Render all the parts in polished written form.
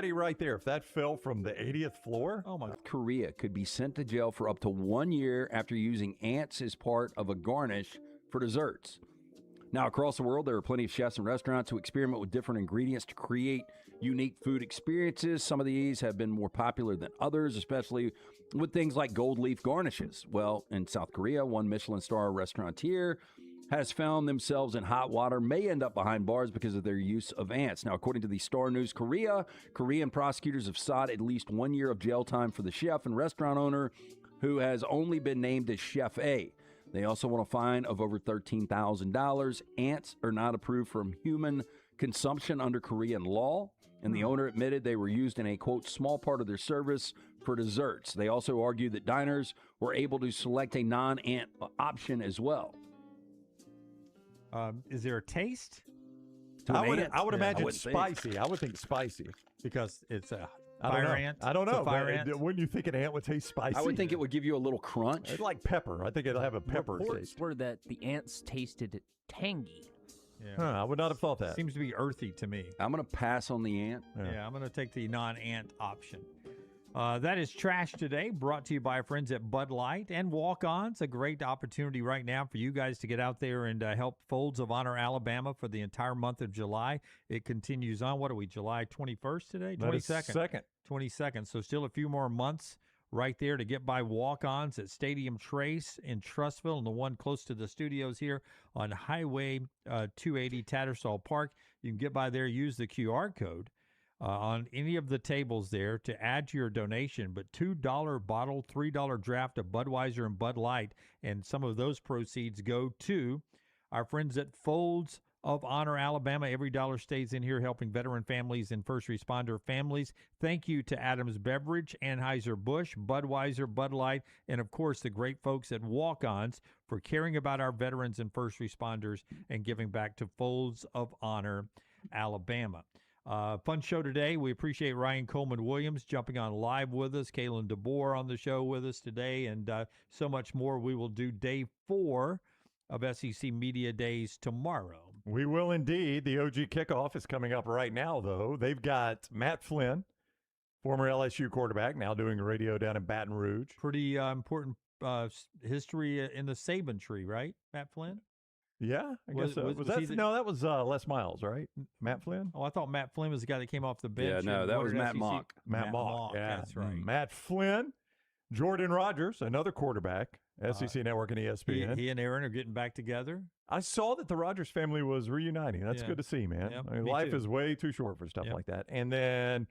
Right there, if that fell from the 80th floor. Oh my! Korea could be sent to jail for up to 1 year after using ants as part of a garnish for desserts. Now, across the world, there are plenty of chefs and restaurants who experiment with different ingredients to create unique food experiences. Some of these have been more popular than others, especially with things like gold leaf garnishes. Well, in South Korea, one Michelin star restaurateur has found themselves in hot water, may end up behind bars because of their use of ants. Now, according to the Star News Korea, Korean prosecutors have sought at least 1 year of jail time for the chef and restaurant owner who has only been named as Chef A. They also want a fine of over $13,000. Ants are not approved from human consumption under Korean law, and the owner admitted they were used in a, quote, small part of their service for desserts. They also argued that diners were able to select a non-ant option as well. Is there a taste? I would imagine spicy. I would think spicy. Because it's a fire ant? I don't know. Fire ant? Wouldn't you think an ant would taste spicy? I would think it would give you a little crunch. It's like pepper. I think it'll have a pepper Reports taste. were that the ants tasted tangy. Yeah. I would not have thought that. Seems to be earthy to me. I'm going to pass on the ant. Yeah, I'm going to take the non-ant option. That is Trash Today, brought to you by our friends at Bud Light and Walk-Ons. A great opportunity right now for you guys to get out there and help Folds of Honor Alabama for the entire month of July. It continues on. What are we, July 21st today? 22nd. 22nd. So still a few more months right there to get by Walk-Ons at Stadium Trace in Trussville and the one close to the studios here on Highway 280 Tattersall Park. You can get by there, use the QR code on any of the tables there to add to your donation, but $2 bottle, $3 draft of Budweiser and Bud Light, and some of those proceeds go to our friends at Folds of Honor Alabama. Every dollar stays in here helping veteran families and first responder families. Thank you to Adams Beverage, Anheuser-Busch, Budweiser, Bud Light, and of course the great folks at Walk-Ons for caring about our veterans and first responders and giving back to Folds of Honor Alabama. Fun show today. We appreciate Ryan Coleman-Williams jumping on live with us, Kalen DeBoer on the show with us today, and so much more. We will do day 4 of SEC Media Days tomorrow. We will indeed. The OG Kickoff is coming up right now, though. They've got Matt Flynn, former LSU quarterback, now doing radio down in Baton Rouge. Pretty important history in the Saban tree, right, Matt Flynn? Yeah, I guess so. No, that was Les Miles, right? Matt Flynn? Oh, I thought Matt Flynn was the guy that came off the bench. Yeah, no, that was Matt Mock. Matt Mock, yeah. That's right. Matt Flynn, Jordan Rogers, another quarterback, SEC Network and ESPN. He and Aaron are getting back together. I saw that the Rogers family was reuniting. That's good to see, man. Yep, I mean, me life too. is way too short for stuff like that. And then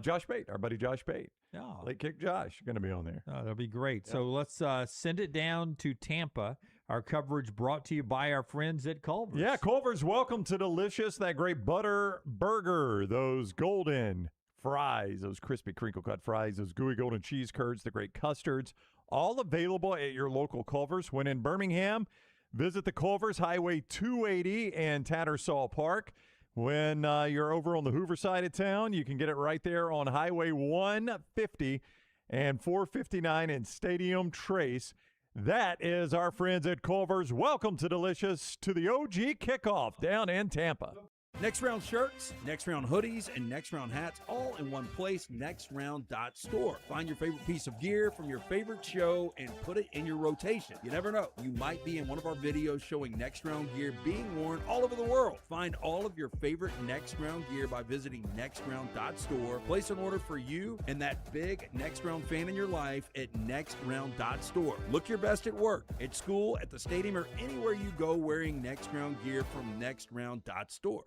Josh Bate, our buddy Josh Bate. Oh. Late Kick Josh, going to be on there. Oh, that'll be great. So let's send it down to Tampa. Our coverage brought to you by our friends at Culver's. Yeah, Culver's, welcome to Delicious, that great butter burger, those golden fries, those crispy crinkle-cut fries, those gooey golden cheese curds, the great custards, all available at your local Culver's. When in Birmingham, visit the Culver's, Highway 280 and Tattersall Park. When you're over on the Hoover side of town, you can get it right there on Highway 150 and 459 in Stadium Trace. That is our friends at Culver's. Welcome to Delicious, to the OG Kickoff down in Tampa. Next Round shirts, Next Round hoodies, and Next Round hats all in one place, nextround.store. Find your favorite piece of gear from your favorite show and put it in your rotation. You never know, you might be in one of our videos showing Next Round gear being worn all over the world. Find all of your favorite Next Round gear by visiting nextround.store. Place an order for you and that big Next Round fan in your life at nextround.store. Look your best at work, at school, at the stadium, or anywhere you go wearing Next Round gear from nextround.store.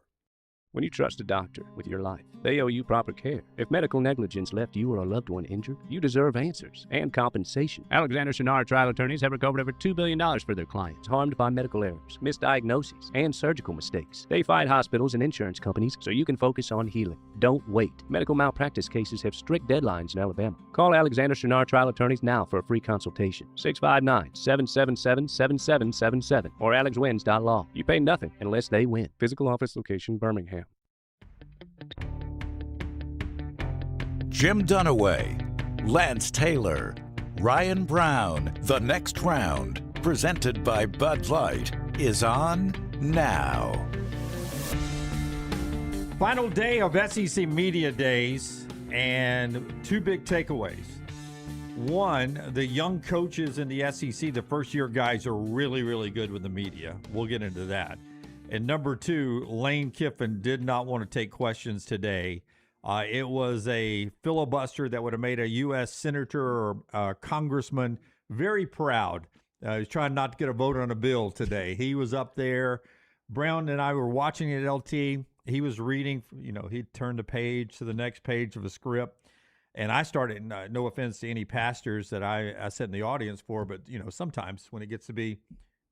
When you trust a doctor with your life, they owe you proper care. If medical negligence left you or a loved one injured, you deserve answers and compensation. Alexander Shunnarah trial attorneys have recovered over $2 billion for their clients harmed by medical errors, misdiagnoses, and surgical mistakes. They fight hospitals and insurance companies so you can focus on healing. Don't wait. Medical malpractice cases have strict deadlines in Alabama. Call Alexander Shunnarah trial attorneys now for a free consultation. 659-777-7777 or alexwins.law. You pay nothing unless they win. Physical office location, Birmingham. Jim Dunaway, Lance Taylor, Ryan Brown. The Next Round, presented by Bud Light, is on now. Final day of SEC Media Days, and two big takeaways. One, the young coaches in the SEC, the first-year guys, are really, really good with the media. We'll get into that. And number two, Lane Kiffin did not want to take questions today. It was a filibuster that would have made a U.S. senator or congressman very proud. He's trying not to get a vote on a bill today. He was up there. Brown and I were watching it at LT. He was reading, he'd turn the page to the next page of a script. And I started, no offense to any pastors that I sit in the audience for, but, sometimes when it gets to be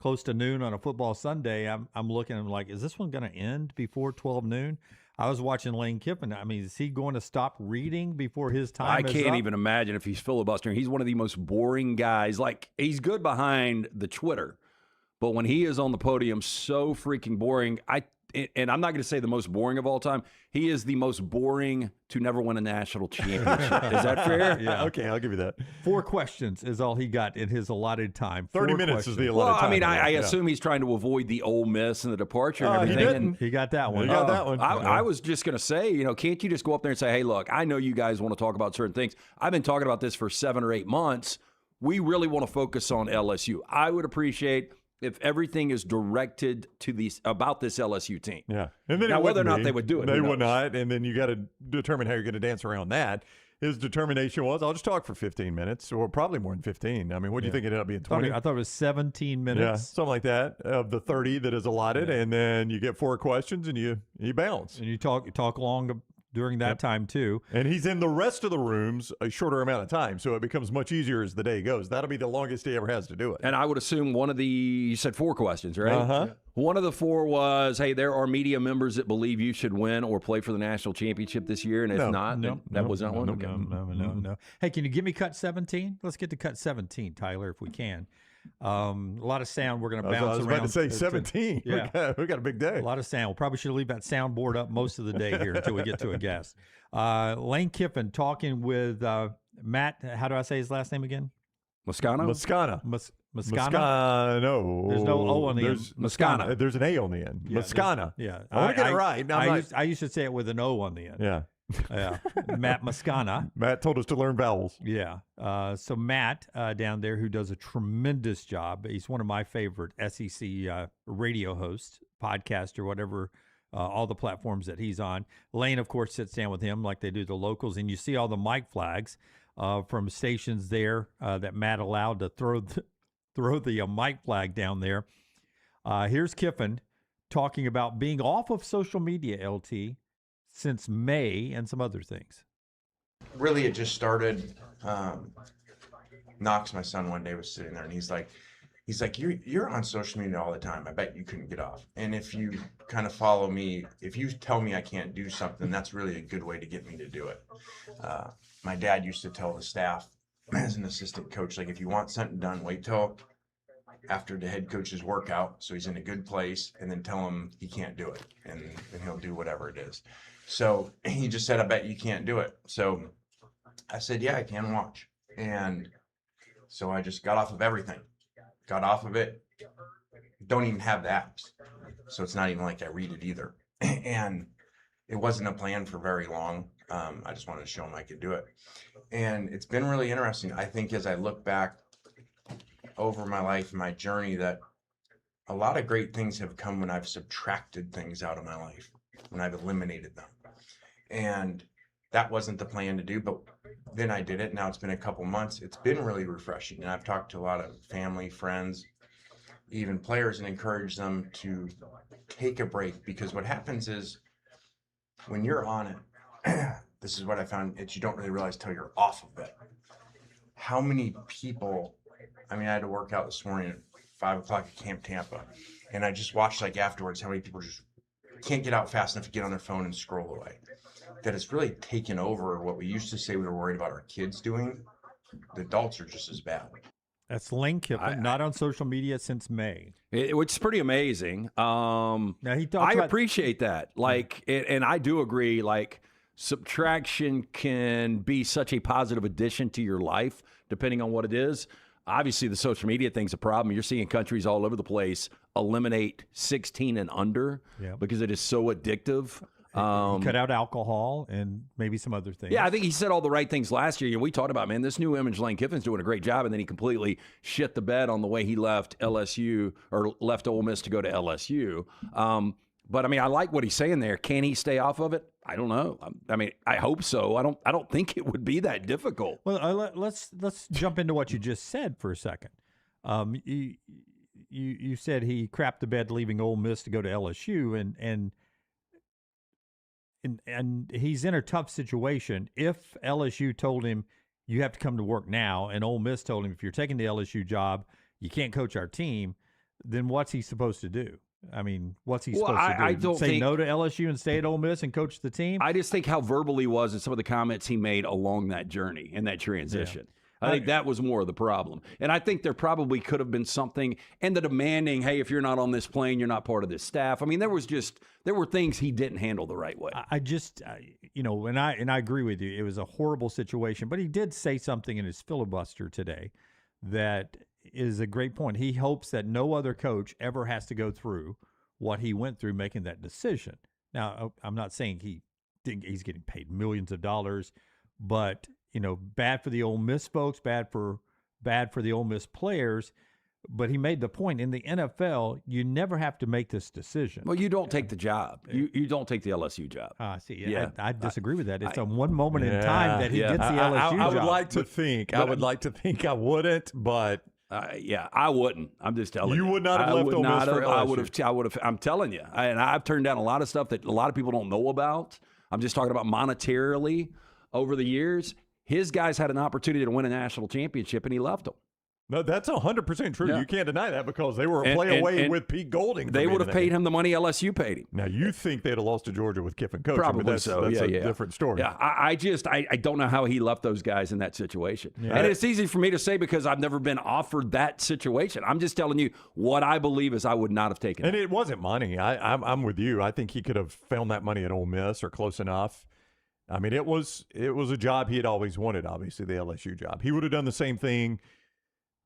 close to noon on a football Sunday, I'm looking, I'm like, is this one going to end before 12 noon? I was watching Lane Kiffin. I mean, is he going to stop reading before his time I is can't up? even imagine if he's filibustering. He's one of the most boring guys. Like, he's good behind the Twitter, but when he is on the podium, so freaking boring. And I'm not going to say the most boring of all time. He is the most boring to never win a national championship. Is that fair? Yeah, okay, I'll give you that. 4 questions is all he got in his allotted time. 30 4 minutes questions. is the allotted time. Well, I mean, I Yeah. assume he's trying to avoid the Ole Miss and the departure and He everything. didn't. He got that one. You got that one. I was just going to say, can't you just go up there and say, hey, look, I know you guys want to talk about certain things. I've been talking about this for 7 or 8 months. We really want to focus on LSU. I would appreciate if everything is directed to about this LSU team. Yeah. And then Now, it whether or wouldn't not be. they would do it, They who would knows? not. And then you got to determine how you're going to dance around that. His determination was, I'll just talk for 15 minutes, or probably more than 15. I mean, what do you think it ended up being, 20? I thought it was 17 Yeah, minutes. something like that of the 30 that is allotted. And then you get 4 questions and you bounce. And you talk long during that time, too. And he's in the rest of the rooms a shorter amount of time, so it becomes much easier as the day goes. That'll be the longest he ever has to do it. And I would assume you said 4 questions, right? Uh-huh. One of the 4 was, hey, there are media members that believe you should win or play for the national championship this year. And if not, then that was not one. Okay. No. Hey, can you give me cut 17? Let's get to cut 17, Tyler, if we can. A lot of sound. We're going to bounce around. I was about to say 17. Yeah. We got a big day. A lot of sound. We probably should leave that soundboard up most of the day here until we get to a guest. Lane Kiffin talking with Matt. How do I say his last name again? Moscano? Moscana. Moscano? There's no O on the end. Moscana. There's an A on the end. Yeah, Moscana. Yeah. I want to get it right. I used to say it with an O on the end. Yeah. Yeah. Matt Moscana. Matt told us to learn vowels. Yeah. So Matt down there, who does a tremendous job. He's one of my favorite SEC radio hosts, podcaster, whatever, all the platforms that he's on. Lane, of course, sits down with him like they do the locals, and you see all the mic flags from stations there that Matt allowed to throw the mic flag down there. Here's Kiffin talking about being off of social media, LT, since May and some other things. Really, it just started. Knox, my son, one day was sitting there, and he's like, you're on social media all the time. I bet you couldn't get off. And if you kind of follow me, if you tell me I can't do something, that's really a good way to get me to do it. My dad used to tell the staff as an assistant coach, like, if you want something done, wait till after the head coach's workout, so he's in a good place, and then tell him he can't do it, and he'll do whatever it is. So he just said, I bet you can't do it. So I said, yeah, I can. Watch. And so I just got off of everything. Got off of it. Don't even have the apps. So it's not even like I read it either. And it wasn't a plan for very long. I just wanted to show him I could do it. And it's been really interesting. I think as I look back over my life, my journey, that a lot of great things have come when I've subtracted things out of my life, when I've eliminated them. And that wasn't the plan to do, but then I did it. Now it's been a couple months. It's been really refreshing. And I've talked to a lot of family, friends, even players, and encouraged them to take a break, because what happens is when you're on it, this is what I found, you don't really realize till you're off of it. How many people, I mean, I had to work out this morning at 5 o'clock at Camp Tampa, and I just watched, like, afterwards, how many people just can't get out fast enough to get on their phone and scroll away. That it's really taken over what we used to say we were worried about our kids doing. The adults are just as bad. That's Lane Kiffin, not on social media since May. Which is pretty amazing. Now he talks I about, appreciate that. Like, and I do agree, like, subtraction can be such a positive addition to your life, depending on what it is. Obviously, the social media thing's a problem. You're seeing countries all over the place eliminate 16 and under because it is so addictive. He cut out alcohol and maybe some other things. Yeah, I think he said all the right things last year. We talked about, man, this new image, Lane Kiffin's doing a great job, and then he completely shit the bed on the way he left LSU or left Ole Miss to go to LSU. But I mean, I like what he's saying there. Can he stay off of it? I don't know. I mean, I hope so. I don't think it would be that difficult. Well, let's jump into what you just said for a second. You said he crapped the bed leaving Ole Miss to go to LSU, and he's in a tough situation. If LSU told him you have to come to work now, and Ole Miss told him if you're taking the LSU job, you can't coach our team, then what's he supposed to do? I mean, what's he supposed to do? I don't say think, no to LSU and stay at Ole Miss and coach the team? I just think how verbal he was and some of the comments he made along that journey and that transition. Yeah. I think that was more of the problem. And I think there probably could have been something, and the demanding, hey, if you're not on this plane, you're not part of this staff. I mean, there were things he didn't handle the right way. And I agree with you. It was a horrible situation, but he did say something in his filibuster today that is a great point. He hopes that no other coach ever has to go through what he went through making that decision. Now, I'm not saying he's getting paid millions of dollars, but bad for the Ole Miss folks, bad for the Ole Miss players. But he made the point, in the NFL, you never have to make this decision. Well, you don't take the job. You don't take the LSU job. See, yeah. I disagree with that. It's a one moment in time that he gets the LSU job. I would like to think. I would like to think I wouldn't, but I wouldn't. I'm just telling you. You would not have left Ole Miss for LSU. I would have. I'm telling you. And I've turned down a lot of stuff that a lot of people don't know about. I'm just talking about monetarily over the years. His guys had an opportunity to win a national championship, and he left them. No, that's 100% true. Yeah. You can't deny that because they were a play away with Pete Golding. They would have paid him the money LSU paid him. Now, you think they'd have lost to Georgia with Kiffin coaching. Probably that's, so. That's a different story. Yeah, I don't know how he left those guys in that situation. Yeah. And it's easy for me to say because I've never been offered that situation. I'm just telling you what I believe is I would not have taken. And it wasn't money. I'm with you. I think he could have found that money at Ole Miss or close enough. I mean, it was a job he had always wanted, obviously, the LSU job. He would have done the same thing,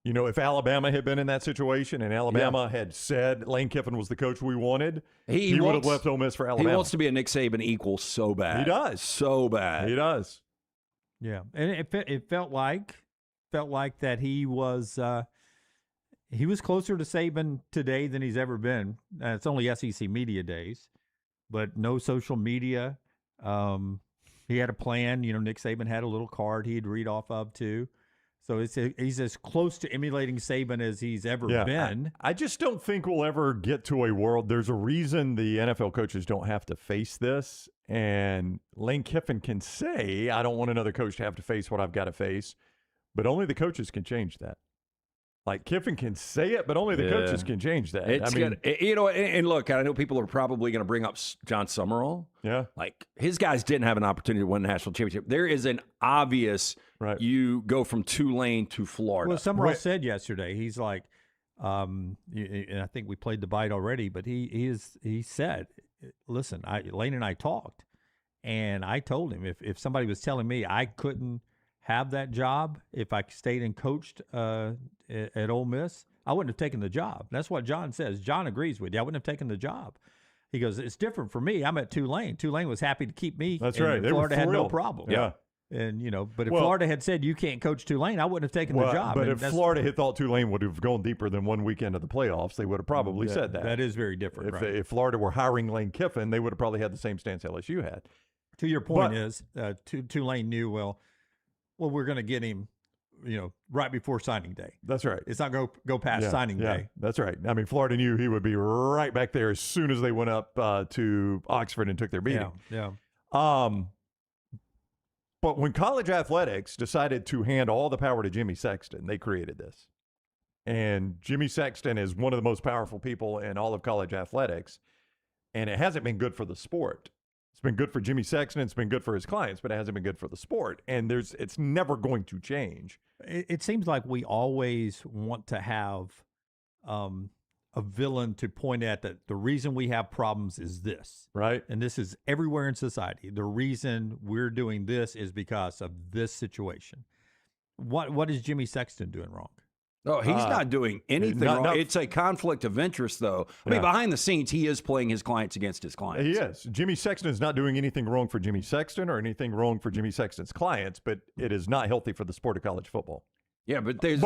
if Alabama had been in that situation and Alabama had said Lane Kiffin was the coach we wanted, he would have left Ole Miss for Alabama. He wants to be a Nick Saban equal so bad. He does. So bad. He does. Yeah. And it felt like that he was closer to Saban today than he's ever been. It's only SEC media days, but no social media. He had a plan. Nick Saban had a little card he'd read off of too. So he's as close to emulating Saban as he's ever been. I just don't think we'll ever get to a world. There's a reason the NFL coaches don't have to face this. And Lane Kiffin can say, I don't want another coach to have to face what I've got to face. But only the coaches can change that. Like Kiffin can say it, but only the coaches can change that. And look, I know people are probably going to bring up John Summerall. Yeah. Like his guys didn't have an opportunity to win a national championship. There is an obvious, you go from Tulane to Florida. Well, Summerall said yesterday, he's like, and I think we played the bite already, but he said, listen, Lane and I talked, and I told him if somebody was telling me I couldn't have that job if I stayed and coached at Ole Miss, I wouldn't have taken the job. That's what John says. John agrees with you. I wouldn't have taken the job. He goes, it's different for me. I'm at Tulane. Tulane was happy to keep me. That's right. Florida had no problem. Yeah. And, but if Florida had said you can't coach Tulane, I wouldn't have taken the job. But if Florida had thought Tulane would have gone deeper than one weekend of the playoffs, they would have probably said that. That is very different. If Florida were hiring Lane Kiffin, they would have probably had the same stance LSU had. To your point Tulane knew, well, we're going to get him, right before signing day. That's right. It's not go past signing day. That's right. I mean, Florida knew he would be right back there as soon as they went up to Oxford and took their beating. Yeah. But when college athletics decided to hand all the power to Jimmy Sexton, they created this. And Jimmy Sexton is one of the most powerful people in all of college athletics, and it hasn't been good for the sport. It's been good for Jimmy Sexton. It's been good for his clients, but it hasn't been good for the sport. And it's never going to change. It seems like we always want to have a villain to point at that the reason we have problems is this. Right. And this is everywhere in society. The reason we're doing this is because of this situation. What is Jimmy Sexton doing wrong? Oh, he's not doing anything wrong. It's a conflict of interest, though. I mean, behind the scenes, he is playing his clients against his clients. He is. Jimmy Sexton is not doing anything wrong for Jimmy Sexton or anything wrong for Jimmy Sexton's clients, but it is not healthy for the sport of college football. Yeah, but there's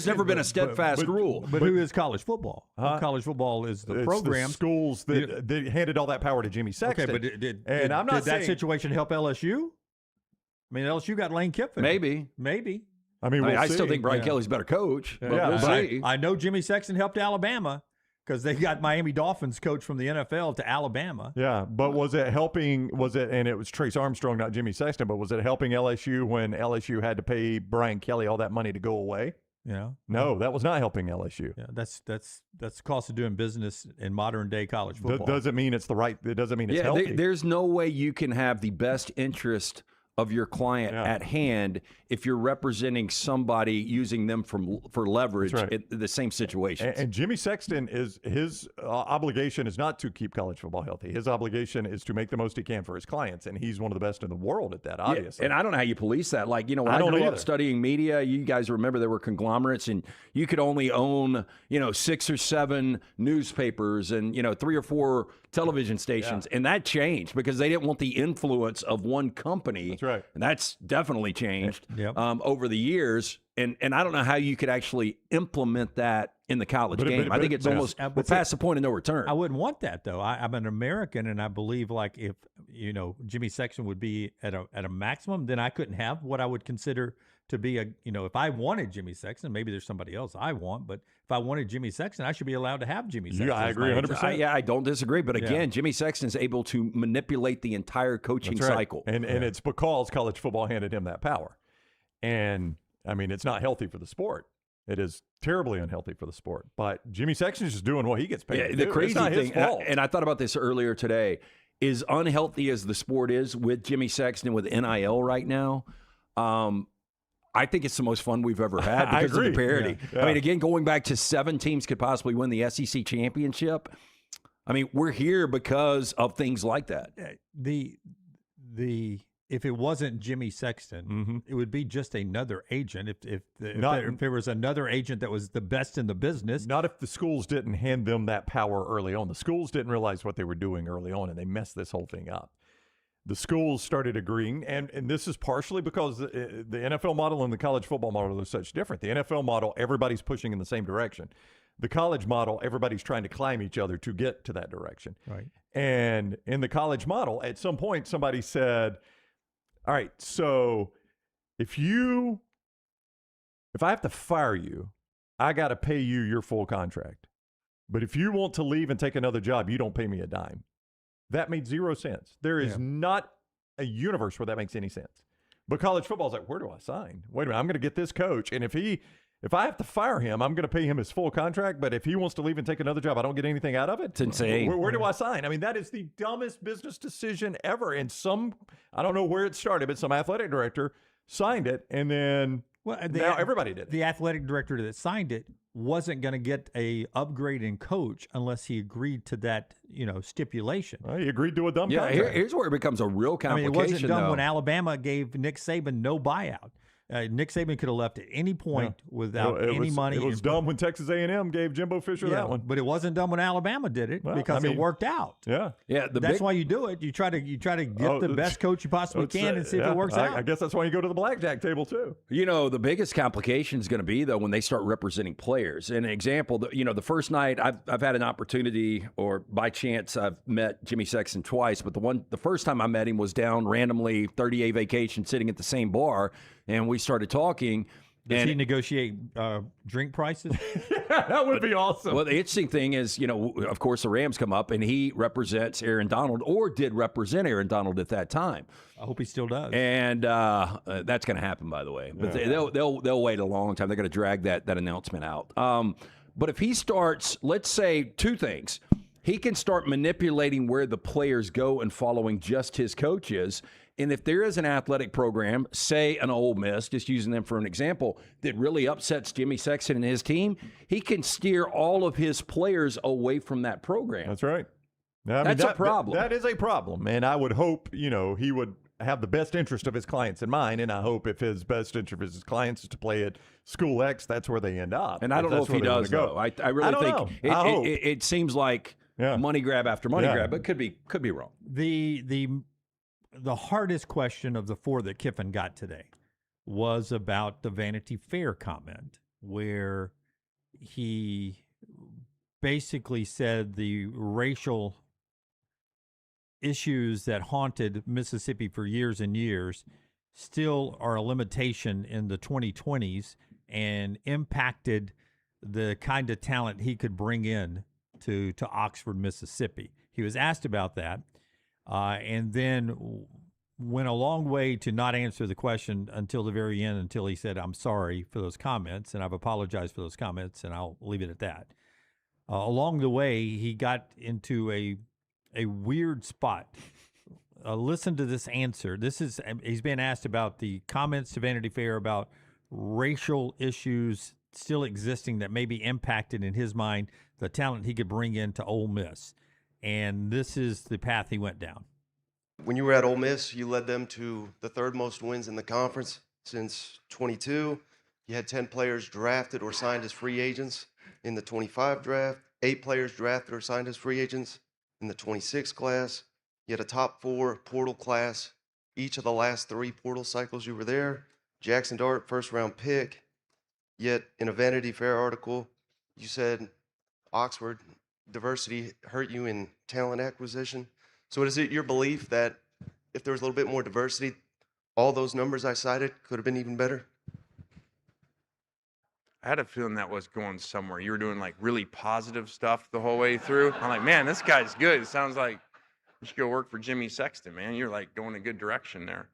never been a steadfast rule. But who is college football? College football is the program. The schools that handed all that power to Jimmy Sexton. Okay, but did that situation help LSU? I mean, LSU got Lane Kiffin. Maybe. I mean, I still think Brian Kelly's a better coach. But we'll see. I know Jimmy Sexton helped Alabama because they got Miami Dolphins coach from the NFL to Alabama. Yeah, but was it helping? And it was Trace Armstrong, not Jimmy Sexton, but was it helping LSU when LSU had to pay Brian Kelly all that money to go away? Yeah. No, that was not helping LSU. Yeah, that's the cost of doing business in modern day college football. Doesn't mean it's it doesn't mean it's healthy. There's no way you can have the best interest of your client at hand if you're representing somebody using them for leverage in the same situation. And Jimmy Sexton his obligation is not to keep college football healthy. His obligation is to make the most he can for his clients, and he's one of the best in the world at that, obviously. And I don't know how you police that. Like, when I grew up studying media, you guys remember there were conglomerates, and you could only own, 6 or 7 newspapers and, 3 or 4 television stations, and that changed because they didn't want the influence of one company. That's right. And that's definitely changed over the years. And I don't know how you could actually implement that in the college game. I think it's almost past the point of no return. I wouldn't want that, though. I'm an American, and I believe like if Jimmy Sexton would be at a maximum, then I couldn't have what I would consider to be if I wanted Jimmy Sexton, maybe there's somebody else I want, but if I wanted Jimmy Sexton, I should be allowed to have Jimmy Sexton. Yeah, I agree 100%. I don't disagree. But again, Jimmy Sexton is able to manipulate the entire coaching cycle. And it's because college football handed him that power. And, I mean, it's not healthy for the sport. It is terribly unhealthy for the sport. But Jimmy Sexton is just doing what he gets paid to do. The crazy it's not thing, his fault. and I thought about this earlier today, as unhealthy as the sport is with Jimmy Sexton with NIL right now, I think it's the most fun we've ever had because of the parity. I mean, again, going back to 7 teams could possibly win the SEC championship. I mean, we're here because of things like that. If it wasn't Jimmy Sexton, it would be just another agent. If there was another agent that was the best in the business. Not if the schools didn't hand them that power early on. The schools didn't realize what they were doing early on, and they messed this whole thing up. The schools started agreeing, and this is partially because the NFL model and the college football model are such different. The NFL model, everybody's pushing in the same direction. The college model, everybody's trying to climb each other to get to that direction. Right. And in the college model, at some point, somebody said, all right, so if I have to fire you, I got to pay you your full contract. But if you want to leave and take another job, you don't pay me a dime. That made 0 sense. There is not a universe where that makes any sense. But college football is like, where do I sign? Wait a minute, I'm going to get this coach, and if I have to fire him, I'm going to pay him his full contract, but if he wants to leave and take another job, I don't get anything out of it? It's insane. Where do I sign? I mean, that is the dumbest business decision ever. And I don't know where it started, but some athletic director signed it, and then now everybody did it. The athletic director that signed it wasn't going to get a upgrade in coach unless he agreed to that, stipulation. Well, he agreed to a dumb contract. Here's where it becomes a real complication. I mean, it wasn't done when Alabama gave Nick Saban no buyout. Nick Saban could have left at any point without any money. It was dumb when Texas A&M gave Jimbo Fisher that one, but it wasn't dumb when Alabama did it because it worked out. Yeah. That's why you do it. You try to get the best coach you possibly can and see if it works out. I guess that's why you go to the blackjack table too. The biggest complication is going to be though when they start representing players. An example, the first night I've had an opportunity, or by chance I've met Jimmy Sexton twice, but the first time I met him was down randomly 30-day vacation, sitting at the same bar. And we started talking. Does he negotiate drink prices? That would be awesome. Well, the interesting thing is, of course, the Rams come up, and he represents Aaron Donald, or did represent Aaron Donald at that time. I hope he still does. And that's going to happen, by the way. But they'll wait a long time. They're going to drag that announcement out. But if he starts, let's say 2 things. He can start manipulating where the players go and following just his coaches. And if there is an athletic program, say an Ole Miss, just using them for an example, that really upsets Jimmy Sexton and his team, he can steer all of his players away from that program. That's right. That's a problem. That is a problem. And I would hope, he would have the best interest of his clients in mind, and I hope if his best interest of his clients is to play at school X, that's where they end up. And I don't know if he does, though. I really think it seems like money grab after money grab, but could be wrong. The hardest question of the 4 that Kiffin got today was about the Vanity Fair comment, where he basically said the racial issues that haunted Mississippi for years and years still are a limitation in the 2020s and impacted the kind of talent he could bring in to Oxford, Mississippi. He was asked about that and then went a long way to not answer the question until the very end, until he said, I'm sorry for those comments, and I've apologized for those comments, and I'll leave it at that. Along the way, he got into a weird spot. Listen to this answer. He's been asked about the comments to Vanity Fair about racial issues still existing that may be impacted in his mind the talent he could bring into Ole Miss. And this is the path he went down. When you were at Ole Miss, you led them to the 3rd most wins in the conference since 22. You had 10 players drafted or signed as free agents in the 25 draft, 8 players drafted or signed as free agents in the 26 class. You had a top 4 portal class each of the last 3 portal cycles you were there. Jackson Dart, 1st-round pick. Yet in a Vanity Fair article, you said Oxford diversity hurt you in talent acquisition. So is it your belief that if there was a little bit more diversity, all those numbers I cited could have been even better? I had a feeling that was going somewhere. You were doing like really positive stuff the whole way through. I'm like, man, this guy's good. It sounds like you should go work for Jimmy Sexton, man. You're like going a good direction there.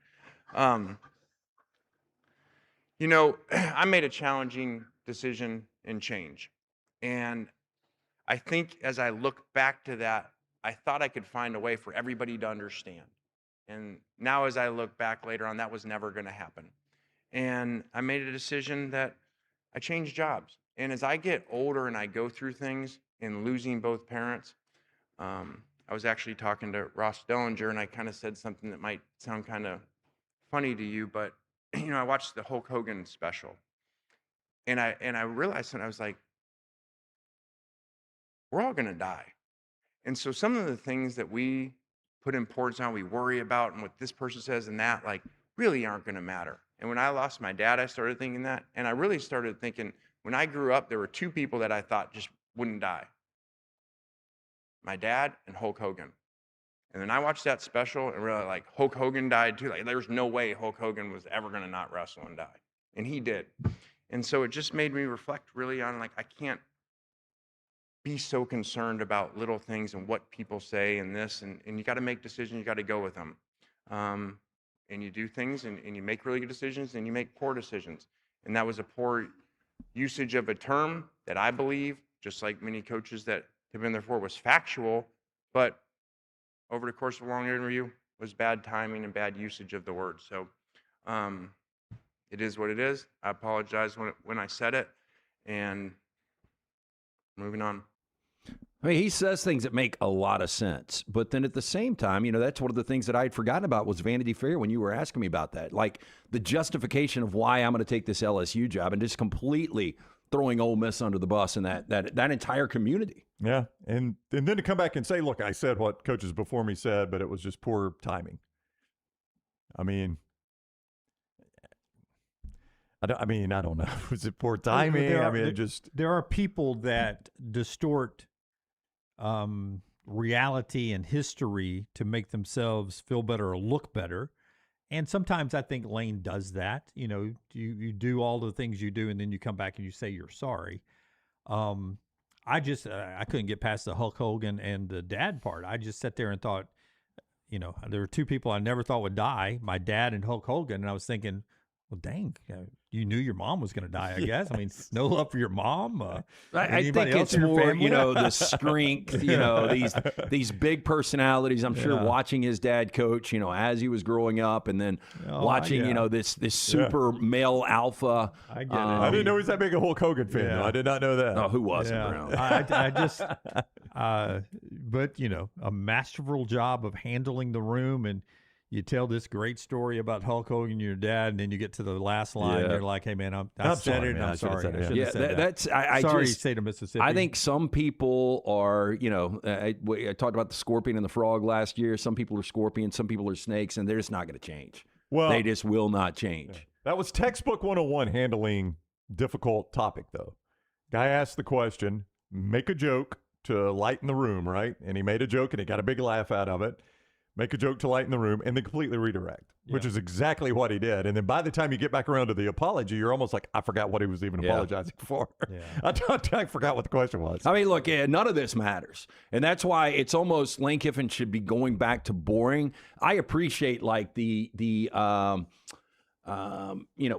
You know, I made a challenging decision and change. And I think as I look back to that, I thought I could find a way for everybody to understand. And now as I look back later on, that was never going to happen. And I made a decision that I changed jobs. And as I get older and I go through things and losing both parents, I was actually talking to Ross Dellinger, and I kind of said something that might sound kind of funny to you, but you know, I watched the Hulk Hogan special, and I realized something. I was like, we're all going to die. And so some of the things that we put importance on, we worry about, and what this person says and that, like, really aren't going to matter. And when I lost my dad, I started thinking that. And I really started thinking, when I grew up, there were 2 people that I thought just wouldn't die. My dad and Hulk Hogan. And then I watched that special and realized, like, Hulk Hogan died too. Like, there's no way Hulk Hogan was ever going to not wrestle and die. And he did. And so it just made me reflect really on, like, I can't be so concerned about little things and what people say and this. And you got to make decisions. You got to go with them. And you do things and you make really good decisions and you make poor decisions. And that was a poor usage of a term that I believe, just like many coaches that have been there for, was factual, but over the course of a long interview was bad timing and bad usage of the word. So it is what it is. I apologize when I said it, and moving on. I mean, he says things that make a lot of sense, but then at the same time, you know, that's one of the things that I had forgotten about was Vanity Fair when you were asking me about that. Like the justification of why I'm going to take this LSU job and just completely throwing Ole Miss under the bus and that entire community. Yeah, and then to come back and say, look, I said what coaches before me said, but it was just poor timing. I mean, I don't know. Was it poor timing? There are people that distort reality and history to make themselves feel better or look better. And sometimes I think Lane does that. You know, you do all the things you do, and then you come back and you say you're sorry. I couldn't get past the Hulk Hogan and the dad part. I just sat there and thought, you know, there were 2 people I never thought would die, my dad and Hulk Hogan. And I was thinking, well, dang, you knew your mom was going to die, I guess. I mean, no love for your mom. I think it's more, you know, the strength, you know, these big personalities. I'm sure watching his dad coach, you know, as he was growing up, and then watching, you know, this super male alpha. I get it. I didn't know he was that big a Hulk Hogan fan, though. I did not know that. Oh, who wasn't, Brown? I just, but, you know, a masterful job of handling the room. And, you tell this great story about Hulk Hogan and your dad, and then you get to the last line, and you're like, "Hey, man, I said sorry, it. man. I'm I should've sorry. said it, I yeah. shouldn't have said that." That's I Sorry, just state of Mississippi. I think some people are, I talked about the scorpion and the frog last year. Some people are scorpions, some people are snakes, and they're just not going to change. Well, they just will not change. That was textbook 101 handling difficult topic, though. Guy asked the question, make a joke to lighten the room, right? And he made a joke, and he got a big laugh out of it. Make a joke to lighten the room, and then completely redirect, which is exactly what he did. And then by the time you get back around to the apology, you're almost like, I forgot what he was even apologizing for. Yeah. I forgot what the question was. I mean, look, none of this matters. And that's why it's almost Lane Kiffin should be going back to boring. I appreciate, like,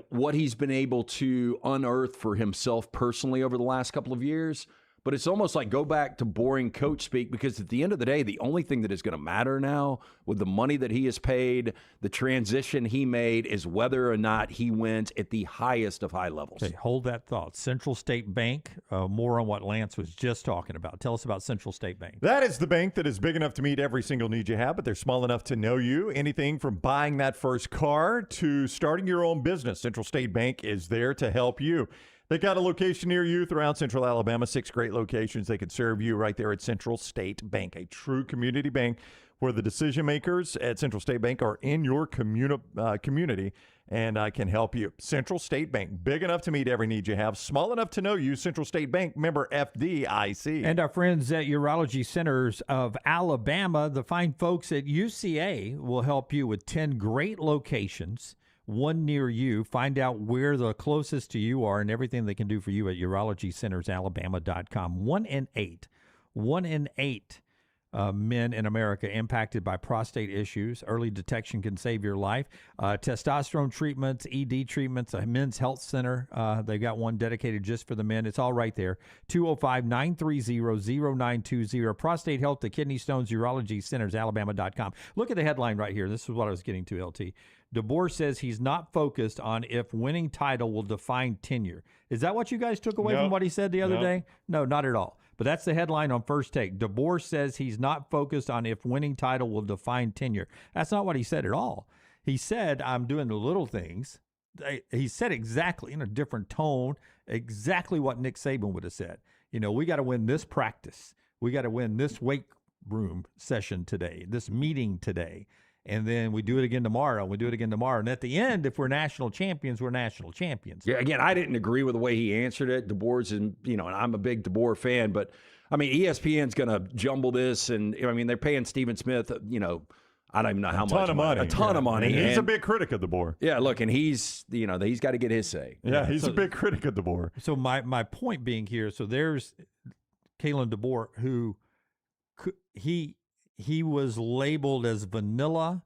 what he's been able to unearth for himself personally over the last couple of years. But it's almost like go back to boring coach speak, because at the end of the day, the only thing that is going to matter now with the money that he has paid, the transition he made, is whether or not he wins at the highest of high levels. Okay, hold that thought. Central State Bank, more on what Lance was just talking about. Tell us about Central State Bank. That is the bank that is big enough to meet every single need you have, but they're small enough to know you. Anything from buying that first car to starting your own business, Central State Bank is there to help you. They got a location near you throughout Central Alabama, 6 great locations. They could serve you right there at Central State Bank, a true community bank where the decision makers at Central State Bank are in your community and can help you. Central State Bank, big enough to meet every need you have, small enough to know you. Central State Bank, member FDIC. And our friends at Urology Centers of Alabama, the fine folks at UCA, will help you with 10 great locations. One near you. Find out where the closest to you are and everything they can do for you at urologycentersalabama.com. 1 in 8 men in America impacted by prostate issues. Early detection can save your life. Testosterone treatments, ED treatments, a men's health center. They've got one dedicated just for the men. It's all right there. 205-930-0920. Prostate health to kidney stones, urologycentersalabama.com. Look at the headline right here. This is what I was getting to, LT. DeBoer says he's not focused on if winning title will define tenure. Is that what you guys took away from what he said the other day? No, not at all. But that's the headline on First Take. DeBoer says he's not focused on if winning title will define tenure. That's not what he said at all. He said, I'm doing the little things. He said exactly, in a different tone, exactly what Nick Saban would have said. We got to win this practice. We got to win this weight room session today, this meeting today. And then we do it again tomorrow. We do it again tomorrow. And at the end, if we're national champions, we're national champions. Yeah, again, I didn't agree with the way he answered it. DeBoer's, and I'm a big DeBoer fan, but I mean, ESPN's going to jumble this, and I mean, they're paying Stephen Smith, I don't even know how much. A ton of money. And he's a big critic of DeBoer. Yeah, look, and he's got to get his say. Yeah, he's a big critic of DeBoer. So my point being here, so there's Kalen DeBoer, who he was labeled as vanilla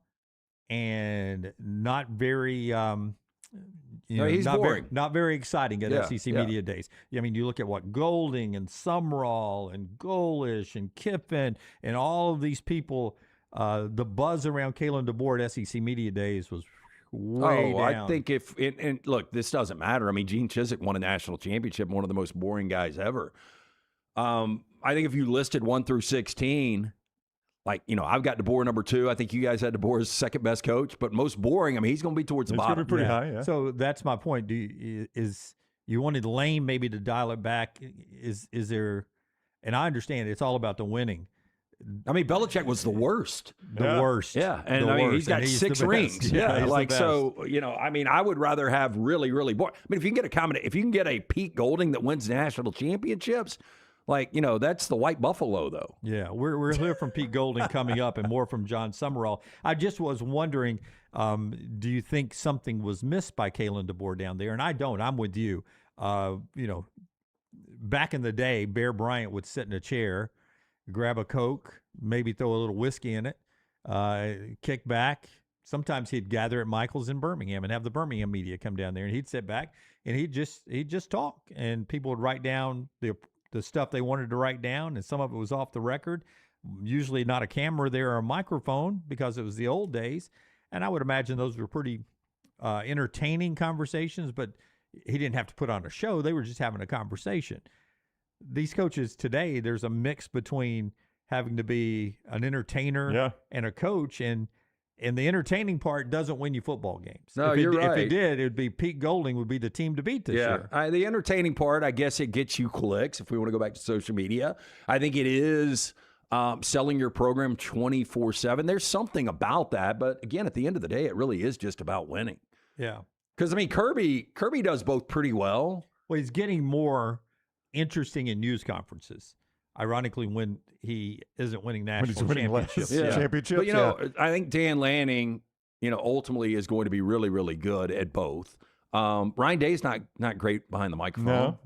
and not very he's boring. Not very exciting at SEC Media Days. I mean, you look at what Golding and Sumrall and Golish and Kiffin and all of these people, the buzz around Kalen DeBoer at SEC Media Days was way down. I think and look, this doesn't matter. I mean, Gene Chizik won a national championship, one of the most boring guys ever. I think if you listed 1 through 16, I've got DeBoer number 2. I think you guys had DeBoer as second best coach, but most boring. I mean, he's going to be towards the bottom. It's going to be pretty high, yeah. So that's my point. You wanted Lane maybe to dial it back? Is there? And I understand it's all about the winning. I mean, Belichick was the worst. Worst. Yeah, and I mean, he's got 6 rings. Yeah, I mean, I would rather have really, really boring. I mean, if you can get a Pete Golding that wins national championships. That's the white buffalo, though. Yeah, we're here from Pete Golding coming up and more from John Sumrall. I just was wondering, do you think something was missed by Kalen DeBoer down there? And I don't. I'm with you. Back in the day, Bear Bryant would sit in a chair, grab a Coke, maybe throw a little whiskey in it, kick back. Sometimes he'd gather at Michael's in Birmingham and have the Birmingham media come down there, and he'd sit back and he'd just talk, and people would write down the stuff they wanted to write down, and some of it was off the record, usually not a camera there or a microphone because it was the old days. And I would imagine those were pretty entertaining conversations, but he didn't have to put on a show. They were just having a conversation. These coaches today, there's a mix between having to be an entertainer and a coach, and And the entertaining part doesn't win you football games. No, if you're right. If it did, it would be Pete Golding would be the team to beat this year. The entertaining part, I guess it gets you clicks if we want to go back to social media. I think it is selling your program 24/7. There's something about that. But again, at the end of the day, it really is just about winning. Yeah. Because, I mean, Kirby does both pretty well. Well, he's getting more interesting in news conferences. Ironically, when he isn't winning national championships. Championships. But, you know, I think Dan Lanning, ultimately is going to be really, really good at both. Ryan Day's not great behind the microphone.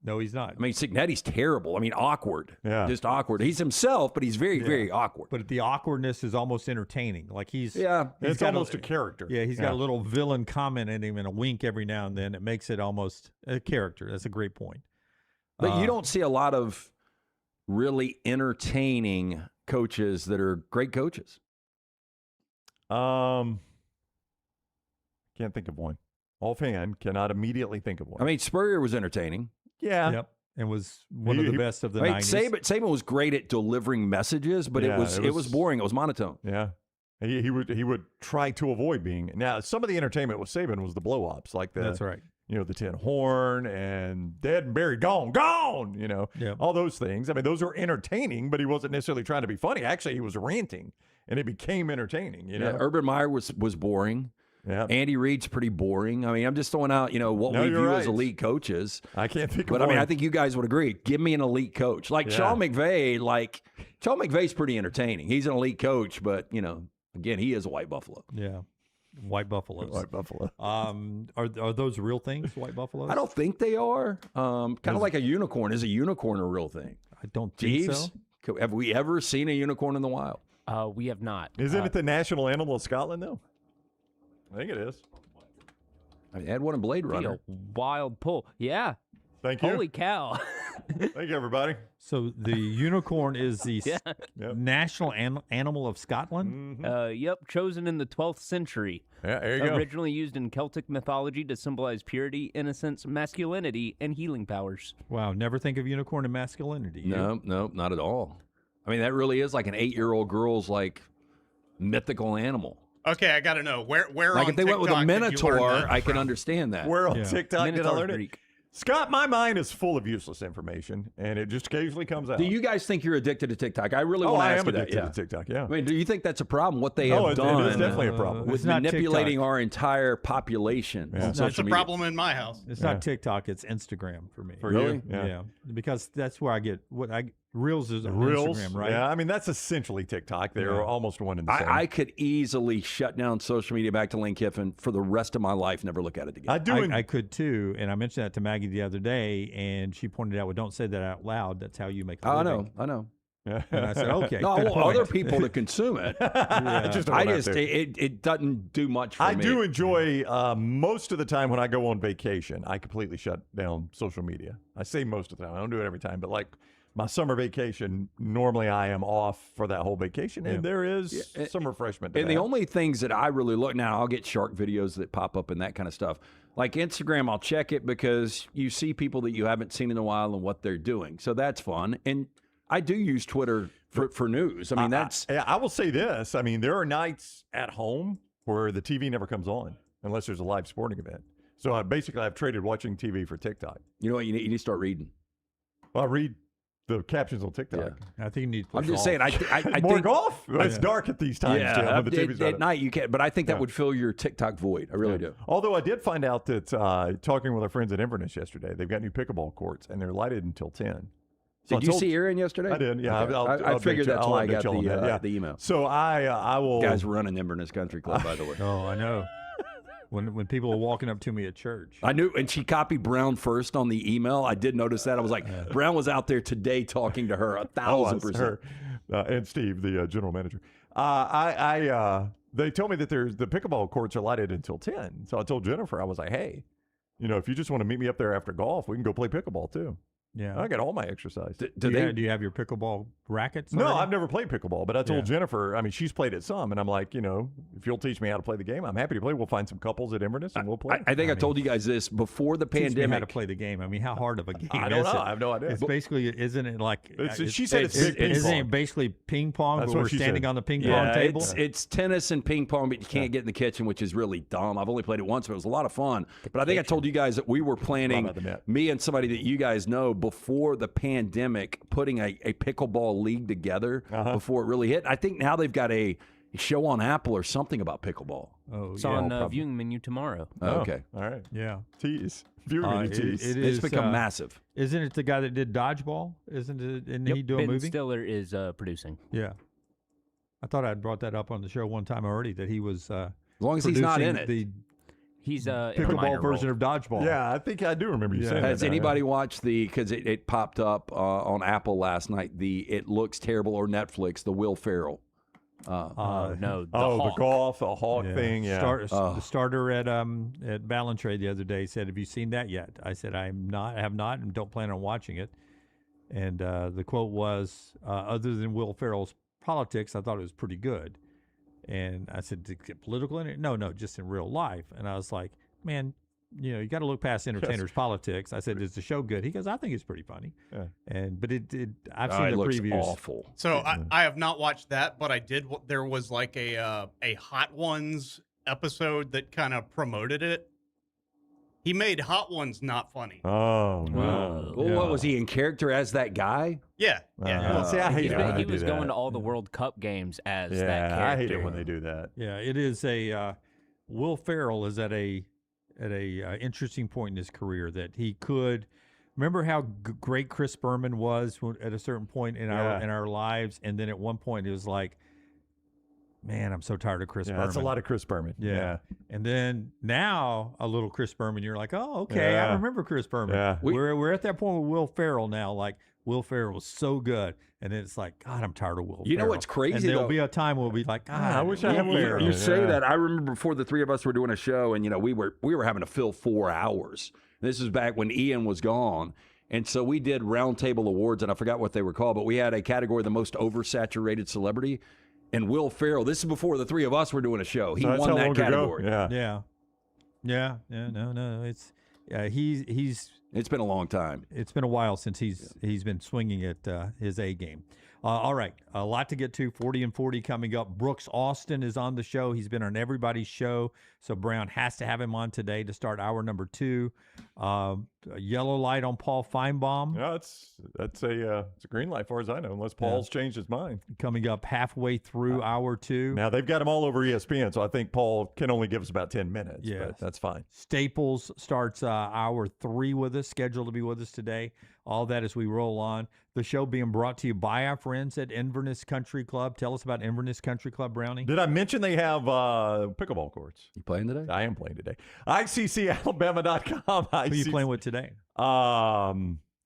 No, he's not. I mean, Signetti's terrible. I mean, awkward. Yeah. Just awkward. He's himself, but he's very, very awkward. But the awkwardness is almost entertaining. Like he's it's almost a character. Yeah, he's got a little villain comment in him and a wink every now and then. It makes it almost a character. That's a great point. But you don't see a lot of really entertaining coaches that are great coaches. Can't think of one. Offhand, cannot immediately think of one. I mean, Spurrier was entertaining. Yeah. Yep. And was one of the best of the 90s. Saban was great at delivering messages, but it was boring. It was monotone. Yeah. He would try to avoid being. Now, some of the entertainment with Saban was the blow-ups, like That's right. The tin horn and dead and buried, gone, all those things. I mean, those are entertaining, but he wasn't necessarily trying to be funny. Actually, he was ranting, and it became entertaining. Yeah, Urban Meyer was boring. Yeah. Andy Reid's pretty boring. I mean, I'm just throwing out, what we view as elite coaches. I can't think of one. But, I mean, I think you guys would agree. Give me an elite coach. Like Sean McVay, Sean McVay's pretty entertaining. He's an elite coach, but, again, he is a white buffalo. Yeah. White buffaloes. White buffalo. Are those real things, white buffaloes? I don't think they are. Kind of like a unicorn. Is a unicorn a real thing? I don't think Jeeves, so. Have we ever seen a unicorn in the wild? We have not. Isn't it the national animal of Scotland, though? I think it is. I mean, they had one in Blade Runner. A wild pull. Yeah. Thank you. Holy cow. Thank you, everybody. So the unicorn is the national animal of Scotland? Mm-hmm. Yep. Chosen in the 12th century. Yeah, there you go. Originally used in Celtic mythology to symbolize purity, innocence, masculinity, and healing powers. Wow. Never think of unicorn and masculinity. No, not at all. I mean, that really is like an 8-year-old girl's mythical animal. Okay, I got to know where like on if they went with a TikTok did you learn minotaur, that I can from? understand that. Where on TikTok did I Minotaur's learn it? Greek. Scott, my mind is full of useless information, and it just occasionally comes out. Do you guys think you're addicted to TikTok? I really want to I ask am you that. addicted to TikTok, yeah. I mean, do you think that's a problem? What they have done it is definitely a problem. with It's not manipulating TikTok. our entire population on It's social a media? problem in my house. It's not TikTok, it's Instagram for me. For Really? you? Yeah. Because that's where I get Reels is on Reels, Instagram, right? Yeah, I mean, that's essentially TikTok. They're almost one and the same. I could easily shut down social media back to Lane Kiffin for the rest of my life, never look at it again. I could too, and I mentioned that to Maggie the other day, and she pointed out, well, don't say that out loud. That's how you make a living. I know. And I said, okay. No, I good want point. other people to consume it. It doesn't do much for me. I do enjoy most of the time when I go on vacation, I completely shut down social media. I say most of the time. I don't do it every time, but my summer vacation, normally I am off for that whole vacation, and there is some refreshment. And the only things that I really look now, I'll get shark videos that pop up and that kind of stuff. Like Instagram, I'll check it because you see people that you haven't seen in a while and what they're doing. So that's fun. And I do use Twitter for news. I mean, I will say this. I mean, there are nights at home where the TV never comes on unless there's a live sporting event. So I've traded watching TV for TikTok. You know what? You need to start reading. Well, I read the captions on TikTok. I think you need to I'm just saying. I more think, golf. It's dark at these times. Yeah, Jim, when the TV's at on. night you can't. But I think that would fill your TikTok void. I really do. Although I did find out that talking with our friends at Inverness yesterday, they've got new pickleball courts and they're lighted until 10. So Did you see Aaron yesterday? I did. Yeah, Okay. I figured that's why I got the email. So I will. Guys running Inverness Country Club, by the way. Oh, I know. When people are walking up to me at church. I knew, and she copied Brown first on the email. I did notice that. I was like, Brown was out there today talking to her 1,000%. Her, and Steve, the general manager. They told me that the pickleball courts are lighted until 10. So I told Jennifer, I was like, hey, if you just want to meet me up there after golf, we can go play pickleball too. Yeah. I get all my exercise. Do you have your pickleball rackets? No, already? I've never played pickleball, but I told Yeah. Jennifer, I mean, she's played it some, and I'm like, if you'll teach me how to play the game, I'm happy to play. We'll find some couples at Inverness, and we'll play. I think I told you guys this before the Teach me pandemic. how to play the game. I mean, how hard of a game I don't is know. it? I have no idea. It's basically, isn't it like? She said it's big ping Isn't pong. it basically ping pong? That's But what we're she standing said. on the ping Yeah, pong table. it's tennis and ping pong, but you can't get in the kitchen, which is really dumb. I've only played it once, but it was a lot of fun. But I think I told you guys that we were planning, about the net. me and somebody that you guys know, before the pandemic, putting a pickleball league together before it really hit. I think now they've got a show on Apple or something about pickleball. Oh, It's yeah. on the viewing menu tomorrow. Okay. All right. Yeah. Tease. Viewing tease. It It's is, become massive. Isn't it the guy that did Dodgeball? Isn't it? Didn't Yep, he do a Ben movie? Stiller is producing. Yeah. I thought I'd brought that up on the show one time already, that he was As long as he's not in it. the He's in a minor pickleball version role. of Dodgeball. Yeah, I think I do remember you saying that. Has anybody watched because it popped up on Apple last night, It Looks Terrible, or Netflix, the Will Ferrell? No, the the Hawk. golf, the hawk thing, yeah. The starter at Ballantrae the other day said, "Have you seen that yet?" I said, I have not, and don't plan on watching it. And the quote was, "Other than Will Ferrell's politics, I thought it was pretty good." And I said, "Did it get political in it?" No, just in real life. And I was like, "Man, you got to look past entertainers' politics." I said, "Is the show good?" He goes, "I think it's pretty funny." Yeah. But I've seen It the looks previews. awful. So I have not watched that, but I did. There was like a Hot Ones episode that kind of promoted it. He made Hot Ones not funny. Oh, no. Well, what was he in character as that guy? Yeah. Well, see, I hate it when He they was do going that. to all the World Cup games as that Yeah, character. I hate it when they do that. Yeah, it is a Will Ferrell is at a interesting point in his career that he could remember how great Chris Berman was at a certain point in our lives, and then at one point it was like, man, I'm so tired of Chris Berman. That's a lot of Chris Berman. Yeah. And then now a little Chris Berman, you're like, oh, okay, I Yeah. remember Chris Berman. Yeah. We're at that point with Will Ferrell now. Like, Will Ferrell was so good, and then it's like, God, I'm tired of Will. You know Ferrell. what's crazy, And there'll though? be a time where we'll be like, God, I wish I had Will Will Ferrell. Ferrell. You say Yeah. that. I remember before the three of us were doing a show, and we were having to fill 4 hours. This is back when Ian was gone. And so we did roundtable awards, and I forgot what they were called, but we had a category, the most oversaturated celebrity. And Will Ferrell, this is before the three of us were doing a show. He So that's won how that long ago? category. Yeah. Yeah. No. It's It's been a long time. It's been a while since he's been swinging at his A game. All right, a lot to get to. 40 and 40 coming up. Brooks Austin is on the show. He's been on everybody's show, so Brown has to have him on today to start hour number 2. A yellow light on Paul Finebaum. No, it's a green light, far as I know, unless Paul's changed his mind. Coming up halfway through hour 2. Now they've got him all over ESPN, so I think Paul can only give us about 10 minutes. Yes. But that's fine. Staples starts hour 3 with us, scheduled to be with us today. All that as we roll on. The show being brought to you by our friends at Inverness Country Club. Tell us about Inverness Country Club, Brownie. Did I mention they have pickleball courts? You playing today? I am playing today. ICCalabama.com. Who are you playing with today?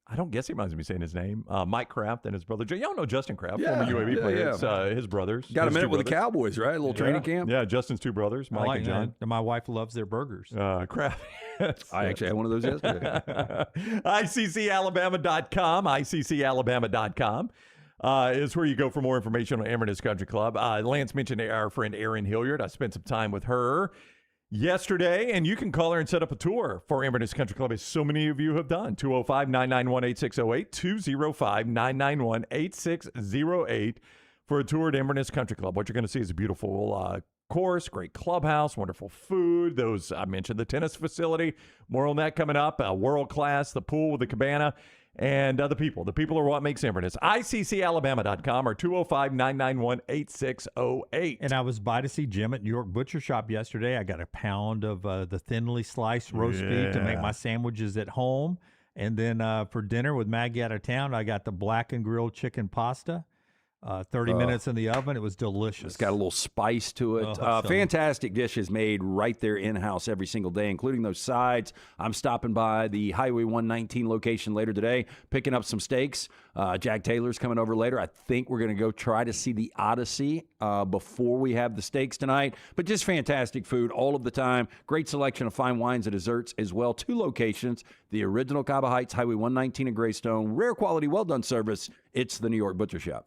I don't guess he reminds me of saying his name. Mike Kraft and his brother. Y'all know Justin Kraft, Yeah, former UAB yeah, player. yeah. It's his brothers. Got a his minute two with the brothers. Cowboys, right? A little training camp? Yeah, Justin's two brothers, I Mike like and John. that. My wife loves their burgers. Kraft. I actually had one of those yesterday. ICCalabama.com. ICCalabama.com is where you go for more information on Inverness Country Club. Lance mentioned our friend Erin Hilliard. I spent some time with her yesterday, and you can call her and set up a tour for Inverness Country Club, as so many of you have done. 205-991-8608, 205-991-8608 for a tour at Inverness Country Club. What you're going to see is a beautiful course, great clubhouse, wonderful food. Those I mentioned, the tennis facility. More on that coming up. World class, the pool with the cabana, and the people. The people are what makes Inverness. ICCalabama.com or 205-991-8608. And I was by to see Jim at New York Butcher Shop yesterday. I got a pound of the thinly sliced roast beef to make my sandwiches at home. And then for dinner with Maggie out of town, I got the black and grilled chicken pasta. 30 minutes in the oven. It was delicious. It's got a little spice to it. Fantastic dishes made right there in-house every single day, including those sides. I'm stopping by the Highway 119 location later today, picking up some steaks. Jack Taylor's coming over later. I think we're going to go try to see the Odyssey before we have the steaks tonight. But just fantastic food all of the time. Great selection of fine wines and desserts as well. 2 locations, the original Cabo Heights, Highway 119 in Greystone. Rare quality, well-done service. It's the New York Butcher Shop.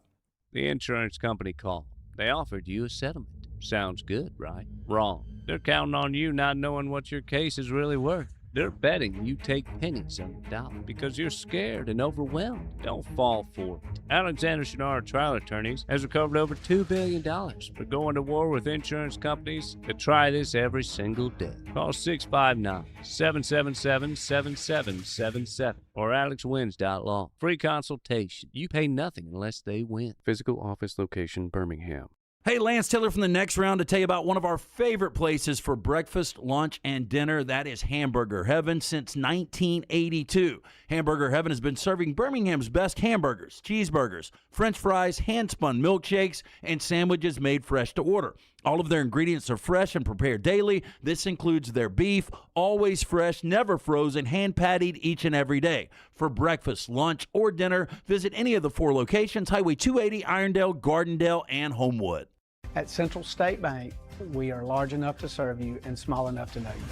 The insurance company called. They offered you a settlement. Sounds good, right? Wrong. They're counting on you not knowing what your case is really worth. They're betting you take pennies on the dollar because you're scared and overwhelmed. Don't fall for it. Alexander Shunnarah Trial Attorneys has recovered over $2 billion for going to war with insurance companies that try this every single day. Call 659-777-7777 or alexwins.law. Free consultation. You pay nothing unless they win. Physical office location, Birmingham. Hey, Lance Taylor from the Next Round to tell you about one of our favorite places for breakfast, lunch, and dinner. That is Hamburger Heaven since 1982. Hamburger Heaven has been serving Birmingham's best hamburgers, cheeseburgers, French fries, hand-spun milkshakes, and sandwiches made fresh to order. All of their ingredients are fresh and prepared daily. This includes their beef, always fresh, never frozen, hand-pattied each and every day. For breakfast, lunch, or dinner, visit any of the 4 locations, Highway 280, Irondale, Gardendale, and Homewood. At Central State Bank, we are large enough to serve you and small enough to know you.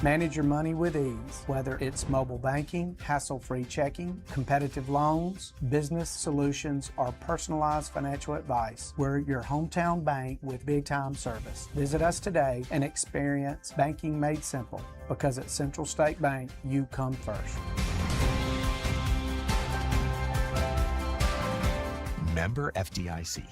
Manage your money with ease, whether it's mobile banking, hassle-free checking, competitive loans, business solutions, or personalized financial advice. We're your hometown bank with big-time service. Visit us today and experience banking made simple, because at Central State Bank, you come first. Member FDIC.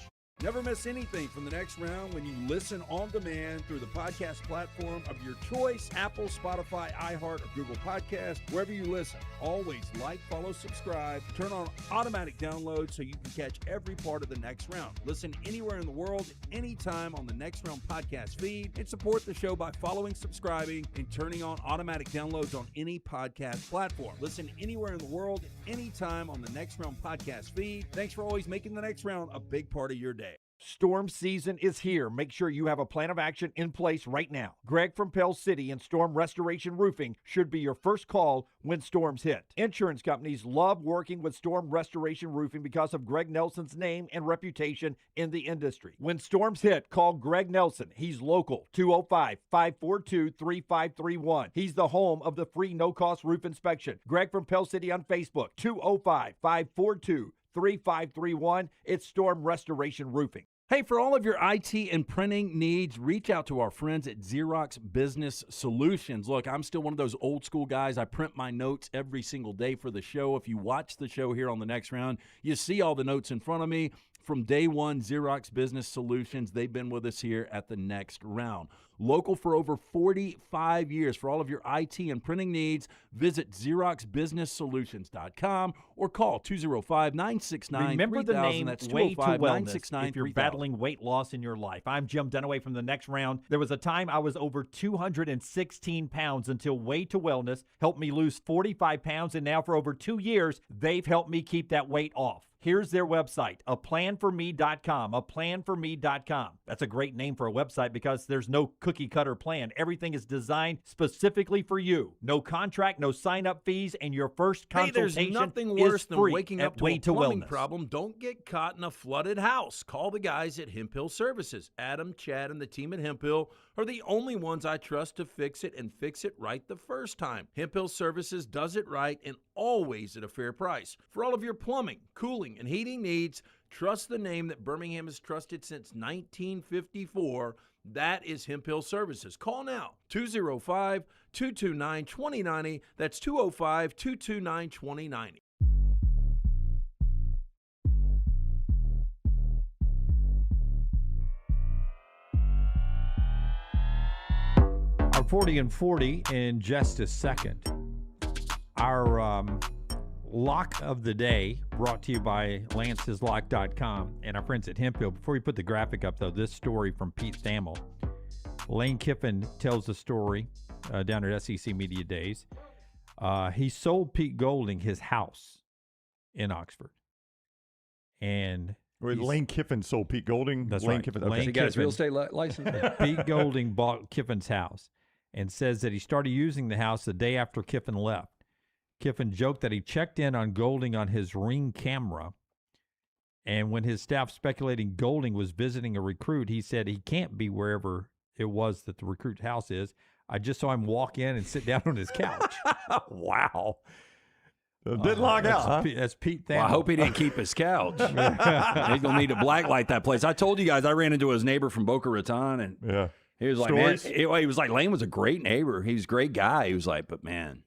Never miss anything from the Next Round when you listen on demand through the podcast platform of your choice, Apple, Spotify, iHeart, or Google Podcast, wherever you listen. Always like, follow, subscribe, turn on automatic download so you can catch every part of the Next Round. Listen anywhere in the world, anytime on the Next Round podcast feed, and support the show by following, subscribing, and turning on automatic downloads on any podcast platform. Listen anywhere in the world, anytime on the Next Round podcast feed. Thanks for always making the Next Round a big part of your day. Storm season is here. Make sure you have a plan of action in place right now. Greg from Pell City and Storm Restoration Roofing should be your first call when storms hit. Insurance companies love working with Storm Restoration Roofing because of Greg Nelson's name and reputation in the industry. When storms hit, call Greg Nelson. He's local, 205-542-3531. He's the home of the free no-cost roof inspection. Greg from Pell City on Facebook, 205-542-3531. It's Storm Restoration Roofing. Hey, for all of your IT and printing needs, reach out to our friends at Xerox Business Solutions. Look, I'm still one of those old school guys. I print my notes every single day for the show. If you watch the show here on the Next Round, you see all the notes in front of me. From day one, Xerox Business Solutions, they've been with us here at the Next Round. Local for over 45 years. For all of your IT and printing needs, visit XeroxBusinessSolutions.com or call 205-969-3000. Remember the name That's Way to 205-969-3000. Wellness if you're battling weight loss in your life. I'm Jim Dunaway from the Next Round. There was a time I was over 216 pounds until Way to Wellness helped me lose 45 pounds, and now for over 2 years, they've helped me keep that weight off. Here's their website, aplanforme.com, aplanforme.com. That's a great name for a website because there's no cookie-cutter plan. Everything is designed specifically for you. No contract, no sign-up fees, and your first consultation there's nothing worse is than free waking at up to Way a to plumbing Wellness. problem. Don't get caught in a flooded house. Call the guys at Hemp Hill Services. Adam, Chad, and the team at Hemp Hill are the only ones I trust to fix it and fix it right the first time. Hemp Hill Services does it right and always at a fair price. For all of your plumbing, cooling, and heating needs, trust the name that Birmingham has trusted since 1954. That is Hemp Hill Services. Call now, 205-229-2090. That's 205-229-2090. Our 40 and 40 in just a second. Our lock of the day brought to you by lanceslock.com and our friends at Hemp Hill. Before we put the graphic up, though, this story from Pete Thamel. Lane Kiffin tells the story down at SEC Media Days. He sold Pete Golding his house in Oxford. and Lane Kiffin sold Pete Golding. That's Lane right. Kiffin. Lane Okay. He got his Kiffin. real estate license. Pete Golding bought Kiffin's house and says that he started using the house the day after Kiffin left. Kiffin joked that he checked in on Golding on his Ring camera, and when his staff speculating Golding was visiting a recruit, he said he can't be wherever it was that the recruit's house is. I just saw him walk in and sit down on his couch. Wow. Didn't log out, huh? That's Pete Well, I hope he didn't keep his couch. He's going to need to blacklight that place. I told you guys I ran into his neighbor from Boca Raton, and Yeah. he was like, Stories? man, he was like, Lane was a great neighbor. He was a great guy. He was like, but man,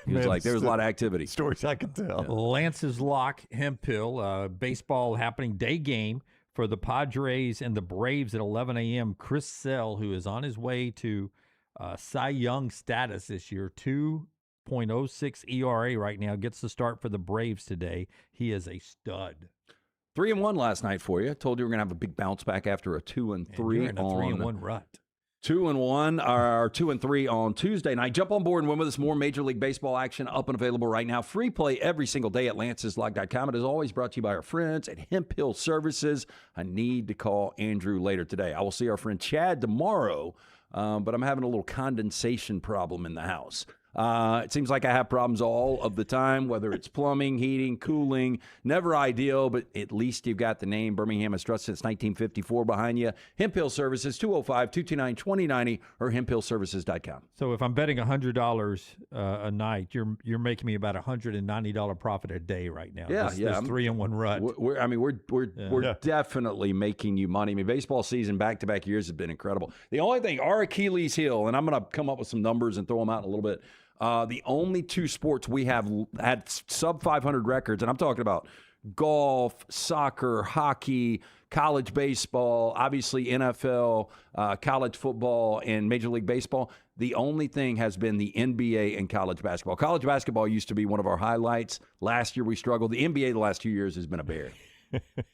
he was Man, like, there was a lot of activity. Stories I can tell. Lance's Lock Hemphill, baseball happening day game for the Padres and the Braves at 11 a.m. Chris Sale, who is on his way to Cy Young status this year, 2.06 ERA right now, gets the start for the Braves today. He is a stud. 3-1 last night for you. Told you we're going to have a big bounce back after a 2-3 And you're in a 3-1 rut. 2-1 or 2-3 on Tuesday night. Jump on board and win with us. More Major League Baseball action up and available right now. Free play every single day at lanceslog.com. It is always brought to you by our friends at Hemp Hill Services. I need to call Andrew later today. I will see our friend Chad tomorrow, but I'm having a little condensation problem in the house. It seems like I have problems all of the time, whether it's plumbing, heating, cooling. Never ideal, but at least you've got the name Birmingham has trusted since 1954 behind you. Hemp Hill Services, 205-229-2090 or hemphillservices.com. So if I'm betting $100 a night, you're making me about $190 profit a day right now. Yeah, this 3-1 rut. We're definitely making you money. I mean, baseball season back-to-back years has been incredible. The only thing, our Achilles heel, and I'm going to come up with some numbers and throw them out in a little bit. The only two sports we have had sub 500 records, and I'm talking about golf, soccer, hockey, college baseball, obviously NFL, college football, and Major League Baseball. The only thing has been the NBA and college basketball. College basketball used to be one of our highlights. Last year we struggled. The NBA the last 2 years has been a bear.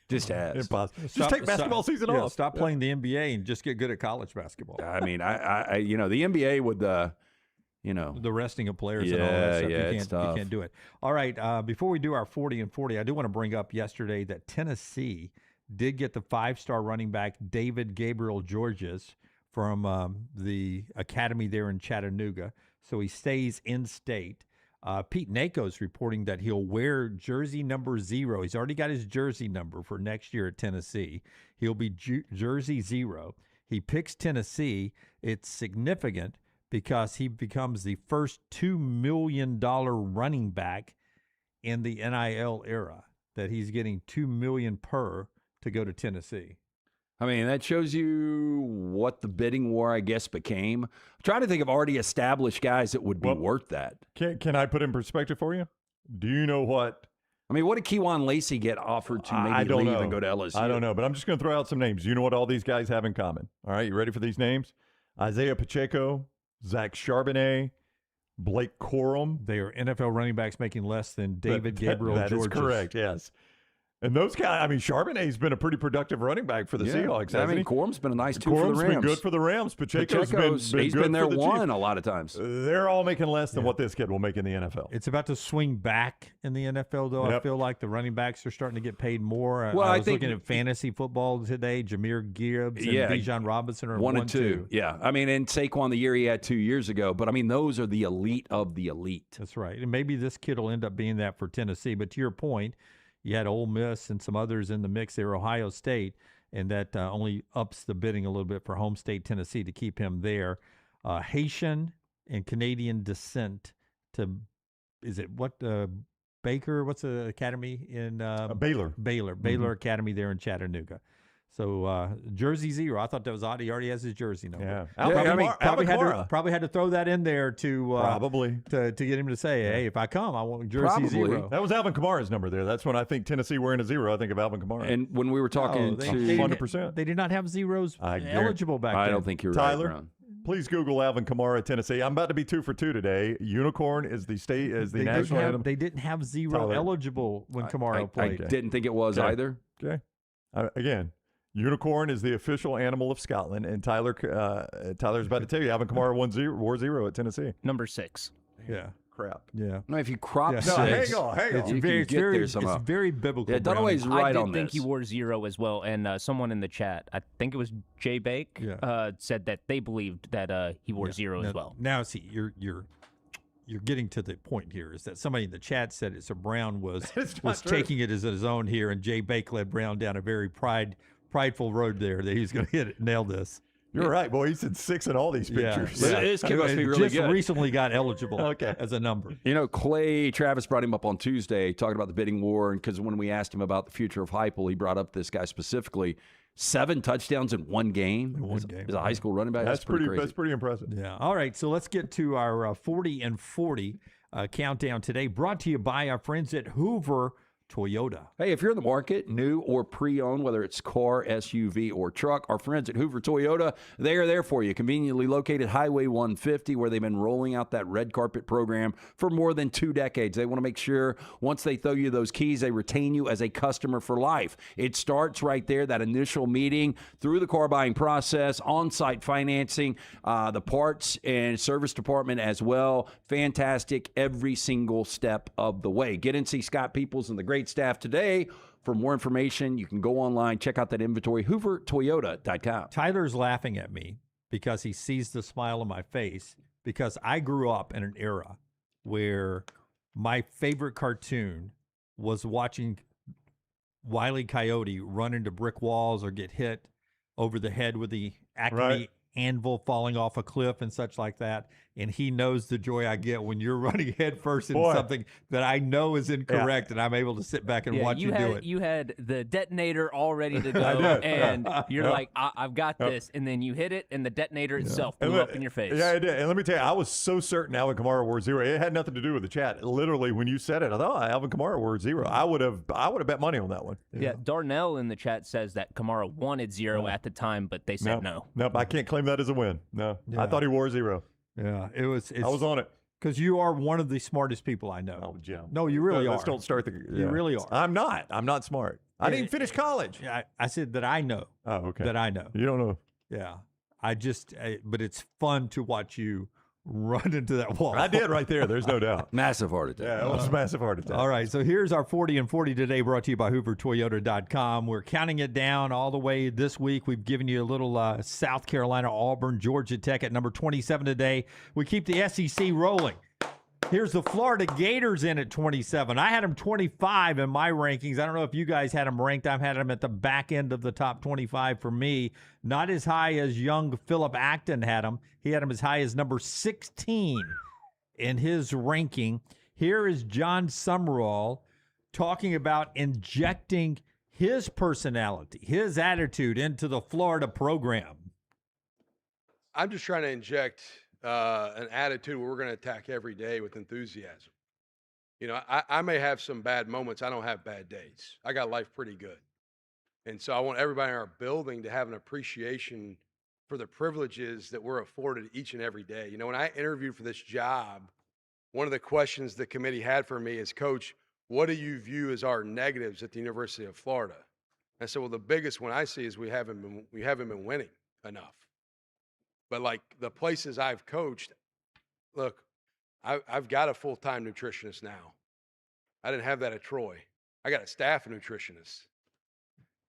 Just has. Impossible. Just take basketball season off. Stop playing the NBA and just get good at college basketball. I mean, I the NBA with the resting of players and all that stuff. it's tough. You can't do it. All right, before we do our 40 and 40, I do want to bring up yesterday that Tennessee did get the 5-star running back David Gabriel Georges from the academy there in Chattanooga. So he stays in state. Pete Nako's reporting that he'll wear jersey number 0. He's already got his jersey number for next year at Tennessee. He'll be jersey 0. He picks Tennessee. It's significant because he becomes the first $2 million running back in the NIL era, that he's getting $2 million per to go to Tennessee. I mean, that shows you what the bidding war, I guess, became. I'm trying to think of already established guys that would be worth that. Can I put in perspective for you? Do you know what? I mean, what did Kejuan Lacey get offered to maybe leave and go to LSU? I don't know, but I'm just going to throw out some names. You know what all these guys have in common? All right, you ready for these names? Isaiah Pacheco, Zach Charbonnet, Blake Corum. They are NFL running backs making less than David Gabriel Georges. That is correct, yes. And those guys, I mean, Charbonnet's been a pretty productive running back for the Seahawks, hasn't he? Corum's been a nice two for Corum's the Rams. been good for the Rams. Pacheco's been he's good been there for the one Chiefs. a lot of times. They're all making less than what this kid will make in the NFL. It's about to swing back in the NFL, though. I feel like the running backs are starting to get paid more. Well, I was looking at fantasy football today. Jameer Gibbs and Bijan Robinson are 1 and 2. Yeah, I mean, and Saquon the year he had 2 years ago. But, I mean, those are the elite of the elite. That's right. And maybe this kid will end up being that for Tennessee. But to your point, you had Ole Miss and some others in the mix there, Ohio State, and that only ups the bidding a little bit for home state Tennessee to keep him there. Haitian and Canadian descent Baker? What's the academy in Baylor? Baylor Academy there in Chattanooga. So jersey 0. I thought that was odd. He already has his jersey number. Yeah, probably had to throw that in there to probably to get him to say, hey, if I come, I want jersey 0. That was Alvin Kamara's number there. That's when I think Tennessee wearing a 0. I think of Alvin Kamara. And when we were talking they 100%, they did not have zeros eligible back then. I don't think you're Tyler, right, please Google Alvin Kamara, Tennessee. I'm about to be 2 for 2 today. Unicorn is the state as the national anthem. They didn't have 0 eligible when Kamara played. I didn't think it was either. Okay. Again, Unicorn is the official animal of Scotland, and Tyler's about to tell you Alvin Kamara wore 0 at Tennessee. Number 6. Yeah. crap. Yeah. No, if you crop Yeah. 6, No, hang on. It's you very, can it's get very, there somehow. it's very biblical. Yeah, Brownie. Dunaway's right I did on think this. he wore 0 as well, and someone in the chat, I think it was Jay Bake, said that they believed that he wore 0 as well. Now, see, you're getting to the point here. Is that somebody in the chat said it? So Brown was true. taking it as his own here, and Jay Bake led Brown down a very prideful road there that he's going to nail this. You're right, boy. He said 6 in all these pictures. Yeah. This kid must be really just good. recently got eligible as a number. You know, Clay Travis brought him up on Tuesday talking about the bidding war, and because when we asked him about the future of Heupel, he brought up this guy specifically. 7 touchdowns in one game. As a high school running back. That's pretty crazy. That's pretty impressive. Yeah. All right, so let's get to our 40 and 40 countdown today, brought to you by our friends at Hoover Toyota. Hey, if you're in the market, new or pre-owned, whether it's car, SUV, or truck, our friends at Hoover Toyota, they are there for you. Conveniently located Highway 150, where they've been rolling out that red carpet program for more than 2 decades. They want to make sure once they throw you those keys, they retain you as a customer for life. It starts right there, that initial meeting, through the car buying process, on-site financing, the parts and service department as well. Fantastic every single step of the way. Get in, see Scott Peoples and the great staff today. For more information, you can go online, check out that inventory, hoovertoyota.com. Tyler's laughing at me because he sees the smile on my face, because I grew up in an era where my favorite cartoon was watching Wile E. Coyote run into brick walls or get hit over the head with the Acme anvil falling off a cliff and such like that. And he knows the joy I get when you're running head first into something that I know is incorrect, and I'm able to sit back and watch you do it. You had the detonator all ready to go, and you're like, I've got this. And then you hit it, and the detonator itself blew up in your face. Yeah, it did. And let me tell you, I was so certain Alvin Kamara wore 0. It had nothing to do with the chat. Literally, when you said it, I thought, Alvin Kamara wore 0. I would have bet money on that one. Yeah, Darnell in the chat says that Kamara wanted 0 at the time, but they said no. Nope, I can't claim that as a win. No, I thought he wore 0. Yeah, I was on it. Because you are one of the smartest people I know. Oh, Jim. No, you really are. Let's don't start the... You really are. I'm not. I'm not smart. I didn't finish college. I said that I know. Oh, okay. That I know. You don't know. Yeah. But it's fun to watch you run into that wall. I did right there. There's no doubt. Massive heart attack. Yeah, it was a massive heart attack. All right, so here's our 40 and 40 today, brought to you by HooverToyota.com. We're counting it down all the way this week. We've given you a little South Carolina, Auburn, Georgia Tech at number 27 today. We keep the SEC rolling. Here's the Florida Gators in at 27. I had them 25 in my rankings. I don't know if you guys had them ranked. I've had them at the back end of the top 25 for me. Not as high as young Philip Acton had them. He had them as high as number 16 in his ranking. Here is John Summerall talking about injecting his personality, his attitude into the Florida program. I'm just trying to inject an attitude where we're going to attack every day with enthusiasm. You know, I may have some bad moments. I don't have bad days. I got life pretty good. And so I want everybody in our building to have an appreciation for the privileges that we're afforded each and every day. You know, when I interviewed for this job, one of the questions the committee had for me is, Coach, what do you view as our negatives at the University of Florida? I said, well, the biggest one I see is we haven't been winning enough. But like the places I've coached, look, I've got a full-time nutritionist now. I didn't have that at Troy. I got a staff of nutritionists.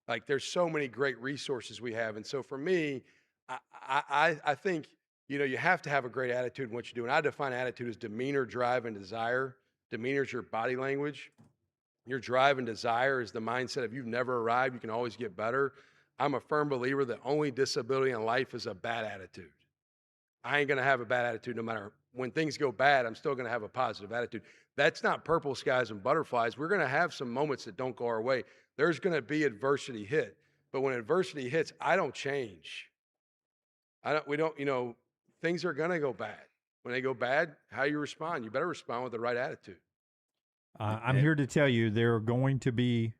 Like there's so many great resources we have. And so for me, I think, you know, you have to have a great attitude in what you do. And I define attitude as demeanor, drive, and desire. Demeanor is your body language. Your drive and desire is the mindset of you've never arrived, you can always get better. I'm a firm believer that only disability in life is a bad attitude. I ain't going to have a bad attitude no matter when things go bad, I'm still going to have a positive attitude. That's not purple skies and butterflies. We're going to have some moments that don't go our way. There's going to be adversity hit. But when adversity hits, I don't change. You know, things are going to go bad. When they go bad, how you respond, you better respond with the right attitude. I'm here to tell you there are going to be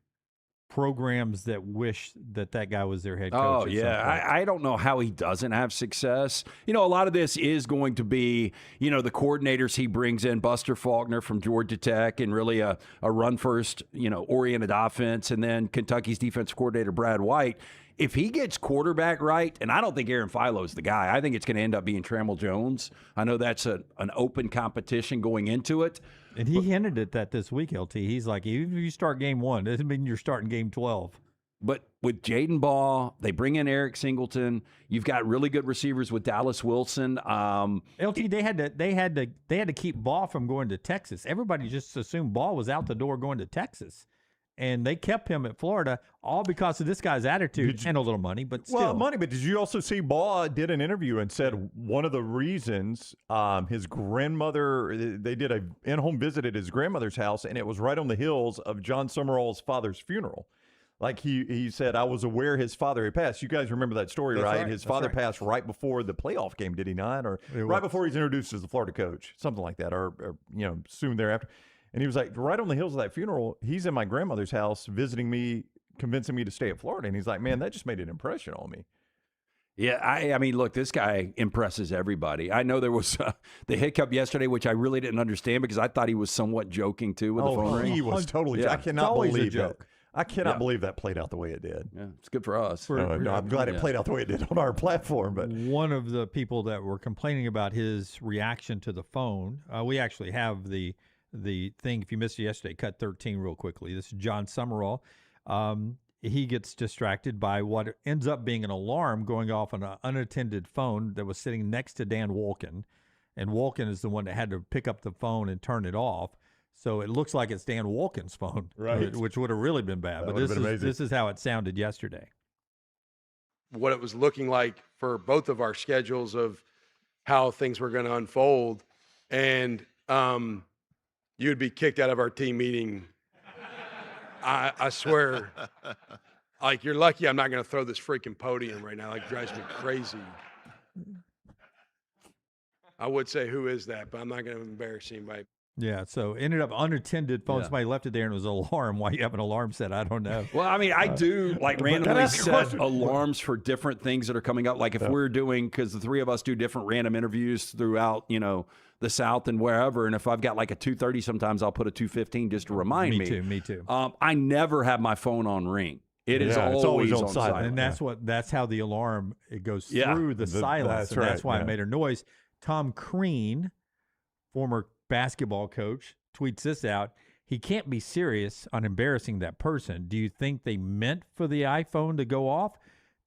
programs that wish that guy was their head coach. Oh, yeah. I don't know how he doesn't have success. You know, a lot of this is going to be, you know, the coordinators he brings in, Buster Faulkner from Georgia Tech, and really a run-first, you know, oriented offense, and then Kentucky's defensive coordinator, Brad White. if he gets quarterback right, and I don't think Aaron Philo's the guy. I think it's going to end up being Trammell Jones. I know that's an open competition going into it. And he hinted at that this week, LT. He's like, even if you start game 1, doesn't mean you're starting game 12. But with Jaden Ball, they bring in Eric Singleton. You've got really good receivers with Dallas Wilson. LT, they had to keep Ball from going to Texas. Everybody just assumed Ball was out the door going to Texas, and they kept him at Florida all because of this guy's attitude and a little money. But still, money. But did you also see Ball did an interview and said one of the reasons his grandmother, they did a in-home visit at his grandmother's house, and it was right on the heels of John Summerall's father's funeral. Like he said, I was aware his father had passed. You guys remember that story, That's right? right. His That's father right. passed right before the playoff game, did he not? Or right before he's introduced as the Florida coach, something like that, or soon thereafter. And he was like, right on the heels of that funeral, he's in my grandmother's house visiting me, convincing me to stay at Florida. And he's like, man, that just made an impression on me. Yeah, I mean, look, this guy impresses everybody. I know there was the hiccup yesterday, which I really didn't understand because I thought he was somewhat joking too with the phone ring. He was totally. Yeah. I cannot always a believe joke. that. I cannot believe that played out the way it did. Yeah, it's good for us. No, I'm glad it played out the way it did on our platform. But one of the people that were complaining about his reaction to the phone, we actually have the thing. If you missed it yesterday, cut 13 real quickly. This is John Summerall. He gets distracted by what ends up being an alarm going off on an unattended phone that was sitting next to Dan Wolken. And Wolken is the one that had to pick up the phone and turn it off. So it looks like it's Dan Wolken's phone, right? Which would have really been bad. But this is how it sounded yesterday. What it was looking like for both of our schedules of how things were going to unfold. And you would be kicked out of our team meeting. I swear, like, you're lucky I'm not going to throw this freaking podium right now. Like, it drives me crazy. I would say, who is that? But I'm not going to embarrass anybody. Yeah, so ended up unattended phone. Yeah. Somebody left it there and it was an alarm. Why you have an alarm set, I don't know. Well, I mean, I do like randomly set alarms for different things that are coming up. Like if we're doing, because the three of us do different random interviews throughout, the South and wherever. And if I've got like a 2:30, sometimes I'll put a 2:15 just to remind me. Me too. I never have my phone on ring. It is always on silent. And that's how the alarm, it goes through the silence. That's why it made a noise. Tom Crean, former basketball coach, tweets this out. He can't be serious on embarrassing that person. Do you think they meant for the iPhone to go off?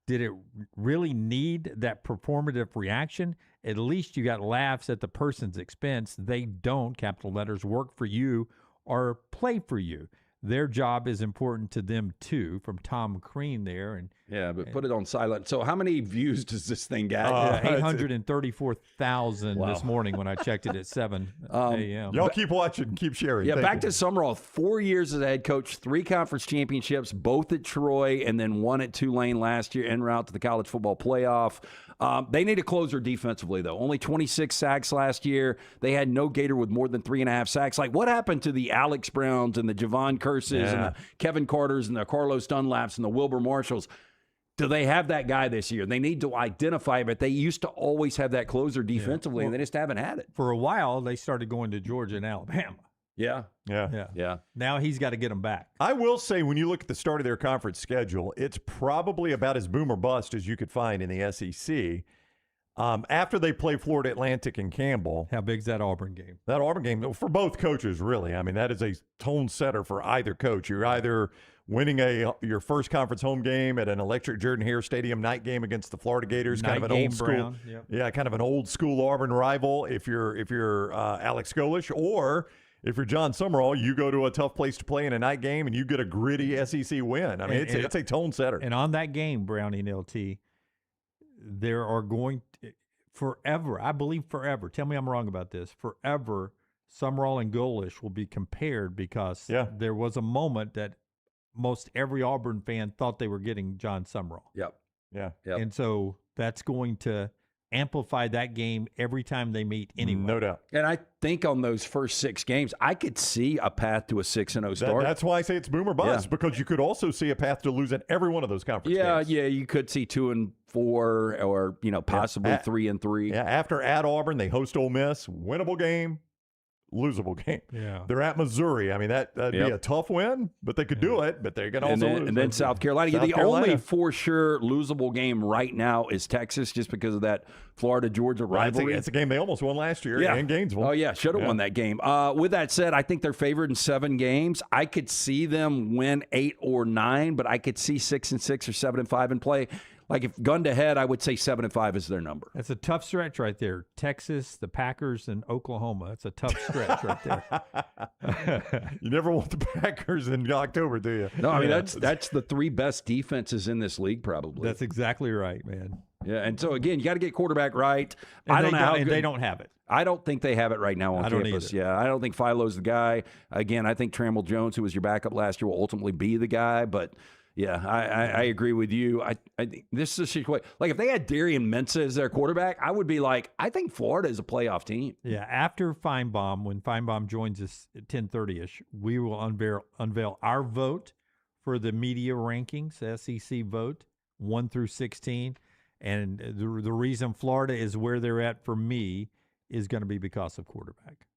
Did it really need that performative reaction? At least you got laughs at the person's expense. They don't, capital letters, work for you or play for you. Their job is important to them too, from Tom Crean there. And but put it on silent. So how many views does this thing get? 834,000 this morning when I checked it at 7 a.m. Y'all keep watching, keep sharing. Yeah, Thank back you. to Summerall. 4 years as a head coach, 3 conference championships, both at Troy, and then 1 at Tulane last year, en route to the college football playoff. They need a closer defensively, though. Only 26 sacks last year. They had no Gator with more than 3.5 sacks. Like, what happened to the Alex Browns and the Javon Curses and the Kevin Carters and the Carlos Dunlaps and the Wilbur Marshalls? Do they have that guy this year? They need to identify, but they used to always have that closer defensively, and they just haven't had it. For a while, they started going to Georgia and Alabama. Yeah. Now he's got to get them back. I will say, when you look at the start of their conference schedule, it's probably about as boom or bust as you could find in the SEC. After they play Florida Atlantic and Campbell. How big's that Auburn game? That Auburn game, for both coaches, really. I mean, that is a tone setter for either coach. You're either winning your first conference home game at an electric Jordan Hare Stadium night game against the Florida Gators, kind of an old school, kind of an old school Auburn rival. If you're Alex Golish, or if you're John Summerall, you go to a tough place to play in a night game and you get a gritty SEC win. I mean, it's a tone setter. And on that game, Brownie and LT, there are going forever, I believe forever, tell me I'm wrong about this, forever Summerall and Golish will be compared because there was a moment that most every Auburn fan thought they were getting John Summerall. Yep. And so that's going to amplify that game every time they meet anyway. No doubt. And I think on those first 6 games, I could see a path to a 6-0 start. That's why I say it's boom or bust, because you could also see a path to losing every one of those conference games. Yeah, you could see 2-4 or, possibly 3-3. Yeah, after at Auburn, they host Ole Miss, winnable game, losable game. Yeah. They're at Missouri. I mean, that'd be a tough win, but they could do it. But they can also lose. And then South Carolina. The only for sure losable game right now is Texas, just because of that Florida-Georgia rivalry. It's a game they almost won last year in Gainesville. Oh, yeah, should have won that game. With that said, I think they're favored in 7 games. I could see them win 8 or 9, but I could see 6-6 or 7-5 in play. Like, if gun to head, I would say 7-5 is their number. That's a tough stretch right there. Texas, the Packers, and Oklahoma. That's a tough stretch right there. You never want the Packers in October, do you? No, I mean, that's the 3 best defenses in this league, probably. That's exactly right, man. Yeah, and so, again, you got to get quarterback right. And I don't know how good. They don't have it. I don't think they have it right now on campus. Yeah, I don't think Philo's the guy. Again, I think Trammell Jones, who was your backup last year, will ultimately be the guy, but – yeah, I agree with you. I think this is a situation. Like, if they had Darian Mensah as their quarterback, I would be like, I think Florida is a playoff team. Yeah, after Finebaum, when Finebaum joins us at 10:30ish, we will unveil our vote for the media rankings, SEC vote, 1 through 16. And the reason Florida is where they're at for me is going to be because of quarterback,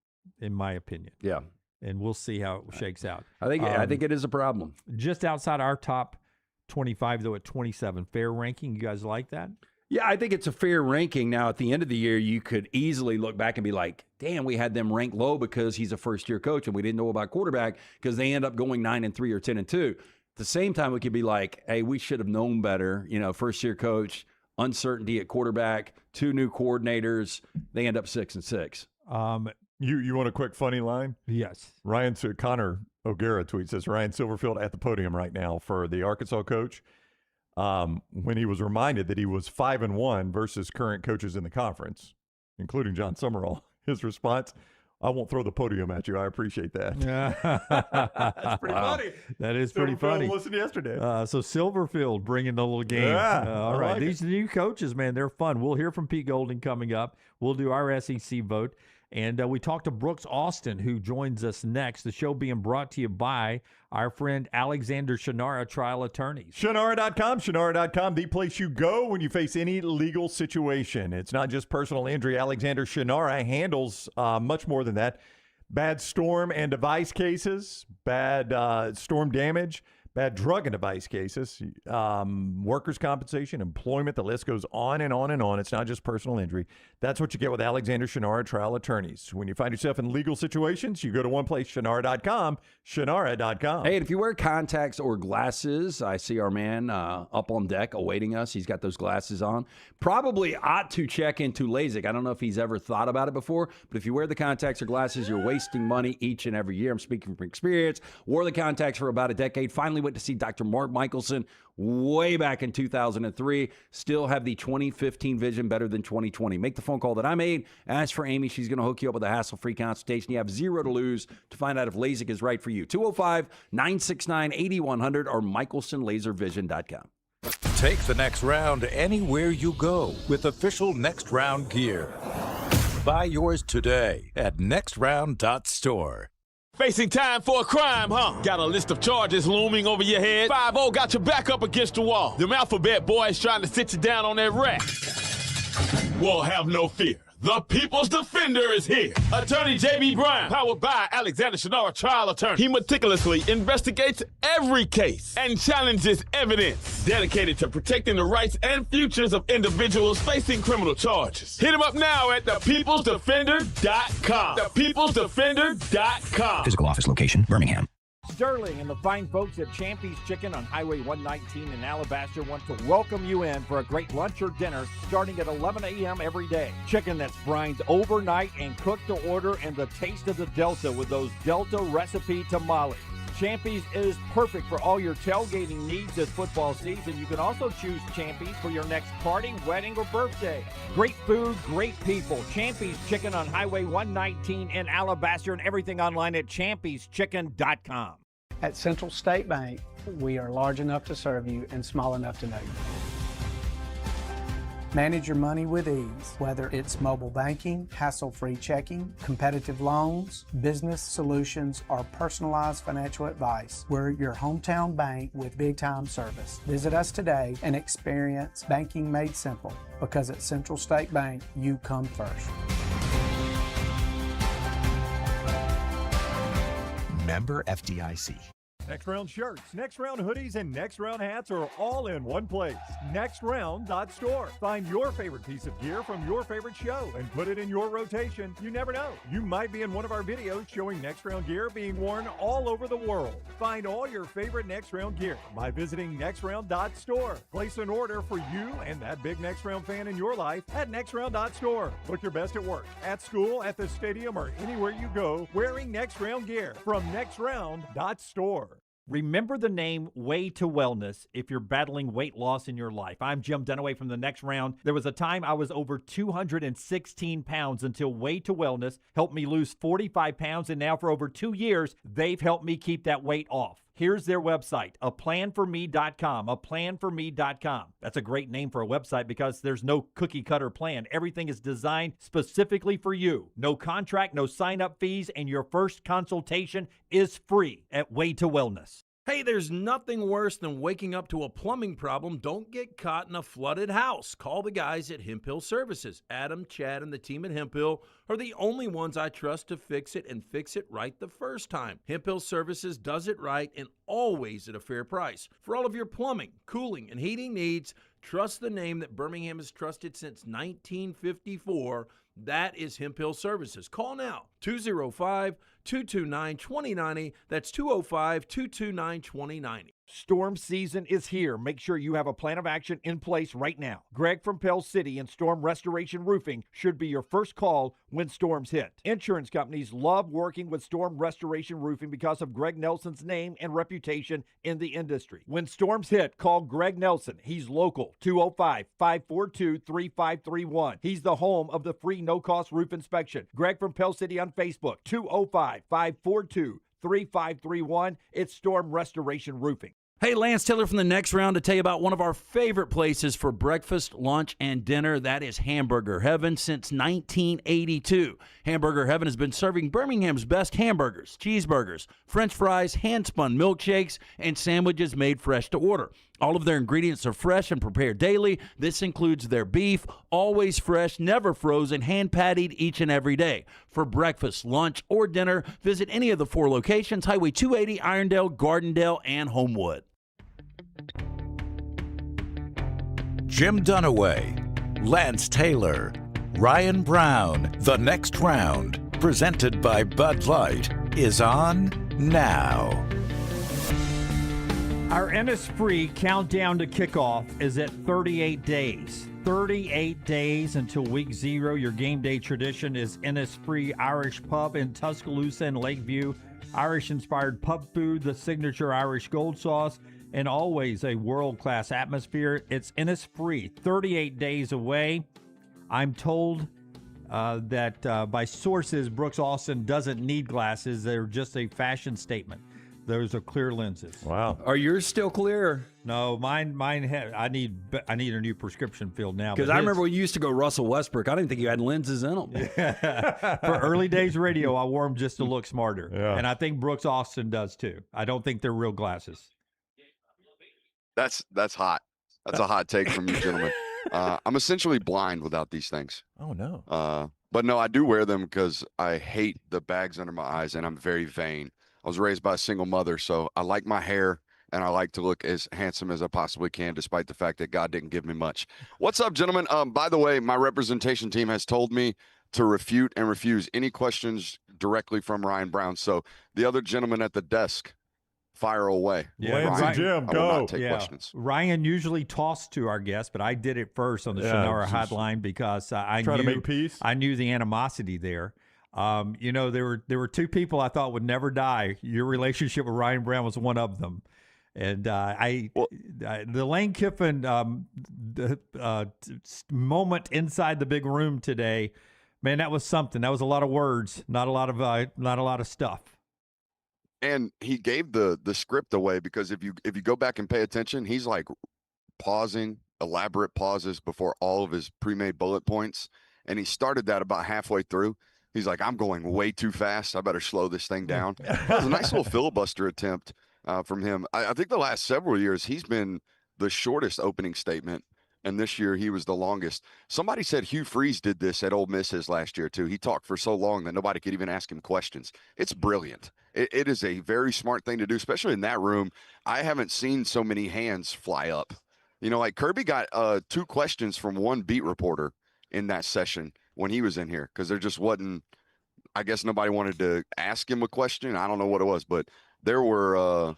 in my opinion. Yeah. And we'll see how it shakes out. I think it is a problem. Just outside our top 25, though, at 27. Fair ranking. You guys like that? Yeah, I think it's a fair ranking. Now, at the end of the year, you could easily look back and be like, damn, we had them ranked low because he's a first-year coach and we didn't know about quarterback because they end up going 9-3 or 10-2. At the same time, we could be like, hey, we should have known better. You know, first-year coach, uncertainty at quarterback, 2 new coordinators. They end up 6-6. You want a quick funny line? Yes. Connor O'Gara tweets says, Ryan Silverfield at the podium right now for the Arkansas coach. When he was reminded that he was 5-1 versus current coaches in the conference, including John Summerall, his response, I won't throw the podium at you. I appreciate that. That's pretty funny. That is pretty funny. Listened yesterday. So Silverfield bringing the little game. Yeah, all right. like These new coaches, man, they're fun. We'll hear from Pete Golding coming up. We'll do our SEC vote. And we talked to Brooks Austin, who joins us next. The show being brought to you by our friend Alexander Shunnarah Trial Attorneys. Shunnarah.com, the place you go when you face any legal situation. It's not just personal injury. Alexander Shunnarah handles much more than that. Bad storm and device cases, bad storm damage, bad drug and device cases, workers' compensation, employment, the list goes on and on and on. It's not just personal injury. That's what you get with Alexander Shunnarah Trial Attorneys. When you find yourself in legal situations, you go to one place, Shunnarah.com, Shunnarah.com. Hey, and if you wear contacts or glasses, I see our man up on deck awaiting us. He's got those glasses on. Probably ought to check into LASIK. I don't know if he's ever thought about it before, but if you wear the contacts or glasses, you're wasting money each and every year. I'm speaking from experience. Wore the contacts for about a decade. Finally went to see Dr. Mark Michelson way back in 2003. Still have the 2015 vision, better than 2020. Make the phone call that I made. Ask for Amy. She's going to hook you up with a hassle-free consultation. You have 0 to lose to find out if LASIK is right for you. 205-969-8100 or michelsonlaservision.com. Take the next round anywhere you go with official Next Round gear. Buy yours today at nextround.store. Facing time for a crime, huh? Got a list of charges looming over your head? 5-0 got your back up against the wall. Them alphabet boys trying to sit you down on that rack. Well, have no fear. The People's Defender is here. Attorney J.B. Brown, powered by Alexander Shunnarah Trial Attorney. He meticulously investigates every case and challenges evidence. Dedicated to protecting the rights and futures of individuals facing criminal charges. Hit him up now at thepeoplesdefender.com. Thepeoplesdefender.com. Physical office location, Birmingham. Sterling and the fine folks at Champy's Chicken on Highway 119 in Alabaster want to welcome you in for a great lunch or dinner starting at 11 a.m. every day. Chicken that's brined overnight and cooked to order, and the taste of the Delta with those Delta recipe tamales. Champy's is perfect for all your tailgating needs this football season. You can also choose Champy's for your next party, wedding, or birthday. Great food, great people. Champy's Chicken on Highway 119 in Alabaster, and everything online at champyschicken.com. At Central State Bank, we are large enough to serve you and small enough to know you. Manage your money with ease, whether it's mobile banking, hassle-free checking, competitive loans, business solutions, or personalized financial advice. We're your hometown bank with big-time service. Visit us today and experience banking made simple, because at Central State Bank, you come first. Member FDIC. Next Round shirts, Next Round hoodies, and Next Round hats are all in one place. NextRound.store. Find your favorite piece of gear from your favorite show and put it in your rotation. You never know. You might be in one of our videos showing Next Round gear being worn all over the world. Find all your favorite Next Round gear by visiting NextRound.store. Place an order for you and that big Next Round fan in your life at NextRound.store. Look your best at work, at school, at the stadium, or anywhere you go wearing Next Round gear from NextRound.store. Remember the name Way to Wellness if you're battling weight loss in your life. I'm Jim Dunaway from the Next Round. There was a time I was over 216 pounds until Way to Wellness helped me lose 45 pounds, and now for over 2 years, they've helped me keep that weight off. Here's their website, aplanforme.com, aplanforme.com. That's a great name for a website because there's no cookie-cutter plan. Everything is designed specifically for you. No contract, no sign-up fees, and your first consultation is free at Way to Wellness. Hey, there's nothing worse than waking up to a plumbing problem. Don't get caught in a flooded house. Call the guys at Hemp Hill Services. Adam, Chad, and the team at Hemp Hill are the only ones I trust to fix it and fix it right the first time. Hemp Hill Services does it right and always at a fair price. For all of your plumbing, cooling, and heating needs, trust the name that Birmingham has trusted since 1954. That is Hemp Hill Services. Call now, 205-229-2090. That's 205-229-2090. Storm season is here. Make sure you have a plan of action in place right now. Greg from Pell City and Storm Restoration Roofing should be your first call when storms hit. Insurance companies love working with Storm Restoration Roofing because of Greg Nelson's name and reputation in the industry. When storms hit, call Greg Nelson. He's local, 205-542-3531. He's the home of the free no-cost roof inspection. Greg from Pell City on Facebook, 205-542-3531. It's Storm Restoration Roofing. Hey, Lance Taylor from the Next Round to tell you about one of our favorite places for breakfast, lunch, and dinner. That is Hamburger Heaven since 1982. Hamburger Heaven has been serving Birmingham's best hamburgers, cheeseburgers, French fries, hand-spun milkshakes, and sandwiches made fresh to order. All of their ingredients are fresh and prepared daily. This includes their beef, always fresh, never frozen, hand-pattied each and every day. For breakfast, lunch, or dinner, visit any of the 4 locations, Highway 280, Irondale, Gardendale, and Homewood. Jim Dunaway, Lance Taylor, Ryan Brown. The Next Round, presented by Bud Light, is on now. Our Innisfree countdown to kickoff is at 38 days. 38 days until week 0. Your game day tradition is Innisfree Irish Pub in Tuscaloosa and Lakeview. Irish-inspired pub food, the signature Irish gold sauce, and always a world-class atmosphere. It's Innisfree, 38 days away. I'm told that by sources, Brooks Austin doesn't need glasses. They're just a fashion statement. Those are clear lenses. Wow. Are yours still clear? No, mine. I need a new prescription filled now. Because I remember when you used to go Russell Westbrook. I didn't think you had lenses in them. For early days radio, I wore them just to look smarter. Yeah. And I think Brooks Austin does too. I don't think they're real glasses. That's hot. That's a hot take from you gentlemen. I'm essentially blind without these things. Oh, no. But no, I do wear them because I hate the bags under my eyes, and I'm very vain. I was raised by a single mother, so I like my hair, and I like to look as handsome as I possibly can, despite the fact that God didn't give me much. What's up, gentlemen? By the way, my representation team has told me to refute and refuse any questions directly from Ryan Brown. So the other gentleman at the desk, fire away. Yeah, Lance and Jim, I go. will not take questions. Ryan usually tossed to our guest, but I did it first on the Shunnarah hotline because I trying to make peace. I knew the animosity there. There were 2 people I thought would never die. Your relationship with Ryan Brown was one of them. And the Lane Kiffin moment inside the big room today, man, that was something. That was a lot of words, not a lot of stuff. And he gave the script away because if you go back and pay attention, he's like pausing, elaborate pauses before all of his pre-made bullet points. And he started that about halfway through. He's like, I'm going way too fast. I better slow this thing down. It was a nice little filibuster attempt from him. I think the last several years, he's been the shortest opening statement, and this year he was the longest. Somebody said Hugh Freeze did this at Ole Miss his last year, too. He talked for so long that nobody could even ask him questions. It's brilliant. it is a very smart thing to do, especially in that room. I haven't seen so many hands fly up. You know, like Kirby got 2 questions from one beat reporter in that session when he was in here because there just wasn't, I guess nobody wanted to ask him a question. I don't know what it was, but there were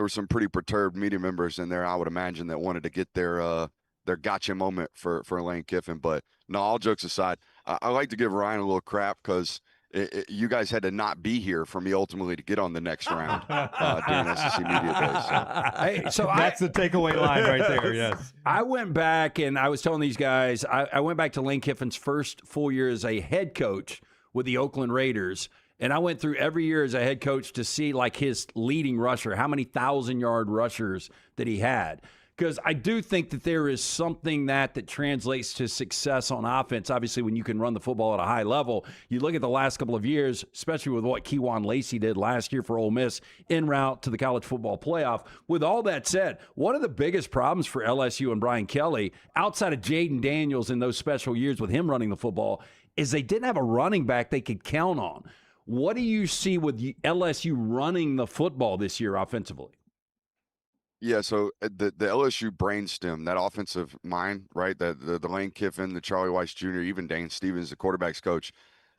some pretty perturbed media members in there, I would imagine, that wanted to get their gotcha moment for Lane Kiffin. But no, all jokes aside, I like to give Ryan a little crap because you guys had to not be here for me ultimately to get on the next round during SEC Media Day. So That's the takeaway line right there, yes. I went back and I was telling these guys, I went back to Lane Kiffin's first full year as a head coach with the Oakland Raiders. And I went through every year as a head coach to see like his leading rusher, how many 1,000-yard rushers that he had. Because I do think that there is something that translates to success on offense. Obviously, when you can run the football at a high level, you look at the last couple of years, especially with what Kejuan Lacey did last year for Ole Miss en route to the college football playoff. With all that said, one of the biggest problems for LSU and Brian Kelly, outside of Jaden Daniels in those special years with him running the football, is they didn't have a running back they could count on. What do you see with LSU running the football this year offensively? Yeah, so the LSU brainstem, that offensive mind, right? The Lane Kiffin, the Charlie Weiss Jr., even Dane Stevens, the quarterback's coach,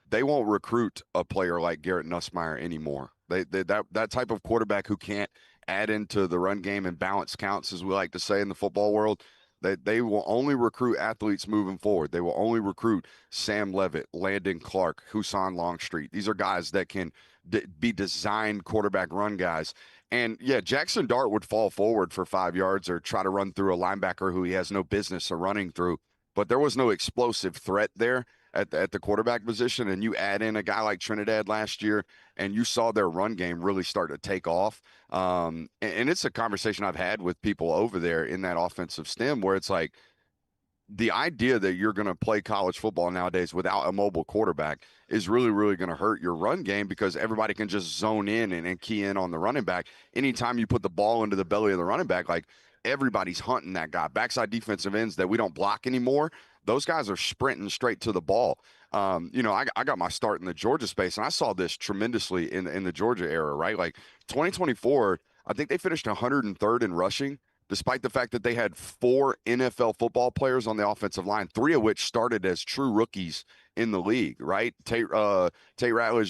they won't recruit a player like Garrett Nussmeier anymore. That type of quarterback who can't add into the run game and balance counts, as we like to say in the football world, they will only recruit athletes moving forward. They will only recruit Sam Levitt, Landon Clark, Husan Longstreet. These are guys that can be designed quarterback run guys. And, yeah, Jackson Dart would fall forward for 5 yards or try to run through a linebacker who he has no business of running through. But there was no explosive threat there at the quarterback position. And you add in a guy like Trinidad last year, and you saw their run game really start to take off. And it's a conversation I've had with people over there in that offensive stem where it's like, the idea that you're going to play college football nowadays without a mobile quarterback is really, really going to hurt your run game because everybody can just zone in and key in on the running back. Anytime you put the ball into the belly of the running back, like everybody's hunting that guy. Backside defensive ends that we don't block anymore, those guys are sprinting straight to the ball. You know, I got my start in the Georgia space, and I saw this tremendously in the Georgia era, right? Like 2024, I think they finished 103rd in rushing, despite the fact that they had 4 NFL football players on the offensive line, 3 of which started as true rookies in the league, right? Tate Ratledge,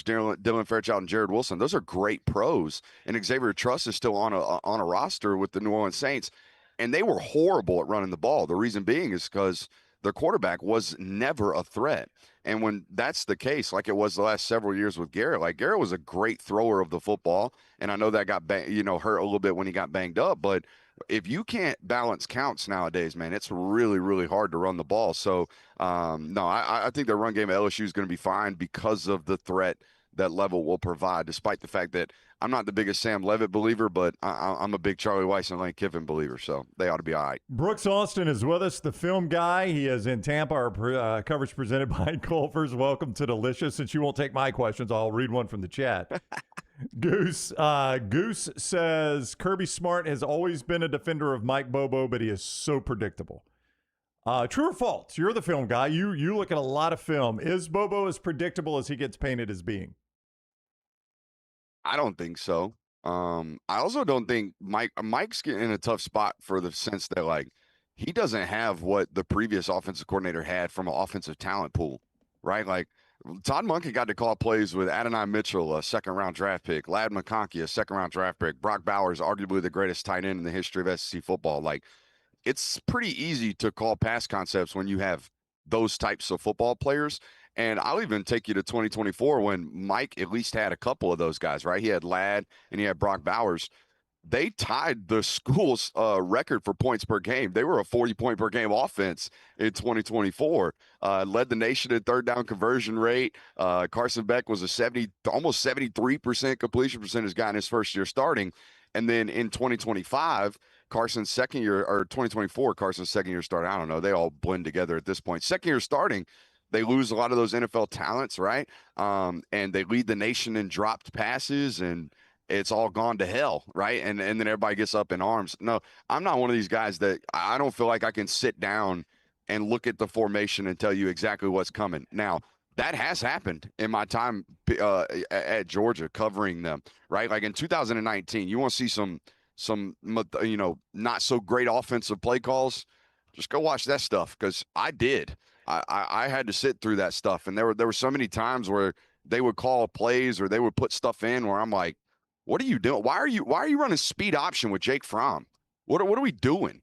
Dylan Fairchild, and Jared Wilson. Those are great pros. And Xavier Truss is still on a roster with the New Orleans Saints. And they were horrible at running the ball. The reason being is because their quarterback was never a threat. And when that's the case, like it was the last several years with Garrett, like Garrett was a great thrower of the football. And I know that got hurt a little bit when he got banged up, but if you can't balance counts nowadays, man, it's really, really hard to run the ball. So, no, I think the run game at LSU is going to be fine because of the threat that Level will provide, despite the fact that I'm not the biggest Sam Levitt believer, but I'm a big Charlie Weiss and Lane Kiffin believer, so they ought to be all right. Brooks Austin is with us, the film guy. He is in Tampa. Our coverage presented by Culver's. Welcome to Delicious. Since you won't take my questions, I'll read one from the chat. Goose says, Kirby Smart has always been a defender of Mike Bobo, but he is so predictable. True or false? You're the film guy. You look at a lot of film. Is Bobo as predictable as he gets painted as being? I don't think so. I also don't think Mike's getting in a tough spot for the sense that, like, he doesn't have what the previous offensive coordinator had from an offensive talent pool, right? Like, Todd Monken got to call plays with Adonai Mitchell, a second-round draft pick, Ladd McConkey, a second-round draft pick, Brock Bowers, arguably the greatest tight end in the history of SEC football. Like, it's pretty easy to call pass concepts when you have those types of football players. And I'll even take you to 2024 when Mike at least had a couple of those guys, right? He had Ladd and he had Brock Bowers. They tied the school's record for points per game. They were a 40-point per game offense in 2024. Led the nation in third down conversion rate. Carson Beck was almost 73% completion percentage guy in his first year starting. And then in 2025, Carson's second year, or 2024, Carson's second year starting. I don't know. They all blend together at this point. Second year starting, they lose a lot of those NFL talents, right? And they lead the nation in dropped passes, and it's all gone to hell, right? And then everybody gets up in arms. No, I'm not one of these guys that I don't feel like I can sit down and look at the formation and tell you exactly what's coming. Now, that has happened in my time at Georgia covering them, right? Like in 2019, you want to see some not so great offensive play calls. Just go watch that stuff, because I did. I had to sit through that stuff, and there were so many times where they would call plays or they would put stuff in where I'm like, what are you doing? Why are you running speed option with Jake Fromm? What are we doing?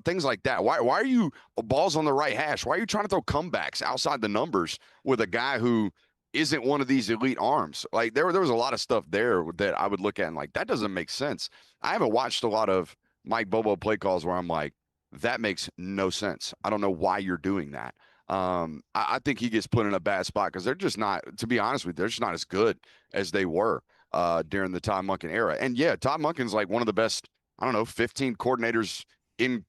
Things like that. Why are you balls on the right hash? Why are you trying to throw comebacks outside the numbers with a guy who isn't one of these elite arms? Like there was a lot of stuff there that I would look at and like, that doesn't make sense. I haven't watched a lot of Mike Bobo play calls where I'm like, that makes no sense. I don't know why you're doing that. I think he gets put in a bad spot because they're just not, to be honest with you, they're just not as good as they were during the Todd Monken era. And yeah, Todd Monken's like one of the best, 15 coordinators in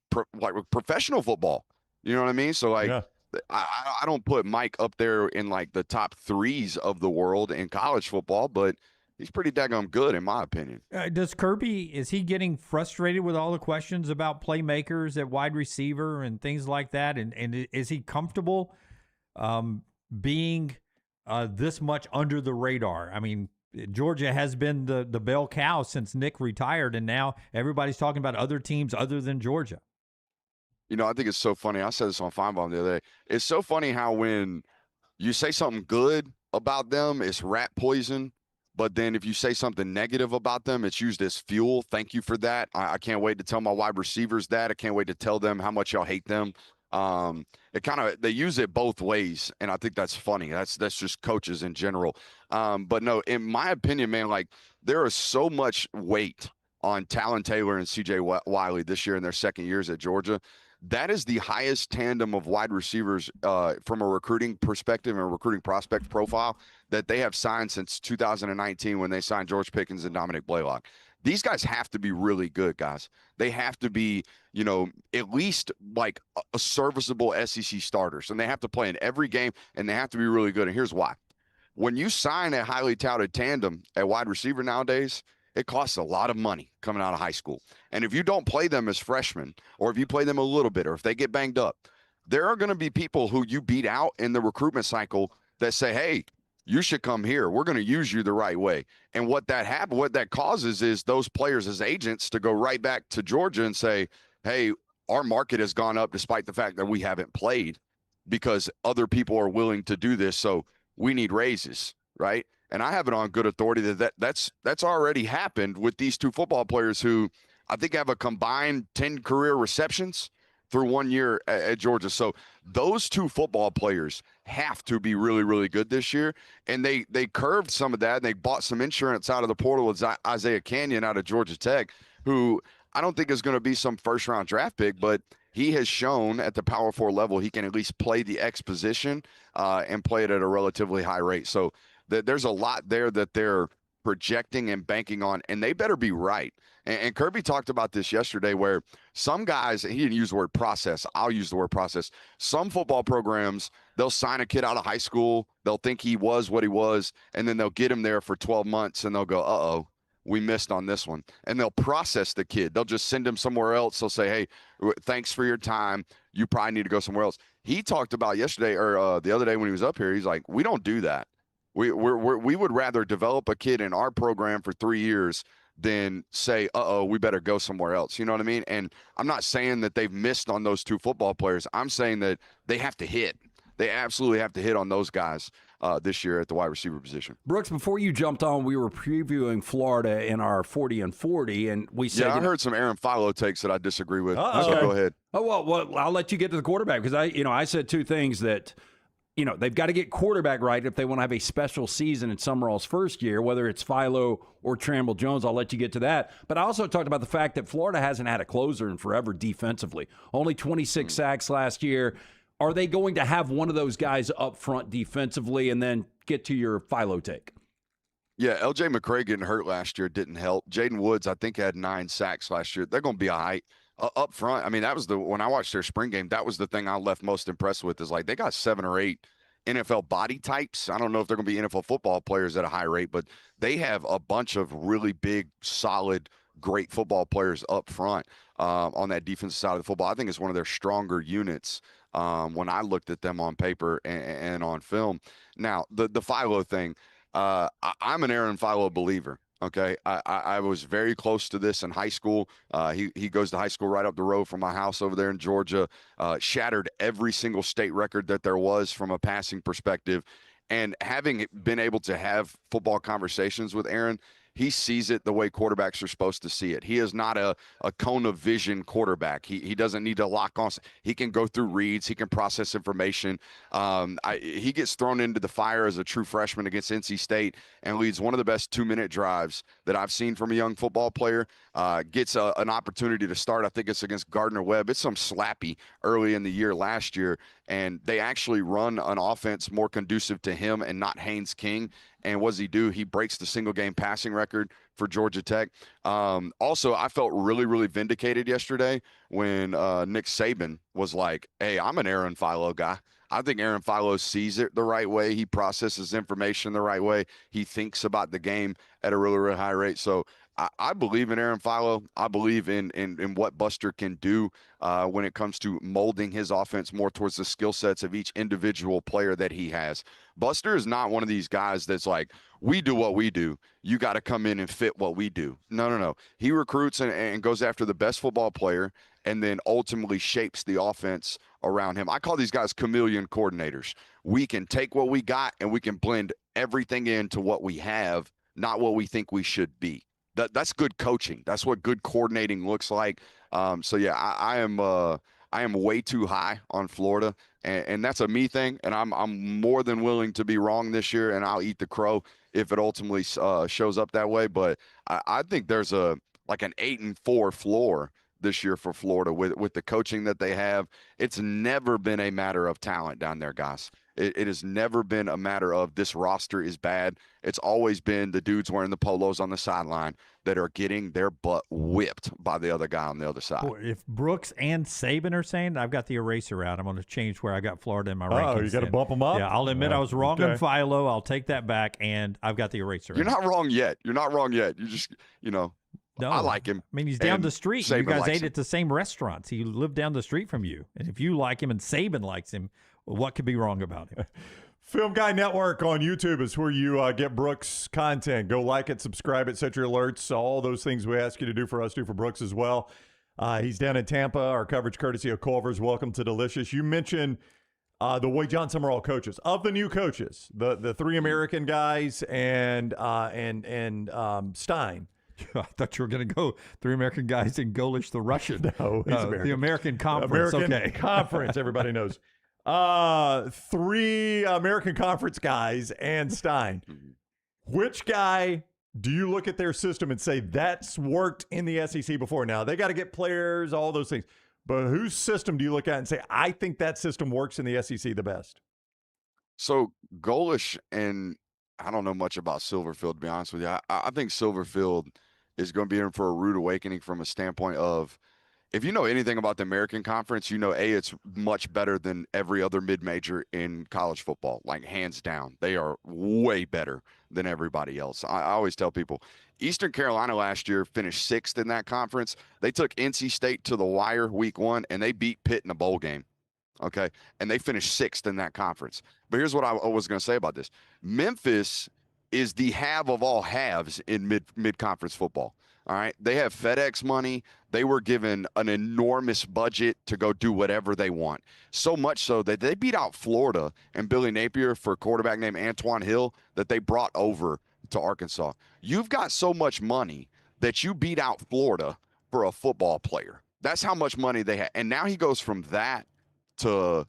professional football. You know what I mean? So like, yeah. I don't put Mike up there in like the top threes of the world in college football, but he's pretty daggone good in my opinion. Does Kirby, is he getting frustrated with all the questions about playmakers at wide receiver and things like that? And is he comfortable being this much under the radar? I mean, Georgia has been the bell cow since Nick retired, and now everybody's talking about other teams other than Georgia. I think it's so funny. I said this on Finebaum the other day. It's so funny how when you say something good about them, it's rat poison. But then if you say something negative about them, it's used as fuel. Thank you for that. I can't wait to tell my wide receivers that. I can't wait to tell them how much y'all hate them. They use it both ways, and I think that's funny. That's just coaches in general. But no, in my opinion, man, like there is so much weight on Talon Taylor and CJ Wiley this year in their second years at Georgia. That is the highest tandem of wide receivers from a recruiting perspective and a recruiting prospect profile that they have signed since 2019 when they signed George Pickens and Dominic Blaylock. These guys have to be really good, guys. They have to be, at least like a serviceable SEC starters, and they have to play in every game, and they have to be really good. And here's why. When you sign a highly touted tandem at wide receiver nowadays, it costs a lot of money coming out of high school. And if you don't play them as freshmen, or if you play them a little bit, or if they get banged up, there are going to be people who you beat out in the recruitment cycle that say, hey, you should come here. We're going to use you the right way. And what that causes is those players as agents to go right back to Georgia and say, hey, our market has gone up despite the fact that we haven't played because other people are willing to do this. So we need raises, right? And I have it on good authority that's already happened with these two football players who I think have a combined 10 career receptions through 1 year at Georgia. So those two football players have to be really, really good this year. And they curved some of that, and they bought some insurance out of the portal with Isaiah Canyon out of Georgia Tech, who I don't think is going to be some first-round draft pick, but he has shown at the Power 4 level he can at least play the X position and play it at a relatively high rate. So there's a lot there that they're projecting and banking on, and they better be right. And Kirby talked about this yesterday where some guys, he didn't use the word process. I'll use the word process. Some football programs, they'll sign a kid out of high school. They'll think he was what he was, and then they'll get him there for 12 months, and they'll go, uh-oh, we missed on this one. And they'll process the kid. They'll just send him somewhere else. They'll say, hey, thanks for your time. You probably need to go somewhere else. He talked about yesterday or the other day when he was up here, he's like, we don't do that. We would rather develop a kid in our program for 3 years than say, uh-oh, we better go somewhere else. You know what I mean? And I'm not saying that they've missed on those two football players. I'm saying that they have to hit. They absolutely have to hit on those guys this year at the wide receiver position. Brooks, before you jumped on, we were previewing Florida in our 40 and 40, and we said... Yeah, I heard some Aaron Philo takes that I disagree with, so go ahead. Oh, well, I'll let you get to the quarterback, because I said two things that... they've got to get quarterback right if they want to have a special season in Summerall's first year, whether it's Philo or Tramble Jones. I'll let you get to that. But I also talked about the fact that Florida hasn't had a closer in forever defensively. Only 26 sacks last year. Are they going to have one of those guys up front defensively? And then get to your Philo take. Yeah, L.J. McCray getting hurt last year didn't help. Jaden Woods, I think, had 9 sacks last year. They're going to be all right. Up front, I mean, that was when I watched their spring game, that was the thing I left most impressed with is like they got 7 or 8 NFL body types. I don't know if they're going to be NFL football players at a high rate, but they have a bunch of really big, solid, great football players up front on that defensive side of the football. I think it's one of their stronger units when I looked at them on paper and on film. Now, the Philo thing, I'm an Aaron Philo believer. Okay, I was very close to this in high school. He goes to high school right up the road from my house over there in Georgia. Shattered every single state record that there was from a passing perspective. And having been able to have football conversations with Aaron, he sees it the way quarterbacks are supposed to see it. He is not a cone of vision quarterback. He doesn't need to lock on. He can go through reads. He can process information. He gets thrown into the fire as a true freshman against NC State and leads one of the best 2-minute drives that I've seen from a young football player. Gets an opportunity to start. I think it's against Gardner-Webb. It's some slappy early in the year last year, and they actually run an offense more conducive to him and not Haynes King. And what does he do? He breaks the single-game passing record for Georgia Tech. Also, I felt really, really vindicated yesterday when Nick Saban was like, hey, I'm an Aaron Philo guy. I think Aaron Philo sees it the right way. He processes information the right way. He thinks about the game at a really, really high rate. So I believe in Aaron Philo. I believe in what Buster can do when it comes to molding his offense more towards the skill sets of each individual player that he has. Buster is not one of these guys that's like, we do what we do. You got to come in and fit what we do. No. He recruits and goes after the best football player and then ultimately shapes the offense around him. I call these guys chameleon coordinators. We can take what we got and we can blend everything into what we have, not what we think we should be. That's good coaching. That's what good coordinating looks like. So yeah, I am way too high on Florida, and that's a me thing. And I'm more than willing to be wrong this year, and I'll eat the crow if it ultimately shows up that way. But I think there's an 8-4 floor this year for Florida with the coaching that they have. It's never been a matter of talent down there, guys. It has never been a matter of this roster is bad. It's always been the dudes wearing the polos on the sideline that are getting their butt whipped by the other guy on the other side. Boy, if Brooks and Saban are saying, I've got the eraser out. I'm going to change where I got Florida in my rankings. Oh, you got to bump them up? Yeah, I'll admit I was wrong on Philo. I'll take that back, and I've got the eraser You're out. not wrong yet. You're not wrong yet. You just, No, I like him. I mean, he's down the street. Saban You guys likes ate him. at the same restaurants. He lived down the street from you. And if you like him and Saban likes him, well, what could be wrong about him? Film Guy Network on YouTube is where you get Brooks' content. Go like it, subscribe it, set your alerts. All those things we ask you to do for us, do for Brooks as well. He's down in Tampa. Our coverage courtesy of Culver's. Welcome to Delicious. You mentioned the way John Summerall coaches. Of the new coaches, the three American guys and Stein. I thought you were going to go three American guys and Golish the Russian. No, he's American. The American Conference. American Conference, everybody knows. 3 American Conference guys and Stein. Which guy do you look at their system and say that's worked in the SEC before? Now, they got to get players, all those things. But whose system do you look at and say, I think that system works in the SEC the best? So Golish, and I don't know much about Silverfield, to be honest with you. I think Silverfield is going to be in for a rude awakening from a standpoint of, if you know anything about the American Conference, you know, it's much better than every other mid-major in college football, like hands down. They are way better than everybody else. I always tell people, Eastern Carolina last year finished 6th in that conference. They took NC State to the wire week 1, and they beat Pitt in a bowl game, okay? And they finished 6th in that conference. But here's what I was going to say about this. Memphis is the have of all haves in mid-conference football. All right. They have FedEx money. They were given an enormous budget to go do whatever they want. So much so that they beat out Florida and Billy Napier for a quarterback named Antoine Hill that they brought over to Arkansas. You've got so much money that you beat out Florida for a football player. That's how much money they have. And now he goes from that to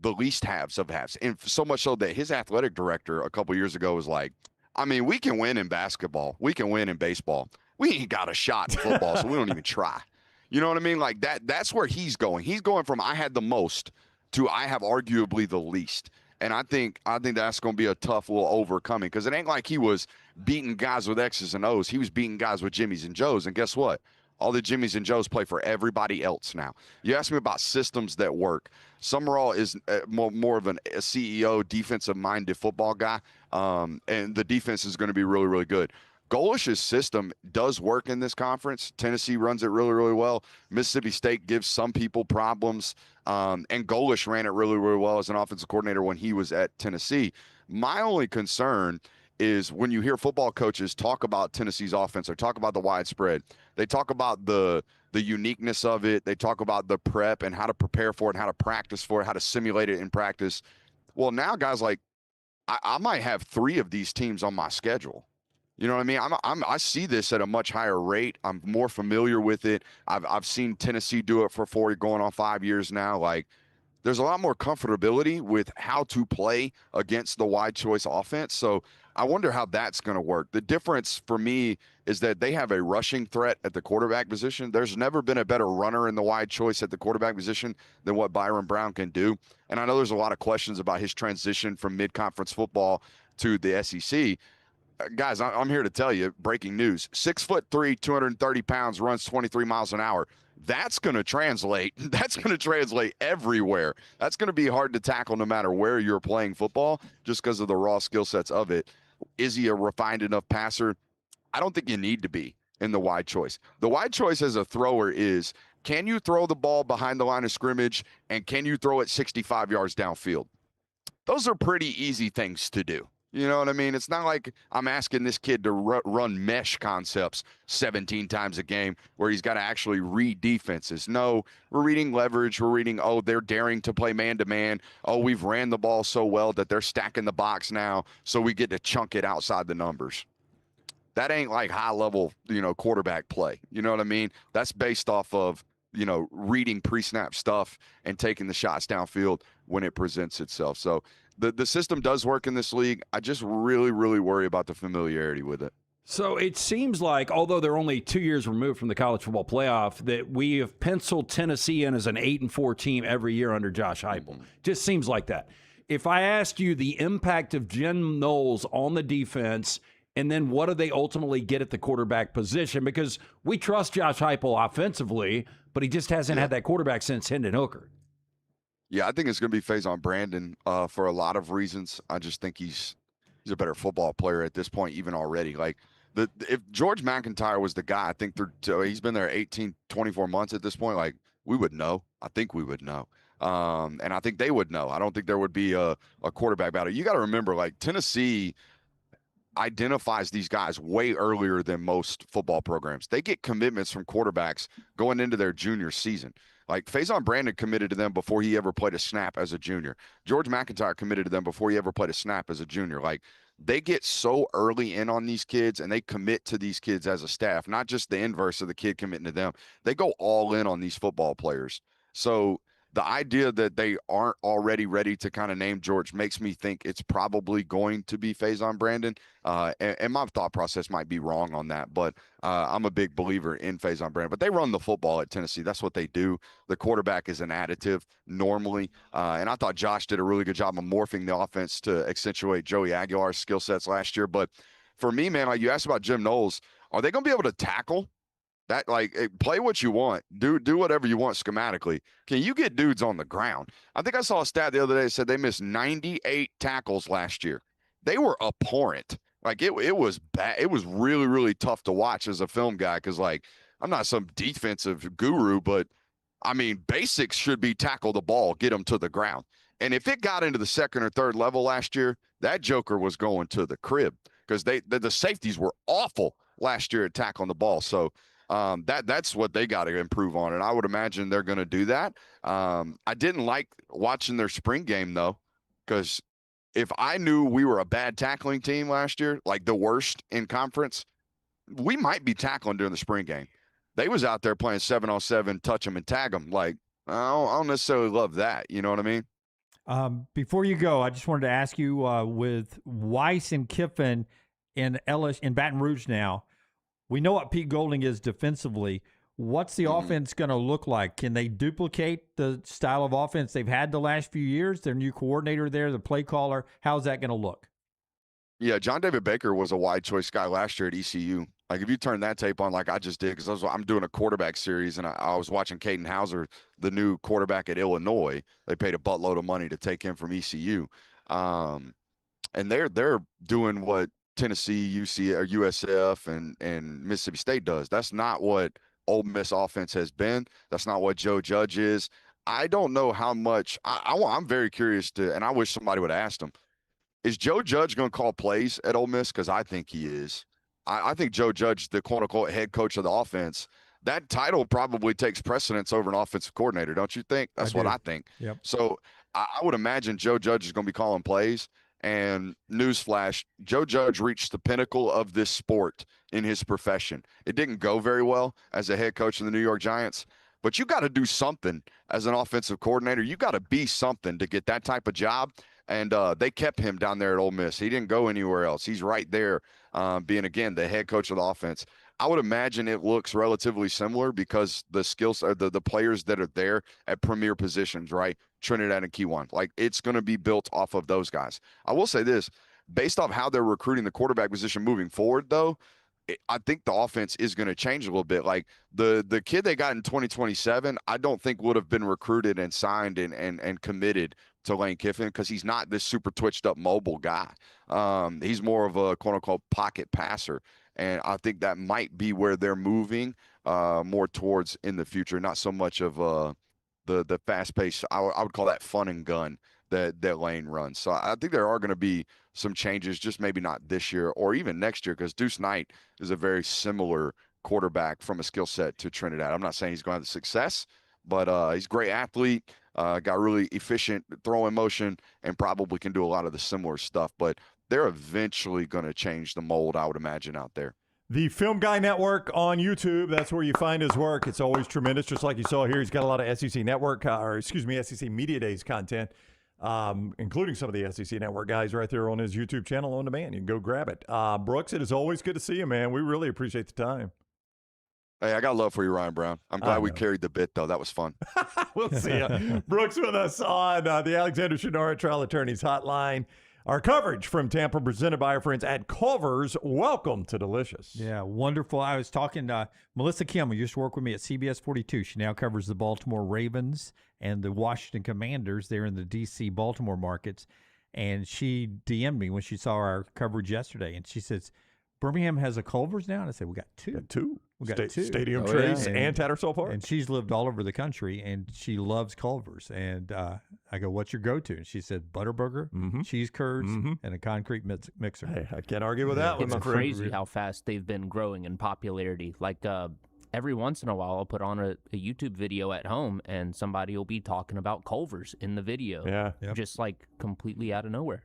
the least haves of haves. And so much so that his athletic director a couple years ago was like, I mean, we can win in basketball. We can win in baseball. We ain't got a shot in football, so we don't even try. You know what I mean? Like that's where he's going. He's going from I had the most to I have arguably the least. And I think that's going to be a tough little overcoming, because it ain't like he was beating guys with X's and O's. He was beating guys with Jimmys and Joes. And guess what? All the Jimmys and Joes play for everybody else now. You ask me about systems that work. Summerall is more of a CEO, defensive-minded football guy, and the defense is going to be really, really good. Golish's system does work in this conference. Tennessee runs it really, really well. Mississippi State gives some people problems, and Golish ran it really, really well as an offensive coordinator when he was at Tennessee. My only concern is when you hear football coaches talk about Tennessee's offense or talk about the widespread, they talk about the uniqueness of it. They talk about the prep and how to prepare for it, and how to practice for it, how to simulate it in practice. Well, now guys, like I might have 3 of these teams on my schedule. You know what I mean? I see this at a much higher rate. I'm more familiar with it. I've seen Tennessee do it for 4 going on 5 years now. Like, there's a lot more comfortability with how to play against the wide choice offense. So I wonder how that's going to work. The difference for me is that they have a rushing threat at the quarterback position. There's never been a better runner in the wide choice at the quarterback position than what Byron Brown can do. And I know there's a lot of questions about his transition from mid-conference football to the SEC. Guys, I'm here to tell you, breaking news, 6'3", 230 pounds, runs 23 miles an hour. That's going to translate. That's going to translate everywhere. That's going to be hard to tackle no matter where you're playing football, just because of the raw skill sets of it. Is he a refined enough passer? I don't think you need to be in the wide choice. The wide choice as a thrower is, can you throw the ball behind the line of scrimmage, and can you throw it 65 yards downfield? Those are pretty easy things to do. You know what I mean? It's not like I'm asking this kid to run mesh concepts 17 times a game where he's got to actually read defenses. No, we're reading leverage. We're reading, oh, they're daring to play man-to-man. Oh, we've ran the ball so well that they're stacking the box now, so we get to chunk it outside the numbers. That ain't like high-level, quarterback play. You know what I mean? That's based off of, reading pre-snap stuff and taking the shots downfield when it presents itself. So the system does work in this league. I just really, really worry about the familiarity with it. So it seems like, although they're only 2 years removed from the college football playoff, that we have penciled Tennessee in as an 8-4 team every year under Josh Heupel. Just seems like that. If I asked you the impact of Jim Knowles on the defense, and then what do they ultimately get at the quarterback position? Because we trust Josh Heupel offensively, but he just hasn't had that quarterback since Hendon Hooker. Yeah, I think it's going to be Faison Brandon for a lot of reasons. I just think he's a better football player at this point, even already. Like, if George McIntyre was the guy, I think he's been there 18, 24 months at this point. Like, we would know. I think we would know. And I think they would know. I don't think there would be a quarterback battle. You got to remember, like, Tennessee identifies these guys way earlier than most football programs. They get commitments from quarterbacks going into their junior season. Like, Faison Brandon committed to them before he ever played a snap as a junior. George McIntyre committed to them before he ever played a snap as a junior. Like, they get so early in on these kids, and they commit to these kids as a staff, not just the inverse of the kid committing to them. They go all in on these football players. So the idea that they aren't already ready to kind of name George makes me think it's probably going to be Faison Brandon. And my thought process might be wrong on that, but I'm a big believer in Faison Brandon. But they run the football at Tennessee. That's what they do. The quarterback is an additive normally. And I thought Josh did a really good job of morphing the offense to accentuate Joey Aguilar's skill sets last year. But for me, man, like you asked about Jim Knowles, are they going to be able to tackle? That, like, play what you want, do whatever you want schematically. Can you get dudes on the ground? I think I saw a stat the other day that said they missed 98 tackles last year. They were abhorrent. Like, it was bad. It was really, really tough to watch as a film guy because, like, I'm not some defensive guru, but, I mean, basics should be tackle the ball, get them to the ground. And if it got into the second or third level last year, that joker was going to the crib because the safeties were awful last year at tackling the ball. So, that's what they got to improve on, and I would imagine they're going to do that. I didn't like watching their spring game, though, because if I knew we were a bad tackling team last year, like the worst in conference, we might be tackling during the spring game. They was out there playing 7-on-7, touch them and tag them. Like, I don't necessarily love that. You know what I mean? Before you go, I just wanted to ask you with Weiss and Kiffin in Baton Rouge now, we know what Pete Golding is defensively. What's the offense going to look like? Can they duplicate the style of offense they've had the last few years? Their new coordinator there, the play caller, how's that going to look? Yeah, John David Baker was a wide choice guy last year at ECU. Like, if you turn that tape on like I just did, because I'm doing a quarterback series, and I was watching Caden Hauser, the new quarterback at Illinois. They paid a buttload of money to take him from ECU. And they're doing what Tennessee, UC, or USF, and Mississippi State does. That's not what Ole Miss offense has been. That's not what Joe Judge is. I don't know how much. I'm very curious to, and I wish somebody would have asked him, is Joe Judge going to call plays at Ole Miss? Because I think he is. I think Joe Judge, the quote-unquote head coach of the offense, that title probably takes precedence over an offensive coordinator, don't you think? That's what I think. Yep. So I would imagine Joe Judge is going to be calling plays. And newsflash, Joe Judge reached the pinnacle of this sport in his profession. It didn't go very well as a head coach of the New York Giants, but you got to do something as an offensive coordinator. You got to be something to get that type of job. And they kept him down there at Ole Miss. He didn't go anywhere else. He's right there being, again, the head coach of the offense. I would imagine it looks relatively similar because the skills are the players that are there at premier positions, right? Trinidad and Kiwan. Like, it's going to be built off of those guys. I will say this, based off how they're recruiting the quarterback position moving forward, though, I think the offense is going to change a little bit. Like, the kid they got in 2027, I don't think would have been recruited and signed and committed to Lane Kiffin because he's not this super twitched up mobile guy. He's more of a quote-unquote pocket passer. And I think that might be where they're moving more towards in the future, not so much of the fast pace. I would call that fun and gun that Lane runs. So I think there are going to be some changes, just maybe not this year or even next year, because Deuce Knight is a very similar quarterback from a skill set to Trinidad. I'm not saying he's going to have the success, but he's a great athlete, got really efficient throwing motion, and probably can do a lot of the similar stuff. But they're eventually going to change the mold, I would imagine, out there. The Film Guy Network on YouTube, that's where you find his work. It's always tremendous, just like you saw here. He's got a lot of SEC Network, SEC Media Days content, including some of the SEC Network guys right there on his YouTube channel on demand. You can go grab it. Brooks, it is always good to see you, man. We really appreciate the time. Hey, I got love for you, Ryan Brown. I'm glad we carried the bit, though. That was fun. We'll see you. Brooks with us on the Alexander Shunnarah Trial Attorneys Hotline. Our coverage from Tampa presented by our friends at Culver's. Welcome to Delicious. Yeah, wonderful. I was talking to Melissa Kim, who used to work with me at CBS 42. She now covers the Baltimore Ravens and the Washington Commanders. They're in the D.C. Baltimore markets. And she DM'd me when she saw our coverage yesterday. And she says, Birmingham has a Culver's now? And I said, we got two. We got two. Stadium Trace and Tattersall Park. And she's lived all over the country, and she loves Culver's. And I go, what's your go-to? And she said, Butterburger, cheese curds, and a concrete mixer. Hey, I can't argue with that one. It's crazy how fast they've been growing in popularity. Like, every once in a while, I'll put on a YouTube video at home, and somebody will be talking about Culver's in the video. Yeah. Just like completely out of nowhere.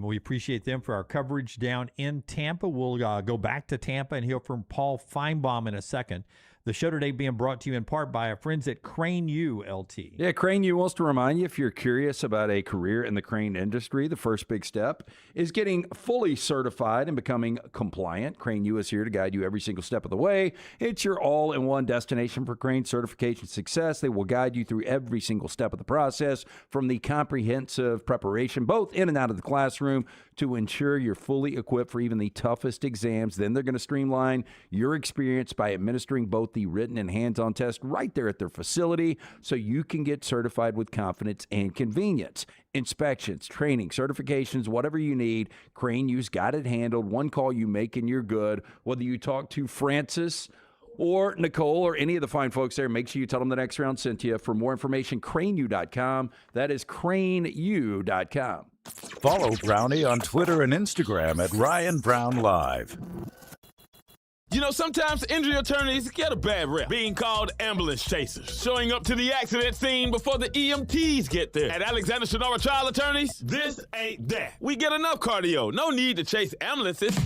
We appreciate them for our coverage down in Tampa. We'll go back to Tampa and hear from Paul Finebaum in a second. The show today being brought to you in part by our friends at Crane U, LT. Yeah, Crane U wants to remind you, if you're curious about a career in the crane industry, the first big step is getting fully certified and becoming compliant. Crane U is here to guide you every single step of the way. It's your all-in-one destination for crane certification success. They will guide you through every single step of the process, from the comprehensive preparation, both in and out of the classroom, to ensure you're fully equipped for even the toughest exams. Then they're going to streamline your experience by administering both the written and hands-on test right there at their facility, so you can get certified with confidence and convenience. Inspections, training, certifications, whatever you need, Crane U's got it handled. One call you make and you're good. Whether you talk to Francis or Nicole or any of the fine folks there, make sure you tell them the Next Round sent you. For more information, craneu.com. That is craneu.com. Follow Brownie on Twitter and Instagram at Ryan Brown Live. You know, sometimes injury attorneys get a bad rep, being called ambulance chasers, showing up to the accident scene before the EMTs get there. At Alexander Shunnarah Trial Attorneys, this ain't that. We get enough cardio. No need to chase ambulances.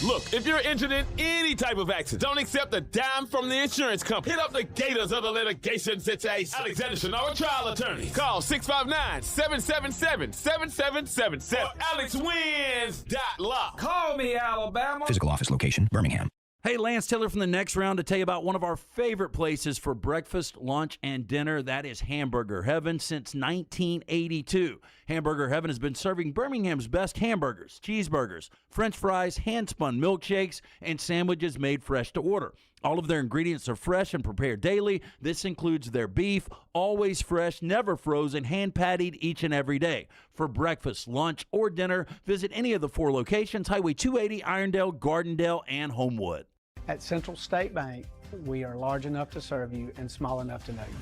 Look, if you're injured in any type of accident, don't accept a dime from the insurance company. Hit up the Gators of the litigation situation. Alexander Shunnarah Trial Attorney. Call 659-777-7777 or AlexWins.law. Call me, Alabama. Physical office location, Birmingham. Hey, Lance Taylor from the Next Round to tell you about one of our favorite places for breakfast, lunch, and dinner. That is Hamburger Heaven since 1982. Hamburger Heaven has been serving Birmingham's best hamburgers, cheeseburgers, French fries, hand-spun milkshakes, and sandwiches made fresh to order. All of their ingredients are fresh and prepared daily. This includes their beef, always fresh, never frozen, hand-patted each and every day. For breakfast, lunch, or dinner, visit any of the 4 locations, Highway 280, Irondale, Gardendale, and Homewood. At Central State Bank, we are large enough to serve you and small enough to know you.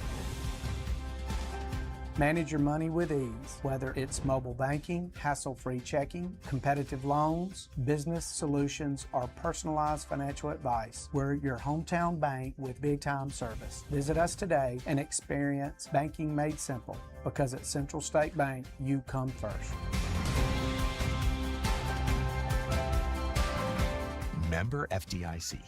Manage your money with ease, whether it's mobile banking, hassle-free checking, competitive loans, business solutions, or personalized financial advice. We're your hometown bank with big-time service. Visit us today and experience banking made simple, because at Central State Bank, you come first. Member FDIC.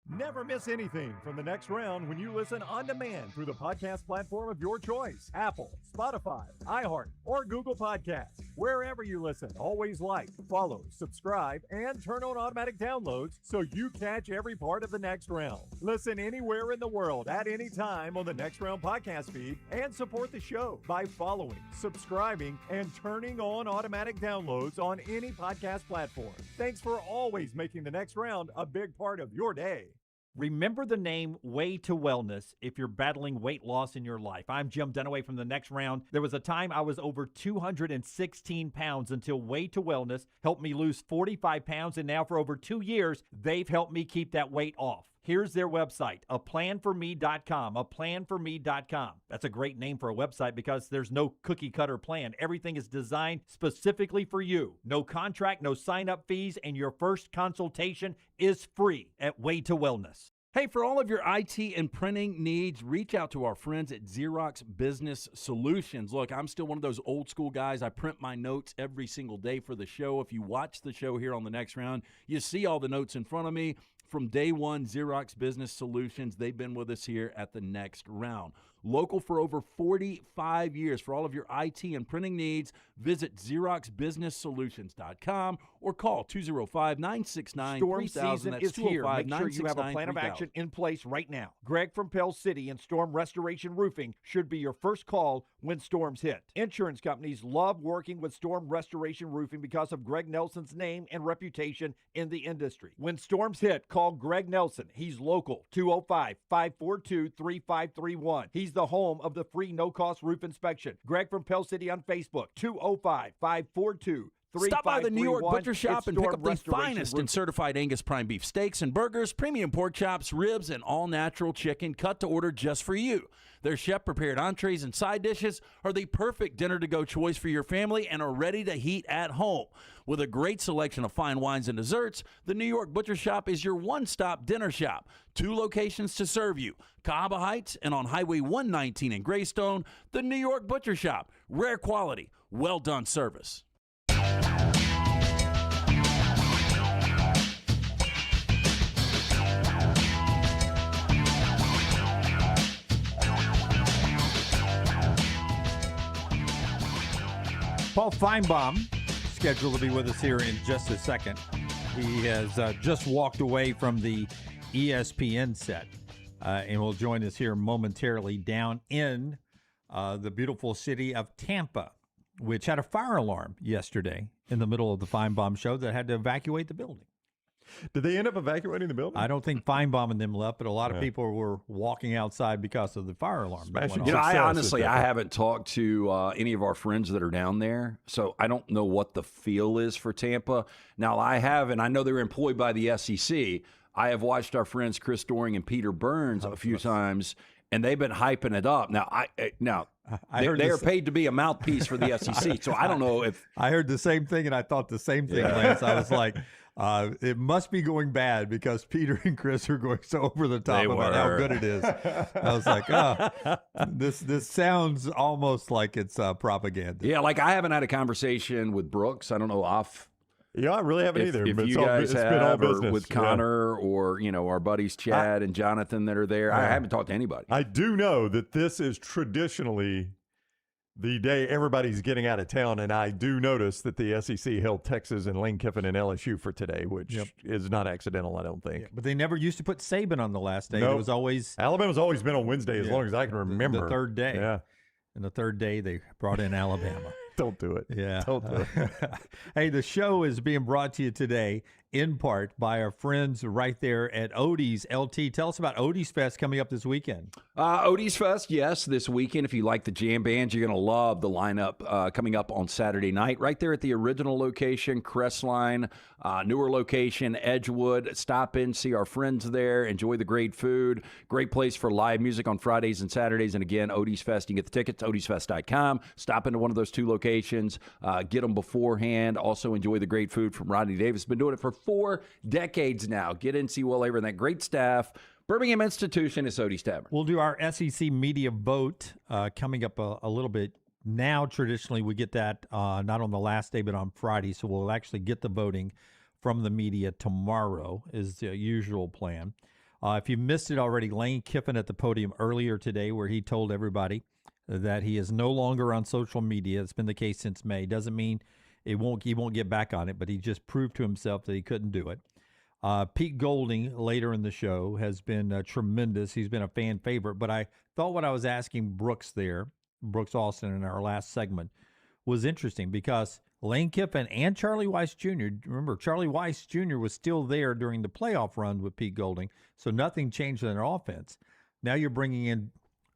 Never miss anything from the next round when you listen on demand through the podcast platform of your choice. Apple, Spotify, iHeart, or Google Podcasts. Wherever you listen, always like, follow, subscribe, and turn on automatic downloads so you catch every part of the next round. Listen anywhere in the world at any time on the Next Round podcast feed and support the show by following, subscribing, and turning on automatic downloads on any podcast platform. Thanks for always making the next round a big part of your day. Remember the name Way to Wellness if you're battling weight loss in your life. I'm Jim Dunaway from the Next Round. There was a time I was over 216 pounds until Way to Wellness helped me lose 45 pounds, and now for over 2 years, they've helped me keep that weight off. Here's their website, aplanforme.com, aplanforme.com. That's a great name for a website because there's no cookie-cutter plan. Everything is designed specifically for you. No contract, no sign-up fees, and your first consultation is free at Way to Wellness. Hey, for all of your IT and printing needs, reach out to our friends at Xerox Business Solutions. Look, I'm still one of those old school guys. I print my notes every single day for the show. If you watch the show here on the Next Round, you see all the notes in front of me. From day one, Xerox Business Solutions, they've been with us here at the Next Round. Local for over 45 years. For all of your IT and printing needs, visit XeroxBusinessSolutions.com or call 205-969-3000. Storm season is here. Make sure you have a plan of 205-969-3000. action in place right now. Greg from Pell City and Storm Restoration Roofing should be your first call when storms hit. Insurance companies love working with Storm Restoration Roofing because of Greg Nelson's name and reputation in the industry. When storms hit, call Greg Nelson. He's local, 205-542-3531. He's the home of the free no-cost roof inspection. Greg from Pell City on Facebook, 205-542-3531. Stop by the New York Butcher Shop and pick up the finest in certified Angus prime beef steaks and burgers, premium pork chops, ribs, and all-natural chicken cut to order just for you. Their chef-prepared entrees and side dishes are the perfect dinner-to-go choice for your family and are ready to heat at home. With a great selection of fine wines and desserts, the New York Butcher Shop is your one-stop dinner shop. 2 locations to serve you, Cahaba Heights and on Highway 119 in Greystone. The New York Butcher Shop, rare quality, well-done service. Paul Finebaum, scheduled to be with us here in just a second. He has just walked away from the ESPN set and will join us here momentarily down in the beautiful city of Tampa, which had a fire alarm yesterday in the middle of the Finebaum show that had to evacuate the building. Did they end up evacuating the building? I don't think Finebaum and them left, but a lot of people were walking outside because of the fire alarm. You know, I honestly haven't talked to any of our friends that are down there, so I don't know what the feel is for Tampa. Now, I have, and I know they're employed by the SEC. I have watched our friends Chris Doring and Peter Burns a few times, and they've been hyping it up. Now, they are paid to be a mouthpiece for the SEC, so I don't know if I heard the same thing, and I thought the same thing, Lance. I was like, it must be going bad because Peter and Chris are going so over the top about how good it is. I was like, this sounds almost like it's propaganda. Yeah, like I haven't had a conversation with Brooks. I don't know off. Yeah, I really haven't either. If but you guys have, or with Yeah. Connor, or our buddies Chad and Jonathan that are there, I haven't talked to anybody. I do know that this is traditionally the day everybody's getting out of town, and I do notice that the SEC held Texas and Lane Kiffin and LSU for today, which is not accidental, I don't think. Yeah, but they never used to put Saban on the last day. It was always Alabama's always been on Wednesday as long as I can remember. The third day. Yeah. And the third day they brought in Alabama. Don't do it. Yeah. Don't do it. Hey, the show is being brought to you today in part by our friends right there at Odie's. LT, tell us about Odie's Fest coming up this weekend. Odie's Fest, yes, this weekend. If you like the jam bands, you're going to love the lineup coming up on Saturday night. Right there at the original location, Crestline, newer location, Edgewood. Stop in, see our friends there, enjoy the great food. Great place for live music on Fridays and Saturdays. And again, Odie's Fest, you can get the tickets, odiesfest.com. Stop into one of those two locations, get them beforehand. Also enjoy the great food from Rodney Davis. Been doing it for 4 decades now. Get in, see Will Avery and that great staff. Birmingham Institution is Odie's Tavern. We'll do our SEC media vote coming up a little bit. Now, traditionally, we get that not on the last day, but on Friday. So we'll actually get the voting from the media tomorrow is the usual plan. If you missed it already, Lane Kiffin at the podium earlier today where he told everybody that he is no longer on social media. It's been the case since May. Doesn't mean he won't get back on it, but he just proved to himself that he couldn't do it. Pete Golding, later in the show, has been tremendous. He's been a fan favorite. But I thought what I was asking Brooks Austin in our last segment, was interesting because Lane Kiffin and Charlie Weiss Jr., remember, Charlie Weiss Jr. was still there during the playoff run with Pete Golding, so nothing changed in their offense. Now you're bringing in,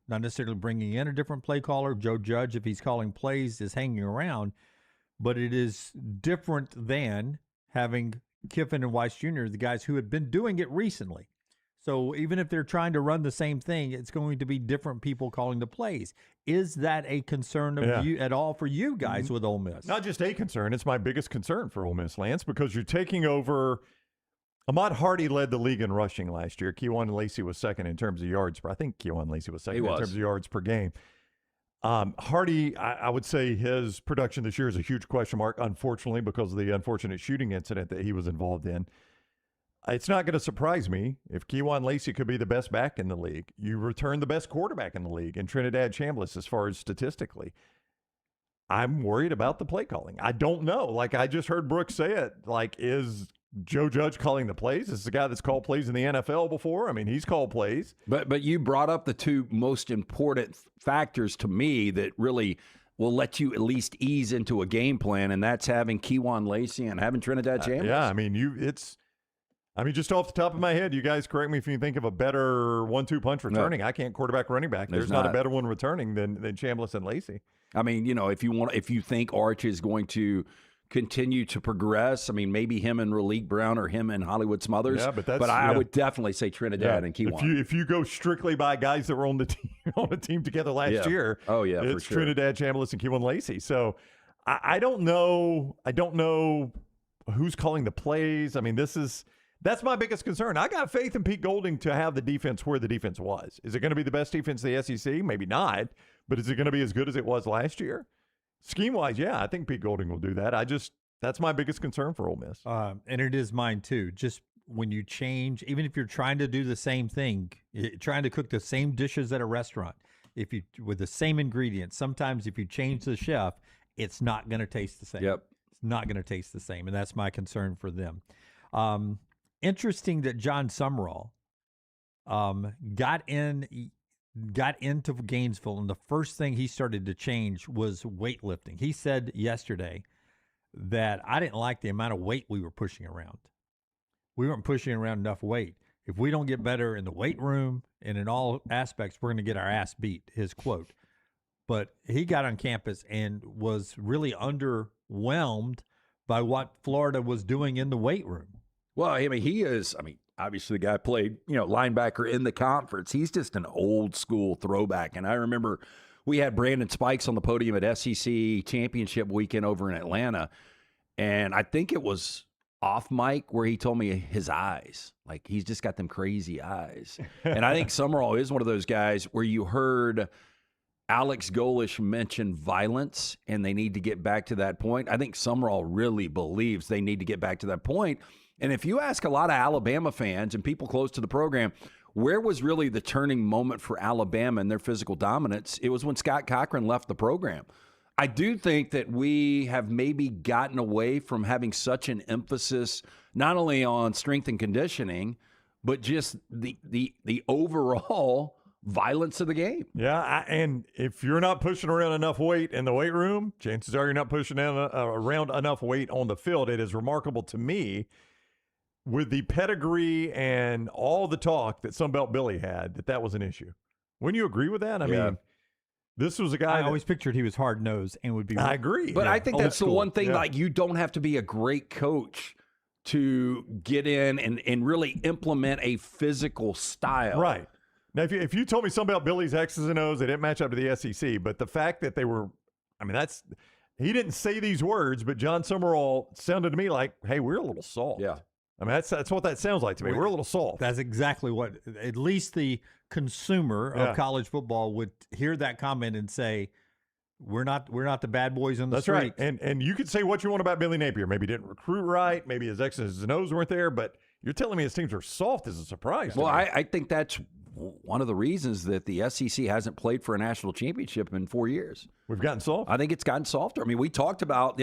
not necessarily bringing in a different play caller. Joe Judge, if he's calling plays, is hanging around. But it is different than having Kiffin and Weiss Jr., the guys who had been doing it recently. So even if they're trying to run the same thing, it's going to be different people calling the plays. Is that a concern of you at all for you guys with Ole Miss? Not just a concern. It's my biggest concern for Ole Miss, Lance, because you're taking over. Ahmad Hardy led the league in rushing last year. Kejuan Lacey was second in terms of yards. I think Kejuan Lacey was second in terms of yards per game. Hardy, I would say his production this year is a huge question mark, unfortunately, because of the unfortunate shooting incident that he was involved in. It's not going to surprise me if Kejuan Lacey could be the best back in the league. You return the best quarterback in the league in Trinidad Chambliss as far as statistically. I'm worried about the play calling. I don't know. Like I just heard Brooks say it. Like, is Joe Judge calling the plays? This is a guy that's called plays in the NFL before. I mean, he's called plays. But you brought up the two most important factors to me that really will let you at least ease into a game plan, and that's having Kejuan Lacey and having Trinidad Chambliss. Yeah, I mean, just off the top of my head, you guys correct me if you think of a better 1-2 punch returning. No. I can't quarterback running back. There's not a better one returning than Chambliss and Lacey. I mean, if you think Arch is going to continue to progress, I mean, maybe him and Raleek Brown or him and Hollywood Smothers. Yeah, but I would definitely say Trinidad and Kejuan. If you go strictly by guys that were on the team together last year, it's for sure. Trinidad Chambliss and Kejuan Lacey. So I don't know. I don't know who's calling the plays. I mean, that's my biggest concern. I got faith in Pete Golding to have the defense where the defense was. Is it going to be the best defense in the SEC? Maybe not. But is it going to be as good as it was last year? Scheme-wise, yeah, I think Pete Golding will do that. That's my biggest concern for Ole Miss. And it is mine too. Just when you change, even if you're trying to do the same thing, trying to cook the same dishes at a restaurant, with the same ingredients, sometimes if you change the chef, it's not going to taste the same. Yep. It's not going to taste the same, and that's my concern for them. Interesting that John Summerall got into Gainesville, and the first thing he started to change was weightlifting. He said yesterday that I didn't like the amount of weight we were pushing around. We weren't pushing around enough weight. If we don't get better in the weight room and in all aspects, we're going to get our ass beat, his quote. But he got on campus and was really underwhelmed by what Florida was doing in the weight room. Well, I mean, obviously the guy played, linebacker in the conference. He's just an old school throwback. And I remember we had Brandon Spikes on the podium at SEC Championship weekend over in Atlanta. And I think it was off mic where he told me his eyes, like he's just got them crazy eyes. And I think Summerall is one of those guys where you heard Alex Golish mention violence and they need to get back to that point. I think Summerall really believes they need to get back to that point. And if you ask a lot of Alabama fans and people close to the program, where was really the turning moment for Alabama and their physical dominance? It was when Scott Cochran left the program. I do think that we have maybe gotten away from having such an emphasis not only on strength and conditioning, but just the overall violence of the game. Yeah, and if you're not pushing around enough weight in the weight room, chances are you're not pushing around enough weight on the field. It is remarkable to me with the pedigree and all the talk that Sunbelt Billy had, that was an issue. Wouldn't you agree with that? I mean, this was a guy I always pictured he was hard-nosed and would be. I agree. But I think Old that's the school. one thing, Yeah. like, you don't have to be a great coach to get in and really implement a physical style. Right. Now, if you told me something about Billy's X's and O's, they didn't match up to the SEC, but the fact that they were, I mean, he didn't say these words, but John Summerall sounded to me like, hey, we're a little soft. Yeah. I mean, that's what that sounds like to me. We're a little soft. That's exactly what, at least the consumer Yeah. of college football would hear that comment and say, we're not the bad boys on the That's street. right. And you could say what you want about Billy Napier. Maybe he didn't recruit right. Maybe his X's and O's weren't there. But you're telling me his teams are soft is a surprise. Well, to me. I think that's one of the reasons that the SEC hasn't played for a national championship in 4 years. We've gotten soft. I think it's gotten softer. I mean, we talked about,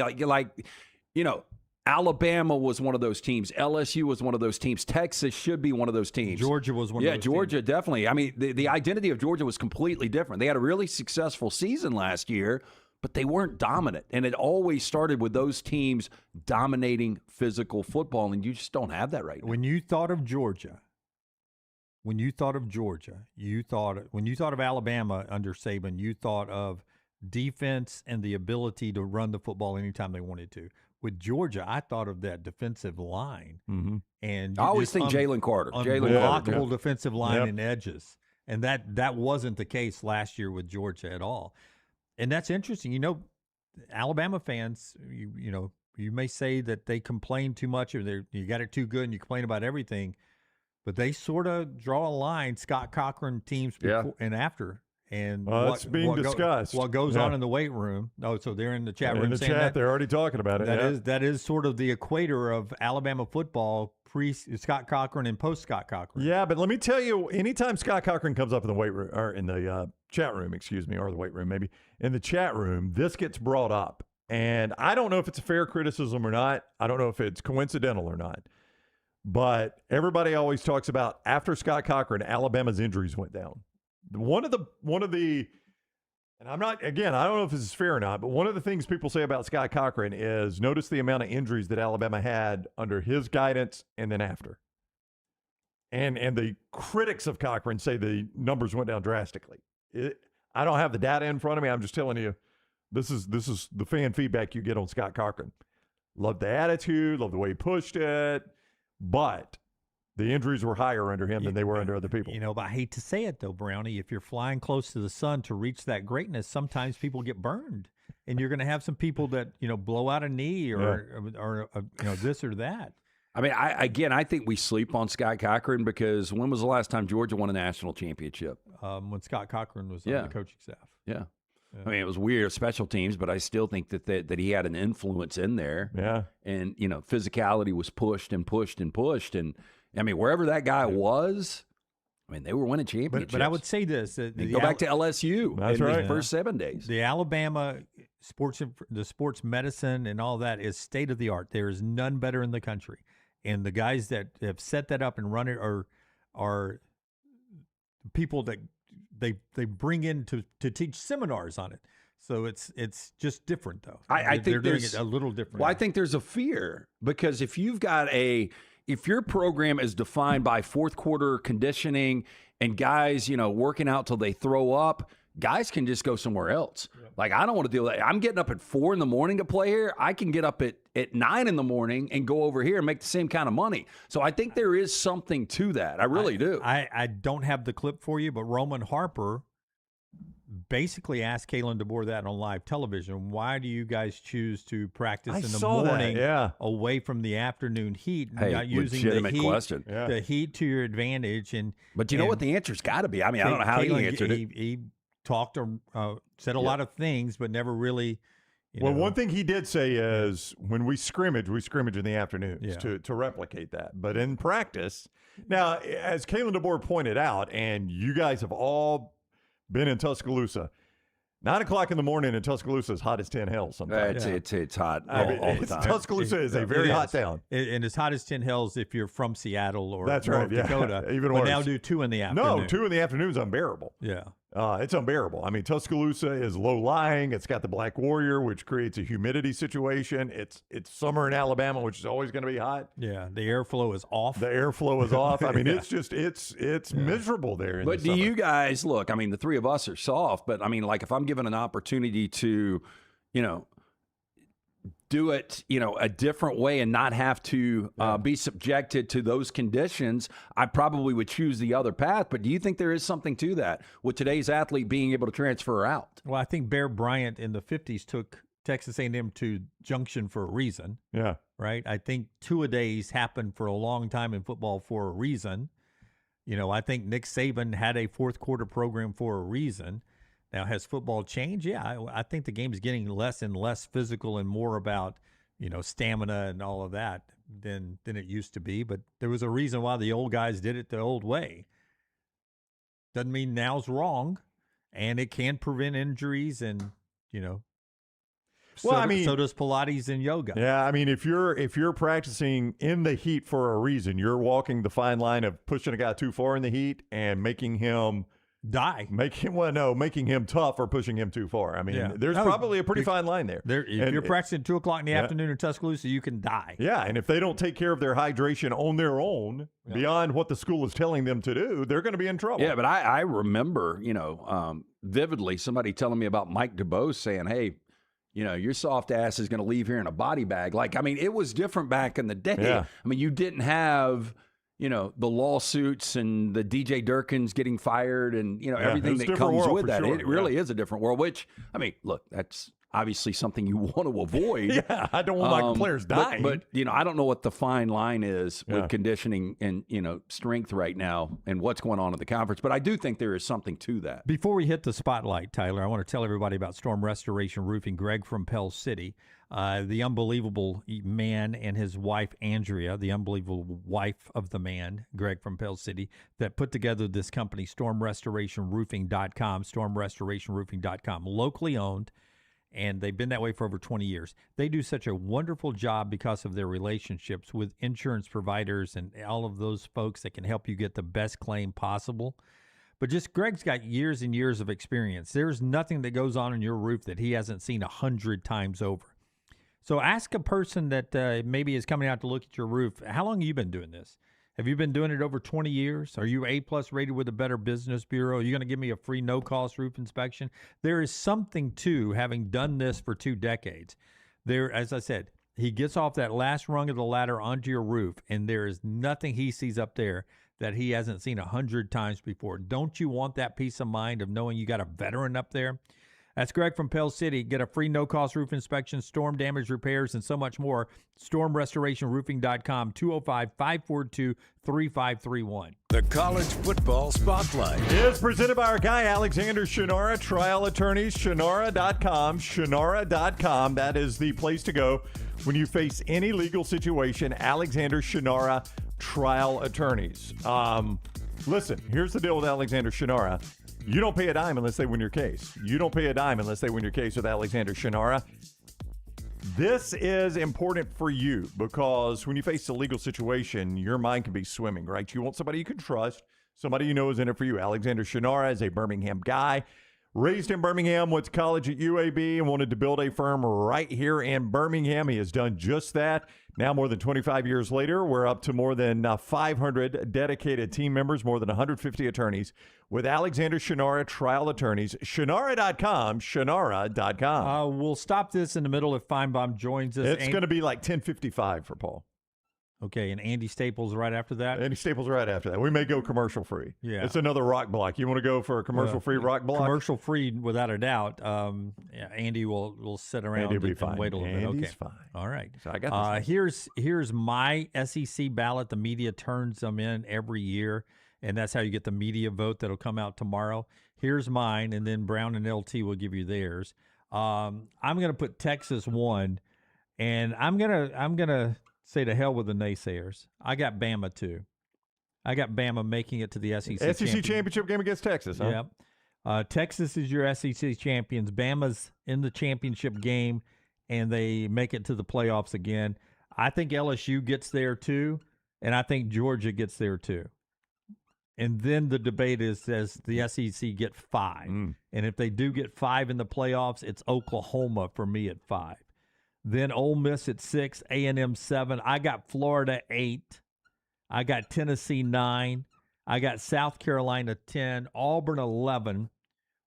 Alabama was one of those teams. LSU was one of those teams. Texas should be one of those teams. Georgia was one of those Yeah, Georgia, definitely. I mean, the identity of Georgia was completely different. They had a really successful season last year, but they weren't dominant. And it always started with those teams dominating physical football, and you just don't have that right now. When you thought of Georgia, when you thought of Alabama under Saban, you thought of defense and the ability to run the football anytime they wanted to. With Georgia, I thought of that defensive line. Mm-hmm. And I always think Jalen Carter. Unblockable defensive line Yep. and edges. And that wasn't the case last year with Georgia at all. And that's interesting. You know, Alabama fans, you may say that they complain too much or you got it too good and you complain about everything, but they sort of draw a line, Scott Cochran teams before and after. And that's being discussed. What goes on in the weight room. Oh, so they're in the chat room in the saying chat, that. they're already talking about it. That is sort of the equator of Alabama football pre-Scott Cochran and post-Scott Cochran. Yeah, but let me tell you, anytime Scott Cochran comes up in the weight room or in the chat room, or the weight room, maybe in the chat room, this gets brought up, and I don't know if it's a fair criticism or not. I don't know if it's coincidental or not, but everybody always talks about after Scott Cochran, Alabama's injuries went down. One of the, and I'm not, again, I don't know if this is fair or not, but one of the things people say about Scott Cochran is notice the amount of injuries that Alabama had under his guidance and then after. And the critics of Cochran say the numbers went down drastically. I don't have the data in front of me. I'm just telling you, this is the fan feedback you get on Scott Cochran. Love the attitude, love the way he pushed it, but the injuries were higher under him than they were under other people. You know, but I hate to say it, though, Brownie, if you're flying close to the sun to reach that greatness, sometimes people get burned. And you're going to have some people that, blow out a knee or this or that. I mean, I think we sleep on Scott Cochran because when was the last time Georgia won a national championship? When Scott Cochran was on the coaching staff. Yeah. I mean, it was weird, special teams, but I still think that he had an influence in there. Yeah. And, physicality was pushed and pushed and pushed. And, I mean, wherever that guy was, I mean, they were winning championships. But I would say this. Go back to LSU That's in right. the first 7 days. The Alabama sports medicine and all that is state of the art. There is none better in the country. And the guys that have set that up and run it are people that they bring in to teach seminars on it. So it's just different, though. I think they're doing there's it a little different. Well, I think there's a fear because if your program is defined by fourth quarter conditioning and guys, working out till they throw up, guys can just go somewhere else. Yep. Like, I don't want to deal with that. I'm getting up at 4 a.m. to play here. I can get up at 9 a.m. and go over here and make the same kind of money. So I think there is something to that. I really do. I don't have the clip for you, but Roman Harper basically asked Kalen DeBoer that on live television. Why do you guys choose to practice in the morning away from the afternoon heat, not using the heat, question. The heat to your advantage? But you know what the answer's got to be? I mean, I don't know how he answered it. He talked or said a lot of things, but never really. One thing he did say is when we scrimmage in the afternoons to replicate that. But in practice, now, as Kalen DeBoer pointed out, and you guys have all been in Tuscaloosa, 9 o'clock in the morning in Tuscaloosa is hot as 10 hells sometimes. It's hot all the time. Tuscaloosa is a very hot town. And it's hot as 10 hells if you're from Seattle or That's North right, Dakota. Even but worse. now do 2 in the afternoon. No, 2 in the afternoon is unbearable. Yeah. It's unbearable. I mean, Tuscaloosa is low-lying. It's got the Black Warrior, which creates a humidity situation. It's summer in Alabama, which is always going to be hot. Yeah, the airflow is off. The airflow is off. I mean, Yeah. it's miserable there. But do you guys look? I mean, the three of us are soft, but I mean, like if I'm given an opportunity to, do it, a different way and not have to be subjected to those conditions, I probably would choose the other path. But do you think there is something to that with today's athlete being able to transfer out? Well, I think Bear Bryant in the 50s took Texas A&M to Junction for a reason. Yeah. Right? I think two-a-days happened for a long time in football for a reason. I think Nick Saban had a fourth-quarter program for a reason. Now, has football changed? Yeah, I think the game is getting less and less physical and more about, stamina and all of that than it used to be. But there was a reason why the old guys did it the old way. Doesn't mean now's wrong, and it can prevent injuries and, Well, so, I mean, so does Pilates and yoga. Yeah, I mean, if you're practicing in the heat for a reason, you're walking the fine line of pushing a guy too far in the heat and making him die. Making him tough or pushing him too far. I mean, there's probably a pretty fine line there. If you're practicing 2 o'clock in the afternoon in Tuscaloosa, you can die. Yeah, and if they don't take care of their hydration on their own, beyond what the school is telling them to do, they're going to be in trouble. Yeah, but I remember, vividly somebody telling me about Mike DeBoer saying, hey, your soft ass is going to leave here in a body bag. Like, I mean, it was different back in the day. Yeah. I mean, you didn't have, the lawsuits and the DJ Durkins getting fired and, everything that comes with that. Sure. It really is a different world, which, I mean, look, that's obviously something you want to avoid. Yeah, I don't want my players dying. But I don't know what the fine line is with conditioning and, strength right now and what's going on in the conference. But I do think there is something to that. Before we hit the spotlight, Tyler, I want to tell everybody about Storm Restoration Roofing. Greg from Pell City, the unbelievable man and his wife, Andrea, the unbelievable wife of the man, Greg from Pell City, that put together this company, stormrestorationroofing.com, stormrestorationroofing.com, locally owned. And they've been that way for over 20 years. They do such a wonderful job because of their relationships with insurance providers and all of those folks that can help you get the best claim possible. But just Greg's got years and years of experience. There's nothing that goes on in your roof that he hasn't seen 100 times over. So ask a person that maybe is coming out to look at your roof, how long have you been doing this? Have you been doing it over 20 years? Are you A+ rated with the Better Business Bureau? Are you going to give me a free no-cost roof inspection? There is something to having done this for 2 decades. There, as I said, he gets off that last rung of the ladder onto your roof, and there is nothing he sees up there that he hasn't seen 100 times before. Don't you want that peace of mind of knowing you got a veteran up there? That's Greg from Pell City. Get a free no-cost roof inspection, storm damage repairs, and so much more. StormRestorationRoofing.com, 205-542-3531. The College Football Spotlight is presented by our guy, Alexander Shunnarah, trial attorneys, Shunnarah.com, Shunnarah.com. That is the place to go when you face any legal situation. Alexander Shunnarah, trial attorneys. Listen, here's the deal with Alexander Shunnarah. You don't pay a dime unless they win your case. You don't pay a dime unless they win your case with Alexander Shunnarah. This is important for you because when you face a legal situation, your mind can be swimming, right? You want somebody you can trust, somebody you know is in it for you. Alexander Shunnarah is a Birmingham guy, raised in Birmingham, went to college at UAB, and wanted to build a firm right here in Birmingham. He has done just that. Now, more than 25 years later, we're up to more than 500 dedicated team members, more than 150 attorneys with Alexander Shunnarah Trial Attorneys. Shunnarah.com, Shunnarah.com. We'll stop this in the middle if Finebaum joins us. It's going to be like 10:55 for Paul. Okay, and Andy Staples right after that? Andy Staples right after that. We may go commercial-free. Yeah. It's another rock block. You want to go for a commercial-free rock block? Commercial-free, without a doubt. Andy will sit around and wait a little bit. Andy's Okay. fine. All right. So I got this. Here's my SEC ballot. The media turns them in every year, and that's how you get the media vote that'll come out tomorrow. Here's mine, and then Brown and LT will give you theirs. I'm going to put Texas 1, and I'm gonna say to hell with the naysayers. I got Bama 2. I got Bama making it to the SEC championship game against Texas, huh? Yep. Texas is your SEC champions. Bama's in the championship game, and they make it to the playoffs again. I think LSU gets there too, and I think Georgia gets there too. And then the debate is, does the SEC get 5? And if they do get 5 in the playoffs, it's Oklahoma for me at 5. Then Ole Miss at 6, A&M 7. I got Florida 8. I got Tennessee 9. I got South Carolina 10, Auburn 11,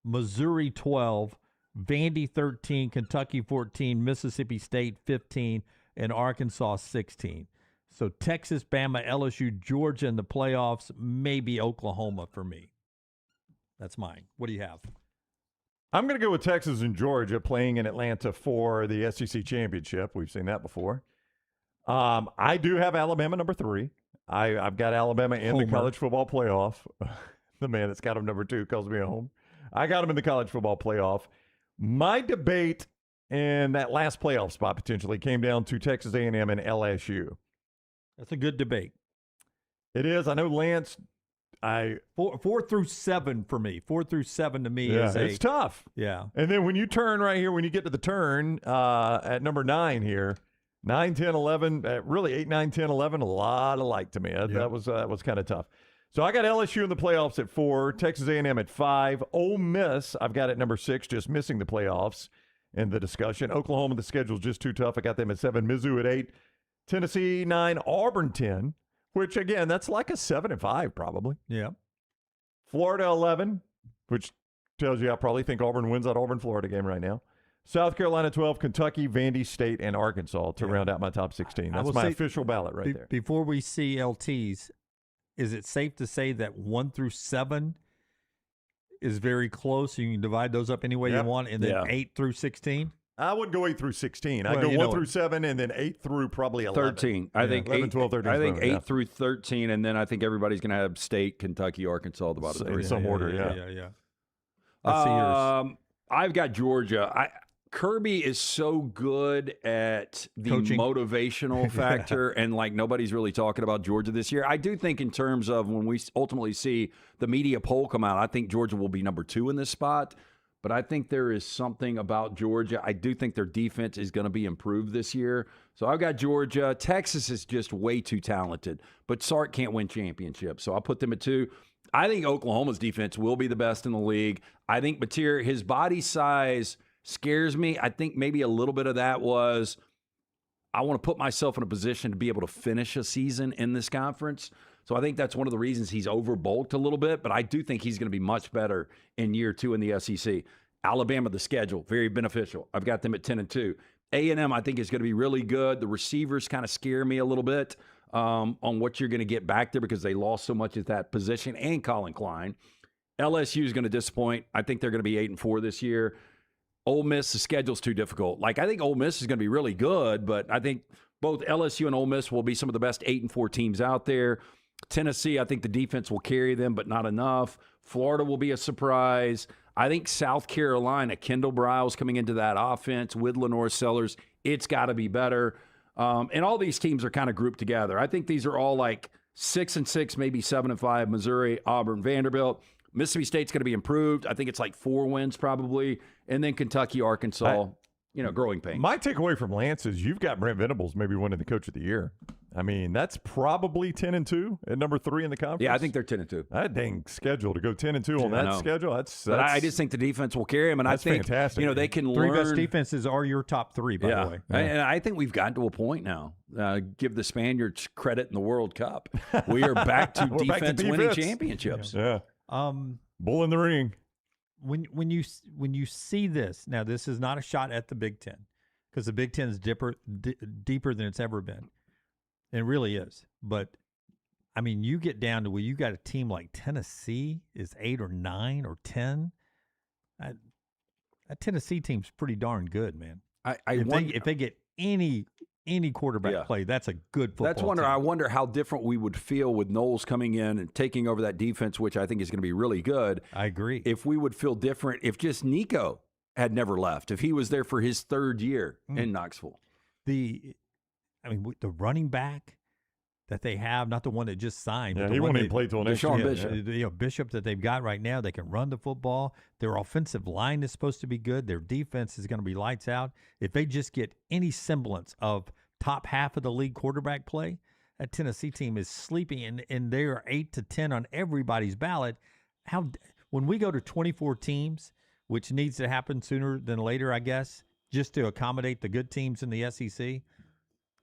Missouri 12, Vandy 13, Kentucky 14, Mississippi State 15, and Arkansas 16. So Texas, Bama, LSU, Georgia in the playoffs, maybe Oklahoma for me. That's mine. What do you have? I'm going to go with Texas and Georgia playing in Atlanta for the SEC championship. We've seen that before. I do have Alabama number 3. I've got Alabama in the college football playoff. The man that's got them number 2 calls me a home. I got them in the college football playoff. My debate in that last playoff spot potentially came down to Texas A&M and LSU. That's a good debate. It is. I know Lance. 4 through 7 for me. 4 through 7 to me is it's tough. Yeah. And then when you turn right here, when you get to the turn at number 9 here, 9, 10, 11, really 8, 9, 10, 11, a lot alike to me. That was kind of tough. So I got LSU in the playoffs at 4, Texas A&M at 5, Ole Miss I've got at number 6, just missing the playoffs in the discussion. Oklahoma, the schedule's just too tough. I got them at 7, Mizzou at 8, Tennessee 9, Auburn 10, which again, that's like a 7 and 5 probably. Yeah. Florida 11, which tells you I probably think Auburn wins that Auburn-Florida game right now. South Carolina 12, Kentucky, Vandy State, and Arkansas to round out my top 16. That's my official ballot right there. Before we see LTs, is it safe to say that 1 through 7 is very close? You can divide those up any way you want, and then 8 through 16? I would go 8 through 16. I'd go 1 through 7 and then 8 through probably 11. 13. I think 11, 8, 12, 13. I think 8 through 13, and then I think everybody's going to have State, Kentucky, Arkansas at the bottom. In some order, yeah. Let's see yours. I've got Georgia. Kirby is so good at the Coaching. motivational factor, and like nobody's really talking about Georgia this year. I do think in terms of when we ultimately see the media poll come out, I think Georgia will be number 2 in this spot. But I think there is something about Georgia. I do think their defense is going to be improved this year. So I've got Georgia. Texas is just way too talented, but Sark can't win championships. So I'll put them at 2. I think Oklahoma's defense will be the best in the league. I think Batir, his body size scares me. I think maybe a little bit of that was I want to put myself in a position to be able to finish a season in this conference. So I think that's one of the reasons he's overbulked a little bit, but I do think he's going to be much better in year 2 in the SEC. Alabama, the schedule, very beneficial. I've got them at 10-2. A&M, I think, is going to be really good. The receivers kind of scare me a little bit on what you're going to get back there because they lost so much at that position, and Colin Klein. LSU is going to disappoint. I think they're going to be 8-4 this year. Ole Miss, the schedule's too difficult. Like, I think Ole Miss is going to be really good, but I think both LSU and Ole Miss will be some of the best 8-4 teams out there. Tennessee, I think the defense will carry them, but not enough. Florida will be a surprise. I think South Carolina, Kendall Briles coming into that offense with Lenore Sellers, it's got to be better. And all these teams are kind of grouped together. I think these are all like 6-6, maybe 7-5, Missouri, Auburn, Vanderbilt. Mississippi State's going to be improved. I think it's like 4 wins probably. And then Kentucky, Arkansas, growing pains. My takeaway from Lance is you've got Brent Venables maybe winning the Coach of the Year. I mean, that's probably 10-2 at number 3 in the conference. Yeah, I think they're 10-2. That dang schedule to go 10-2 on that schedule. But I just think the defense will carry them, and I think fantastic. They can 3 learn. best defenses are your top 3, by the way. And I think we've gotten to a point now. Give the Spaniards credit in the World Cup. We are back to defense winning championships. Yeah. Bull in the ring. When you see this, now this is not a shot at the Big Ten because the Big Ten is deeper than it's ever been. It really is. But, I mean, you get down to where you got a team like Tennessee is 8 or 9 or 10. That Tennessee team's pretty darn good, man. If they get any quarterback play, that's a good football team. I wonder how different we would feel with Knowles coming in and taking over that defense, which I think is going to be really good. I agree. If we would feel different if just Nico had never left, if he was there for his 3rd year in Knoxville. The running back that they have, not the one that just signed. Yeah, but he the won't one even play till next year. Bishop that they've got right now, they can run the football. Their offensive line is supposed to be good. Their defense is going to be lights out. If they just get any semblance of top half of the league quarterback play, that Tennessee team is sleeping, and they are 8 to 10 on everybody's ballot. When we go to 24 teams, which needs to happen sooner than later, I guess, just to accommodate the good teams in the SEC,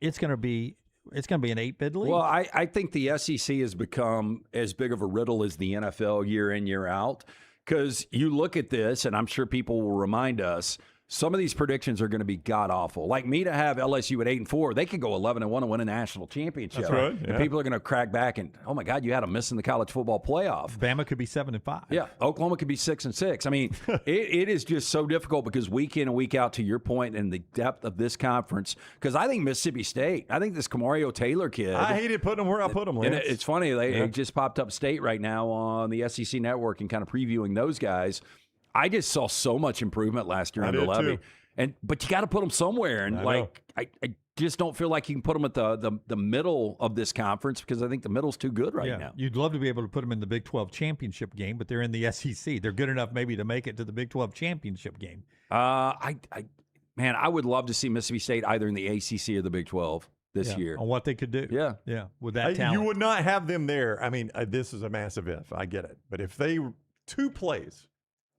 it's going to be an 8-bid league. Well, I think the SEC has become as big of a riddle as the NFL year in, year out, because you look at this, and I'm sure people will remind us, some of these predictions are going to be god-awful. Like me to have LSU at 8-4, they could go 11-1 and win a national championship. That's right. And Yeah. people are going to crack back and, oh, my God, you had them missing the college football playoff. Bama could be 7-5. Yeah, Oklahoma could be 6-6. I mean, it is just so difficult because week in and week out, to your point, and the depth of this conference, because I think Mississippi State, I think this Camario Taylor kid. I hated putting them where I put them, And Lance. it's funny, they just popped up State right now on the SEC Network and kind of previewing those guys. I just saw so much improvement last year under Levy. Too. But you got to put them somewhere, and I just don't feel like you can put them at the middle of this conference because I think the middle's too good right now. You'd love to be able to put them in the Big 12 championship game, but they're in the SEC. They're good enough maybe to make it to the Big 12 championship game. I would love to see Mississippi State either in the ACC or the Big 12 this year. On what they could do. Yeah. With that talent. You would not have them there. I mean, this is a massive if. I get it. But if they two plays,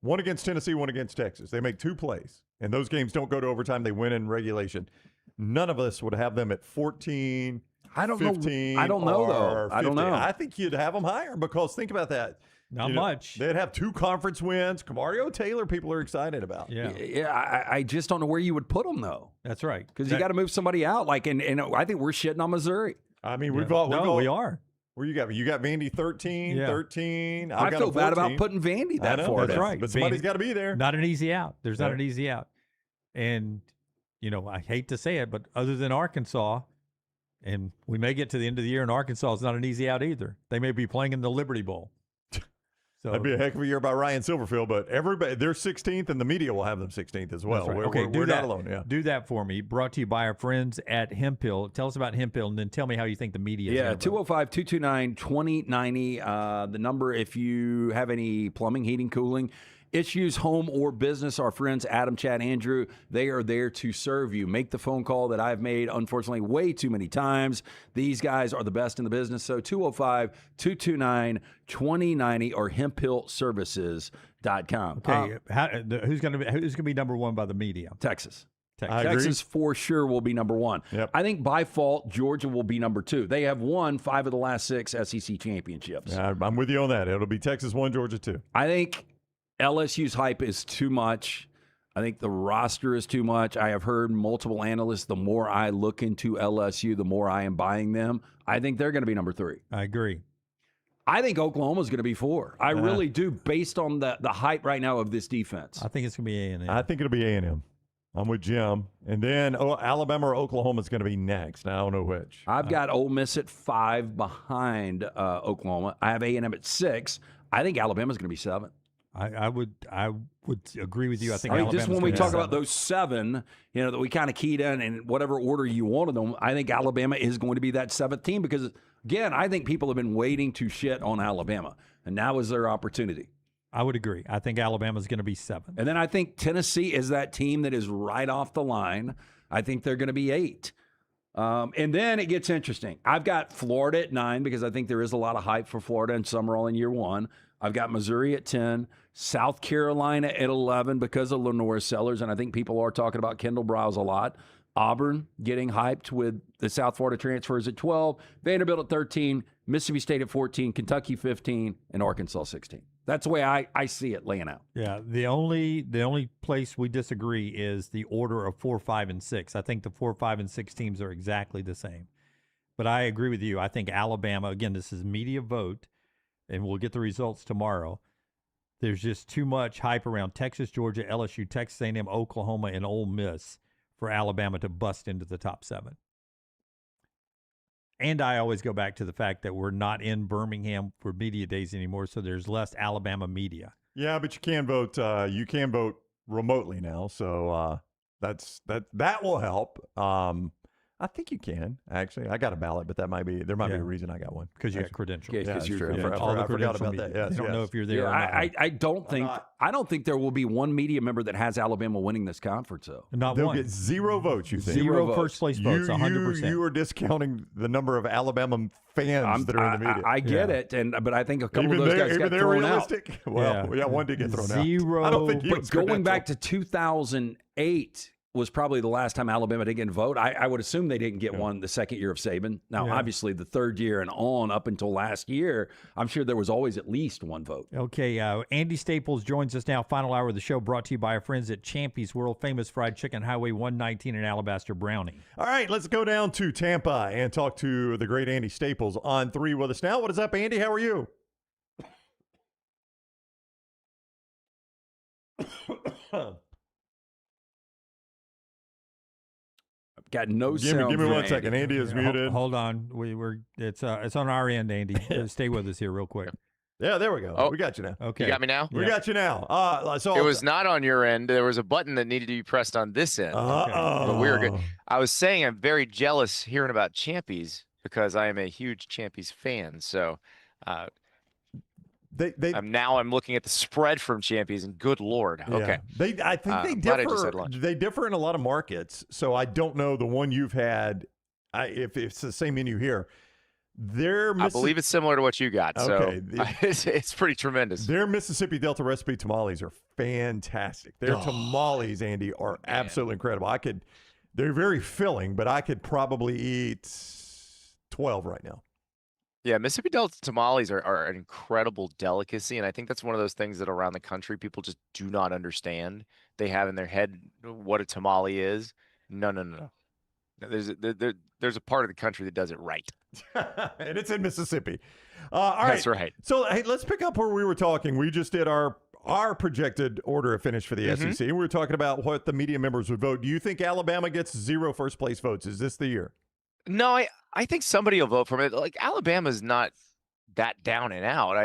one against Tennessee, one against Texas, they make 2 plays, and those games don't go to overtime, they win in regulation. None of us would have them at 14, 15. I don't know, though. 50. I don't know. I think you'd have them higher because think about that. Not much. They'd have 2 conference wins. Camario Taylor, people are excited about. Yeah. I just don't know where you would put them, though. That's right. Because you got to move somebody out. Like, and I think we're shitting on Missouri. I mean, we are. Where you got? You got Vandy 13, 13. I feel bad about putting Vandy that far. That's down. right. But somebody's got to be there. Not an easy out. There's not an easy out. And, I hate to say it, but other than Arkansas, and we may get to the end of the year and Arkansas is not an easy out either. They may be playing in the Liberty Bowl. So that'd be a heck of a year by Ryan Silverfield, but everybody, they're 16th, and the media will have them 16th as well. Right. We're not alone. Yeah, do that for me. Brought to you by our friends at Hemphill. Tell us about Hemphill, and then tell me how you think the media. Yeah, 205-229-2090. The number if you have any plumbing, heating, cooling issues, home or business, our friends Adam, Chad, Andrew, they are there to serve you. Make the phone call that I've made, unfortunately, way too many times. These guys are the best in the business. So 205-229-2090 or hemphillservices.com. Okay, who's going to be number one by the media? Texas. Texas for sure will be number one. Yep. I think by fault, Georgia will be number 2. They have won 5 of the last 6 SEC championships. Yeah, I'm with you on that. It'll be Texas 1, Georgia 2. I think LSU's hype is too much. I think the roster is too much. I have heard multiple analysts, the more I look into LSU, the more I am buying them. I think they're going to be number 3. I agree. I think Oklahoma's going to be 4. I really do, based on the hype right now of this defense. I think it's going to be A&M. I think it'll be A&M. I'm with Jim. And then Alabama or Oklahoma is going to be next. Now, I don't know which. I've got Ole Miss at 5 behind Oklahoma. I have A&M at 6. I think Alabama's going to be 7. I would agree with you. I think just when we talk about those 7, that we kind of keyed in whatever order you wanted them, I think Alabama is going to be that 7th team because, again, I think people have been waiting to shit on Alabama, and now is their opportunity. I would agree. I think Alabama's going to be 7. And then I think Tennessee is that team that is right off the line. I think they're going to be 8. And then it gets interesting. I've got Florida at 9 because I think there is a lot of hype for Florida and Summerall in year 1. I've got Missouri at 10, South Carolina at 11 because of Lenore Sellers, and I think people are talking about Kendall Browse a lot. Auburn getting hyped with the South Florida transfers at 12, Vanderbilt at 13, Mississippi State at 14, Kentucky 15, and Arkansas 16. That's the way I see it laying out. Yeah, the only place we disagree is the order of 4, 5, and 6. I think the 4, 5, and 6 teams are exactly the same. But I agree with you. I think Alabama, again, this is media vote, and we'll get the results tomorrow. There's just too much hype around Texas, Georgia, LSU, Texas A&M, Oklahoma, and Ole Miss for Alabama to bust into the top 7. And I always go back to the fact that we're not in Birmingham for media days anymore, so there's less Alabama media. Yeah, but you can vote. You can vote remotely now, so that will help. I think you can actually. I got a ballot, but there might be a reason I got one because you got credentials. Yeah, because you're I forgot about that. Yes, they don't know if you're there. Yeah, or not. I don't think there will be one media member that has Alabama winning this conference. Though they'll one. get 0 votes. You think Zero first place votes? 100%. You are discounting the number of Alabama fans that are in the media. I get it, but I think a couple even of those guys got thrown realistic? out. Well, yeah, one did get thrown out. Zero. I don't think he But was going credentialed. back to 2008 was probably the last time Alabama didn't get a vote. I would assume they didn't get one the second year of Saban. Now, obviously, the third year and on up until last year, I'm sure there was always at least one vote. Okay, Andy Staples joins us now. Final hour of the show brought to you by our friends at Champy's World Famous Fried Chicken, Highway 119 in Alabaster Brownie. All right, let's go down to Tampa and talk to the great Andy Staples on 3 with us now. What is up, Andy? How are you? Got no sound. Give me 1 second. Andy is muted. Hold on. It's on our end, Andy. Stay with us here real quick. Yeah, there we go. Oh, we got you now. Okay. You got me now? We got you now. So it was not on your end. There was a button that needed to be pressed on this end. But we were good. I was saying I'm very jealous hearing about Champies because I am a huge Champies fan. So I'm looking at the spread from Champies, and good Lord. Okay. I think they differ in a lot of markets. So I don't know the one you've had, if it's the same menu here. I believe it's similar to what you got. Okay. So it's pretty tremendous. Their Mississippi Delta recipe tamales are fantastic. Their tamales, Andy, are absolutely incredible. They're very filling, but I could probably eat 12 right now. Yeah, Mississippi Delta tamales are an incredible delicacy, and I think that's one of those things that around the country people just do not understand. They have in their head what a tamale is. No. There's a part of the country that does it right. And it's in Mississippi. All right. That's right. So, hey, let's pick up where we were talking. We just did our projected order of finish for the SEC. And we were talking about what the media members would vote. Do you think Alabama gets 0 first-place votes? Is this the year? No, I think somebody will vote for it. Like, Alabama's not that down and out.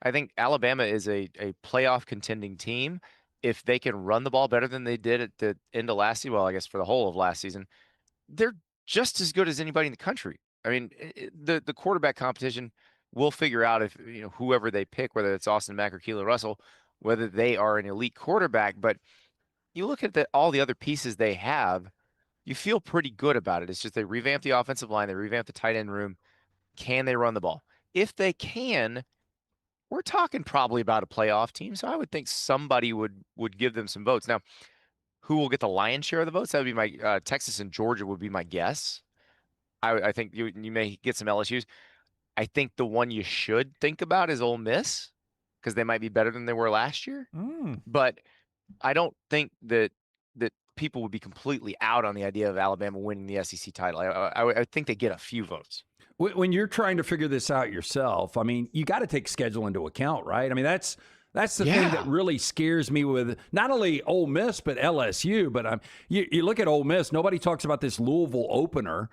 I think Alabama is a playoff contending team. If they can run the ball better than they did at the end of last season, well, I guess for the whole of last season, they're just as good as anybody in the country. I mean, the quarterback competition, we'll figure out if, whoever they pick, whether it's Austin Mack or Keelan Russell, whether they are an elite quarterback. But you look at all the other pieces they have, you feel pretty good about it. It's just they revamped the offensive line, they revamped the tight end room. Can they run the ball? If they can, we're talking probably about a playoff team. So I would think somebody would give them some votes. Now, who will get the lion's share of the votes? That would be my Texas and Georgia would be my guess. I think you may get some LSUs. I think the one you should think about is Ole Miss because they might be better than they were last year. But I don't think that people would be completely out on the idea of Alabama winning the SEC title. I think they get a few votes. When you're trying to figure this out yourself, I mean, you got to take schedule into account, right? I mean, that's the thing that really scares me with not only Ole Miss but LSU. But you look at Ole Miss, nobody talks about this Louisville opener,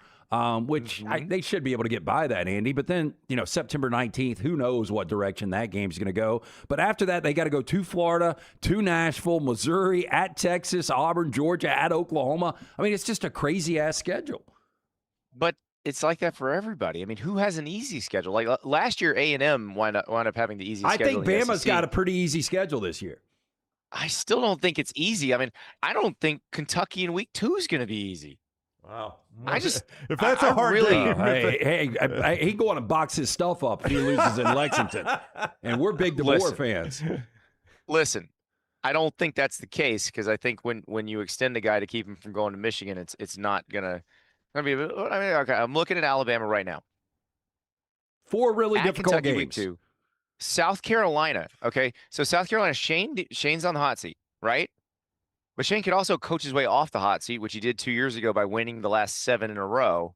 which they should be able to get by that, Andy. But then, September 19th, who knows what direction that game's going to go. But after that, they got to go to Florida, to Nashville, Missouri, at Texas, Auburn, Georgia, at Oklahoma. I mean, it's just a crazy-ass schedule. But it's like that for everybody. I mean, who has an easy schedule? Like last year, A&M wound up having the easy schedule. I think Bama's got a pretty easy schedule this year. I still don't think it's easy. I mean, I don't think Kentucky in week 2 is going to be easy. Wow. If that's a hard game. Hey, he go on and box his stuff up if he loses in Lexington. And we're big DeBoer fans. Listen, I don't think that's the case because I think when you extend a guy to keep him from going to Michigan, it's not going to be. Okay, I'm looking at Alabama right now. 4 really at difficult Kentucky games. Week 2. South Carolina. Okay, so South Carolina, Shane's on the hot seat, right? But Shane could also coach his way off the hot seat, which he did 2 years ago by winning the last 7 in a row.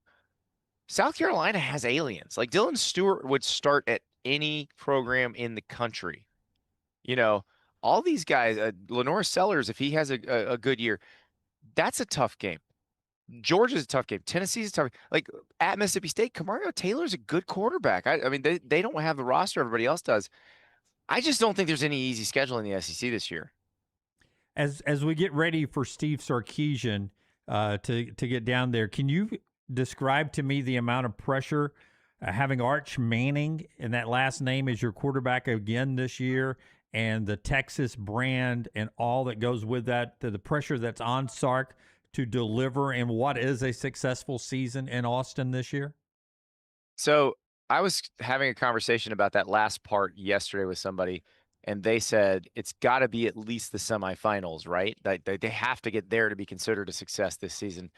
South Carolina has aliens. Like Dylan Stewart would start at any program in the country. All these guys, Lenore Sellers, if he has a good year, that's a tough game. Georgia's a tough game. Tennessee's a tough. Like at Mississippi State, Kamario Taylor's a good quarterback. I mean, they don't have the roster everybody else does. I just don't think there's any easy schedule in the SEC this year. As we get ready for Steve Sarkisian to get down there, can you describe to me the amount of pressure having Arch Manning and that last name as your quarterback again this year, and the Texas brand and all that goes with that, the pressure that's on Sark to deliver in what is a successful season in Austin this year? So I was having a conversation about that last part yesterday with somebody, and they said it's got to be at least the semifinals, right? They have to get there to be considered a success this season.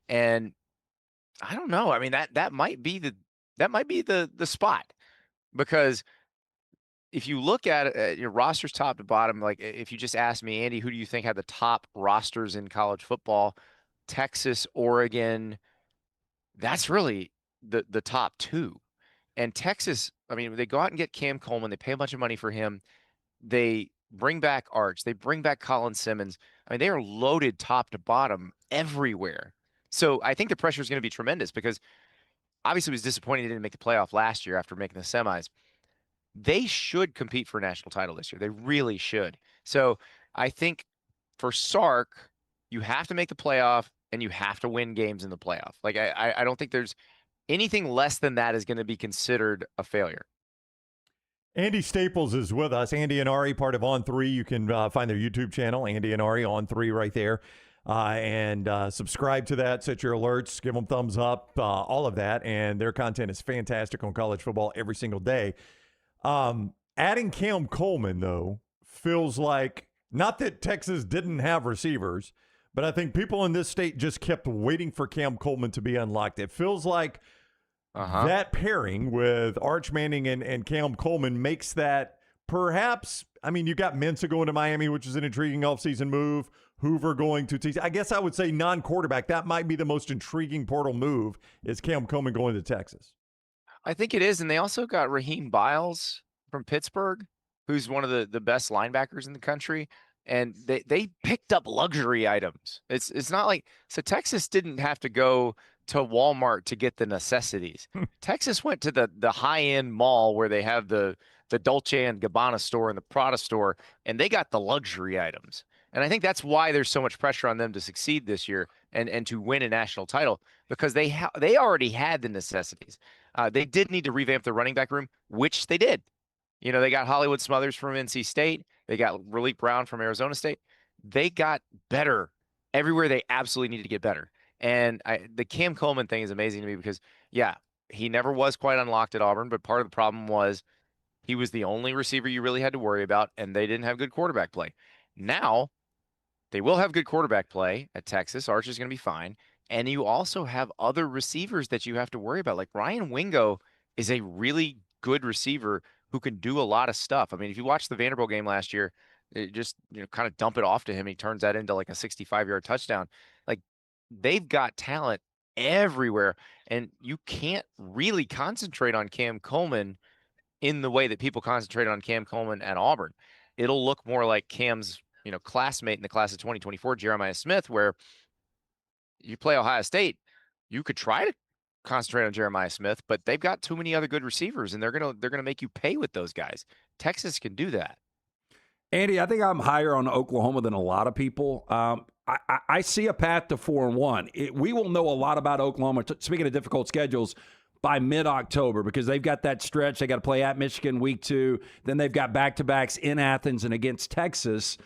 And I don't know. I mean, that might be the spot, because if you look at it, your rosters top to bottom, like if you just ask me, Andy, who do you think had the top rosters in college football? Texas, Oregon, that's really the top two. And Texas, I mean, they go out and get Cam Coleman. They pay a bunch of money for him. They bring back Arch. They bring back Colin Simmons. I mean, they are loaded top to bottom everywhere. So I think the pressure is going to be tremendous, because obviously it was disappointing they didn't make the playoff last year after making the semis. They should compete for a national title this year. They really should. So I think for Sark, you have to make the playoff and you have to win games in the playoff. Like I don't think there's anything less than that is going to be considered a failure. Andy Staples is with us. Andy and Ari, part of On 3. You can find their YouTube channel, Andy and Ari On 3 right there. And subscribe to that, set your alerts, give them thumbs up, all of that. And their content is fantastic on college football every single day. Adding Cam Coleman, though, feels like, not that Texas didn't have receivers, but I think people in this state just kept waiting for Cam Coleman to be unlocked. It feels like that pairing with Arch Manning and Cam Coleman makes that perhaps, I mean, you got Mensa going to Miami, which is an intriguing offseason move. Hoover going to TC. I guess I would say non-quarterback. That might be the most intriguing portal move, is Cam Coleman going to Texas. I think it is. And they also got Raheem Biles from Pittsburgh, who's one of the best linebackers in the country. And they picked up luxury items. It's not like, so Texas didn't have to go to Walmart to get the necessities. Texas went to the high-end mall where they have the Dolce & Gabbana store and the Prada store, and they got the luxury items. And I think that's why there's so much pressure on them to succeed this year and to win a national title, because they already had the necessities. They did need to revamp the running back room, which they did. You know, they got Hollywood Smothers from NC State. They got Raleek Brown from Arizona State. They got better everywhere they absolutely needed to get better. And the Cam Coleman thing is amazing to me because, yeah, he never was quite unlocked at Auburn, but part of the problem was he was the only receiver you really had to worry about, and they didn't have good quarterback play. Now, they will have good quarterback play at Texas. Arch is going to be fine. And you also have other receivers that you have to worry about. Like Ryan Wingo is a really good receiver who can do a lot of stuff. I mean, if you watch the Vanderbilt game last year, it just, kind of dump it off to him. He turns that into like a 65-yard touchdown. Like, they've got talent everywhere, and you can't really concentrate on Cam Coleman in the way that people concentrate on Cam Coleman at Auburn. It'll look more like Cam's, classmate in the class of 2024, Jeremiah Smith, where you play Ohio State, you could try to concentrate on Jeremiah Smith, but they've got too many other good receivers, and they're gonna make you pay with those guys. Texas can do that. Andy, I think I'm higher on Oklahoma than a lot of people. I see a path to 4-1. We will know a lot about Oklahoma, speaking of difficult schedules, by mid-October, because they've got that stretch. They got to play at Michigan week 2. Then they've got back-to-backs in Athens and against Texas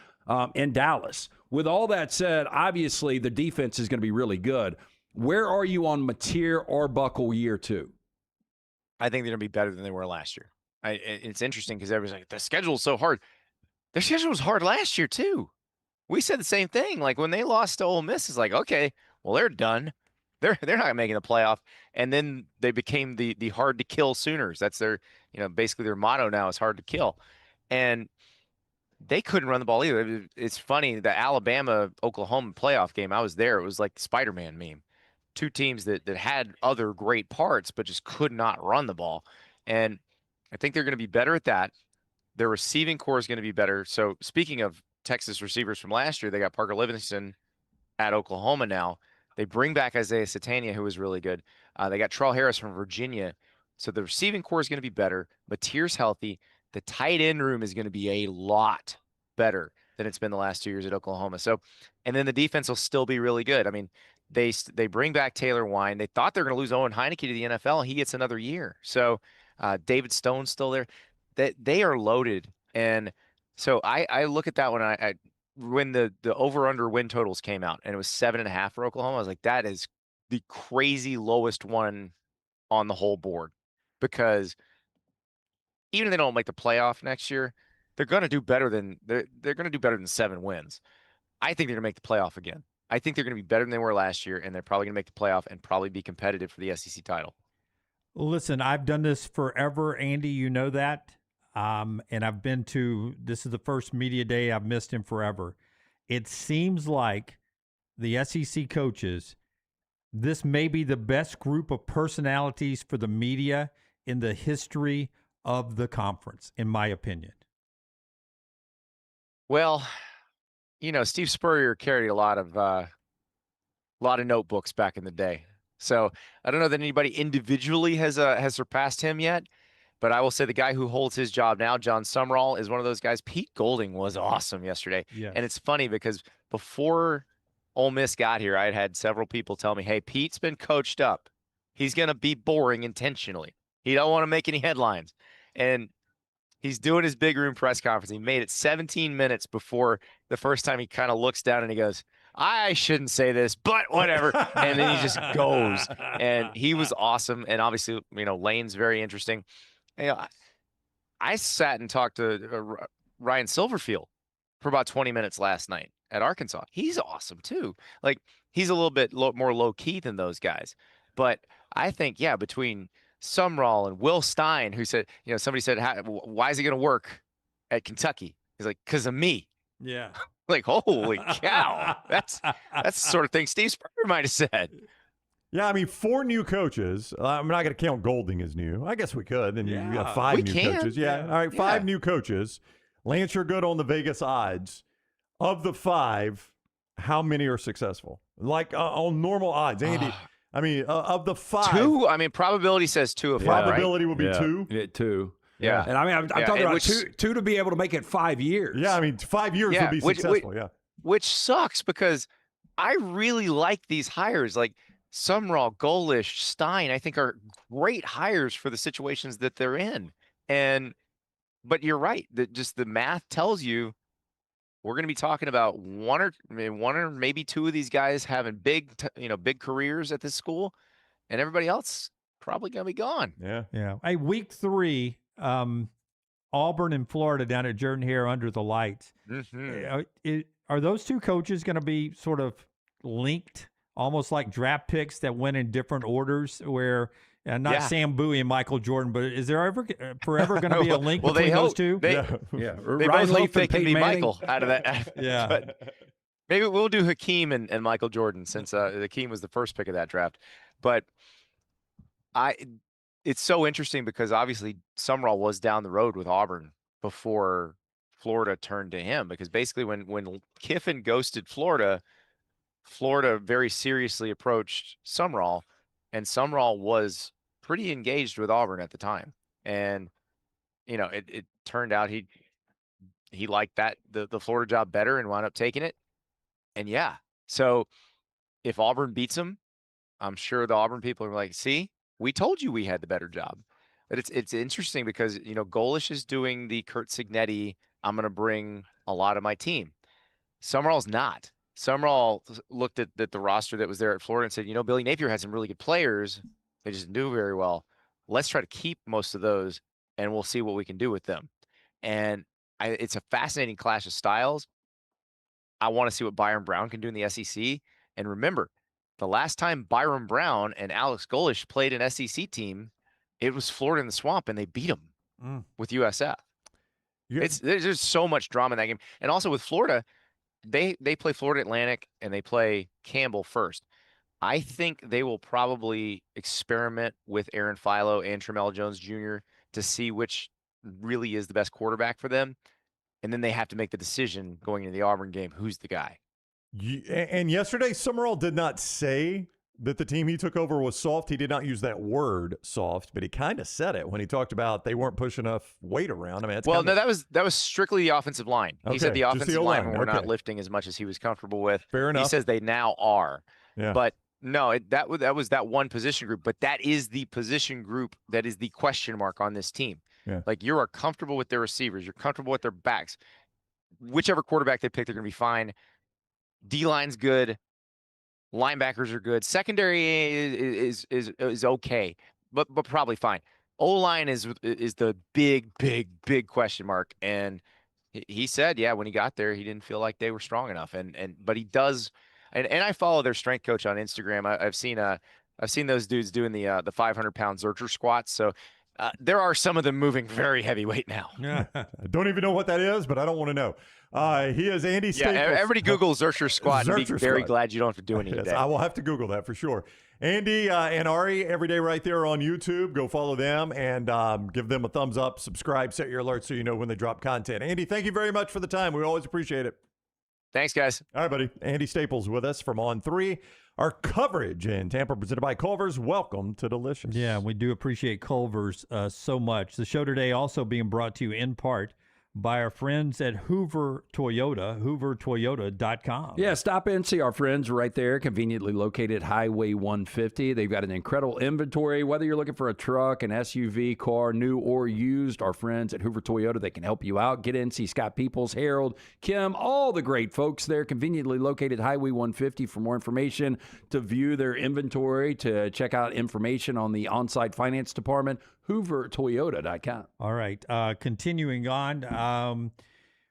in Dallas. With all that said, obviously the defense is going to be really good. Where are you on Mateer or Buckle year 2? I think they're going to be better than they were last year. It's interesting because everybody's like, the schedule's so hard. Their schedule was hard last year too. We said the same thing. Like when they lost to Ole Miss, it's like, okay, well, they're done. They're not making the playoff. And then they became the hard to kill Sooners. That's their, basically their motto now is hard to kill. And they couldn't run the ball either. It's funny, the Alabama-Oklahoma playoff game, I was there. It was like the Spider-Man meme. Two teams that had other great parts, but just could not run the ball. And I think they're going to be better at that. Their receiving core is going to be better. So speaking of Texas receivers from last year, they got Parker Livingston at Oklahoma now. They bring back Isaiah Satania, who was really good. They got Terrell Harris from Virginia. So the receiving core is going to be better. Mateer's healthy. The tight end room is going to be a lot better than it's been the last 2 years at Oklahoma. So, and then the defense will still be really good. I mean, They bring back Taylor Wine. They thought they were going to lose Owen Heineke to the NFL. He gets another year. So David Stone's still there. They are loaded. And so I look at that when the over-under win totals came out, and it was 7.5 for Oklahoma. I was like, that is the crazy lowest one on the whole board, because even if they don't make the playoff next year, they're going to do better than 7 wins. I think they're going to make the playoff again. I think they're going to be better than they were last year, and they're probably going to make the playoff and probably be competitive for the SEC title. Listen, I've done this forever, Andy. You know that. And this is the first media day I've missed him forever. It seems like the SEC coaches, this may be the best group of personalities for the media in the history of the conference, in my opinion. Well, Steve Spurrier carried a lot of notebooks back in the day. So I don't know that anybody individually has surpassed him yet. But I will say the guy who holds his job now, John Sumrall, is one of those guys. Pete Golding was awesome yesterday. Yes. And it's funny because before Ole Miss got here, I had had several people tell me, hey, Pete's been coached up. He's going to be boring intentionally. He don't want to make any headlines. And he's doing his big room press conference. He made it 17 minutes before the first time he kind of looks down and he goes, I shouldn't say this, but whatever. And then he just goes. And he was awesome. And obviously, Lane's very interesting. I sat and talked to Ryan Silverfield for about 20 minutes last night at Arkansas. He's awesome too. Like, he's a little bit more low key than those guys. But I think, between Sumrall and Will Stein, who said, somebody said, why is he going to work at Kentucky? He's like, because of me. Yeah. Like, holy cow. That's the sort of thing Steve Spurrier might have said. Yeah, 4 new coaches. I'm not going to count Golding as new. I guess we could. And you got 5 new coaches. Yeah. All right, 5 new coaches. Lance, you're good on the Vegas odds. Of the 5, how many are successful? Like on normal odds, Andy. Of the 5. 2. Probability says 2 of 5. Probability would be 2. Yeah, 2. Yeah. And I'm talking about two to be able to make it 5 years. Yeah, 5 years would be successful. Which sucks because I really like these hires. Like, Sumrall, Golish, Stein, I think are great hires for the situations that they're in. But you're right. Just the math tells you we're going to be talking about one or maybe 2 of these guys having big careers at this school, and everybody else probably going to be gone. Yeah. Yeah. Hey, week 3, Auburn and Florida down at Jordan-Hare under the lights. Mm-hmm. Are those 2 coaches going to be sort of linked? Almost like draft picks that went in different orders, where not Sam Bowie and Michael Jordan, but is there forever going to be a link between those 2? They both hope they can be Michael out of that. Yeah. But maybe we'll do Hakeem and Michael Jordan, since Hakeem was the first pick of that draft. But it's so interesting because obviously Sumrall was down the road with Auburn before Florida turned to him, because basically when Kiffin ghosted Florida very seriously approached Sumrall, and Sumrall was pretty engaged with Auburn at the time. And, it turned out he liked the Florida job better and wound up taking it. And so if Auburn beats him, I'm sure the Auburn people are like, see, we told you we had the better job. But it's interesting because, Golish is doing the Kurt Signetti, I'm going to bring a lot of my team. Sumrall's not. Sumrall looked at the roster that was there at Florida and said, Billy Napier had some really good players. They just knew very well. Let's try to keep most of those, and we'll see what we can do with them. And it's a fascinating clash of styles. I want to see what Byron Brown can do in the SEC. And remember, the last time Byron Brown and Alex Golish played an SEC team, it was Florida in the Swamp, and they beat them with USF. There's just so much drama in that game. And also with Florida, they play Florida Atlantic and they play Campbell first. I think they will probably experiment with Aaron Philo and Tramell Jones Jr. to see which really is the best quarterback for them. And then they have to make the decision going into the Auburn game, who's the guy. And yesterday, Sumrall did not say that the team he took over was soft. He did not use that word soft, but he kind of said it when he talked about they weren't pushing enough weight around. That was strictly the offensive line. Okay, he said the just offensive linemen were not lifting as much as he was comfortable with. Fair enough. He says they now are. Yeah. But No, that was that one position group, but that is the position group that is the question mark on this team. Yeah. Like, you are comfortable with their receivers, you're comfortable with their backs. Whichever quarterback they pick, they're going to be fine. D-line's good. Linebackers are good. Secondary is okay, but probably fine. O-line is the big question mark. And he said, yeah, when he got there, he didn't feel like they were strong enough. But he does. And I follow their strength coach on Instagram. I've seen those dudes doing the 500-pound Zercher squats. So there are some of them moving very heavyweight now. I don't even know what that is, but I don't want to know. He is Andy Staples. Yeah, everybody Google Zercher squat and be very glad you don't have to do any today. I will have to Google that for sure. Andy and Ari, every day right there on YouTube. Go follow them and give them a thumbs up, subscribe, set your alerts so you know when they drop content. Andy, thank you very much for the time. We always appreciate it. Thanks, guys. All right, buddy. Andy Staples with us from On 3. Our coverage in Tampa presented by Culver's. Welcome to Delicious. Yeah, we do appreciate Culver's so much. The show today also being brought to you in part by our friends at Hoover Toyota, hoovertoyota.com. Yeah, stop in and see our friends right there, conveniently located Highway 150. They've got an incredible inventory. Whether you're looking for a truck, an SUV, car, new or used, our friends at Hoover Toyota, they can help you out. Get in, see Scott Peoples, Harold, Kim, all the great folks there, conveniently located Highway 150. For more information, to view their inventory, to check out information on the on-site finance department, hoovertoyota.com. All right. Continuing on,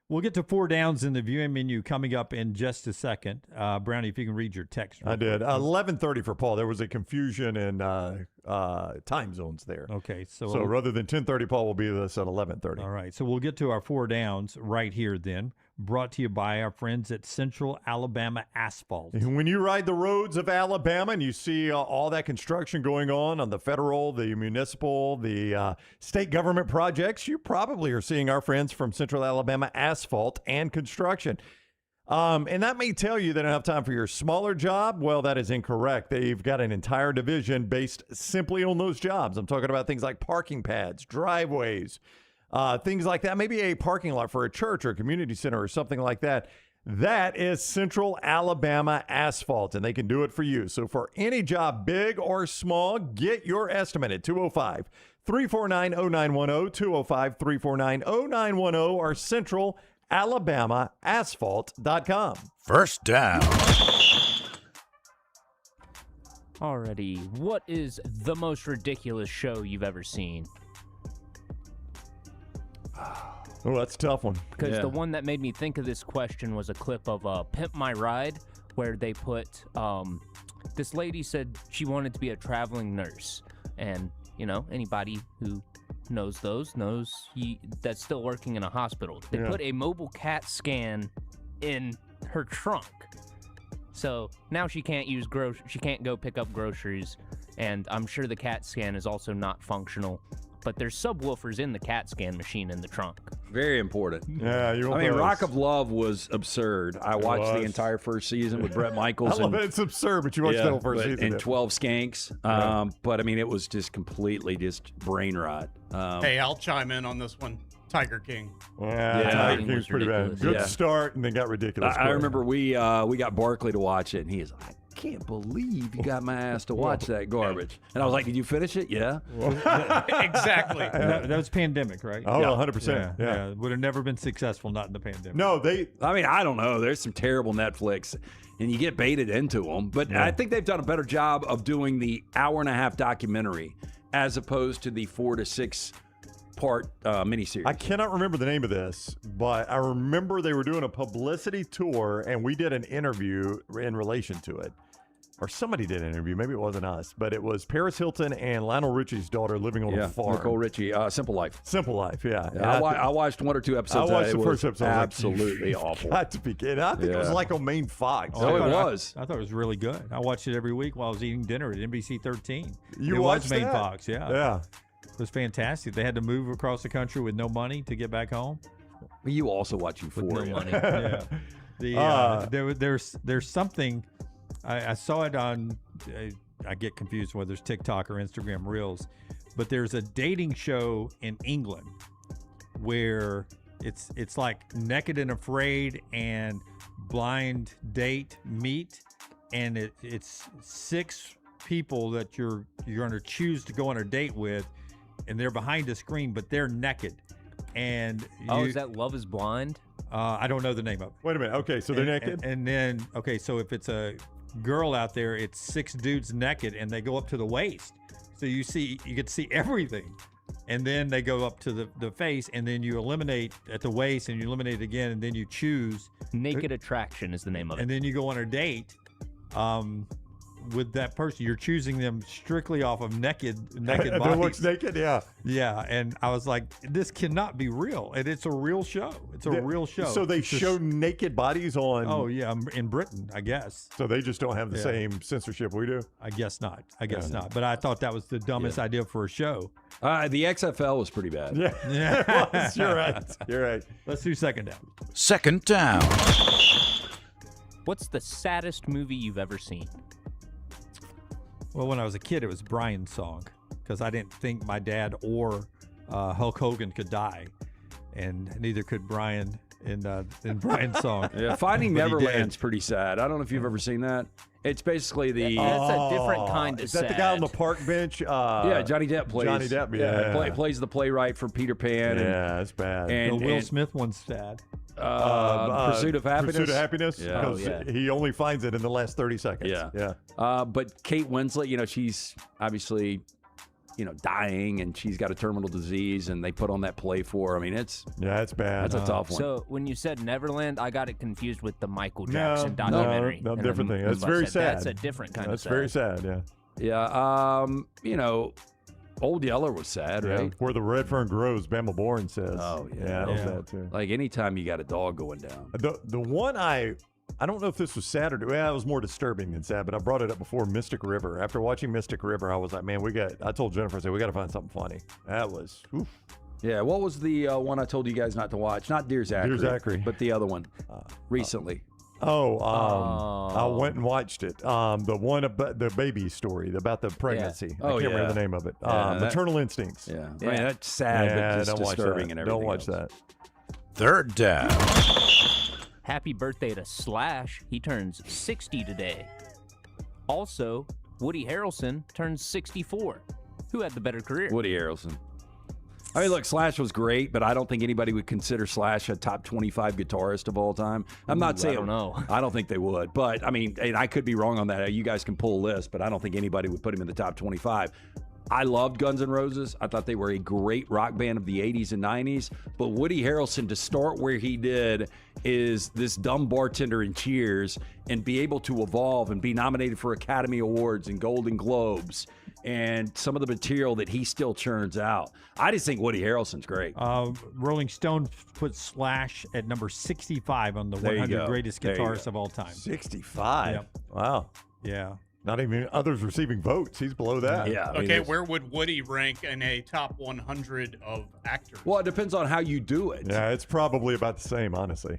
we'll get to 4 downs in the viewing menu coming up in just a second. Brownie, if you can read your text. I did. 11:30 for Paul. There was a confusion in time zones there. Okay. So rather than 10:30, Paul will be with us at 11:30. All right. So we'll get to our 4 downs right here then. Brought to you by our friends at Central Alabama Asphalt. And when you ride the roads of Alabama and you see all that construction going on the federal, the municipal, the state government projects, you probably are seeing our friends from Central Alabama Asphalt and Construction. And that may tell you they don't have time for your smaller job. Well, that is incorrect. They've got an entire division based simply on those jobs. I'm talking about things like parking pads, driveways, things like that, maybe a parking lot for a church or a community center or something like that. That is Central Alabama Asphalt, and they can do it for you. So for any job, big or small, get your estimate at 205-349-0910, 205-349-0910, or CentralAlabamaAsphalt.com. First down. Alrighty, what is the most ridiculous show you've ever seen? Oh, that's a tough one. Because the one that made me think of this question was a clip of Pimp My Ride, where they put, this lady said she wanted to be a traveling nurse. And, you know, anybody who knows that's still working in a hospital. They put a mobile CAT scan in her trunk. So now she can't she can't go pick up groceries. And I'm sure the CAT scan is also not functional. But there's subwoofers in the CAT scan machine in the trunk. Very important. Yeah, Rock of Love was absurd. I watched the entire first season with Bret Michaels. I love it. It's absurd, but you watched the whole first season. And 12 skanks. But, I mean, it was just completely brain rot. Hey, I'll chime in on this one. Tiger King. Yeah, Tiger King was pretty bad. Good start, and then got ridiculous. I remember we got Barkley to watch it, and he is like, I can't believe you got my ass to watch that garbage. And I was like, did you finish it? Yeah. Exactly. That was pandemic, right? Oh, 100%. Yeah. Would have never been successful not in the pandemic. No, I don't know. There's some terrible Netflix, and you get baited into them. But I think they've done a better job of doing the hour-and-a-half documentary as opposed to the 4 to 6 part miniseries. I cannot remember the name of this, but I remember they were doing a publicity tour, and we did an interview in relation to it. Or somebody did an interview. Maybe it wasn't us, but it was Paris Hilton and Lionel Richie's daughter living on a farm. Nicole Richie, Simple Life. Simple Life, yeah. I watched 1 or 2 episodes. I watched the first episode. Absolutely awful. Got to be kidding. I think it was like on main Fox. Oh, it was. I thought it was really good. I watched it every week while I was eating dinner at NBC 13. You watched main that? Fox, yeah. Yeah. It was fantastic. They had to move across the country with no money to get back home. You also watch Euphoria. With no money. There's something. I saw it on. I get confused whether it's TikTok or Instagram Reels, but there's a dating show in England where it's like Naked and Afraid and Blind Date meet, and it's 6 people that you're going to choose to go on a date with, and they're behind a screen, but they're naked. And is that Love is Blind? I don't know the name of it. Wait a minute. Okay, so they're naked? And then, okay, so if it's a girl out there, it's 6 dudes naked, and they go up to the waist. So you get to see everything. And then they go up to the face, and then you eliminate at the waist, and you eliminate again, and then you choose. Naked Attraction is the name of it. And then you go on a date with that person. You're choosing them strictly off of naked bodies. Everyone looks naked, yeah. Yeah, and I was like, this cannot be real. And it's a real show. It's a real show. So they show naked bodies on... Oh, yeah, in Britain, I guess. So they just don't have the same censorship we do? I guess not. Not. But I thought that was the dumbest idea for a show. The XFL was pretty bad. Yeah. It was. You're right. You're right. Let's do second down. Second down. What's the saddest movie you've ever seen? Well, when I was a kid, it was Brian's song, because I didn't think my dad or Hulk Hogan could die, and neither could Brian in Brian's song. Yeah, Finding Neverland's pretty sad. I don't know if you've ever seen that. It's basically the... That's a different kind of Is that the guy on the park bench? Yeah, Johnny Depp plays. Johnny Depp, yeah. Plays the playwright for Peter Pan. Yeah, that's bad. The Will Smith one's sad. Pursuit of Happiness. Pursuit of Happiness? Yeah. Because he only finds it in the last 30 seconds. Yeah. But Kate Winslet, she's obviously, dying, and she's got a terminal disease, and they put on that play for her. I mean, it's bad. That's a tough one. So when you said Neverland, I got it confused with the Michael Jackson documentary. No, different thing. That's very sad. That's a different kind of sad. That's very sad, yeah. Yeah. Old Yeller was sad, right? Where the red fern grows, Bama Bourne says. Oh, yeah. Yeah, that was sad, too. Like, anytime you got a dog going down. The one I don't know if this was sad or it was more disturbing than sad, but I brought it up before, Mystic River. After watching Mystic River, I was like, man, I told Jennifer, I said, we got to find something funny. That was, oof. Yeah, what was the one I told you guys not to watch? Not Dear Zachary. Dear Zachary. But the other one, recently. I went and watched it. The one about the baby story, about the pregnancy. I can't remember the name of it. Maternal Instincts. Yeah. I mean, that's sad, but just disturbing and everything. Don't watch that. Third down. Happy birthday to Slash. He turns 60 today. Also, Woody Harrelson turns 64. Who had the better career? Woody Harrelson. I mean, look, Slash was great, but I don't think anybody would consider Slash a top 25 guitarist of all time. I'm not saying... I don't know. I don't think they would. But, I mean, and I could be wrong on that. You guys can pull a list, but I don't think anybody would put him in the top 25. I loved Guns N' Roses. I thought they were a great rock band of the 80s and 90s. But Woody Harrelson, to start where he did, is this dumb bartender in Cheers and be able to evolve and be nominated for Academy Awards and Golden Globes and some of the material that he still churns out. I just think Woody Harrelson's great. Rolling Stone put Slash at number 65 on the 100 greatest guitarists of all time. 65? Yep. Wow. Yeah. Not even others receiving votes. He's below that. Yeah. Okay, where would Woody rank in a top 100 of actors? Well, it depends on how you do it. Yeah, it's probably about the same, honestly.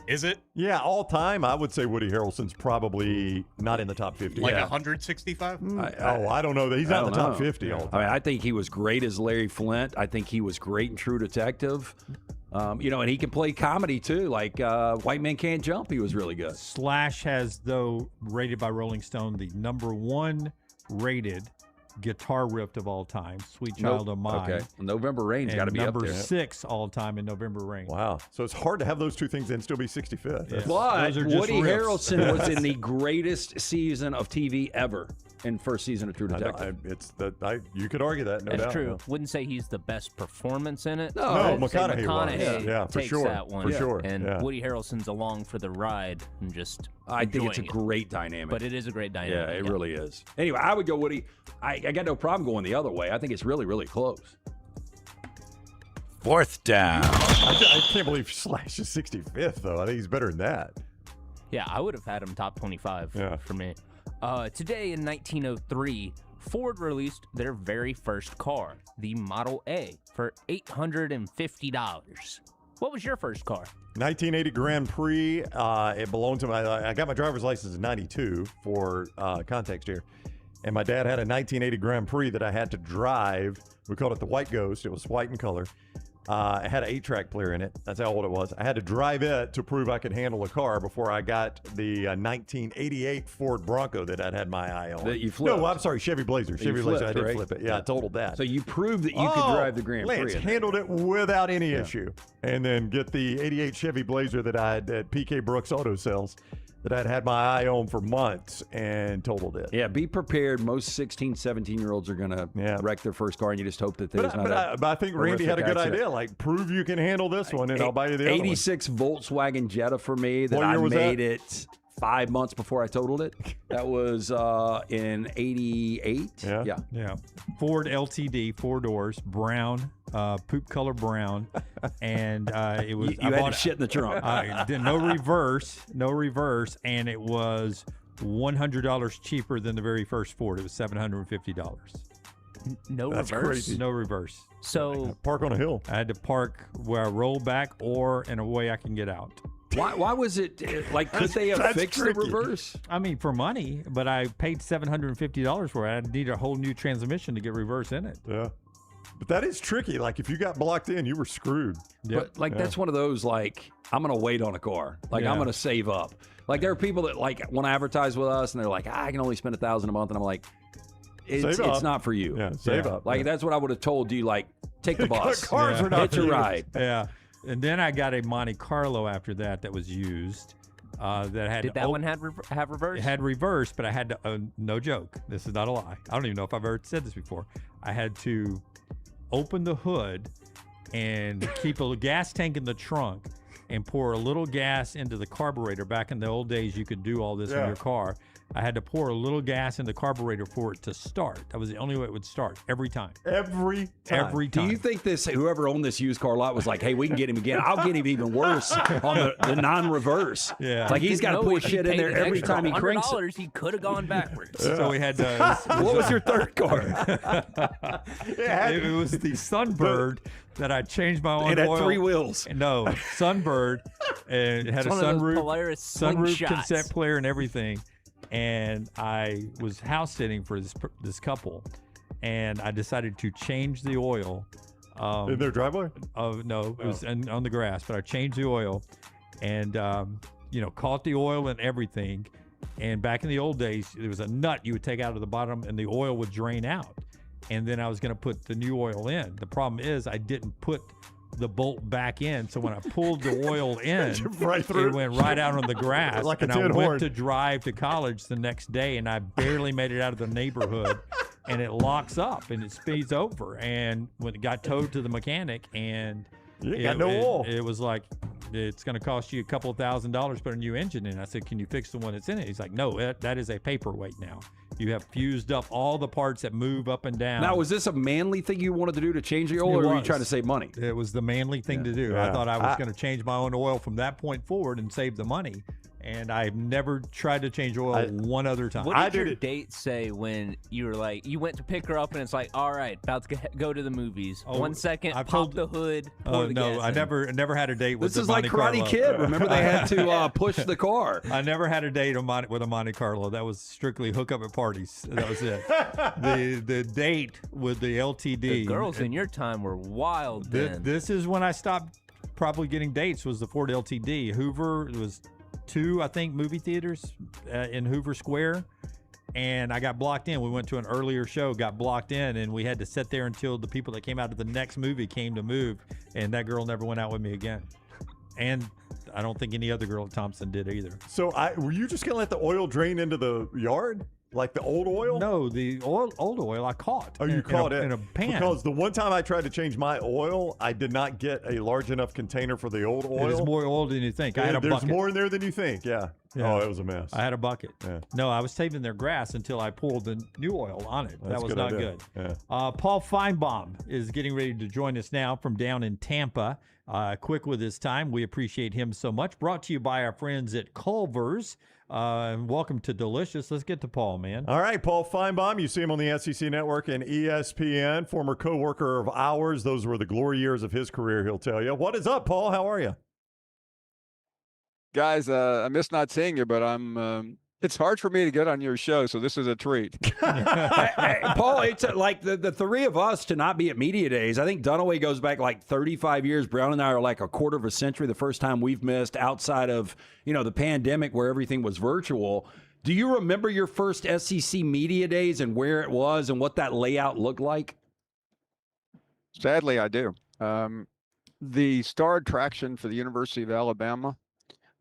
Is it? Yeah, all time, I would say Woody Harrelson's probably not in the top 50. Like 165? I don't know. He's not in the top 50 all the time. I mean, I think he was great as Larry Flint. I think he was great in True Detective. And he can play comedy too. Like White Man Can't Jump, he was really good. Slash has, though, rated by Rolling Stone, the number 1 rated guitar riff of all time, Sweet Child of Mine. Okay. November Rain's got to be up there. Number 6 all time in November Rain. Wow. So it's hard to have those two things and still be 65th. Yeah. But Woody Harrelson was in the greatest season of TV ever in first season of True Detective. You could argue that, no doubt. That's true. No. Wouldn't say he's the best performance in it. No, McConaughey was. For takes sure. that one. For sure. And Woody Harrelson's along for the ride and just I think it's a enjoying it. great dynamic. But it is a great dynamic. Yeah, it really is. Anyway, I would go Woody. I got no problem going the other way. I think it's really, really close. Fourth down. I can't believe Slash is 65th, though. I think he's better than that. Yeah, I would have had him top 25 for me. Today in 1903, Ford released their very first car, the Model A, for $850. What was your first car? 1980 Grand Prix. It belonged to I got my driver's license in 92 for context here. And my dad had a 1980 Grand Prix that I had to drive. We called it the White Ghost. It was white in color. It had an 8-track player in it. That's how old it was. I had to drive it to prove I could handle a car before I got the 1988 Ford Bronco that I'd had my eye on. That you flipped. No, I'm sorry, Chevy Blazer. Chevy Blazer. I did flip it. Yeah, I totaled that. So you proved that you could drive the Grand Prix. Lance handled it without any issue. And then get the 88 Chevy Blazer that I had at PK Brooks Auto Sales that I'd had my eye on for months and totaled it. Yeah, be prepared. Most 16, 17-year-olds are going to wreck their first car, and you just hope that there's but I think Randy had a good idea. Like, prove you can handle this one, and I'll buy you the other one. 86 Volkswagen Jetta for me that What year I was made that? it 5 months before I totaled it. That was in 88. Yeah. Ford LTD, 4 doors, brown, poop color brown, and it was. You had to shit in the trunk. No reverse, and it was $100 cheaper than the very first Ford. It was $750. No That's reverse. crazy. No reverse. So park on a hill. I had to park where I roll back or in a way I can get out. Why was it like? Could they have fixed the reverse? I mean, for money, but I paid $750 for it. I need a whole new transmission to get reverse in it. Yeah. But that is tricky. Like, if you got blocked in, you were screwed. But like that's one of those like I'm gonna wait on a car. Like I'm gonna save up. Like there are people that like want to advertise with us and they're like, I can only spend $1,000 a month, and I'm like, it's not for you. Yeah, save up. Like that's what I would have told you. Like take the bus. Cars are not Hit for your you. ride. Yeah. And then I got a Monte Carlo after that was used. That had did that one have reverse? It had reverse, but I had to. No joke. This is not a lie. I don't even know if I've ever said this before. I had to open the hood and keep a gas tank in the trunk and pour a little gas into the carburetor. Back in the old days, you could do all this in your car. I had to pour a little gas in the carburetor for it to start. That was the only way it would start every time. Every time. Every time. Do you think whoever owned this used car lot was like, hey, we can get him again. I'll get him even worse on the non-reverse. Yeah. It's like he's got to put shit in there every time he cranks it. He could have gone backwards. So we had to. What was your third car? It was the Sunbird that I changed my own It had oil. 3 wheels. No, Sunbird, and it had It's a one of those sunroof, Polaris sunroof slingshots. cassette player and everything. And I was house sitting for this couple, and I decided to change the oil. In their driveway? No, it was on the grass, but I changed the oil, and caught the oil and everything. And back in the old days, there was a nut you would take out of the bottom, and the oil would drain out. And then I was going to put the new oil in. The problem is I didn't put the bolt back in, so when I pulled the oil in, right through. it went right out on the grass. Like a and I tin went horn. to drive to college the next day, and I barely made it out of the neighborhood, and it locks up and it speeds over. And when it got towed to the mechanic, and You got no oil. it was like, it's going to cost you a couple of $1,000 to put a new engine in. I said, can you fix the one that's in it? He's like, no, that is a paperweight now. You have fused up all the parts that move up and down. Now, was this a manly thing you wanted to do to change the oil, or were you was. trying to save money? It was the manly thing to do. Yeah. I thought I was going to change my own oil from that point forward and save the money. And I've never tried to change oil one other time. What did your date say when you were like, you went to pick her up and it's like, all right, about to go to the movies. 1 second, I pop the hood, pour the no, gas I in. never had a date with This is the like Monte Karate Carlo. Kid. Remember, they had to push the car. I never had a date with a Monte Carlo. That was strictly hook up at parties. That was it. the date with the LTD. The girls in your time were wild then. This is when I stopped probably getting dates, was the Ford LTD. Hoover, it was 2, I think, movie theaters in Hoover Square. And I got blocked in. We went to an earlier show, got blocked in, and we had to sit there until the people that came out of the next movie came to move. And that girl never went out with me again. And I don't think any other girl at Thompson did either. So were you just going to let the oil drain into the yard? Like the old oil? No, the old oil I caught. Oh, you caught it? In a pan. Because the one time I tried to change my oil, I did not get a large enough container for the old oil. It is more oil than you think. I had a There's bucket. more in there than you think, yeah. Yeah. Oh, it was a mess. I had a bucket. Yeah. No, I was saving their grass until I poured the new oil on it. That's that was a good not idea. good. Yeah. Paul Finebaum is getting ready to join us now from down in Tampa. Quick with his time. We appreciate him so much. Brought to you by our friends at Culver's. Welcome to Delicious. Let's get to Paul, man. All right, Paul Finebaum. You see him on the SEC Network and ESPN. Former co-worker of ours. Those were the glory years of his career, he'll tell you. What is up, Paul? How are you? Guys, I miss not seeing you, but I'm It's hard for me to get on your show, so this is a treat. Hey, Paul, it's like the three of us to not be at media days. I think Dunaway goes back like 35 years. Brown and I are like a quarter of a century. The first time we've missed outside of the pandemic where everything was virtual. Do you remember your first SEC media days and where it was and what that layout looked like? Sadly, I do. The star attraction for the University of Alabama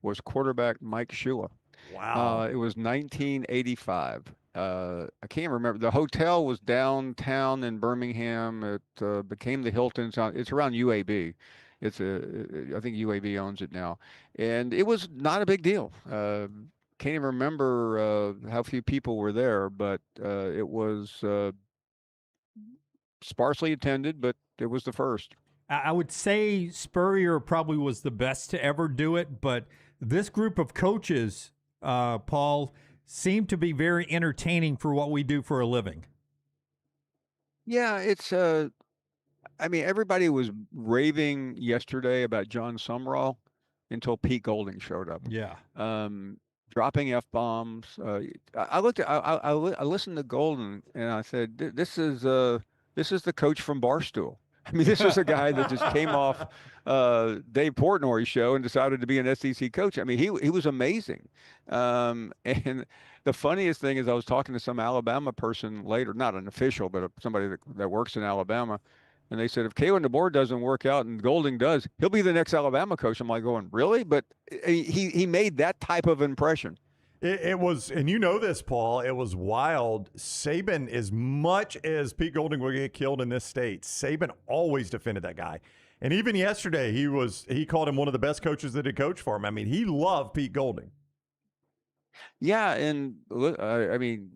was quarterback Mike Shula. Wow. It was 1985. I can't remember. The hotel was downtown in Birmingham. It became the Hilton. It's around UAB. I think UAB owns it now. And it was not a big deal. Can't even remember how few people were there, but it was sparsely attended, but it was the first. I would say Spurrier probably was the best to ever do it, but this group of coaches, Paul, seem to be very entertaining for what we do for a living. Yeah, it's I mean, everybody was raving yesterday about John Sumrall until Pete Golding showed up. Yeah. Dropping F-bombs. I listened to Golden and I said, this is the coach from Barstool. I mean, this is a guy that just came off Dave Portnoy's show and decided to be an SEC coach. I mean, he was amazing. And the funniest thing is I was talking to some Alabama person later, not an official, but somebody that works in Alabama. And they said, if Kalen DeBoer doesn't work out and Golding does, he'll be the next Alabama coach. I'm like going, really? But he made that type of impression. It was, and you know this, Paul, it was wild. Saban, as much as Pete Golding will get killed in this state, Saban always defended that guy. And even yesterday, he called him one of the best coaches that had coached for him. I mean, he loved Pete Golding. Yeah, and I mean,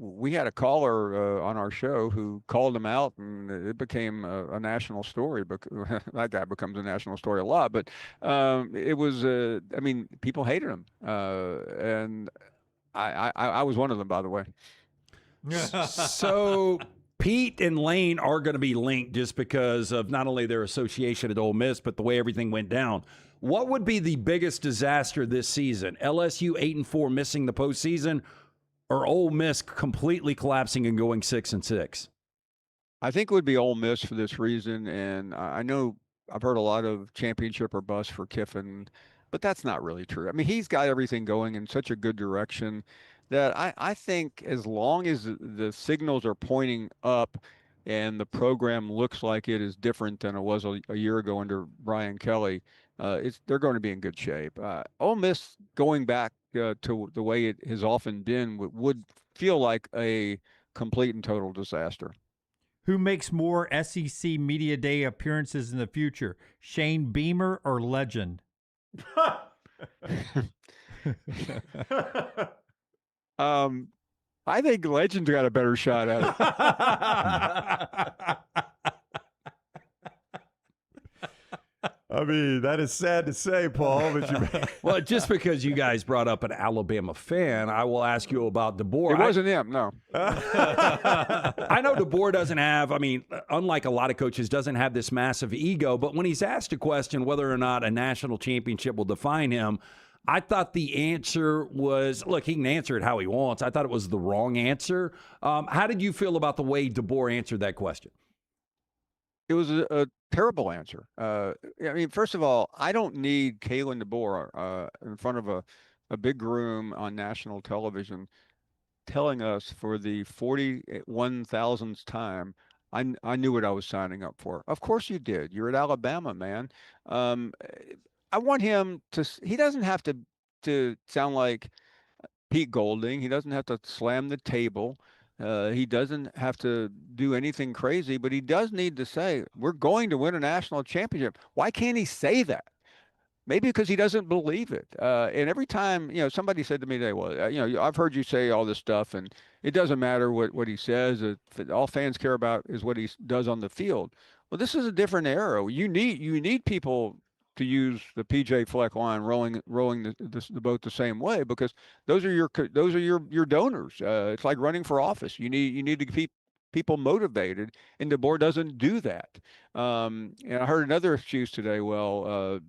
we had a caller on our show who called him out, and it became a national story. That guy becomes a national story a lot, but it was, I mean, people hated him. And I was one of them, by the way. So Pete and Lane are going to be linked just because of not only their association at Ole Miss, but the way everything went down. What would be the biggest disaster this season? LSU 8-4 missing the postseason, or Ole Miss completely collapsing and going 6-6? I think it would be Ole Miss for this reason, and I know I've heard a lot of championship or bust for Kiffin, but that's not really true. I mean, he's got everything going in such a good direction that I think as long as the signals are pointing up and the program looks like it is different than it was a year ago under Brian Kelly, they're going to be in good shape. Ole Miss going back to the way it has often been would feel like a complete and total disaster. Who makes more SEC Media Day appearances in the future, Shane Beamer or Legend? I think Legend's got a better shot at it. I mean, that is sad to say, Paul. But well, just because you guys brought up an Alabama fan, I will ask you about DeBoer. It wasn't him, no. I know DeBoer doesn't have, I mean, unlike a lot of coaches, doesn't have this massive ego. But when he's asked a question whether or not a national championship will define him, I thought the answer was, look, he can answer it how he wants. I thought it was the wrong answer. How did you feel about the way DeBoer answered that question? It was a terrible answer. I mean, first of all, I don't need Kalen DeBoer in front of a big room on national television telling us for the 41,000th time I knew what I was signing up for. Of course you did. You're at Alabama, man. I want him to – he doesn't have to sound like Pete Golding. He doesn't have to slam the table. He doesn't have to do anything crazy, but he does need to say, we're going to win a national championship. Why can't he say that? Maybe because he doesn't believe it. And every time, somebody said to me today, well, I've heard you say all this stuff, and it doesn't matter what he says. All fans care about is what he does on the field. Well, this is a different era. You need people to use the PJ Fleck line, rowing the boat the same way, because those are your donors. It's like running for office. You need to keep people motivated, and DeBoer doesn't do that. And I heard another excuse today. Well,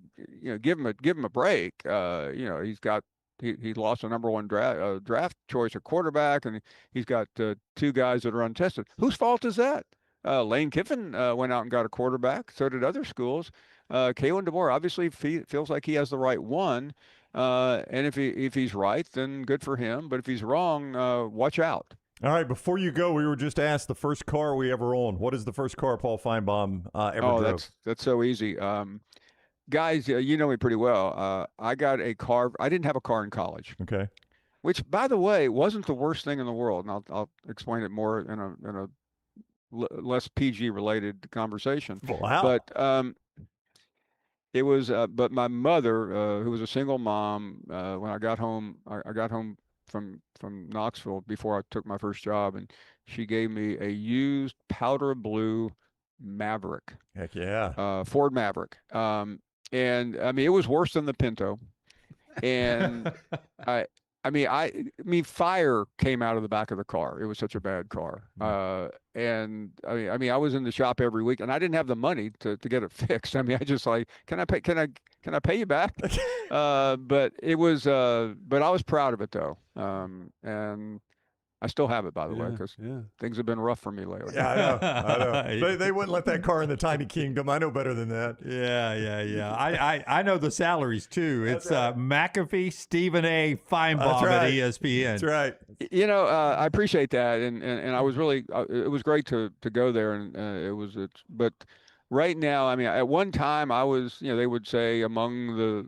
give him a break. He's got he lost the #1 draft choice at quarterback, and he's got 2 guys that are untested. Whose fault is that? Lane Kiffin went out and got a quarterback. So did other schools. Kalen DeBoer obviously feels like he has the right one, and if he's right, then good for him. But if he's wrong, watch out. All right, before you go, we were just asked the first car we ever owned. What is the first car Paul Finebaum ever drove? That's so easy. Guys, you know me pretty well. I got a car. I didn't have a car in college. Okay. Which, by the way, wasn't the worst thing in the world. And I'll explain it more in a less PG related conversation. Wow. But it was. But my mother, who was a single mom, when I got home, I got home from Knoxville before I took my first job, and she gave me a used powder blue Maverick. Heck yeah. Ford Maverick. And I mean, it was worse than the Pinto. And I mean, fire came out of the back of the car. It was such a bad car. And I mean, I was in the shop every week, and I didn't have the money to get it fixed. I mean, I just like, can I pay you back? But it was, but I was proud of it though. And I still have it, by the way, because things have been rough for me lately. Yeah, I know. They wouldn't let that car in the tiny kingdom. I know better than that. Yeah. I know the salaries too. It's McAfee, Stephen A. Finebaum at ESPN. That's right. You know, I appreciate that, and I was really, it was great to go there, and but right now, I mean, at one time I was, you know, they would say among the,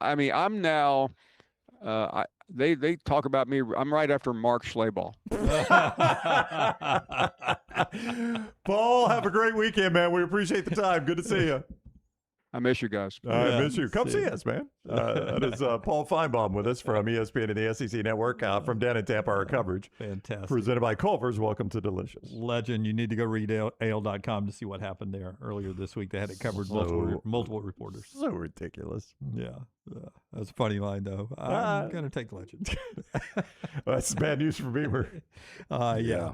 I mean, I'm now, They talk about me. I'm right after Mark Schlabach. Paul, have a great weekend, man. We appreciate the time. Good to see you. I miss you guys. I miss you. Come see us, man. That is Paul Finebaum with us from ESPN and the SEC Network from down in Tampa, our coverage. Fantastic. Presented by Culver's. Welcome to Delicious. Legend. You need to go read AL.com to see what happened there earlier this week. They had it covered, multiple reporters. So ridiculous. Yeah. That's a funny line, though. I'm going to take Legend. That's bad news for Beamer. Yeah.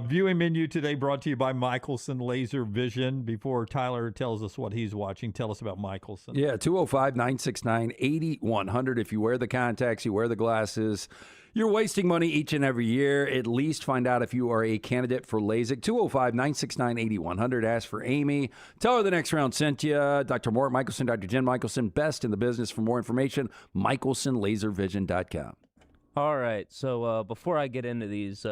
Viewing menu today brought to you by Michelson Laser Vision. Before Tyler tells us what he's watching, tell us about Michelson. Yeah, 205-969-8100. If you wear the contacts, you wear the glasses, you're wasting money each and every year. At least find out if you are a candidate for LASIK. 205-969-8100. Ask for Amy. Tell her the next round sent you. Dr. Mort Michelson, Dr. Jen Michelson, best in the business. For more information, michelsonlaservision.com. All right, so before I get into these,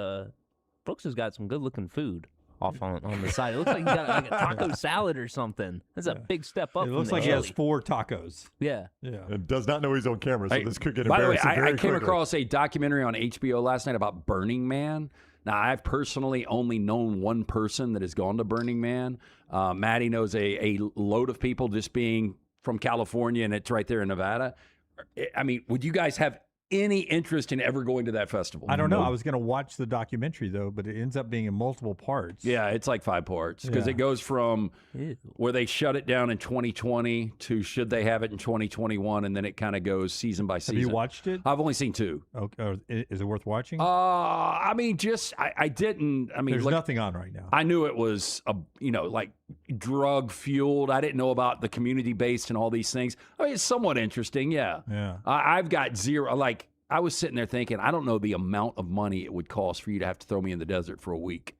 Brooks has got some good-looking food off on the side. It looks like he's got like a taco salad or something. That's a big step up. It looks like he has 4 tacos. Yeah. And does not know he's on camera, so this could get By the way, embarrassing I came across a documentary on HBO last night about Burning Man. Now, I've personally only known one person that has gone to Burning Man. Maddie knows a load of people just being from California, and it's right there in Nevada. I mean, would you guys have any interest in ever going to that festival? I don't know. I was going to watch the documentary, though, but it ends up being in multiple parts. Yeah, it's like 5 parts because it goes from where they shut it down in 2020 to should they have it in 2021, and then it kind of goes season by season. Have you watched it? I've only seen 2. Okay. Is it worth watching? I mean, I didn't. I mean, there's nothing on right now. I knew it was like drug fueled. I didn't know about the community based and all these things. I mean, it's somewhat interesting. Yeah. I've got zero. Like, I was sitting there thinking, I don't know the amount of money it would cost for you to have to throw me in the desert for a week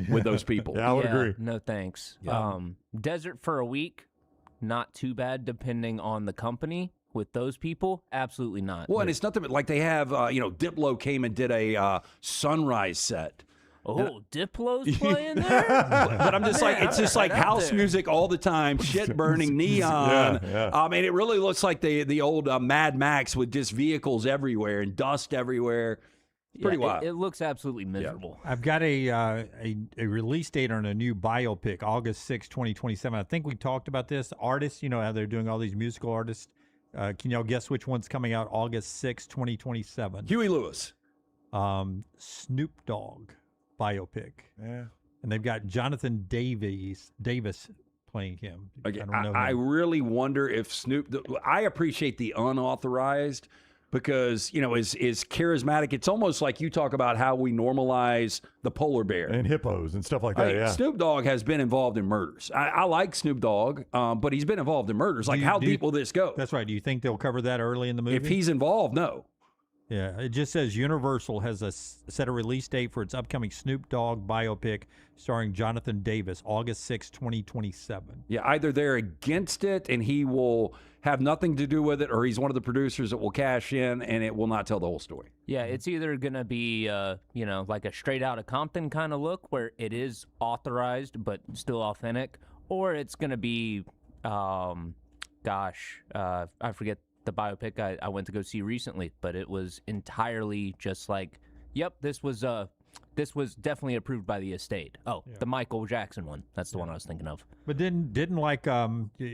with those people. Yeah, I would agree. No thanks. Yeah. Desert for a week, not too bad depending on the company. With those people, absolutely not. Well, and it's nothing but like they have, Diplo came and did a sunrise set. Oh, Diplo's playing there? But I'm just like, it's just like house music all the time, shit burning, neon. I mean, it really looks like the old Mad Max with just vehicles everywhere and dust everywhere. Pretty wild. It looks absolutely miserable. I've got a release date on a new biopic, August 6, 2027. I think we talked about this. Artists, you know how they're doing all these musical artists. Can y'all guess which one's coming out August 6, 2027? Huey Lewis. Snoop Dogg biopic. Yeah. And they've got Jonathan Davis playing him. Okay, I don't know I really wonder if Snoop. I appreciate the unauthorized, because, is charismatic. It's almost like you talk about how we normalize the polar bear. And hippos and stuff like that, yeah. Snoop Dogg has been involved in murders. I like Snoop Dogg, but he's been involved in murders. Like, how deep will this go? That's right. Do you think they'll cover that early in the movie? If he's involved, no. Yeah, it just says Universal has set a release date for its upcoming Snoop Dogg biopic starring Jonathan Davis, August 6, 2027. Yeah, either they're against it and he will have nothing to do with it, or he's one of the producers that will cash in and it will not tell the whole story. Yeah, it's either going to be, like a straight out of Compton kind of look where it is authorized but still authentic, or it's going to be, I forget the biopic I went to go see recently, but it was entirely just like, yep, this was definitely approved by the estate. Oh, yeah. The Michael Jackson one. That's the one I was thinking of. But didn't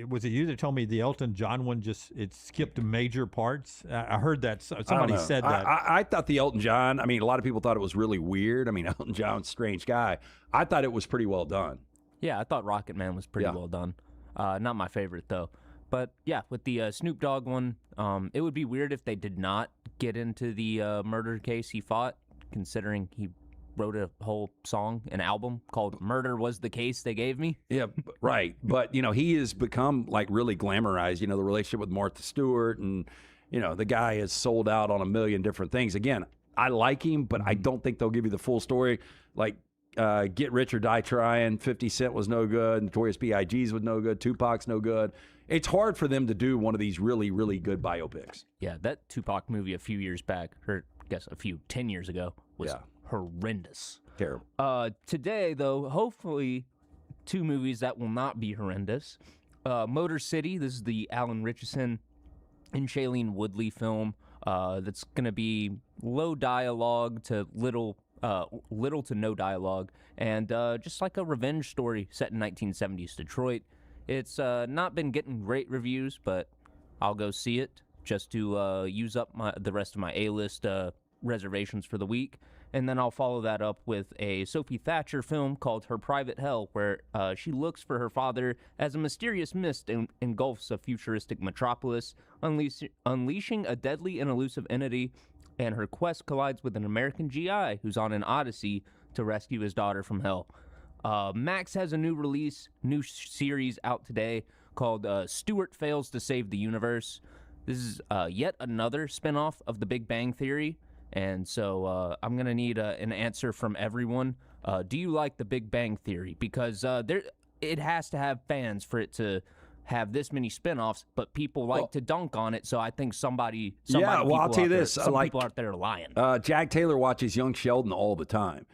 was it you that told me the Elton John one it skipped major parts? I heard that somebody said that. I thought the Elton John, a lot of people thought it was really weird. Elton John's a strange guy. I thought it was pretty well done. Yeah, I thought Rocket Man was pretty well done. Not my favorite though. But yeah, with the Snoop Dogg one, it would be weird if they did not get into the murder case he fought, considering he wrote a whole song, an album called Murder Was the Case They Gave Me. Yeah, right. But, he has become like really glamorized, the relationship with Martha Stewart, and, the guy has sold out on a million different things. Again, I like him, but I don't think they'll give you the full story. Like, Get Rich or Die Trying, 50 Cent was no good, Notorious B.I.G.'s was no good, Tupac's no good. It's hard for them to do one of these really, really good biopics. Yeah, that Tupac movie a few years back, or I guess 10 years ago, was horrendous. Terrible. Today, though, hopefully 2 movies that will not be horrendous. Motor City, this is the Alan Ritchson and Shailene Woodley film that's going to be low dialogue to little to no dialogue, and just like a revenge story set in 1970s Detroit. It's not been getting great reviews, but I'll go see it just to use up the rest of my A-list reservations for the week. And then I'll follow that up with a Sophie Thatcher film called Her Private Hell, where she looks for her father as a mysterious mist engulfs a futuristic metropolis, unleashing a deadly and elusive entity, and her quest collides with an American GI who's on an odyssey to rescue his daughter from hell. Max has a new series out today called Stuart Fails to Save the Universe. This is yet another spinoff of The Big Bang Theory, and so I'm going to need an answer from everyone. Do you like The Big Bang Theory? Because it has to have fans for it to have this many spinoffs, but people like to dunk on it, so I think somebody I'll tell you this. People out there are lying. Jack Taylor watches Young Sheldon all the time.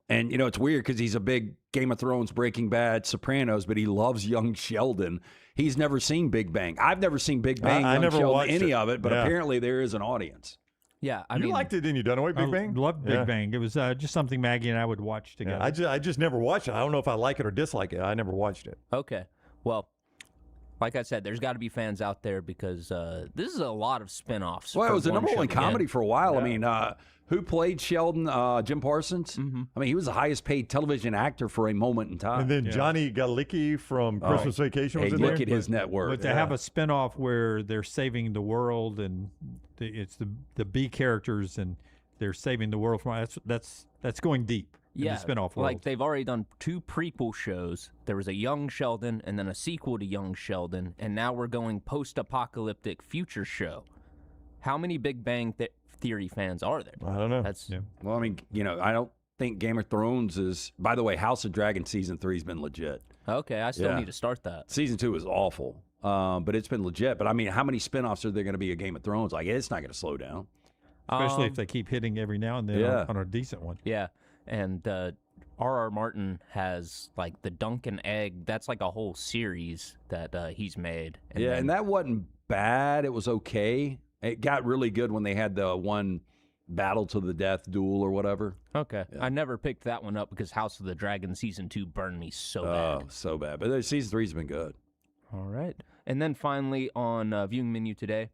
And, it's weird because he's a big Game of Thrones, Breaking Bad, Sopranos, but he loves Young Sheldon. He's never seen Big Bang. I've never seen Big Bang, I never Sheldon, watched any it. of it, but apparently there is an audience. Yeah, you liked it, didn't you, Dunaway, Big Bang? I loved Big Bang. It was just something Maggie and I would watch together. I just never watched it. I don't know if I like it or dislike it. I never watched it. Okay. Well, like I said, there's got to be fans out there because this is a lot of spinoffs. Well, it was the number one comedy for a while. Yeah. Who played Sheldon? Jim Parsons? Mm-hmm. He was the highest paid television actor for a moment in time. And then Johnny Galecki from Christmas Vacation was in there. Look at his net worth. But to have a spinoff where they're saving the world and it's the B characters and they're saving the world from that's going deep. Yeah, in the spinoff world. Like they've already done 2 prequel shows. There was a Young Sheldon and then a sequel to Young Sheldon, and now we're going post-apocalyptic future show. How many Big Bang Theory fans are there? I don't know. Well, I don't think Game of Thrones is. By the way, House of Dragon season 3 has been legit. Okay, I still need to start that. Season 2 is awful, but it's been legit. But how many spinoffs are there going to be of Game of Thrones? Like, it's not going to slow down. Especially if they keep hitting every now and then on a decent one. Yeah. And R.R. Martin has like the Dunk and Egg. That's like a whole series that he's made. And that wasn't bad. It was okay. It got really good when they had the one battle to the death duel or whatever. Okay. Yeah. I never picked that one up because House of the Dragon Season 2 burned me so bad. Oh, so bad. But Season 3's been good. All right. And then finally on viewing menu today,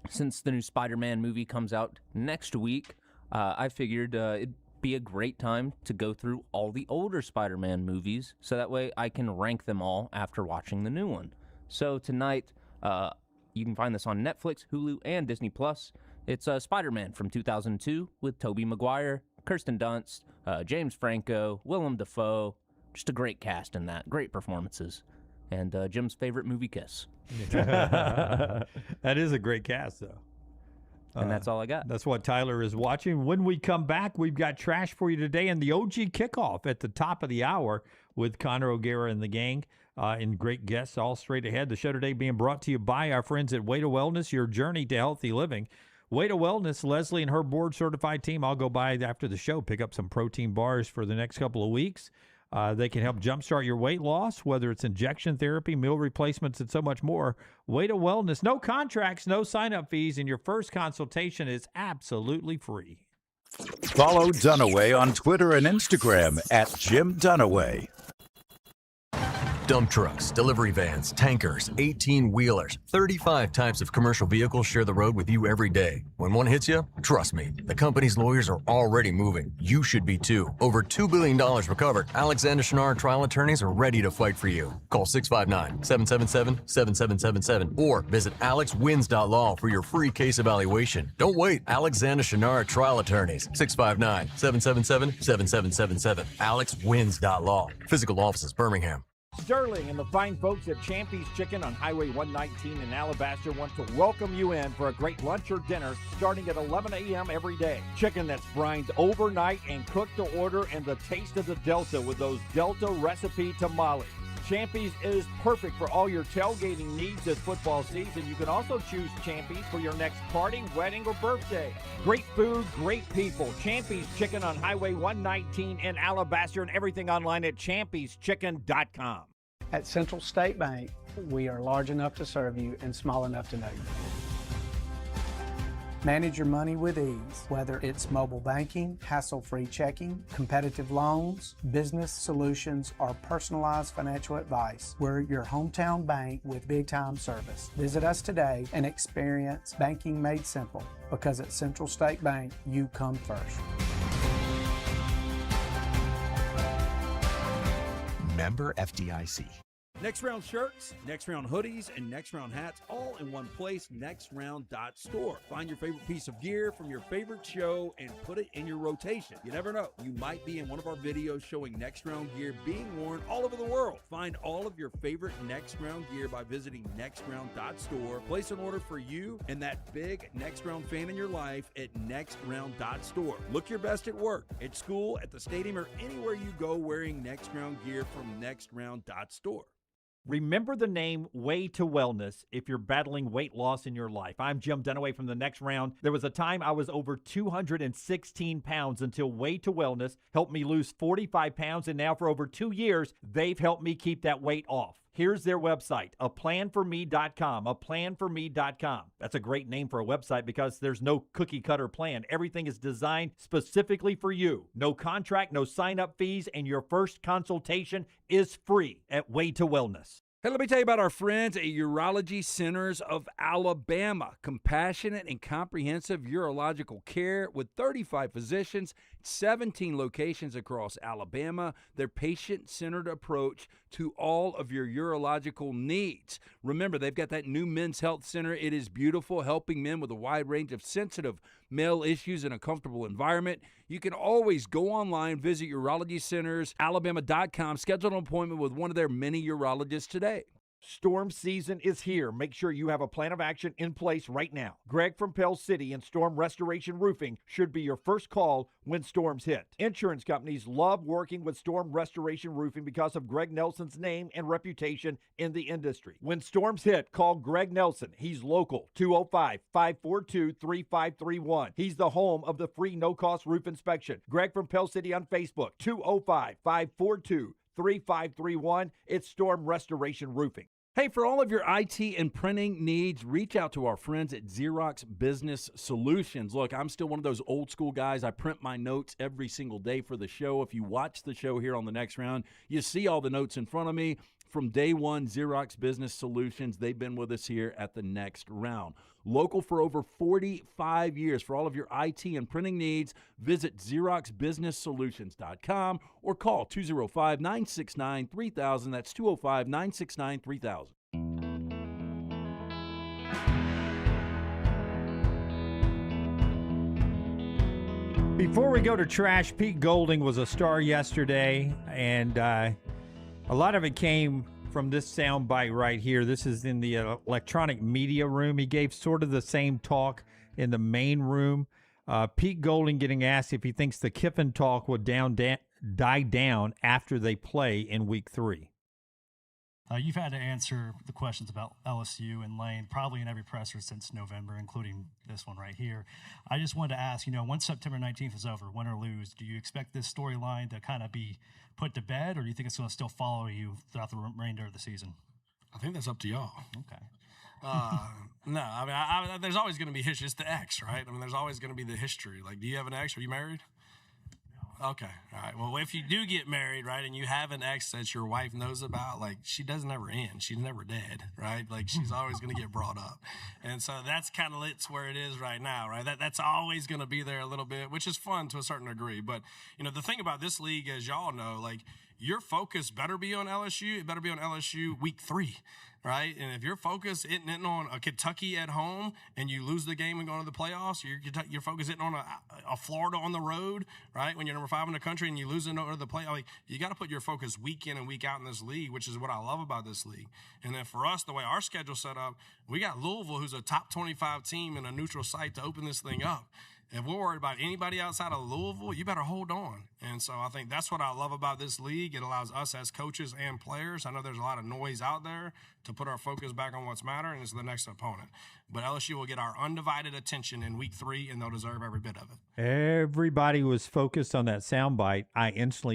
since the new Spider-Man movie comes out next week, I figured it'd be a great time to go through all the older Spider-Man movies so that way I can rank them all after watching the new one. So tonight, you can find this on Netflix, Hulu, and Disney+. It's Spider-Man from 2002 with Tobey Maguire, Kirsten Dunst, James Franco, Willem Dafoe. Just a great cast in that. Great performances. And Jim's favorite movie, Kiss. That is a great cast, though. And that's all I got. That's what Tyler is watching. When we come back, we've got trash for you today and the OG Kickoff at the top of the hour with Connor O'Gara and the gang. And great guests all straight ahead. The show today being brought to you by our friends at Way to Wellness, your journey to healthy living. Way to Wellness, Leslie and her board-certified team. I'll go by after the show, pick up some protein bars for the next couple of weeks. They can help jumpstart your weight loss, whether it's injection therapy, meal replacements, and so much more. Way to Wellness. No contracts, no sign-up fees, and your first consultation is absolutely free. Follow Dunaway on Twitter and Instagram at Jim Dunaway. Dump trucks, delivery vans, tankers, 18-wheelers, 35 types of commercial vehicles share the road with you every day. When one hits you, trust me, the company's lawyers are already moving. You should be too. Over $2 billion recovered. Alexander Shunnarah trial attorneys are ready to fight for you. Call 659-777-7777 or visit alexwins.law for your free case evaluation. Don't wait. Alexander Shunnarah trial attorneys. 659-777-7777. alexwins.law. Physical offices, Birmingham. Sterling and the fine folks at Champy's Chicken on Highway 119 in Alabaster want to welcome you in for a great lunch or dinner starting at 11 a.m. every day. Chicken that's brined overnight and cooked to order, and the taste of the Delta with those Delta recipe tamales. Champy's is perfect for all your tailgating needs this football season. You can also choose Champy's for your next party, wedding, or birthday. Great food, great people. Champy's Chicken on Highway 119 in Alabaster, and everything online at champyschicken.com. At Central State Bank, we are large enough to serve you and small enough to know you. Manage your money with ease, whether it's mobile banking, hassle-free checking, competitive loans, business solutions, or personalized financial advice. We're your hometown bank with big-time service. Visit us today and experience banking made simple, because at Central State Bank, you come first. Member FDIC. Next Round shirts, Next Round hoodies, and Next Round hats all in one place, nextround.store. Find your favorite piece of gear from your favorite show and put it in your rotation. You never know, you might be in one of our videos showing Next Round gear being worn all over the world. Find all of your favorite Next Round gear by visiting nextround.store. Place an order for you and that big Next Round fan in your life at nextround.store. Look your best at work, at school, at the stadium, or anywhere you go wearing Next Round gear from nextround.store. Remember the name Way to Wellness if you're battling weight loss in your life. I'm Jim Dunaway from the Next Round. There was a time I was over 216 pounds until Way to Wellness helped me lose 45 pounds, and now for over 2 years, they've helped me keep that weight off. Here's their website, aplanforme.com, aplanforme.com. That's a great name for a website because there's no cookie-cutter plan. Everything is designed specifically for you. No contract, no sign-up fees, and your first consultation is free at Way to Wellness. Hey, let me tell you about our friends at Urology Centers of Alabama. Compassionate and comprehensive urological care with 35 physicians, 17 locations across Alabama. Their patient-centered approach to all of your urological needs. Remember, they've got that new men's health center. It is beautiful, helping men with a wide range of sensitive male issues in a comfortable environment. You can always go online, visit urologycentersalabama.com, schedule an appointment with one of their many urologists today. Storm season is here. Make sure you have a plan of action in place right now. Greg from Pell City and Storm Restoration Roofing should be your first call when storms hit. Insurance companies love working with Storm Restoration Roofing because of Greg Nelson's name and reputation in the industry. When storms hit, call Greg Nelson. He's local, 205-542-3531. He's the home of the free no-cost roof inspection. Greg from Pell City on Facebook, 205-542-3531. It's Storm Restoration Roofing. Hey, for all of your IT and printing needs, reach out to our friends at Xerox Business Solutions. Look, I'm still one of those old school guys. I print my notes every single day for the show. If you watch the show here on the Next Round, you see all the notes in front of me. From day one, Xerox Business Solutions, they've been with us here at the Next Round. Local for over 45 years. For all of your IT and printing needs, visit XeroxBusinessSolutions.com or call 205-969-3000. That's 205-969-3000. Before we go to trash, Pete Golding was a star yesterday, and a lot of it came from this soundbite right here. This is in the electronic media room. He gave sort of the same talk in the main room. Pete Golding getting asked if he thinks the Kiffin talk will die down after they play in Week 3. You've had to answer the questions about LSU and Lane probably in every presser since November, including this one right here. I just wanted to ask, once September 19th is over, win or lose, do you expect this storyline to kind of be put to bed, or do you think it's going to still follow you throughout the remainder of the season? I think that's up to y'all. Okay. No, I mean, there's always going to be history. It's the ex, right? I mean, there's always going to be the history. Like, do you have an ex? Are you married? Okay. All right. Well, if you do get married, right, and you have an ex that your wife knows about, like, she doesn't ever end. She's never dead, right? Like, she's always going to get brought up. And so that's kind of it's where it is right now, right? That's always going to be there a little bit, which is fun to a certain degree. But, the thing about this league, as y'all know, like, your focus better be on LSU. It better be on LSU Week 3. Right? And if your focus isn't on a Kentucky at home and you lose the game and go to the playoffs, your focus isn't on a Florida on the road, right? When you're number 5 in the country and you lose to the playoff, like, you got to put your focus week in and week out in this league, which is what I love about this league. And then for us, the way our schedule's set up, we got Louisville, who's a top 25 team in a neutral site to open this thing up. If we're worried about anybody outside of Louisville, you better hold on. And so I think that's what I love about this league. It allows us as coaches and players, I know there's a lot of noise out there, to put our focus back on what's matter, and it's the next opponent. But LSU will get our undivided attention in Week 3, and they'll deserve every bit of it. Everybody was focused on that soundbite.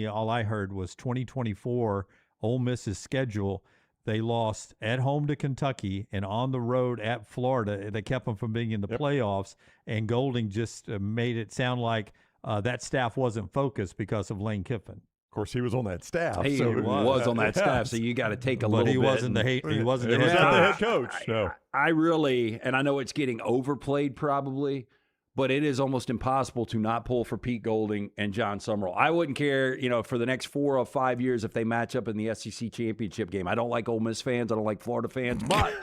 All I heard was 2024 Ole Miss's schedule. They lost at home to Kentucky and on the road at Florida. They kept them from being in the playoffs, and Golding just made it sound like that staff wasn't focused because of Lane Kiffin. Of course, he was on that staff. He was on that staff, so you got to take a little bit. He wasn't the head coach. No. I really, and I know it's getting overplayed probably, but it is almost impossible to not pull for Pete Golding and John Summerall. I wouldn't care, for the next 4 or 5 years if they match up in the SEC championship game. I don't like Ole Miss fans. I don't like Florida fans, but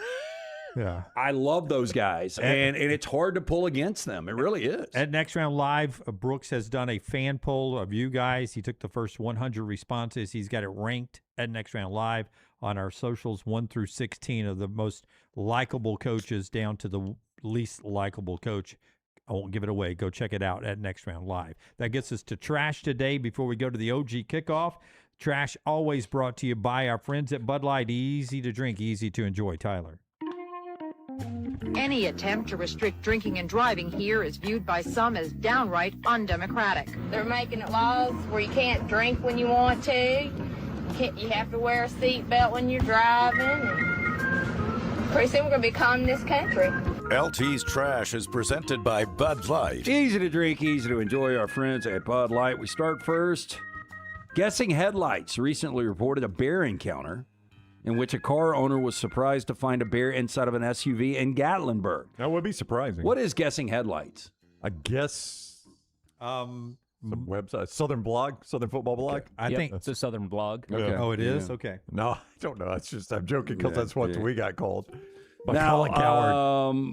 yeah, I love those guys, and it's hard to pull against them. It really is. At Next Round Live, Brooks has done a fan poll of you guys. He took the first 100 responses. He's got it ranked at Next Round Live on our socials, 1 through 16 of the most likable coaches down to the least likable coach. I won't give it away. Go check it out at Next Round Live. That gets us to Trash today before we go to the OG Kickoff. Trash always brought to you by our friends at Bud Light. Easy to drink, easy to enjoy. Tyler. Any attempt to restrict drinking and driving here is viewed by some as downright undemocratic. They're making laws where you can't drink when you want to. You have to wear a seatbelt when you're driving. And pretty soon we're going to be calling this country. LT's Trash is presented by Bud Light. Easy to drink, easy to enjoy. Our friends at Bud Light. We start first. Guessing Headlights recently reported a bear encounter in which a car owner was surprised to find a bear inside of an SUV in Gatlinburg. That would be surprising. What is Guessing Headlights? I guess some website, Southern Football Blog. Okay. I think it's a Southern blog. Okay. Oh, it is? Okay. No, I don't know. It's just I'm joking because that's what we got called. Now,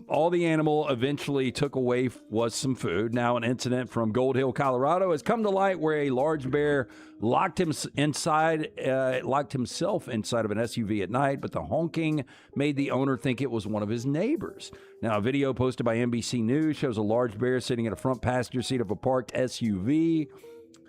all the animal eventually took away was some food. Now, an incident from Gold Hill, Colorado, has come to light where a large bear locked himself inside of an SUV at night, but the honking made the owner think it was one of his neighbors. Now, a video posted by NBC News shows a large bear sitting in a front passenger seat of a parked SUV.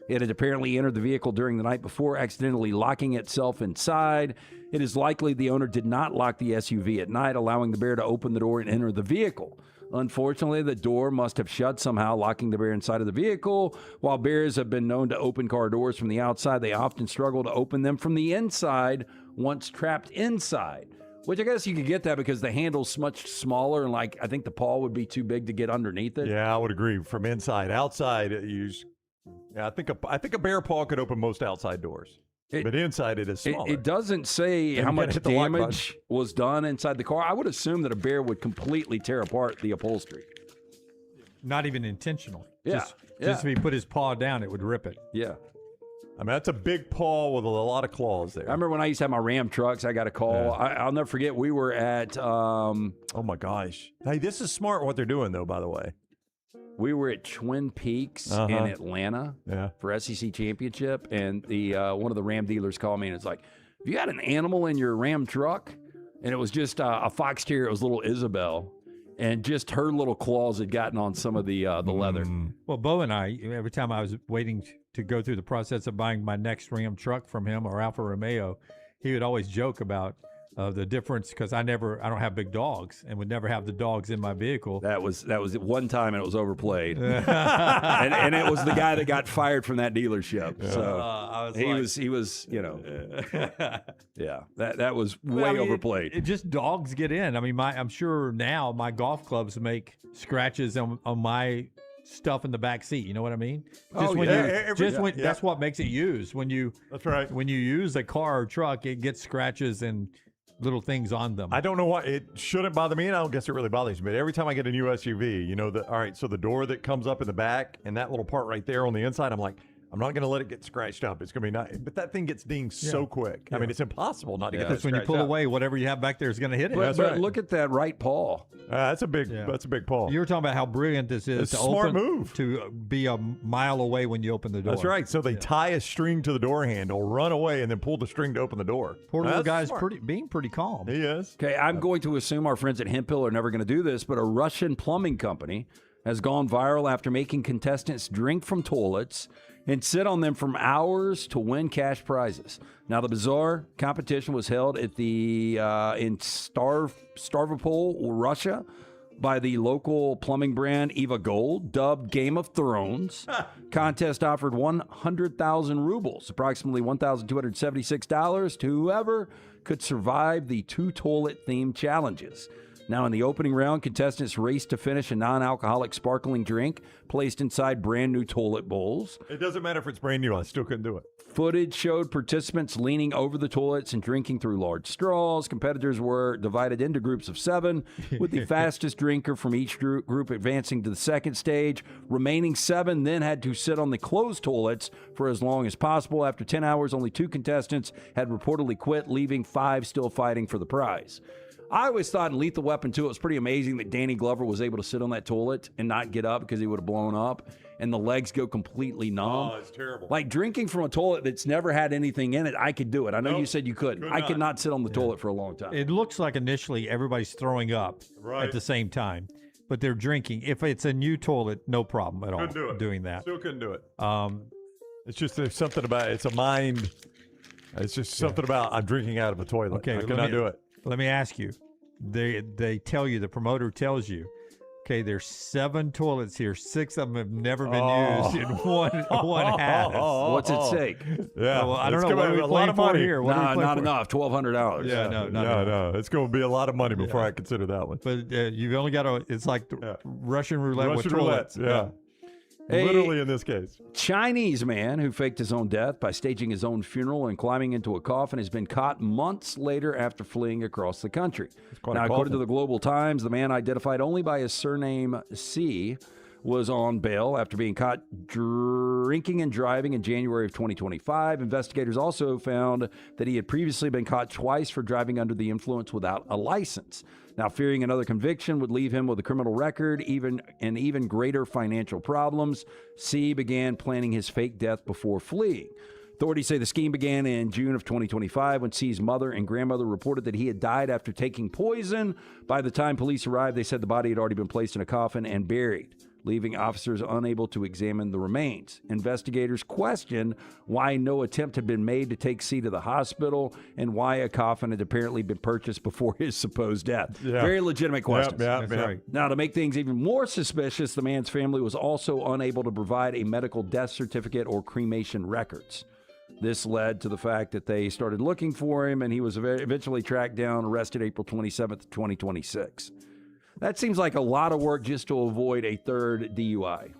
It had apparently entered the vehicle during the night before, accidentally locking itself inside. It is likely the owner did not lock the SUV at night, allowing the bear to open the door and enter the vehicle. Unfortunately, the door must have shut somehow, locking the bear inside of the vehicle. While bears have been known to open car doors from the outside, they often struggle to open them from the inside once trapped inside. Which I guess you could get that because the handle's much smaller, and I think the paw would be too big to get underneath it. Yeah, I would agree. From inside, outside, I think a bear paw could open most outside doors. But inside it is smaller. It doesn't say how much damage was done inside the car. I would assume that a bear would completely tear apart the upholstery. Not even intentional. Yeah. Just if he put his paw down, it would rip it. Yeah. I mean, that's a big paw with a lot of claws there. I remember when I used to have my Ram trucks, I got a call. Yeah. I'll never forget, we were at... oh, my gosh. Hey, this is smart what they're doing, though, by the way. We were at Twin Peaks in Atlanta for SEC championship, and the one of the Ram dealers called me and it's like, "Have you got an animal in your Ram truck?" And it was just a fox terrier. It was little Isabel, and just her little claws had gotten on some of the leather. Well, Bo and I, every time I was waiting to go through the process of buying my next Ram truck from him or Alfa Romeo, he would always joke about the difference because I don't have big dogs and would never have the dogs in my vehicle. That was one time and it was overplayed, and it was the guy that got fired from that dealership. Yeah. So he was that was way overplayed. Just dogs get in. I mean, I'm sure now my golf clubs make scratches on my stuff in the back seat. You know what I mean? That's what makes it used. That's right. When you use a car or truck, it gets scratches and little things on them. I don't know why it shouldn't bother me, and I don't guess it really bothers me. But every time I get a new SUV, all right, so the door that comes up in the back and that little part right there on the inside, I'm like, I'm not going to let it get scratched up. It's going to be nice. But that thing gets dinged so quick. I mean, it's impossible not to get that because when you pull away, whatever you have back there is going to hit it. But look at that right paw. That's a big paw. You were talking about how brilliant this is. It's a smart move. To be a mile away when you open the door. That's right. So they tie a string to the door handle, run away, and then pull the string to open the door. Poor little guy's being pretty calm. He is. Okay, I'm going to assume our friends at Hemp Hill are never going to do this, but a Russian plumbing company has gone viral after making contestants drink from toilets and sit on them for hours to win cash prizes. Now, the bizarre competition was held at in Stavropol, Russia, by the local plumbing brand Eva Gold, dubbed Game of Thrones. Contest offered 100,000 rubles, approximately $1,276, to whoever could survive the two-toilet-themed challenges. Now, in the opening round, contestants raced to finish a non-alcoholic sparkling drink placed inside brand-new toilet bowls. It doesn't matter if it's brand new. I still couldn't do it. Footage showed participants leaning over the toilets and drinking through large straws. Competitors were divided into groups of 7, with the fastest drinker from each group advancing to the second stage. Remaining 7 then had to sit on the closed toilets for as long as possible. After 10 hours, only 2 contestants had reportedly quit, leaving 5 still fighting for the prize. I always thought in Lethal Weapon 2, it was pretty amazing that Danny Glover was able to sit on that toilet and not get up because he would have blown up, and the legs go completely numb. Oh, it's terrible. Like drinking from a toilet that's never had anything in it, I could do it. I know you said you couldn't. I could not sit on the toilet for a long time. It looks like initially everybody's throwing up at the same time, but they're drinking. If it's a new toilet, no problem at all doing that. Still couldn't do it. It's just there's something about it. It's a mind. It's just something about I'm drinking out of a toilet. Okay, I cannot do it. Let me ask you. They tell you, the promoter tells you, okay, there's 7 toilets here. 6 of them have never been used, and one has. What's at stake? Yeah, well, I don't know. What are we playing for here? Not enough. $1,200. Yeah, no. It's going to be a lot of money before I consider that one. But you've only got it's like Russian roulette with toilets. Yeah. Literally in this case. Chinese man who faked his own death by staging his own funeral and climbing into a coffin has been caught months later after fleeing across the country. Now, according to the Global Times, the man, identified only by his surname C, was on bail after being caught drinking and driving in January of 2025. Investigators also found that he had previously been caught twice for driving under the influence without a license. Now, fearing another conviction would leave him with a criminal record, even greater financial problems, C began planning his fake death before fleeing. Authorities say the scheme began in June of 2025 when C's mother and grandmother reported that he had died after taking poison. By the time police arrived, they said the body had already been placed in a coffin and buried, leaving officers unable to examine the remains. Investigators questioned why no attempt had been made to take C to the hospital and why a coffin had apparently been purchased before his supposed death. Yeah. Very legitimate questions. That's right. Now, to make things even more suspicious, the man's family was also unable to provide a medical death certificate or cremation records. This led to the fact that they started looking for him, and he was eventually tracked down, arrested April 27th, 2026. That seems like a lot of work just to avoid a third DUI.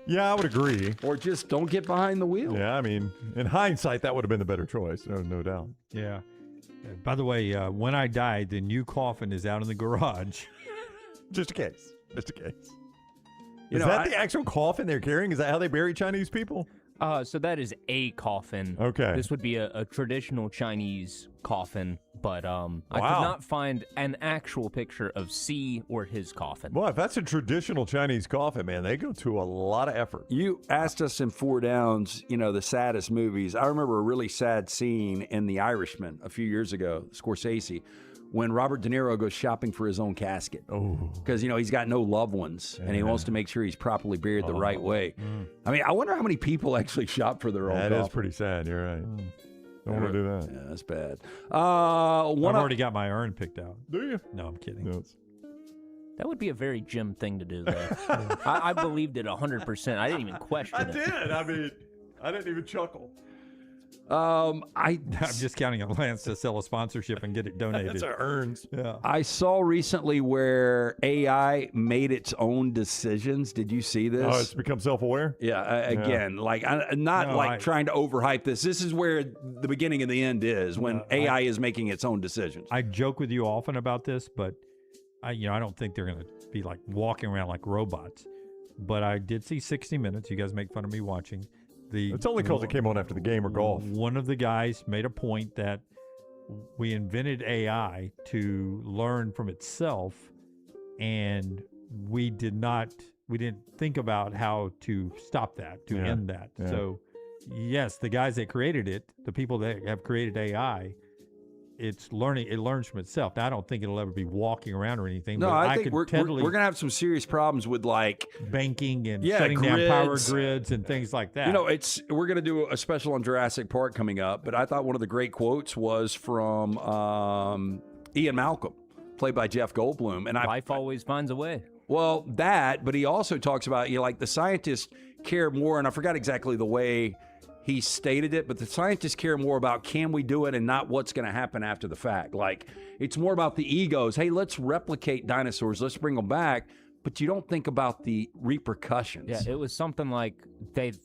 Yeah, I would agree. Or just don't get behind the wheel. Yeah, I mean, in hindsight, that would have been the better choice. No doubt. Yeah. By the way, when I died, the new coffin is out in the garage. Just in case. Is that the actual coffin they're carrying? Is that how they bury Chinese people? So that is a coffin. Okay. This would be a traditional Chinese coffin, but I could not find an actual picture of C or his coffin. Well, if that's a traditional Chinese coffin, man, they go to a lot of effort. You asked us in 4 Downs, the saddest movies. I remember a really sad scene in The Irishman a few years ago, Scorsese, when Robert De Niro goes shopping for his own casket. Oh. Because, he's got no loved ones, and he wants to make sure he's properly buried the right way. I mean, I wonder how many people actually shop for their own That coffin. is pretty sad. You're right. Don't want to do that. Yeah, that's bad. I've already got my urn picked out. Do you? No, I'm kidding. No, That would be a very Jim thing to do, though. I believed it 100%. I didn't even question it. did. I mean, I didn't even chuckle. I'm just counting on Lance to sell a sponsorship and get it donated. That's our urns. Yeah. I saw recently where AI made its own decisions. Did you see this? Oh, it's become self-aware? Yeah, again, trying to overhype this. This is where the beginning and the end is, when AI is making its own decisions. I joke with you often about this, but I don't think they're going to be like walking around like robots. But I did see 60 Minutes. You guys make fun of me watching. It's only because it came on after the game or golf. One of the guys made a point that we invented AI to learn from itself, and we didn't think about how to stop that, to end that. Yeah. So, yes, the guys that created it, the people that have created AI, it learns from itself. Now, I don't think it'll ever be walking around or anything. No, but I think could we're going to have some serious problems with banking and shutting down power grids and things like that. We're going to do a special on Jurassic Park coming up, but I thought one of the great quotes was from Ian Malcolm, played by Jeff Goldblum. And Life always finds a way. Well, but he also talks about, the scientists care more, and I forgot exactly the way he stated it, but the scientists care more about can we do it and not what's going to happen after the fact. Like, it's more about the egos. Hey, let's replicate dinosaurs. Let's bring them back. But you don't think about the repercussions. Yeah, it was something like they've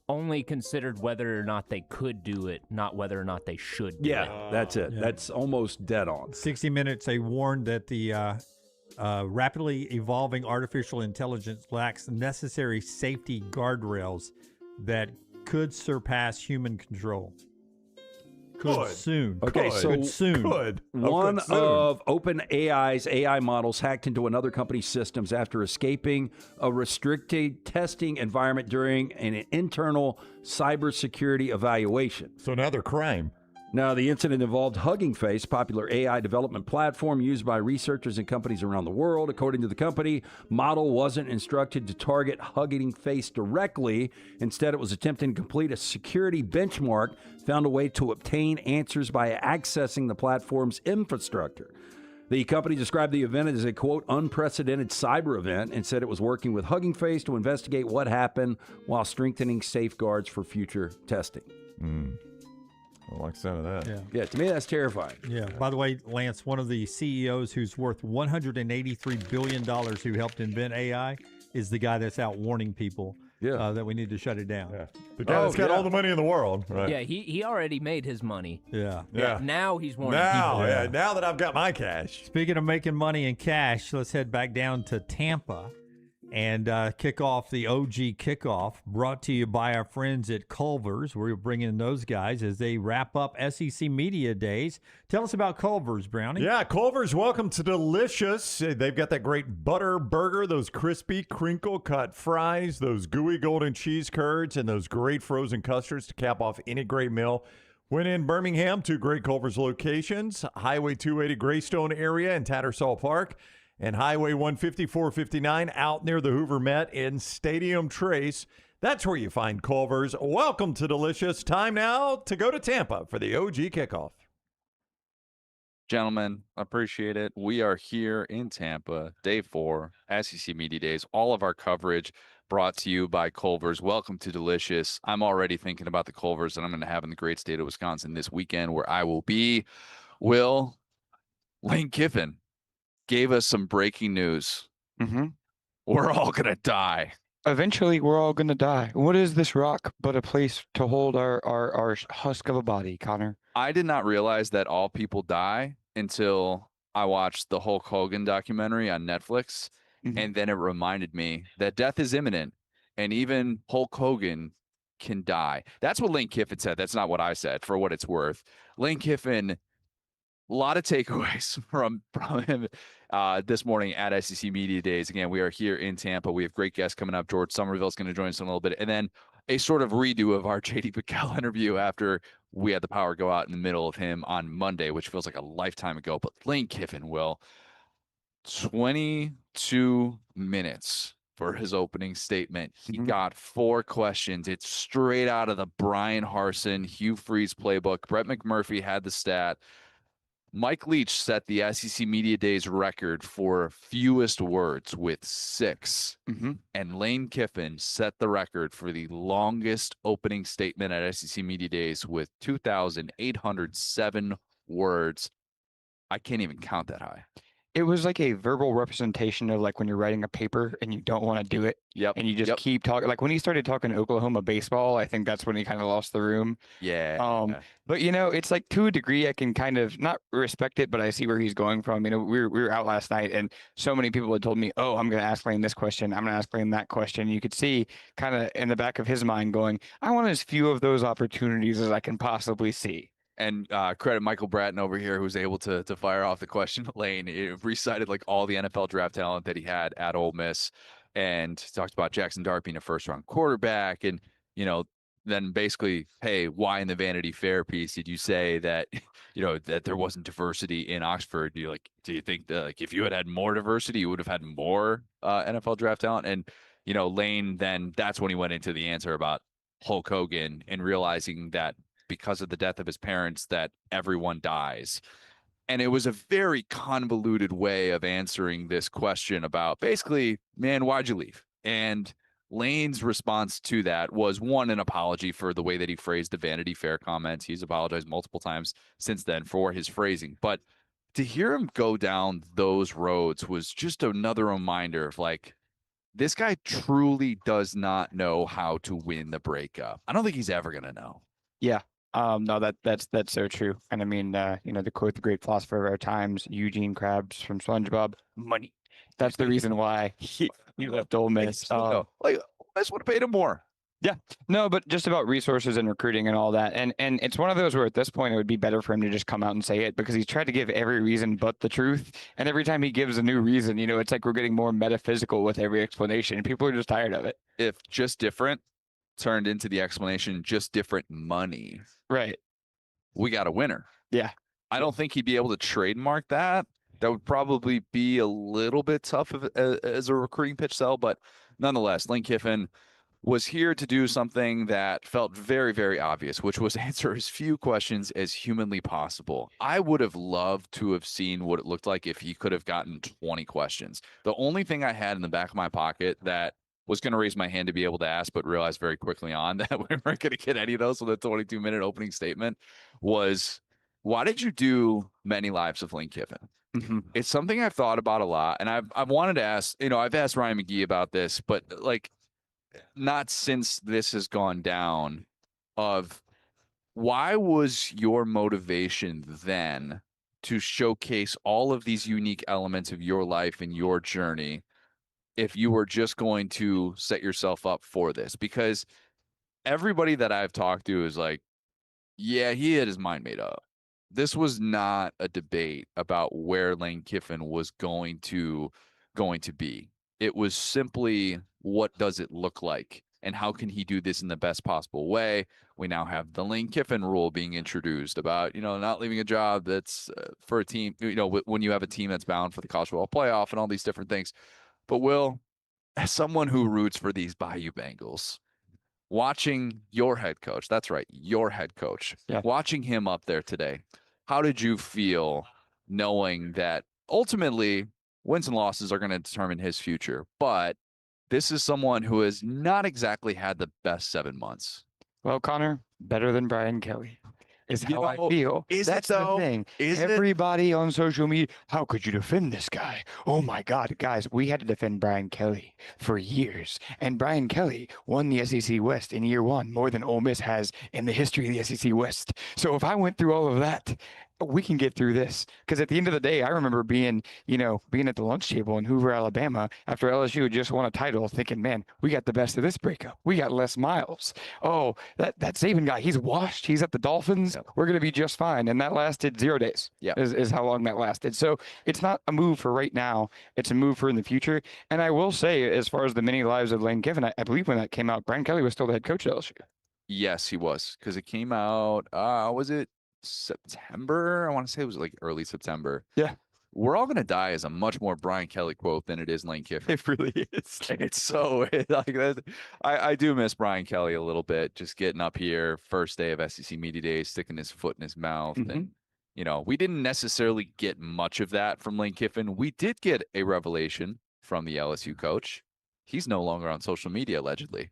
only considered whether or not they could do it, not whether or not they should do it. That's it. Yeah. That's almost dead on. 60 Minutes, they warned that the rapidly evolving artificial intelligence lacks necessary safety guardrails that could surpass human control. Soon. Okay, one of OpenAI's AI models hacked into another company's systems after escaping a restricted testing environment during an internal cybersecurity evaluation. So now they're crime. Now, the incident involved Hugging Face, popular AI development platform used by researchers and companies around the world. According to the company, model wasn't instructed to target Hugging Face directly. Instead, it was attempting to complete a security benchmark, found a way to obtain answers by accessing the platform's infrastructure. The company described the event as a, quote, unprecedented cyber event and said it was working with Hugging Face to investigate what happened while strengthening safeguards for future testing. I like the sound of that. Yeah, to me, that's terrifying. Yeah. By the way, Lance, one of the CEOs who's worth $183 billion who helped invent AI is the guy that's out warning people that we need to shut it down. Yeah. The guy that's got all the money in the world. Right? Yeah, he already made his money. Yeah. Now he's warning people. Yeah. Now that I've got my cash. Speaking of making money in cash, let's head back down to Tampa and kick off the OG Kickoff, brought to you by our friends at Culver's. We're bringing those guys as they wrap up SEC Media Days. Tell us about Culver's, Brownie. Yeah, Culver's, welcome to Delicious. They've got that great butter burger, those crispy crinkle-cut fries, those gooey golden cheese curds, and those great frozen custards to cap off any great meal. When in Birmingham, 2 great Culver's locations, Highway 280 Greystone area in Tattersall Park, and Highway 154-59 out near the Hoover Met in Stadium Trace. That's where you find Culver's. Welcome to Delicious. Time now to go to Tampa for the OG Kickoff. Gentlemen, appreciate it. We are here in Tampa, day 4, SEC Media Days. All of our coverage brought to you by Culver's. Welcome to Delicious. I'm already thinking about the Culver's that I'm going to have in the great state of Wisconsin this weekend, where I will be. Lane Kiffin gave us some breaking news. We're all going to die. Eventually, we're all going to die. What is this rock but a place to hold our husk of a body, Connor? I did not realize that all people die until I watched the Hulk Hogan documentary on Netflix. And then it reminded me that death is imminent. And even Hulk Hogan can die. That's what Lane Kiffin said. That's not what I said, for what it's worth. Lane Kiffin, a lot of takeaways from him this morning at SEC Media Days. Again, we are here in Tampa. We have great guests coming up. George Somerville's going to join us in a little bit. And then a sort of redo of our J.D. McCall interview after we had the power go out in the middle of him on Monday, which feels like a lifetime ago. But Lane Kiffin, will 22 minutes for his opening statement. He got 4 questions. It's straight out of the Brian Harsin, Hugh Freeze playbook. Brett McMurphy had the stat. Mike Leach set the SEC Media Days record for fewest words with 6. And Lane Kiffin set the record for the longest opening statement at SEC Media Days with 2,807 words. I can't even count that high. It was like a verbal representation of like when you're writing a paper and you don't want to do it. And you just keep talking. Like when he started talking Oklahoma baseball, I think that's when he kind of lost the room. But you know, it's like to a degree I can kind of not respect it, but I see where he's going from. You know, we were out last night and so many people had told me, oh, I'm going to ask Lane this question. I'm going to ask Lane that question. You could see kind of in the back of his mind going, I want as few of those opportunities as I can possibly see. And credit Michael Bratton over here, who's able to fire off the question to Lane. It recited like all the NFL draft talent that he had at Ole Miss, and talked about Jackson Dart being a first-round quarterback, and you know, then basically, hey, why in the Vanity Fair piece did you say that, you know, that there wasn't diversity in Oxford? Do you think that like if you had more diversity, you would have had more NFL draft talent? And you know, Lane, then that's when he went into the answer about Hulk Hogan and realizing that because of the death of his parents that everyone dies. And it was a very convoluted way of answering this question about basically, man, why'd you leave? And Lane's response to that was, one, an apology for the way that he phrased the Vanity Fair comments. He's apologized multiple times since then for his phrasing. But to hear him go down those roads was just another reminder of like, this guy truly does not know how to win the breakup. I don't think he's ever going to know. Yeah. No, that's so true. And I mean, you know, to quote the great philosopher of our times, Eugene Krabs from SpongeBob, money. That's the reason why he left Ole Miss. Like, Ole Miss would have paid him more. Yeah, no, but just about resources and recruiting and all that. And it's one of those where at this point it would be better for him to just come out and say it, because he's tried to give every reason but the truth. And every time he gives a new reason, you know, it's like we're getting more metaphysical with every explanation. And people are just tired of it. If just different turned into the explanation, just different money. Right. We got a winner. Yeah. I don't think he'd be able to trademark that. That would probably be a little bit tough as a recruiting pitch sell, but nonetheless, Lane Kiffin was here to do something that felt very, very obvious, which was answer as few questions as humanly possible. I would have loved to have seen what it looked like if he could have gotten 20 questions. The only thing I had in the back of my pocket that was going to raise my hand to be able to ask, but realized very quickly on that we weren't going to get any of those with a 22-minute opening statement was, why did you do Many Lives of Lane Kiffin? It's something I've thought about a lot, and I've wanted to ask, you know, I've asked Ryan McGee about this, but like not since this has gone down, of why was your motivation then to showcase all of these unique elements of your life and your journey if you were just going to set yourself up for this? Because everybody that I've talked to is like, yeah, he had his mind made up. This was not a debate about where Lane Kiffin was going to be. It was simply, what does it look like? And how can he do this in the best possible way? We now have the Lane Kiffin rule being introduced about, you know, not leaving a job that's for a team, you know, when you have a team that's bound for the college football playoff and all these different things. But Will, as someone who roots for these Bayou Bengals, watching your head coach, that's right, your head coach, watching him up there today, how did you feel knowing that ultimately wins and losses are going to determine his future, but this is someone who has not exactly had the best 7 months? Well, Connor, better than Brian Kelly is how I feel. That's the thing. Everybody on social media, how could you defend this guy? Oh my God, guys, we had to defend Brian Kelly for years. And Brian Kelly won the SEC West in year one, more than Ole Miss has in the history of the SEC West. So if I went through all of that we can get through this. Because at the end of the day, I remember being at the lunch table in Hoover, Alabama, after LSU had just won a title, thinking, man, we got the best of this breakup. We got Les Miles. Oh, that Saban guy, he's washed. He's at the Dolphins. Yep. We're going to be just fine. And that lasted 0 days. Yeah, is how long that lasted. So it's not a move for right now. It's a move for in the future. And I will say, as far as the many lives of Lane Kiffin, I believe when that came out, Brian Kelly was still the head coach at LSU. Yes, he was, because it came out. Was it September? I want to say it was like early September. Yeah. We're all gonna die is a much more Brian Kelly quote than it is Lane Kiffin. It really is. It's so like that. I do miss Brian Kelly a little bit. Just getting up here, first day of SEC Media Days, sticking his foot in his mouth, and we didn't necessarily get much of that from Lane Kiffin. We did get a revelation from the LSU coach. He's no longer on social media, allegedly.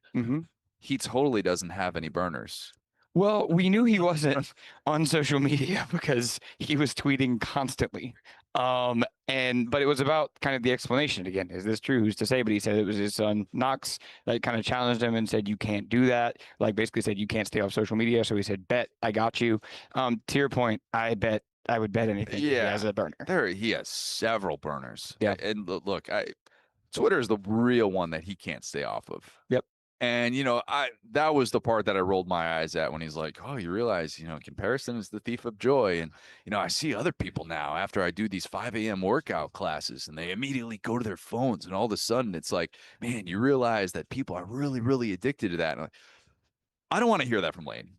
He totally doesn't have any burners. Well, we knew he wasn't on social media because he was tweeting constantly. But it was about kind of the explanation again. Is this true? Who's to say? But he said it was his son Knox that kind of challenged him and said, you can't do that. Like basically said, you can't stay off social media. So he said, bet, I got you. To your point, I would bet anything he has a burner. He has several burners. Yeah. And look, Twitter is the real one that he can't stay off of. Yep. And, that was the part that I rolled my eyes at when he's like, oh, you realize, comparison is the thief of joy. And, I see other people now after I do these 5 a.m. workout classes and they immediately go to their phones. And all of a sudden it's like, man, you realize that people are really, really addicted to that. And I don't want to hear that from Lane.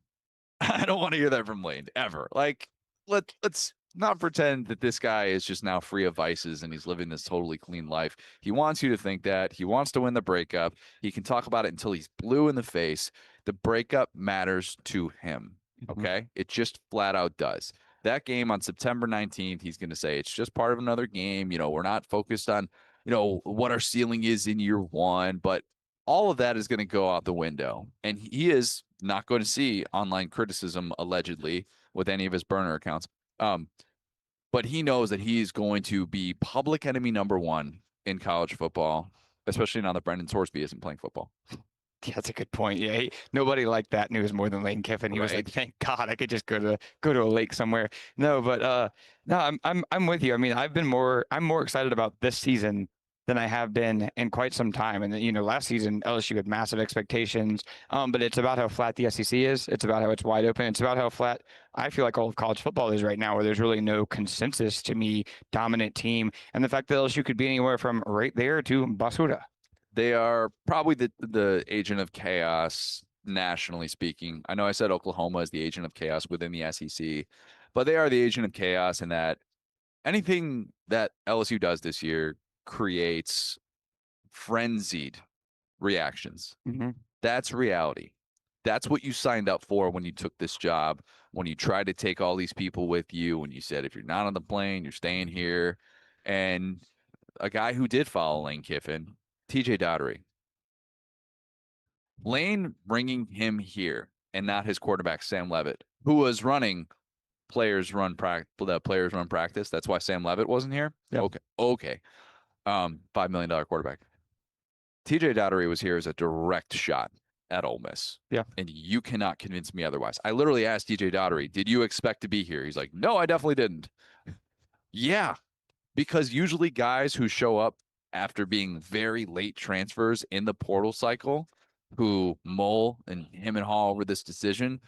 I don't want to hear that from Lane ever. Like, let's not pretend that this guy is just now free of vices and he's living this totally clean life. He wants you to think that. He wants to win the breakup. He can talk about it until he's blue in the face. The breakup matters to him, okay? It just flat out does. That game on September 19th, he's going to say it's just part of another game. We're not focused on, what our ceiling is in year one, but all of that is going to go out the window. And he is not going to see online criticism, allegedly, with any of his burner accounts. But he knows that he's going to be public enemy number one in college football, especially now that Brendan Sorsby isn't playing football. Yeah, that's a good point. Yeah, nobody liked that news more than Lane Kiffin. He was like, "Thank God, I could just go to a lake somewhere." No, but no, I'm with you. I mean, I'm more excited about this season than I have been in quite some time. And last season LSU had massive expectations, but it's about how flat the SEC is. It's about how it's wide open. It's about how flat I feel like all of college football is right now, where there's really no consensus to me dominant team, and the fact that LSU could be anywhere from right there to basura. They are probably the agent of chaos nationally speaking. I know I said Oklahoma is the agent of chaos within the SEC, but they are the agent of chaos in that anything that LSU does this year creates frenzied reactions. That's reality. That's what you signed up for when you took this job, when you tried to take all these people with you, when you said, if you're not on the plane, you're staying here. And a guy who did follow Lane Kiffin, TJ Daugherty. Lane bringing him here and not his quarterback, Sam Levitt, who was running players run practice. That's why Sam Levitt wasn't here. Yep. Okay. $5 million quarterback. TJ Daugherty was here as a direct shot at Ole Miss. Yeah. And you cannot convince me otherwise. I literally asked TJ Daugherty, did you expect to be here? He's like, no, I definitely didn't. Yeah. Because usually guys who show up after being very late transfers in the portal cycle, who mull and him and Hall over this decision,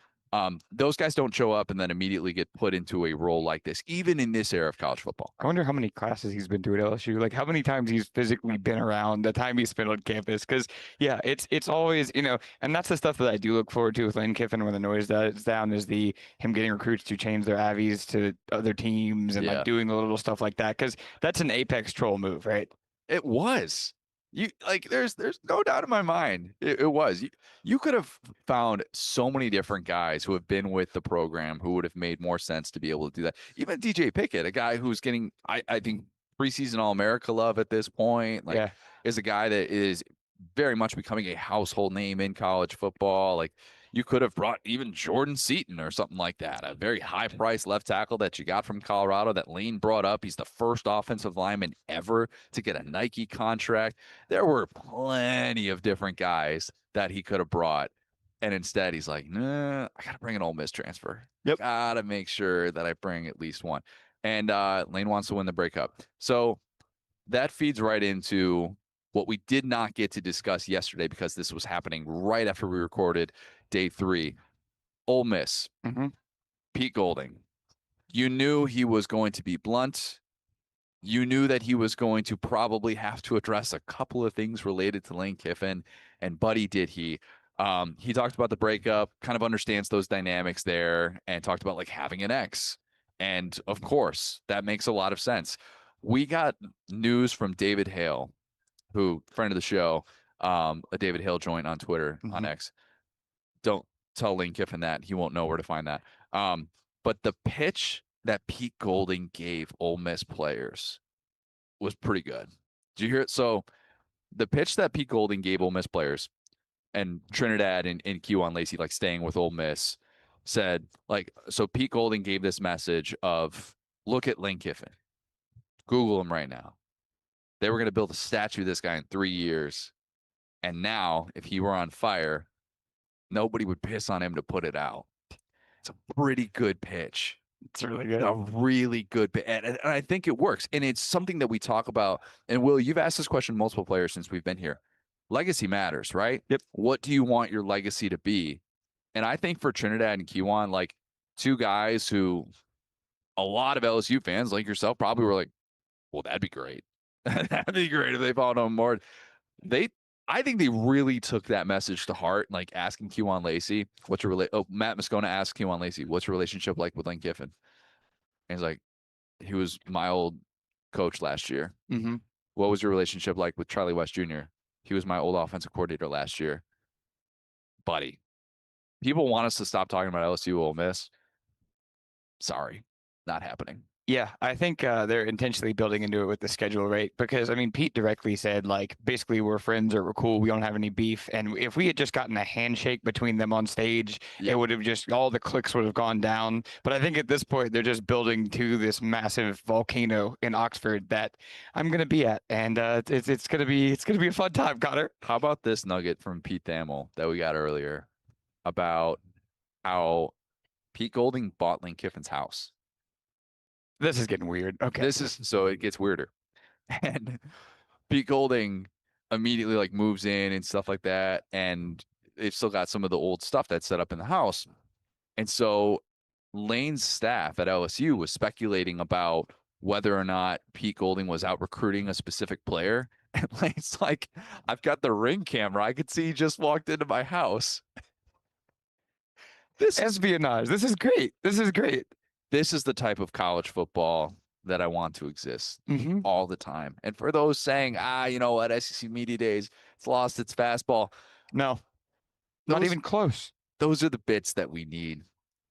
those guys don't show up and then immediately get put into a role like this, even in this era of college football. I wonder how many classes he's been to at LSU, like how many times he's physically been around, the time he's spent on campus. Because yeah, it's always, and that's the stuff that I do look forward to with Lane Kiffin when the noise dies down, is him getting recruits to change their Avies to other teams and like doing the little stuff like that. Because that's an apex troll move, right? It was. There's no doubt in my mind. It was. You could have found so many different guys who have been with the program who would have made more sense to be able to do that. Even DJ Pickett, a guy who's getting, I think, preseason All-America love at this point, is a guy that is very much becoming a household name in college football. You could have brought even Jordan Seaton or something like that, a very high-priced left tackle that you got from Colorado that Lane brought up. He's the first offensive lineman ever to get a Nike contract. There were plenty of different guys that he could have brought And instead, he's like, nah, I got to bring an Ole Miss transfer. Yep. Got to make sure that I bring at least one. And Lane wants to win the breakup. So that feeds right into what we did not get to discuss yesterday because this was happening right after we recorded day 3. Ole Miss, Pete Golding. You knew he was going to be blunt. You knew that he was going to probably have to address a couple of things related to Lane Kiffin, and buddy, did he. He talked about the breakup, kind of understands those dynamics there, and talked about like having an ex. And of course, that makes a lot of sense. We got news from David Hale, who, friend of the show, a David Hale joint on Twitter, on X. Don't tell Lane Kiffin that. He won't know where to find that. But the pitch that Pete Golding gave Ole Miss players was pretty good. Did you hear it? So the pitch that Pete Golding gave Ole Miss players, and Trinidad and Kewan Lacey, like staying with Ole Miss, said, like, so Pete Golding gave this message of, look at Lane Kiffin. Google him right now. They were going to build a statue of this guy in 3 years. And now, if he were on fire, nobody would piss on him to put it out. It's a pretty good pitch. It's really good. A really good pitch. And I think it works. And it's something that we talk about. And Will, you've asked this question to multiple players since we've been here. Legacy matters, right? Yep. What do you want your legacy to be? And I think for Trinidad and Kewan, like two guys who a lot of LSU fans like yourself probably were like, well, that'd be great. That'd be great if they followed on board. I think they really took that message to heart, like asking Kewan Lacey, what's your Matt Moscona asked Kewan Lacey, what's your relationship like with Lane Kiffin? And he's like, he was my old coach last year. What was your relationship like with Charlie West Jr.? He was my old offensive coordinator last year. Buddy, people want us to stop talking about LSU Ole Miss. Sorry, not happening. Yeah, I think they're intentionally building into it with the schedule, right? Because, I mean, Pete directly said, like, basically we're friends or we're cool. We don't have any beef. And if we had just gotten a handshake between them on stage, it would have just, all the clicks would have gone down. But I think at this point, they're just building to this massive volcano in Oxford that I'm going to be at. And it's going to be a fun time, Connor. How about this nugget from Pete Thamel that we got earlier about how Pete Golding bought Lane Kiffin's house? This is getting weird. Okay. So it gets weirder. And Pete Golding immediately like moves in and stuff like that. And they've still got some of the old stuff that's set up in the house. And so Lane's staff at LSU was speculating about whether or not Pete Golding was out recruiting a specific player. And Lane's like, I've got the Ring camera. I could see he just walked into my house. This espionage. This is great. This is great. This is the type of college football that I want to exist all the time. And for those saying, you know what, SEC Media Days, it's lost its fastball. No, not even close. Those are the bits that we need.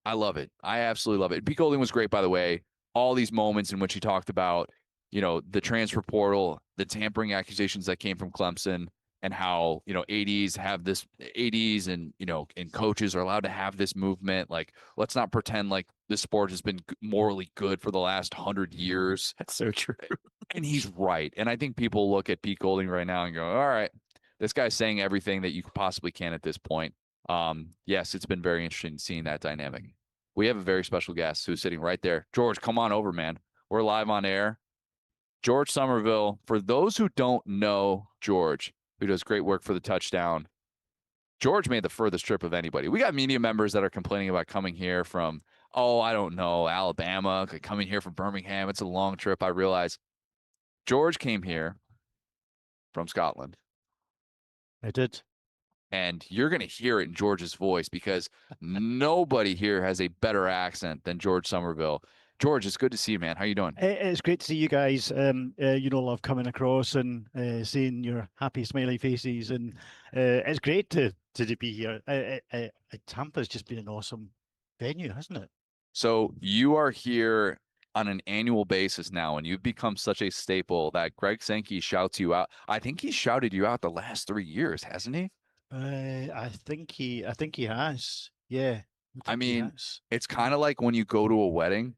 I love it. I absolutely love it. Pete Golding was great, by the way. All these moments in which he talked about, you know, the transfer portal, the tampering accusations that came from Clemson, and how, you know, ADs and, you know, and coaches are allowed to have this movement. Like, let's not pretend like this sport has been morally good for the last 100 years. That's so true. And he's right. And I think people look at Pete Golding right now and go, all right, this guy's saying everything that you possibly can at this point. Yes, it's been very interesting seeing that dynamic. We have a very special guest who's sitting right there. George, come on over, man. We're live on air. George Somerville. For those who don't know George, who does great work for the Touchdown, George made the furthest trip of anybody. We got media members that are complaining about coming here from, I don't know, Alabama, coming here from Birmingham. It's a long trip. I realize George came here from Scotland. I did. And you're going to hear it in George's voice because nobody here has a better accent than George Somerville. George, it's good to see you, man. How you doing? It's great to see you guys. Love coming across and seeing your happy, smiley faces, and it's great to be here. Tampa's just been an awesome venue, hasn't it? So you are here on an annual basis now, and you've become such a staple that Greg Sankey shouts you out. I think he shouted you out the last 3 years, hasn't he? I think he has. Yeah. I mean, it's kind of like when you go to a wedding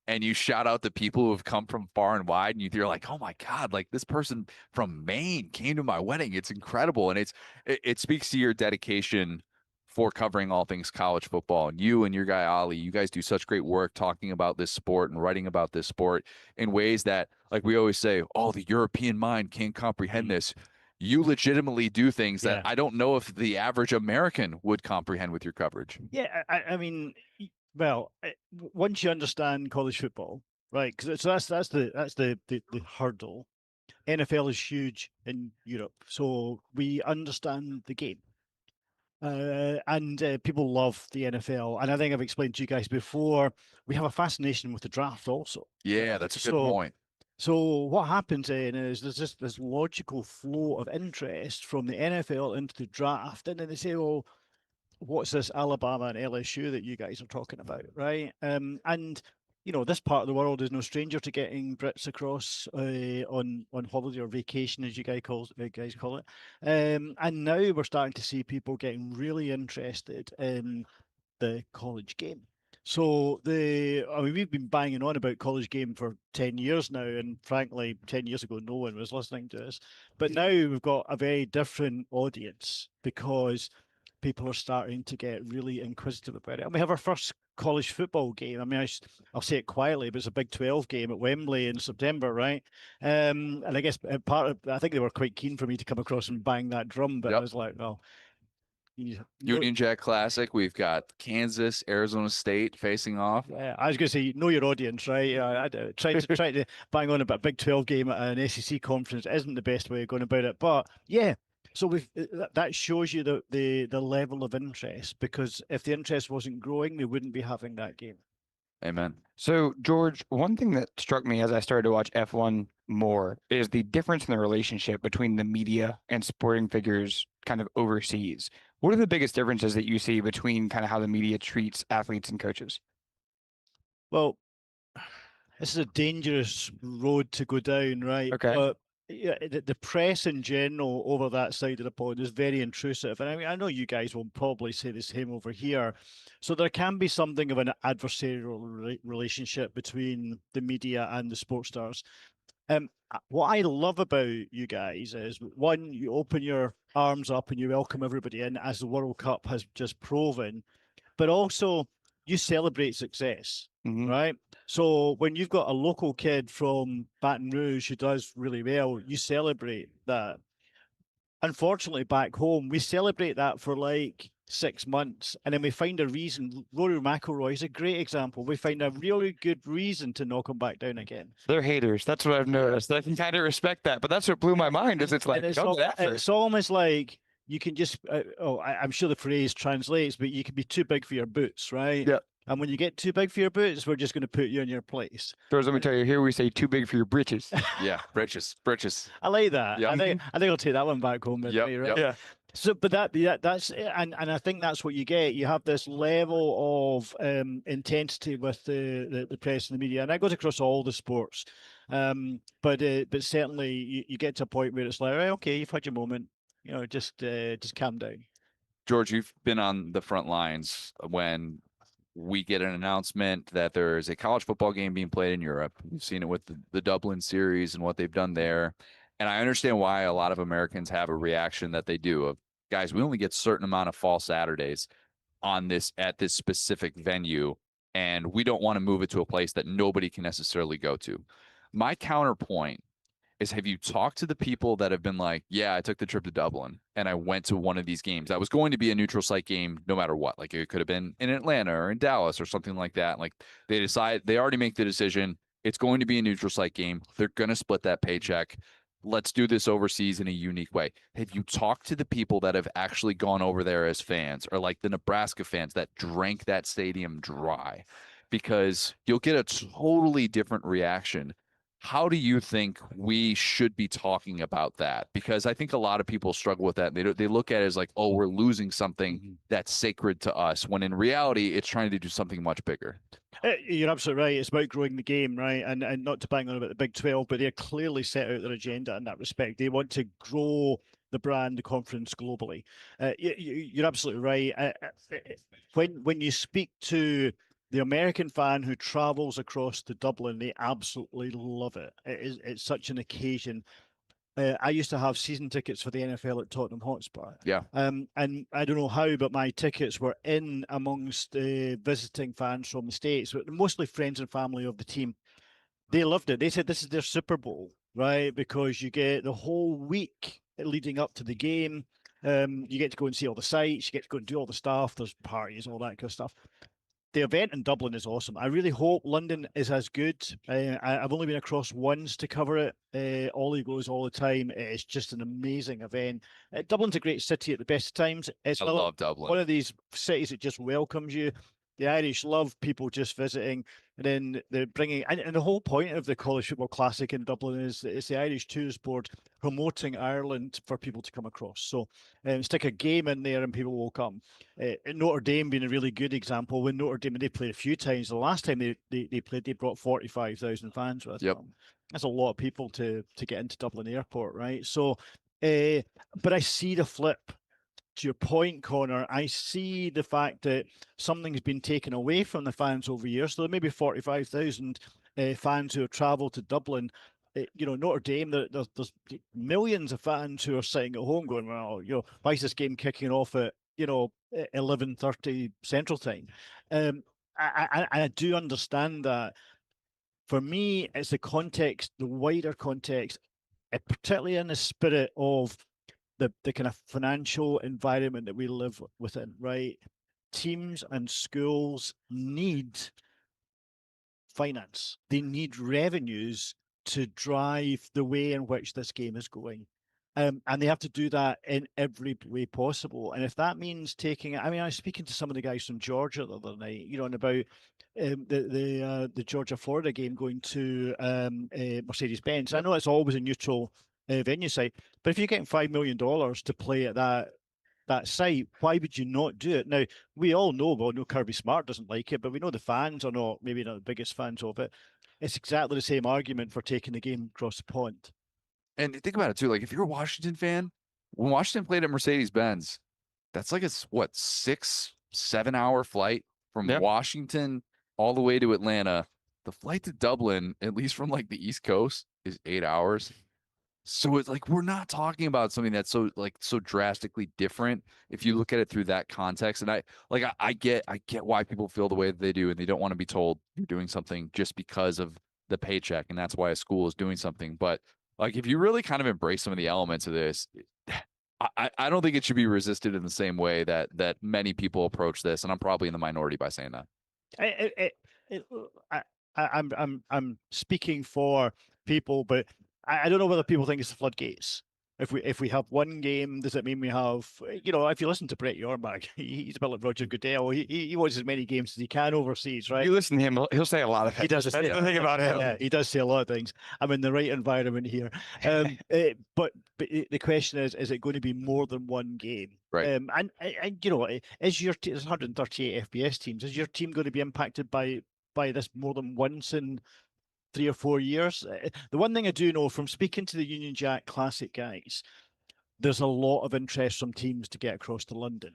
and you shout out the people who have come from far and wide, and you're like, oh my God, like this person from Maine came to my wedding. It's incredible. And it speaks to your dedication for covering all things college football. And you and your guy, Ollie, you guys do such great work talking about this sport and writing about this sport in ways that, like we always say, oh, the European mind can't comprehend this. You legitimately do things that I don't know if the average American would comprehend with your coverage. Yeah, I mean, well, once you understand college football, right? Because that's the hurdle. NFL is huge in Europe, so we understand the game. And people love the NFL. And I think I've explained to you guys before, we have a fascination with the draft also. Yeah, that's a good point. So what happens then is there's just this logical flow of interest from the NFL into the draft. And then they say, well, what's this Alabama and LSU that you guys are talking about, right? And you know, this part of the world is no stranger to getting Brits across on holiday or vacation, as you guys call it. And now we're starting to see people getting really interested in the college game. So we've been banging on about college game for 10 years now, and frankly, 10 years ago, no one was listening to us. But now we've got a very different audience because people are starting to get really inquisitive about it. And we have our first college football game. I mean, I'll say it quietly, but it's a Big 12 game at Wembley in September, right? And I guess I think they were quite keen for me to come across and bang that drum, but I was like, well, Union Jack Classic. We've got Kansas, Arizona State facing off. Yeah, I was going to say, know your audience, right? Try to bang on about a Big 12 game at an SEC conference isn't the best way of going about it. But yeah, so that shows you the level of interest, because if the interest wasn't growing, we wouldn't be having that game. Amen. So, George, one thing that struck me as I started to watch F1 more is the difference in the relationship between the media and sporting figures kind of overseas. What are the biggest differences that you see between kind of how the media treats athletes and coaches? Well, this is a dangerous road to go down, right? Okay. But yeah, the press in general over that side of the pond is very intrusive. And I mean, I know you guys will probably say the same over here. So there can be something of an adversarial relationship between the media and the sports stars. What I love about you guys is, one, you open your arms up and you welcome everybody in, as the World Cup has just proven, but also you celebrate success, right? So when you've got a local kid from Baton Rouge who does really well, you celebrate that. Unfortunately, back home, we celebrate that for like 6 months, and then we find a reason. Rory McIlroy is a great example. We find a really good reason to knock him back down again. They're haters. That's what I've noticed. I can kind of respect that, but that's what blew my mind. Is it's like it's almost like you can just. I'm sure the phrase translates, but you can be too big for your boots, right? Yeah. And when you get too big for your boots, we're just going to put you in your place. George, let me tell you, here we say too big for your britches. Yeah, britches. I like that. Yep. I think I'll take that one back home with me, right? Yep. Yeah. So, but that's and I think that's what you get. You have this level of intensity with the press and the media, and that goes across all the sports. But certainly you get to a point where it's like, right, okay, you've had your moment. You know, just calm down. George, you've been on the front lines when we get an announcement that there is a college football game being played in Europe. You've seen it with the Dublin series and what they've done there. And I understand why a lot of Americans have a reaction that they do of, guys, we only get a certain amount of fall Saturdays at this specific venue, and we don't want to move it to a place that nobody can necessarily go to. My counterpoint is, have you talked to the people that have been like, yeah, I took the trip to Dublin and I went to one of these games that was going to be a neutral site game no matter what? Like, it could have been in Atlanta or in Dallas or something like that. Like, they already make the decision. It's going to be a neutral site game. They're going to split that paycheck. Let's do this overseas in a unique way. Have you talked to the people that have actually gone over there as fans, or like the Nebraska fans that drank that stadium dry? Because you'll get a totally different reaction. How do you think we should be talking about that? Because I think a lot of people struggle with that. They look at it as like, oh, we're losing something that's sacred to us, when in reality, it's trying to do something much bigger. You're absolutely right. It's about growing the game, right? And not to bang on about the Big 12, but they're clearly set out their agenda in that respect. They want to grow the brand, the conference globally. You're absolutely right. When you speak to the American fan who travels across to Dublin, they absolutely love it. It's such an occasion. I used to have season tickets for the NFL at Tottenham Hotspur. Yeah. And I don't know how, but my tickets were in amongst visiting fans from the States, but mostly friends and family of the team. They loved it. They said this is their Super Bowl, right? Because you get the whole week leading up to the game. You get to go and see all the sites. You get to go and do all the stuff. There's parties, all that kind of stuff. The event in Dublin is awesome. I really hope London is as good. I've only been across once to cover it. Ollie goes all the time. It's just an amazing event. Dublin's a great city at the best of times. I love Dublin. One of these cities that just welcomes you. The Irish love people just visiting, and then they're bringing. And the whole point of the College Football Classic in Dublin is that it's the Irish Tours Board promoting Ireland for people to come across. So stick a game in there, and people will come. Notre Dame being a really good example. When Notre Dame, they played a few times. The last time they played, they brought 45,000 fans with them. That's a lot of people to get into Dublin Airport, right? So, but I see the flip. To your point, Connor, I see the fact that something's been taken away from the fans over years. So there may be 45,000 fans who have travelled to Dublin. Notre Dame, there's millions of fans who are sitting at home going, well, why is this game kicking off at 11:30 Central Time? I do understand that. For me, it's the context, the wider context, particularly in the spirit of the kind of financial environment that we live within, right? Teams and schools need finance. They need revenues to drive the way in which this game is going. And they have to do that in every way possible. And if that means taking, I was speaking to some of the guys from Georgia the other night, and about the Georgia-Florida game going to Mercedes-Benz. I know it's always a neutral venue site, but if you're getting $5 million to play at that site, why would you not do it? Now, we all know, Kirby Smart doesn't like it, but we know the fans are maybe not the biggest fans of it. It's exactly the same argument for taking the game across the pond. And think about it too. Like if you're a Washington fan, when Washington played at Mercedes-Benz, that's like a 6-7 hour flight from Washington all the way to Atlanta. The flight to Dublin, at least from like the East Coast, is 8 hours. So it's like we're not talking about something that's so drastically different if you look at it through that context. And I get why people feel the way that they do, and they don't want to be told you're doing something just because of the paycheck, and that's why a school is doing something. But like if you really kind of embrace some of the elements of this, I don't think it should be resisted in the same way that many people approach this, and I'm probably in the minority by saying that. I'm speaking for people, but I don't know whether people think it's the floodgates. If we have one game, does it mean we have? If you listen to Brett Yormark, he's a bit like Roger Goodell. He watches as many games as he can overseas, right? You listen to him; he'll say a lot of things. He does. That's the thing about him. Yeah, he does say a lot of things. I'm in the right environment here. But the question is it going to be more than one game? Right. Is your there's 138 FBS teams? Is your team going to be impacted by this more than once in 3 or 4 years? The one thing I do know from speaking to the Union Jack Classic guys, there's a lot of interest from teams to get across to London.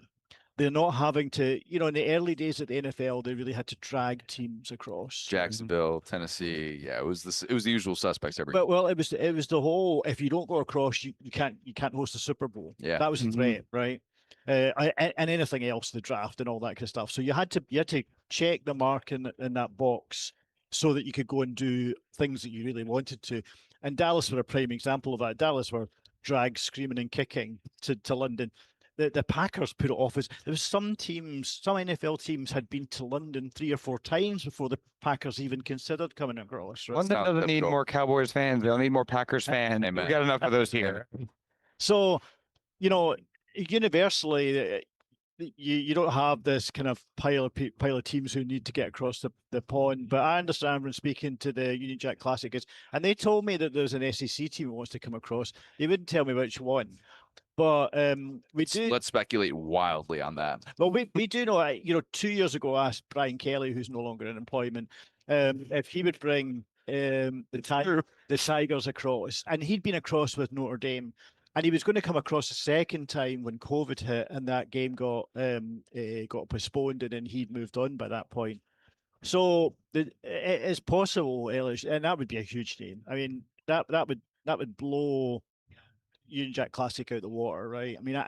They're not having to, in the early days of the NFL, they really had to drag teams across. Jacksonville, Tennessee, yeah, it was the usual suspects every. But well, it was the whole. If you don't go across, you can't host the Super Bowl. Yeah, that was a threat, right? And anything else, the draft and all that kind of stuff. So you had to check the mark in that box, so that you could go and do things that you really wanted to. And Dallas were a prime example of that. Dallas were dragged screaming and kicking to London. The Packers put it off as there was some NFL teams had been to London 3 or 4 times before the Packers even considered coming across. Right? London doesn't need more Cowboys fans. They'll need more Packers fans. We've got enough of those here. So, universally, you don't have this kind of pile of teams who need to get across the pond. But I understand from speaking to the Union Jack Classic, and they told me that there's an SEC team that wants to come across. They wouldn't tell me which one. But let's speculate wildly on that. Well, we do know. 2 years ago, I asked Brian Kelly, who's no longer in employment, if he would bring the Tigers across, and he'd been across with Notre Dame, and he was going to come across a second time when COVID hit, and that game got postponed, and then he'd moved on by that point. So it is possible, Elish, and that would be a huge name. I mean, that would blow Union Jack Classic out the water, right? I mean,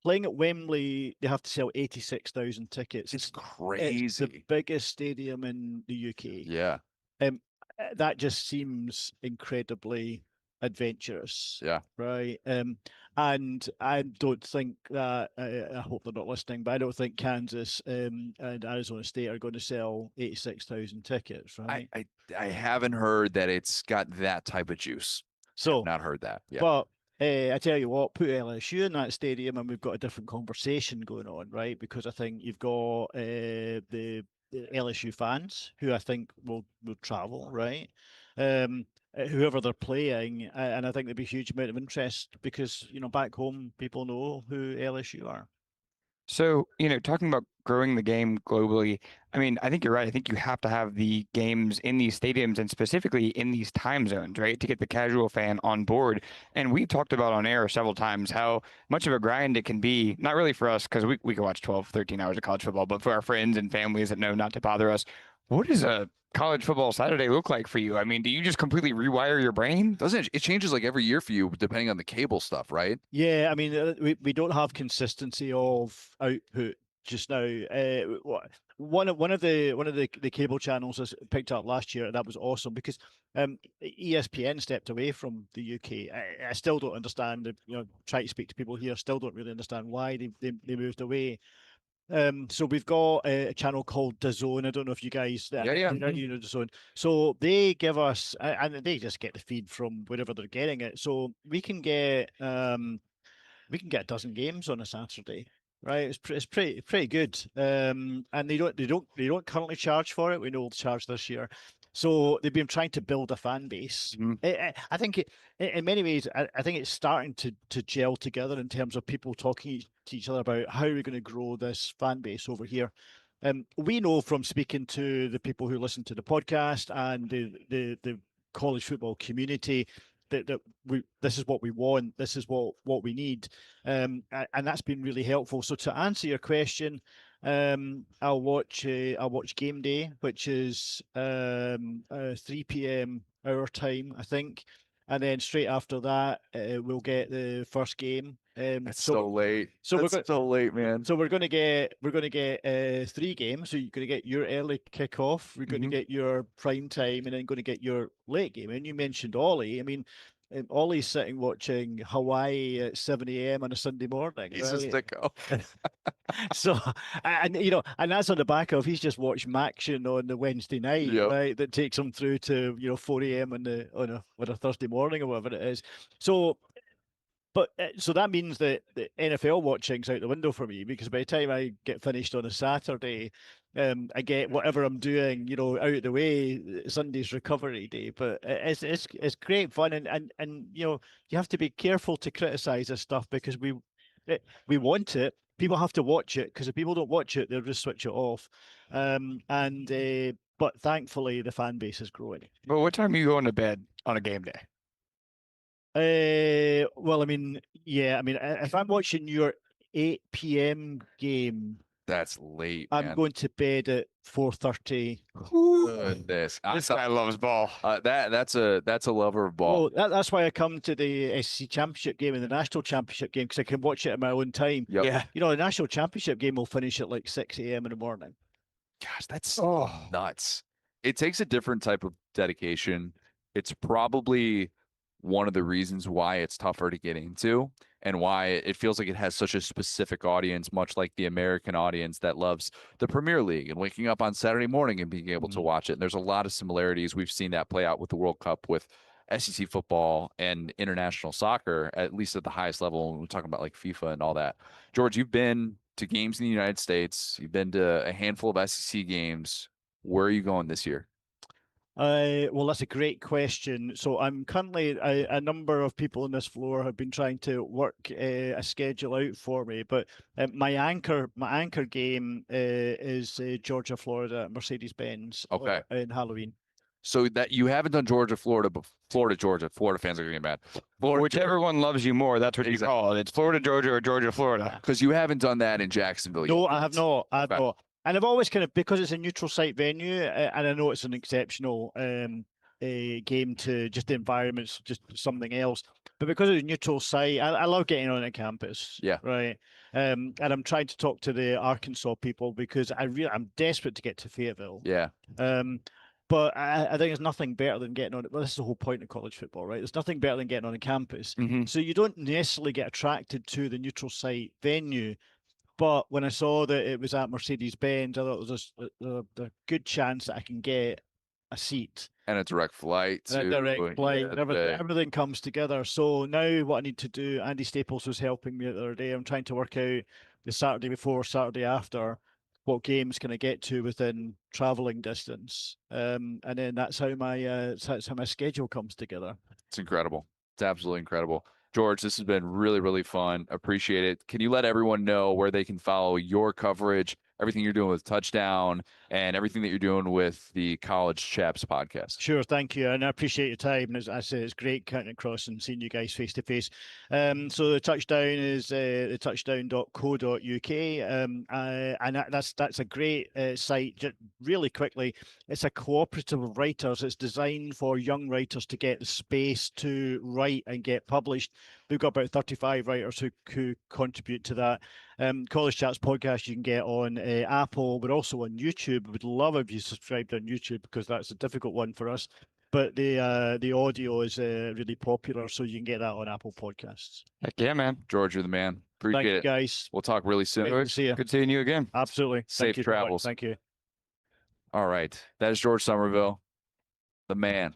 playing at Wembley, they have to sell 86,000 tickets. It's crazy. It's the biggest stadium in the UK. Yeah. That just seems incredibly adventurous. Yeah. Right. And I don't think that, I hope they're not listening, but I don't think Kansas and Arizona State are going to sell 86,000 tickets, right? I haven't heard that it's got that type of juice. So, I've not heard that. Yeah. But I tell you what, put LSU in that stadium and we've got a different conversation going on, right? Because I think you've got the LSU fans who I think will travel, right? Whoever they're playing, and I think there'd be a huge amount of interest because, back home, people know who LSU are. So, talking about growing the game globally, I mean, I think you're right. I think you have to have the games in these stadiums and specifically in these time zones, right, to get the casual fan on board. And we've talked about on air several times how much of a grind it can be, not really for us because we can watch 12, 13 hours of college football, but for our friends and families that know not to bother us. What does a college football Saturday look like for you? I mean, do you just completely rewire your brain? Doesn't it changes like every year for you depending on the cable stuff, right? Yeah, I mean, we don't have consistency of output just now. One of the cable channels has picked up last year, and that was awesome because ESPN stepped away from the UK. I still don't understand. Try to speak to people here, still don't really understand why they moved away. So we've got a channel called DAZN. I don't know if you guys, you know DAZN. So they give us, and they just get the feed from wherever they're getting it. So we can get a dozen games on a Saturday, right? It's pretty good. And they don't currently charge for it. We know they'll charge this year. So they've been trying to build a fan base. I think in many ways, I think it's starting to gel together in terms of people talking to each other about how we're going to grow this fan base over here. We know from speaking to the people who listen to the podcast and the college football community that this is what we want, this is what we need, and that's been really helpful. So to answer your question, I'll watch Game Day, which is 3 p.m. our time, I think, and then straight after that we'll get the first game. That's so late. So late, man. So we're going to get 3 games. So you're going to get your early kickoff, we're going to get your prime time, and then going to get your late game. And you mentioned Ollie. I mean, Ollie's sitting watching Hawaii at 7 a.m. on a Sunday morning. He's a sicko. So, and that's on the back of he's just watched Maction on the Wednesday night, right? That takes him through to 4 a.m. on a Thursday morning or whatever it is. So. But so that means that the NFL watching's out the window for me because by the time I get finished on a Saturday, I get whatever I'm doing, out of the way. Sunday's recovery day, but it's great fun, and you have to be careful to criticize this stuff because we want it. People have to watch it because if people don't watch it, they'll just switch it off. But thankfully, the fan base is growing. But what time are you going to bed on a game day? Well, I mean, if I'm watching your 8 p.m. game, that's late. I'm going to bed at 4:30. Goodness, this guy loves ball. That's a lover of ball. Oh, that's why I come to the SEC Championship game and the National Championship game because I can watch it at my own time. Yep. Yeah, the National Championship game will finish at like 6 a.m. in the morning. Gosh, that's nuts. It takes a different type of dedication. It's probably one of the reasons why it's tougher to get into and why it feels like it has such a specific audience, much like the American audience that loves the Premier League and waking up on Saturday morning and being able to watch it. And there's a lot of similarities. We've seen that play out with the World Cup, with SEC football and international soccer, at least at the highest level. When we're talking about like FIFA and all that. George, you've been to games in the United States. You've been to a handful of SEC games. Where are you going this year? Well, that's a great question. So I'm currently, a number of people on this floor have been trying to work a schedule out for me, but my anchor game is Georgia, Florida, Mercedes-Benz in Halloween. So that you haven't done Georgia, Florida, but Florida, Georgia. Florida fans are getting mad. Whichever one loves you more, that's what you call it. It's Florida, Georgia, or Georgia, Florida. Because you haven't done that in Jacksonville yet. No, I have not. I have not. And I've always kind of, because it's a neutral site venue, and I know it's an exceptional game to just the environment's just something else. But because of the neutral site, I love getting on a campus. Yeah. Right. And I'm trying to talk to the Arkansas people because I'm desperate to get to Fayetteville. Yeah. But I think there's nothing better than getting on. Well, this is the whole point of college football, right? There's nothing better than getting on a campus. So you don't necessarily get attracted to the neutral site venue. But when I saw that it was at Mercedes-Benz, I thought there was a good chance that I can get a seat. And a direct flight. A direct flight. Everything comes together. So now what I need to do, Andy Staples was helping me the other day. I'm trying to work out the Saturday before, Saturday after, what games can I get to within traveling distance. And then that's how my schedule comes together. It's incredible. It's absolutely incredible. George, this has been really, really fun. Appreciate it. Can you let everyone know where they can follow your coverage, everything you're doing with Touchdown, and everything that you're doing with the College Chaps podcast? Sure, thank you, and I appreciate your time. And as I said, it's great cutting across and seeing you guys face to face. So the Touchdown is the touchdown.co.uk, and that's a great site. Just really quickly, it's a cooperative of writers. It's designed for young writers to get the space to write and get published. We've got about 35 writers who contribute to that. College Chats podcast you can get on Apple, but also on YouTube. We'd love if you subscribed on YouTube because that's a difficult one for us. But the audio is really popular, so you can get that on Apple Podcasts. Heck yeah, man. George, you're the man. Appreciate Thank you, it, guys. We'll talk really soon. Good to see you. Good seeing you again. Absolutely. Safe travels. Thank you. All right. That is George Somerville, the man,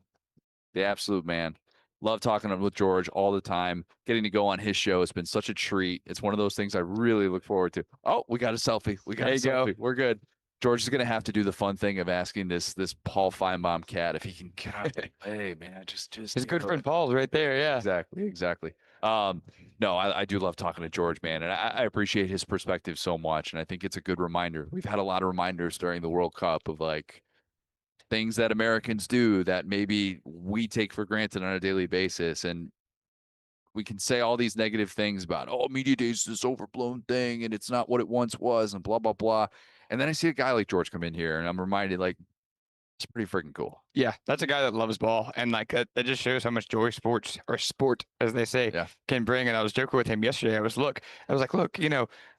the absolute man. Love talking with George all the time. Getting to go on his show has been such a treat. It's one of those things I really look forward to. Oh, we got a selfie. There you go. We're good. George is going to have to do the fun thing of asking this Paul Finebaum cat if he can hey man, just his good friend Paul's right there. Yeah, exactly. No, I do love talking to George, man, and I appreciate his perspective so much, and I think it's a good reminder. We've had a lot of reminders during the World Cup of like things that Americans do that maybe we take for granted on a daily basis. And we can say all these negative things about, oh, media day is this overblown thing and it's not what it once was and blah, blah, blah. And then I see a guy like George come in here and I'm reminded, like, it's pretty freaking cool. Yeah, that's a guy that loves ball. And like that just shows how much joy sport, as they say, can bring. And I was joking with him yesterday. I was like, look,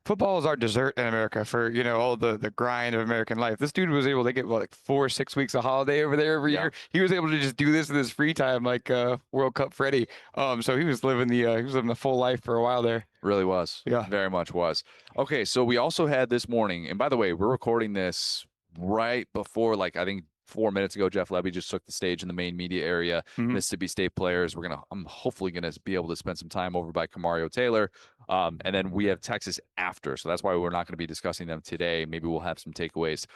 football is our dessert in America for, all the grind of American life. This dude was able to get like 4 or 6 weeks of holiday over there every year. He was able to just do this in his free time, like World Cup Freddie. So he was living the full life for a while there. Really was. Yeah. Very much was. Okay, so we also had this morning, and by the way, we're recording this right before, like, I think 4 minutes ago, Jeff Lebby just took the stage in the main media area. Mississippi State players. I'm hopefully gonna be able to spend some time over by Camario Taylor, and then we have Texas after. So that's why we're not going to be discussing them today. Maybe we'll have some takeaways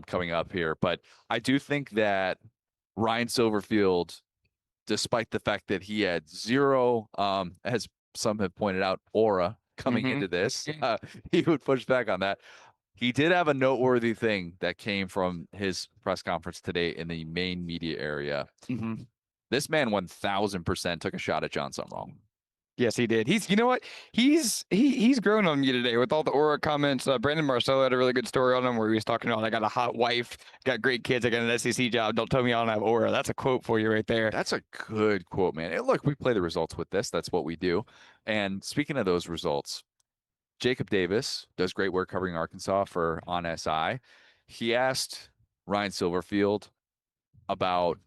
coming up here. But I do think that Ryan Silverfield, despite the fact that he had zero, as some have pointed out, aura coming into this, he would push back on that. He did have a noteworthy thing that came from his press conference today in the main media area. This man 1000% took a shot at John Sumrall. Yes, he did. He's grown on me today with all the aura comments. Brandon Marcello had a really good story on him where he was talking about, I got a hot wife, got great kids, I got an SEC job. Don't tell me I don't have aura. That's a quote for you right there. That's a good quote, man. And look, we play the results with this. That's what we do. And speaking of those results, Jacob Davis does great work covering Arkansas on SI. He asked Ryan Silverfield about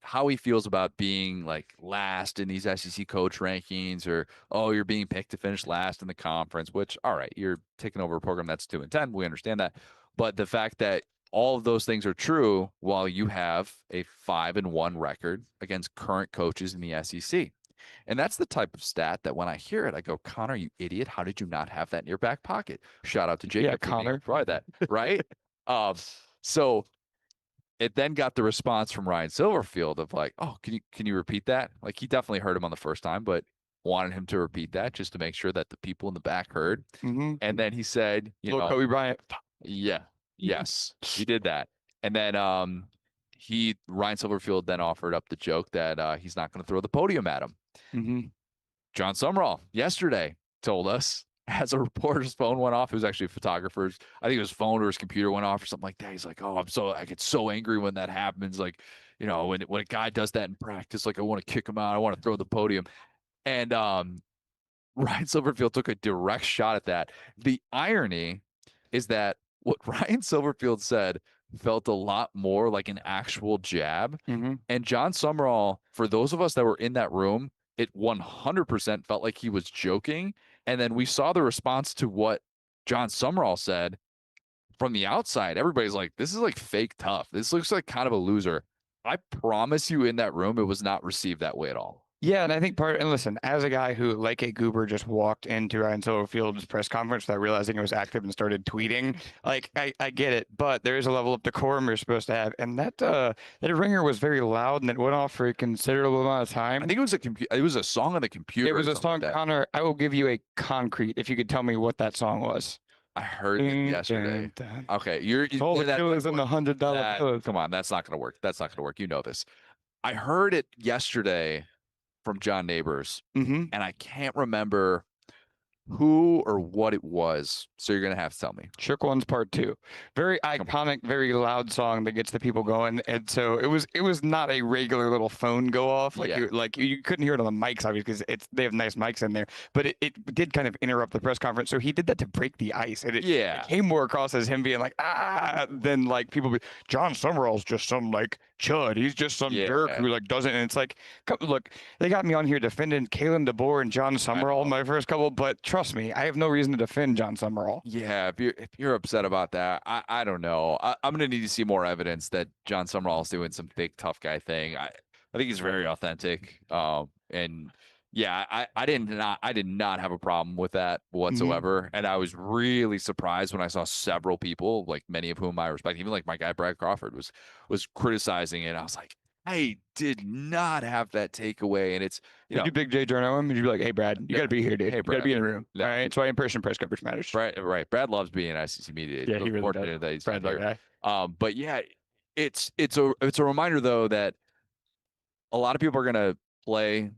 how he feels about being like last in these SEC coach rankings, or, oh, you're being picked to finish last in the conference, which, all right, you're taking over a program that's 2-10. We understand that. But the fact that all of those things are true while you have a 5-1 record against current coaches in the SEC. And that's the type of stat that when I hear it, I go, Connor, you idiot. How did you not have that in your back pocket? Shout out to Jacob. Yeah, Connor. Try that, right? So it then got the response from Ryan Silverfield of like, oh, can you repeat that? Like, he definitely heard him on the first time, but wanted him to repeat that just to make sure that the people in the back heard. And then he said, Kobe Bryant. Yeah. Yes, he did that. And then Ryan Silverfield then offered up the joke that he's not going to throw the podium at him. John Sumrall yesterday told us, as a reporter's phone went off, it was actually a photographer's, I think his phone or his computer went off or something like that. He's like, oh, I get so angry when that happens. Like, you know, when a guy does that in practice, like I want to kick him out, I want to throw the podium. And Ryan Silverfield took a direct shot at that. The irony is that what Ryan Silverfield said felt a lot more like an actual jab. And John Summerall, for those of us that were in that room, it 100% felt like he was joking. And then we saw the response to what John Summerall said from the outside. Everybody's like, this is like fake tough. This looks like kind of a loser. I promise you in that room, it was not received that way at all. Yeah, and I think and listen, as a guy who, like a goober, just walked into Ryan Silverfield's press conference without realizing it was active and started tweeting, like, I get it, but there is a level of decorum you're supposed to have, and that ringer was very loud, and it went off for a considerable amount of time. I think it was a song on the computer. It was a song, like Connor, I will give you a concrete if you could tell me what that song was. I heard it yesterday. Okay, you're all the killers in the $100 pillows. Come on, that's not going to work. That's not going to work. You know this. I heard it yesterday from John Neighbors, and I can't remember who or what it was. So you're going to have to tell me. Shook Ones Part 2. Very iconic, very loud song that gets the people going. And so it was not a regular little phone go off. Like you couldn't hear it on the mics, obviously, because they have nice mics in there. But it did kind of interrupt the press conference. So he did that to break the ice. And it came more across as him being like, than like people be, John Summerall's just some like chud. He's just some jerk who like doesn't. And it's like, look, they got me on here defending Kalen DeBoer and John Summerall in my first couple, but trust me, I have no reason to defend John Summerall. Yeah, if you're upset about that, I don't know. I'm going to need to see more evidence that John Summerall is doing some big tough guy thing. I think he's very authentic. And yeah, I did not have a problem with that whatsoever. And I was really surprised when I saw several people, like many of whom I respect, even like my guy Brad Crawford was criticizing it. I was like, I did not have that takeaway. And it's, you do Big J journal him, and you'd be like, hey, Brad, you got to be here, dude. Hey, Brad, you got to be in the room. All right. That's why in-person press coverage matters. Right. Brad loves being an SEC media. Yeah, he really does. That he's Brad's our guy. But yeah, it's a reminder though that a lot of people are going to play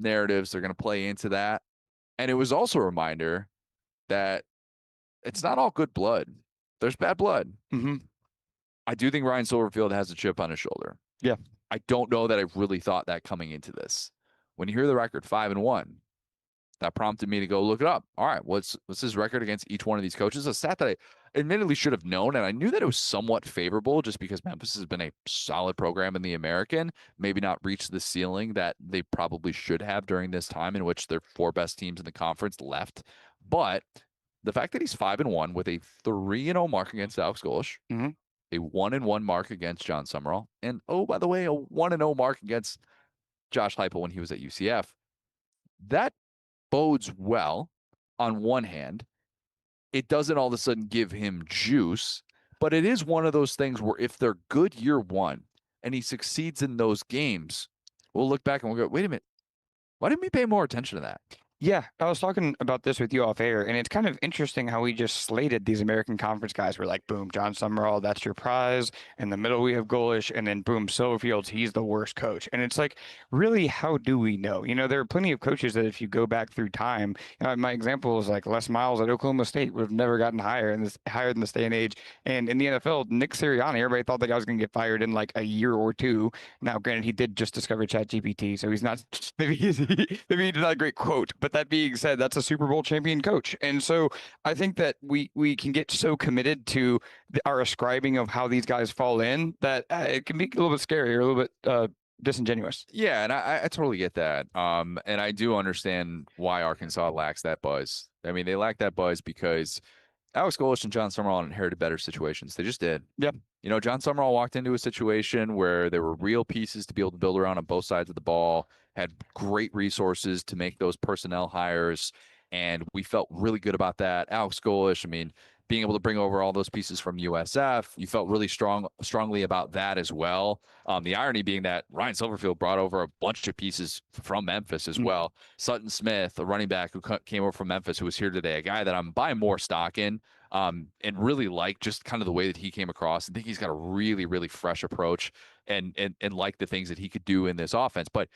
narratives. They're going to play into that. And it was also a reminder that it's not all good blood. There's bad blood. I do think Ryan Silverfield has a chip on his shoulder. Yeah. I don't know that I really thought that coming into this. When you hear the record 5-1, that prompted me to go look it up. All right, what's his record against each one of these coaches? A stat that I admittedly should have known, and I knew that it was somewhat favorable just because Memphis has been a solid program in the American, maybe not reached the ceiling that they probably should have during this time in which their 4 best teams in the conference left. But the fact that he's 5-1 with a 3-0 mark against Alex Golesh, a 1-1 mark against John Summerall, and oh, by the way, a 1-0 mark against Josh Heupel when he was at UCF. That bodes well on one hand. It doesn't all of a sudden give him juice, but it is one of those things where if they're good year one and he succeeds in those games, we'll look back and we'll go, wait a minute, why didn't we pay more attention to that? Yeah, I was talking about this with you off air, and it's kind of interesting how we just slated these American Conference guys. We're like, boom, John Summerall, that's your prize. In the middle, we have Golesh, and then boom, Silverfields, he's the worst coach. And it's like, really, how do we know? You know, there are plenty of coaches that if you go back through time, my example is like Les Miles at Oklahoma State would have never gotten higher in this day and age. And in the NFL, Nick Sirianni, everybody thought that guy was going to get fired in like a year or two. Now, granted, he did just discover ChatGPT, so he's not maybe he's not a great quote, but that being said, that's a Super Bowl champion coach. And so I think that we can get so committed to our ascribing of how these guys fall in that it can be a little bit scary or a little bit disingenuous. Yeah, and I totally get that. And I do understand why Arkansas lacks that buzz. I mean, they lack that buzz because Alex Golesh and John Summerall inherited better situations. They just did. Yep. You know, John Summerall walked into a situation where there were real pieces to be able to build around on both sides of the ball, had great resources to make those personnel hires, and we felt really good about that. Alex Golesh, I mean, being able to bring over all those pieces from USF, you felt really strongly about that as well. The irony being that Ryan Silverfield brought over a bunch of pieces from Memphis as well. Sutton Smith, a running back who came over from Memphis, who was here today, a guy that I'm buying more stock in, and really like just kind of the way that he came across. I think he's got a really, really fresh approach and like the things that he could do in this offense. But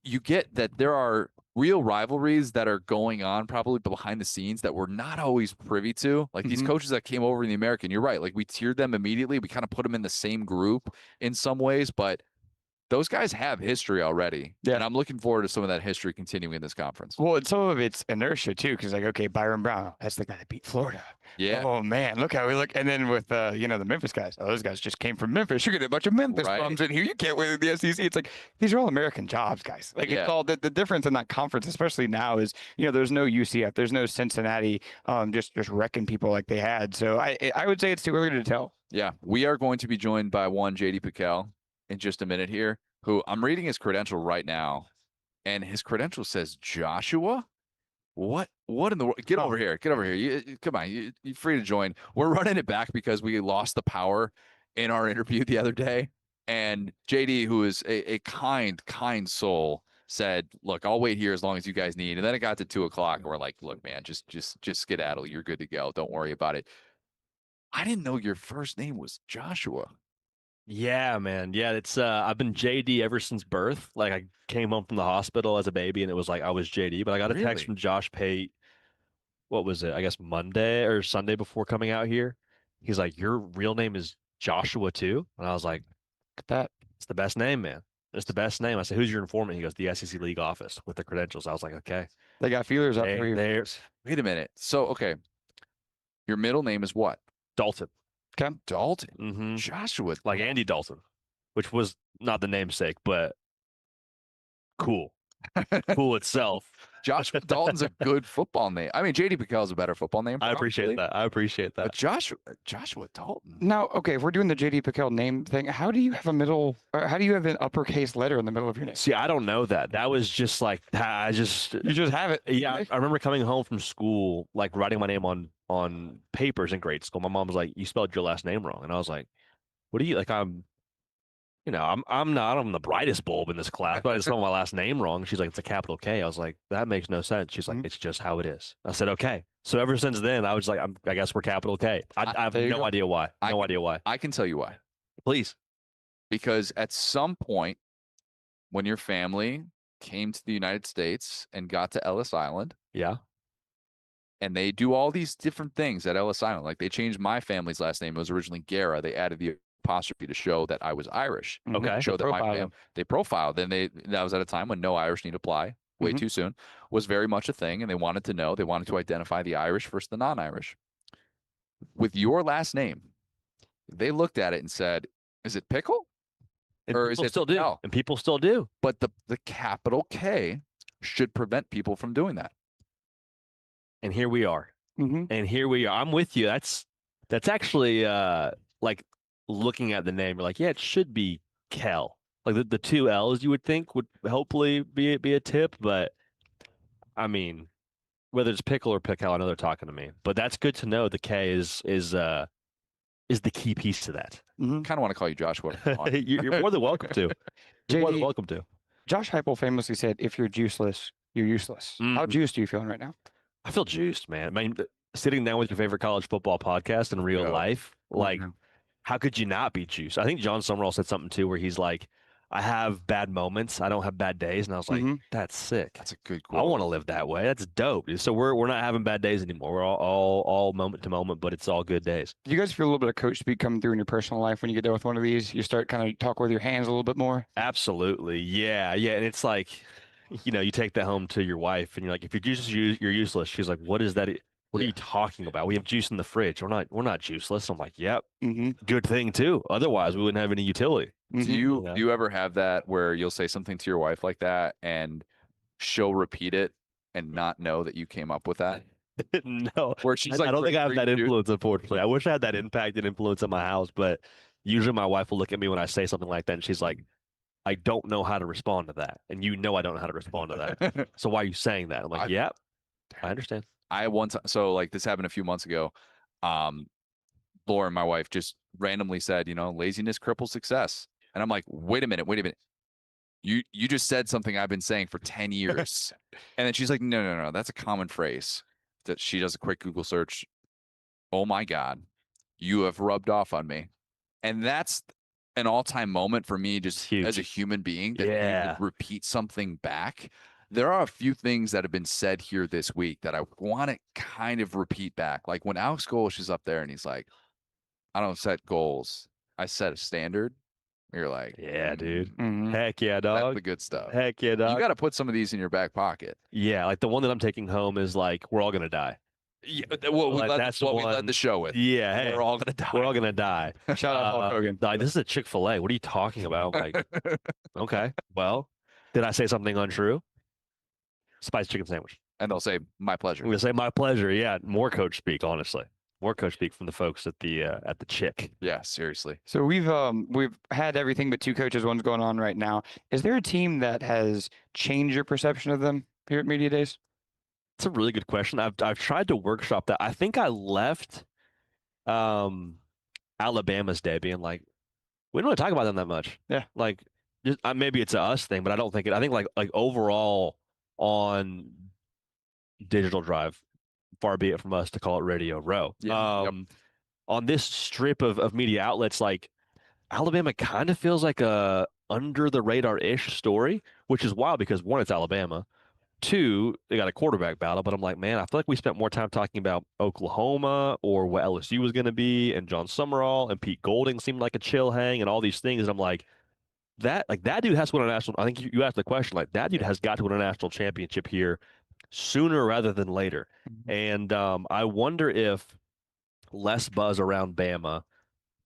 you get that there are real rivalries that are going on probably behind the scenes that we're not always privy to. Like these coaches that came over in the American, you're right. Like we tiered them immediately. We kind of put them in the same group in some ways, but those guys have history already. Yeah. And I'm looking forward to some of that history continuing in this conference. Well, and some of it's inertia too, because like, okay, Byron Brown, that's the guy that beat Florida. Yeah. Oh man, look how we look. And then with the Memphis guys, those guys just came from Memphis. You get a bunch of Memphis bums in here. You can't win the SEC. It's like these are all American jobs, guys. Like it's all the difference in that conference, especially now, is there's no UCF, there's no Cincinnati, just wrecking people like they had. So I would say it's too early to tell. Yeah, we are going to be joined by one JD Piquel in just a minute here, who I'm reading his credential right now, and his credential says Joshua. What in the world? Get over here. Get over here. Come on. You're free to join. We're running it back because we lost the power in our interview the other day. And JD, who is a kind soul, said, look, I'll wait here as long as you guys need. And then it got to 2:00 and we're like, look, man, just skedaddle. You're good to go. Don't worry about it. I didn't know your first name was Joshua. Yeah, man. Yeah, it's I've been JD ever since birth. Like I came home from the hospital as a baby and it was like I was JD, but I got a text from Josh Pate. What was it? I guess Monday or Sunday before coming out here. He's like, "Your real name is Joshua too?" And I was like, "That it's the best name, man. It's the best name." I said, "Who's your informant?" He goes, "The SEC League office with the credentials." I was like, "Okay." They got feelers out for you. Wait a minute. So, okay. Your middle name is what? Dalton. Okay. Dalton. Mm-hmm. Joshua. Like Andy Dalton, which was not the namesake, but cool. Cool itself. Joshua Dalton's a good football name. I mean, JD Piquel is a better football name. I appreciate that. But Joshua Dalton. Now, okay, if we're doing the JD Piquel name thing, how do you have how do you have an uppercase letter in the middle of your name? See, I don't know that. That was just like, you just have it. Yeah. I remember coming home from school, like writing my name on papers in grade school. My mom was like, "You spelled your last name wrong." And I was like, "What do you like?" I'm the brightest bulb in this class, but I spelled my last name wrong. She's like, "It's a capital K." I was like, "That makes no sense." She's like, "It's just how it is." I said, "Okay." So ever since then, I was like, I guess we're capital K. I have no idea why. No idea why. I can tell you why. Please. Because at some point, when your family came to the United States and got to Ellis Island, yeah, and they do all these different things at Ellis Island. Like they changed my family's last name. It was originally Guerra. They added the apostrophe to show that I was Irish. Okay. Show that my family, they profiled. And that was at a time when no Irish need apply. Way too soon. Was very much a thing. And they wanted to know. They wanted to identify the Irish versus the non-Irish. With your last name, they looked at it and said, "Is it Pickle? Or is it still do?" And people still do. But the capital K should prevent people from doing that. And here we are. And here we are. I'm with you. That's actually like looking at the name. You're like, yeah, it should be Kel. Like the two L's you would think would hopefully be a tip, but I mean, whether it's Pickle or Pickle, I know they're talking to me. But that's good to know. The K is the key piece to that. Kind of want to call you Joshua. You're more than welcome to. You're more than welcome to. Josh Heupel famously said, "If you're juiceless, you're useless." How juiced are you feeling right now? I feel juiced, man. I mean, sitting down with your favorite college football podcast in real life, like, how could you not be juiced? I think John Summerall said something too, where he's like, "I have bad moments. I don't have bad days." And I was like, "That's sick. That's a good quote. I want to live that way. That's dope." So we're not having bad days anymore. We're all moment to moment, but it's all good days. Do you guys feel a little bit of coach speak coming through in your personal life when you get done with one of these? You start kind of talking with your hands a little bit more? Absolutely. Yeah. And it's like, you take that home to your wife and you're like, "If you're juiceless, you're useless." She's like, "What is that? What are you talking about? We have juice in the fridge. We're not juiceless." I'm like, "Yep." Good thing too. Otherwise we wouldn't have any utility. Do you ever have that where you'll say something to your wife like that and she'll repeat it and not know that you came up with that? No. Where she's like, I don't think I have that influence, unfortunately. I wish I had that impact and influence in my house, but usually my wife will look at me when I say something like that and she's like, "I don't know how to respond to that." And I don't know how to respond to that. So why are you saying that? I'm like, "Yep, I understand." So like this happened a few months ago. Laura, my wife, just randomly said, "Laziness cripples success." And I'm like, wait a minute. You just said something I've been saying for 10 years. And then she's like, no. That's a common phrase. That she does a quick Google search. "Oh my God, you have rubbed off on me." And that's an all-time moment for me, just as a human being, that you would repeat something back There are a few things that have been said here this week that I want to kind of repeat back. Like when Alex Golesh is up there and he's like, I don't set goals, I set a standard. You're like, yeah, dude. Heck yeah, dog. That's the good stuff. Heck yeah, dog. You got to put some of these in your back pocket. Yeah, like the one that I'm taking home is like, we're all going to die. Yeah, that's what we led the show with. Yeah, hey, we're all going to die. We're all going to die. Shout out Hulk Hogan. Like, this is a Chick-fil-A. What are you talking about? Like, okay, well, did I say something untrue? Spiced chicken sandwich. And they'll say, my pleasure. We'll say, my pleasure. Yeah, more coach speak, honestly. More coach speak from the folks at the Chick. Yeah, seriously. So we've had everything but two coaches. One's going on right now. Is there a team that has changed your perception of them here at Media Days? It's a really good question. I've tried to workshop that. I think I left Alabama's day being like, we don't really talk about them that much. Yeah. Like, just, maybe it's a us thing, but I don't think it. I think like overall on Digital Drive, far be it from us to call it Radio Row. Yeah. On this strip of media outlets, like Alabama kind of feels like a under the radar-ish story, which is wild because one, it's Alabama. Two, they got a quarterback battle, but I'm like, man, I feel like we spent more time talking about Oklahoma or what LSU was going to be, and John Summerall and Pete Golding seemed like a chill hang and all these things. And I'm like, that dude has to win a national. I think you asked the question, like that dude has got to win a national championship here sooner rather than later. And I wonder if less buzz around Bama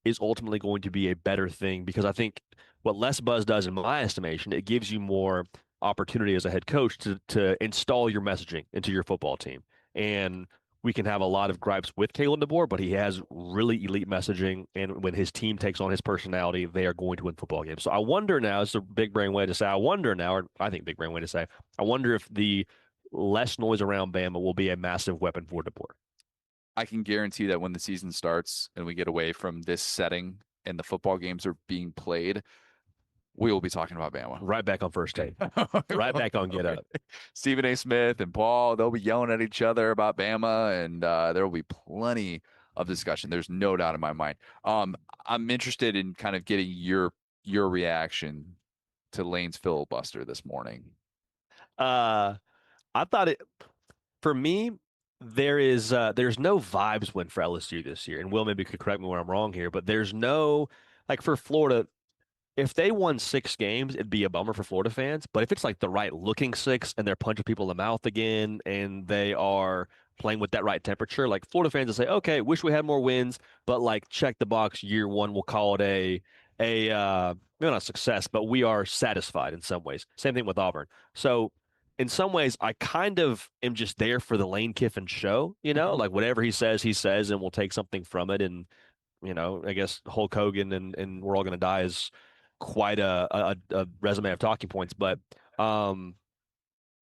is ultimately going to be a better thing, because I think what less buzz does, in my estimation, it gives you more opportunity as a head coach to install your messaging into your football team. And we can have a lot of gripes with Kalen DeBoer, but he has really elite messaging. And when his team takes on his personality, they are going to win football games. So I wonder now, it's a big brain way to say, or I think big brain way to say, I wonder if the less noise around Bama will be a massive weapon for DeBoer. I can guarantee that when the season starts and we get away from this setting and the football games are being played, we will be talking about Bama. Right back on First Take. Right back on Get Up. Stephen A. Smith and Paul, they'll be yelling at each other about Bama, and there will be plenty of discussion. There's no doubt in my mind. I'm interested in kind of getting your reaction to Lane's filibuster this morning. I thought for me, there's no vibes win for LSU this year. And Will maybe could correct me where I'm wrong here, but there's no, like for Florida, if they won 6 games, it'd be a bummer for Florida fans. But if it's like the right looking 6 and they're punching people in the mouth again and they are playing with that right temperature, like Florida fans will say, okay, wish we had more wins, but like check the box year 1, we'll call it maybe not a success, but we are satisfied in some ways. Same thing with Auburn. So in some ways, I kind of am just there for the Lane Kiffin show, like whatever he says, and we'll take something from it. And, I guess Hulk Hogan and We're All Gonna Die is quite a resume of talking points. But,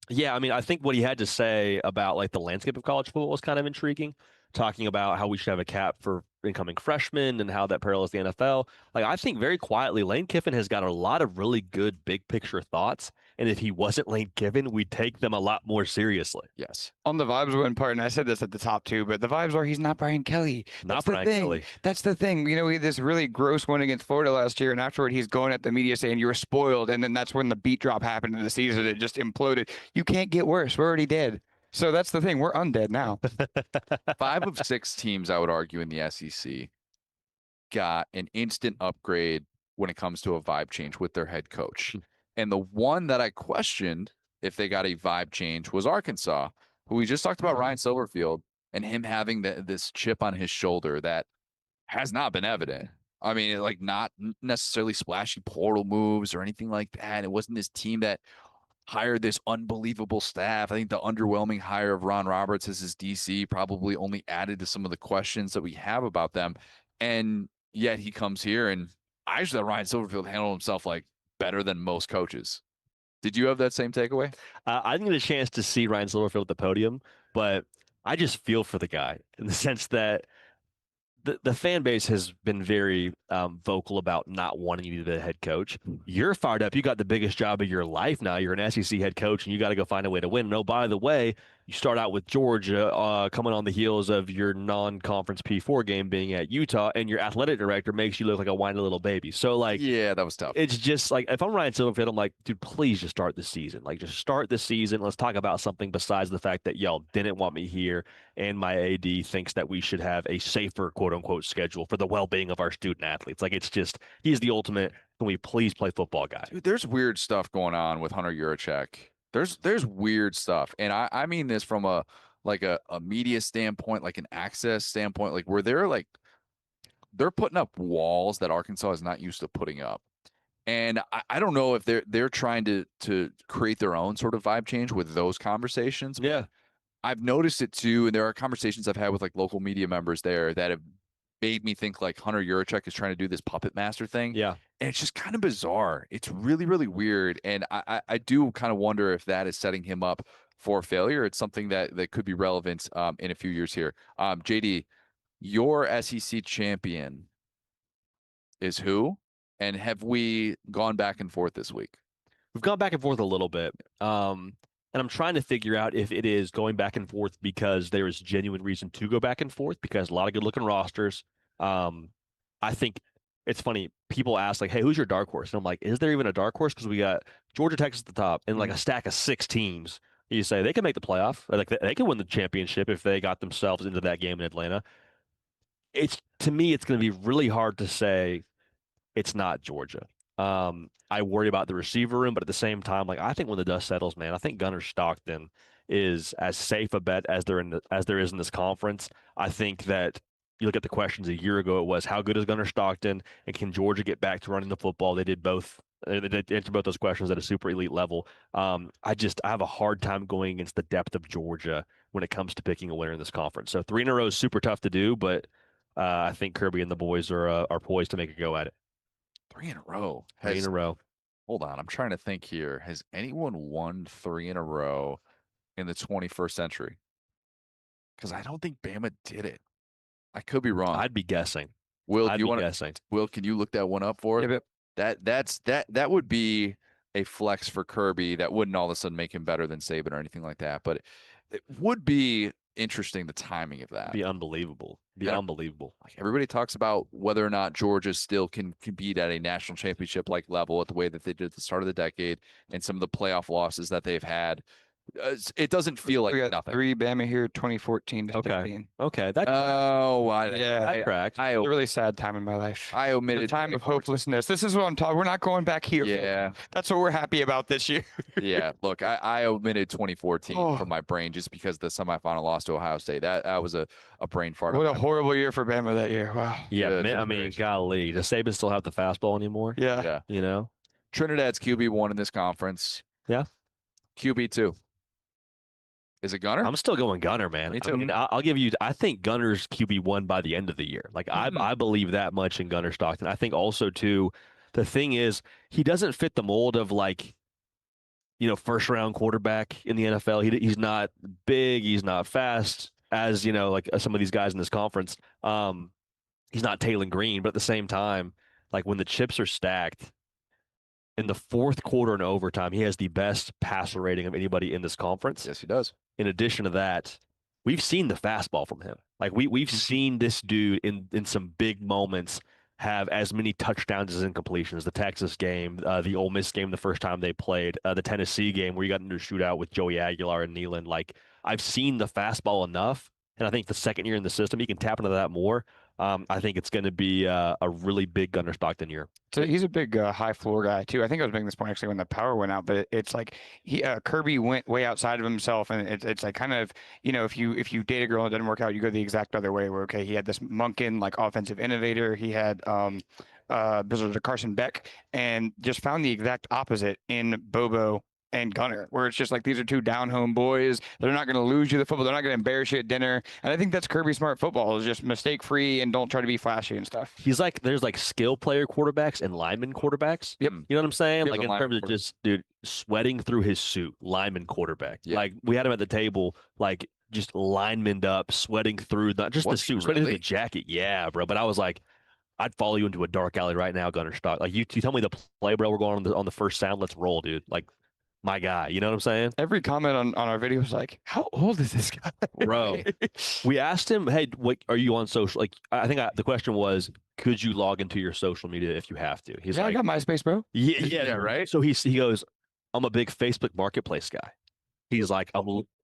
yeah, I mean, I think what he had to say about like the landscape of college football was kind of intriguing, talking about how we should have a cap for incoming freshmen and how that parallels the NFL. Like, I think very quietly, Lane Kiffin has got a lot of really good big picture thoughts. And if he wasn't Lane Kiffin, we'd take them a lot more seriously. Yes. On the vibes win part, and I said this at the top too, but the vibes are he's not Brian Kelly. Not Brian Kelly. That's the thing. We had this really gross win against Florida last year, and afterward he's going at the media saying you were spoiled, and then that's when the beat drop happened in the season. It just imploded. You can't get worse. We're already dead. So that's the thing. We're undead now. 5 of 6 teams, I would argue, in the SEC got an instant upgrade when it comes to a vibe change with their head coach. And the one that I questioned if they got a vibe change was Arkansas, who we just talked about, Ryan Silverfield, and him having this chip on his shoulder that has not been evident. I mean, like not necessarily splashy portal moves or anything like that. It wasn't this team that hired this unbelievable staff. I think the underwhelming hire of Ron Roberts as his DC probably only added to some of the questions that we have about them. And yet he comes here, and I actually thought Ryan Silverfield handled himself like better than most coaches. Did you have that same takeaway? I didn't get a chance to see Ryan Silverfield at the podium, but I just feel for the guy in the sense that the fan base has been very vocal about not wanting you to be the head coach. You're fired up. You got the biggest job of your life now. You're an SEC head coach, and you got to go find a way to win. No, by the way, you start out with Georgia coming on the heels of your non-conference P4 game being at Utah, and your athletic director makes you look like a whiny little baby. So, like, yeah, that was tough. It's just like, if I'm Ryan Silverfield, I'm like, dude, please just start the season. Like, just start the season. Let's talk about something besides the fact that y'all didn't want me here, and my AD thinks that we should have a safer, quote-unquote, schedule for the well-being of our student athletes. Like, it's just, he's the ultimate, can we please play football guy? Dude, there's weird stuff going on with Hunter Yurachek. There's weird stuff, and I mean this from a media standpoint, like an access standpoint, like where they're putting up walls that Arkansas is not used to putting up, and I don't know if they're trying to create their own sort of vibe change with those conversations. Yeah, I've noticed it too, and there are conversations I've had with like local media members there that have made me think like Hunter Yurachek is trying to do this puppet master thing. Yeah. And it's just kind of bizarre. It's really, really weird. And I do kind of wonder if that is setting him up for failure. It's something that could be relevant in a few years here. JD, your SEC champion is who? And have we gone back and forth this week? We've gone back and forth a little bit. And I'm trying to figure out if it is going back and forth because there is genuine reason to go back and forth, because a lot of good looking rosters. I think it's funny. People ask like, hey, who's your dark horse? And I'm like, is there even a dark horse? Because we got Georgia, Texas at the top and like a stack of 6 teams. You say they can make the playoff. Like they can win the championship if they got themselves into that game in Atlanta. To me, it's going to be really hard to say it's not Georgia. I worry about the receiver room, but at the same time, like I think when the dust settles, man, I think Gunnar Stockton is as safe a bet as there is in this conference. I think that you look at the questions a year ago, it was how good is Gunnar Stockton and can Georgia get back to running the football? They did both. They answered both those questions at a super elite level. I have a hard time going against the depth of Georgia when it comes to picking a winner in this conference. So 3 in a row is super tough to do, but I think Kirby and the boys are poised to make a go at it. 3 in a row. 3 in a row. Hold on, I'm trying to think here. Has anyone won 3 in a row in the 21st century? Because I don't think Bama did it. I could be wrong. I'd be guessing. Will, I'd do you be want guessing. Will, can you look that one up for us? That would be a flex for Kirby. That wouldn't all of a sudden make him better than Saban or anything like that. But it would be interesting, the timing of that. It'd be unbelievable. Unbelievable. Like everybody talks about whether or not Georgia still can compete at a national championship like level at the way that they did at the start of the decade and some of the playoff losses that they've had. It doesn't feel like nothing. 3 Bama here, 2014 to 15. Okay. That cracked. I a really sad time in my life. I omitted the time of hopelessness. This is what I'm talking. We're not going back here. Yeah, that's what we're happy about this year. Yeah, look, I omitted 2014 from my brain just because the semifinal loss to Ohio State. That was a brain fart. What a horrible year for Bama that year. Wow. Yeah, I mean, golly, does Saban still have the fastball anymore? Yeah. You know, Trinidad's QB1 in this conference. Yeah. QB2. Is it Gunnar? I'm still going Gunnar, man. Me too. I mean, I'll give you. I think Gunner's QB1 by the end of the year. Like I believe that much in Gunnar Stockton. I think also too, the thing is he doesn't fit the mold of like, first round quarterback in the NFL. He's not big. He's not fast as like some of these guys in this conference. He's not Taylor Green, but at the same time, like when the chips are stacked. In the fourth quarter and overtime, he has the best passer rating of anybody in this conference. Yes, he does. In addition to that, we've seen the fastball from him. Like we've seen this dude in some big moments have as many touchdowns as incompletions. The Texas game, the Ole Miss game, the first time they played, the Tennessee game where you got into a shootout with Joey Aguilar and Nealon. Like I've seen the fastball enough, and I think the second year in the system, he can tap into that more. I think it's going to be a really big Gunnar Stockton year. So he's a big high floor guy too. I think I was making this point actually when the power went out, but it's like Kirby went way outside of himself, and it's like kind of if you date a girl and it doesn't work out, you go the exact other way. Where he had this Monken like offensive innovator, he had Carson Beck, and just found the exact opposite in Bobo and Gunnar, where it's just like these are 2 down home boys. They're not going to lose you the football. They're not going to embarrass you at dinner. And I think that's Kirby Smart football, is just mistake free and don't try to be flashy and stuff. He's like there's like skill player quarterbacks and lineman quarterbacks. Yep. You know what I'm saying? Like in terms of just sweating through his suit, lineman quarterback. Yep. Like we had him at the table, like just linemaned up, sweating through the suit, sweating through the jacket. Yeah, bro. But I was like, I'd follow you into a dark alley right now, Gunnar Stock. Like you tell me the play, bro. We're going on the first sound. Let's roll, dude. Like. my guy. You know what I'm saying? Every comment on our video was like, how old is this guy? Bro, we asked him, hey, what are you on social? Like, I think the question was, could you log into your social media if you have to? He's I like, got MySpace, bro. yeah, right. So he goes, I'm a big Facebook Marketplace guy. He's like,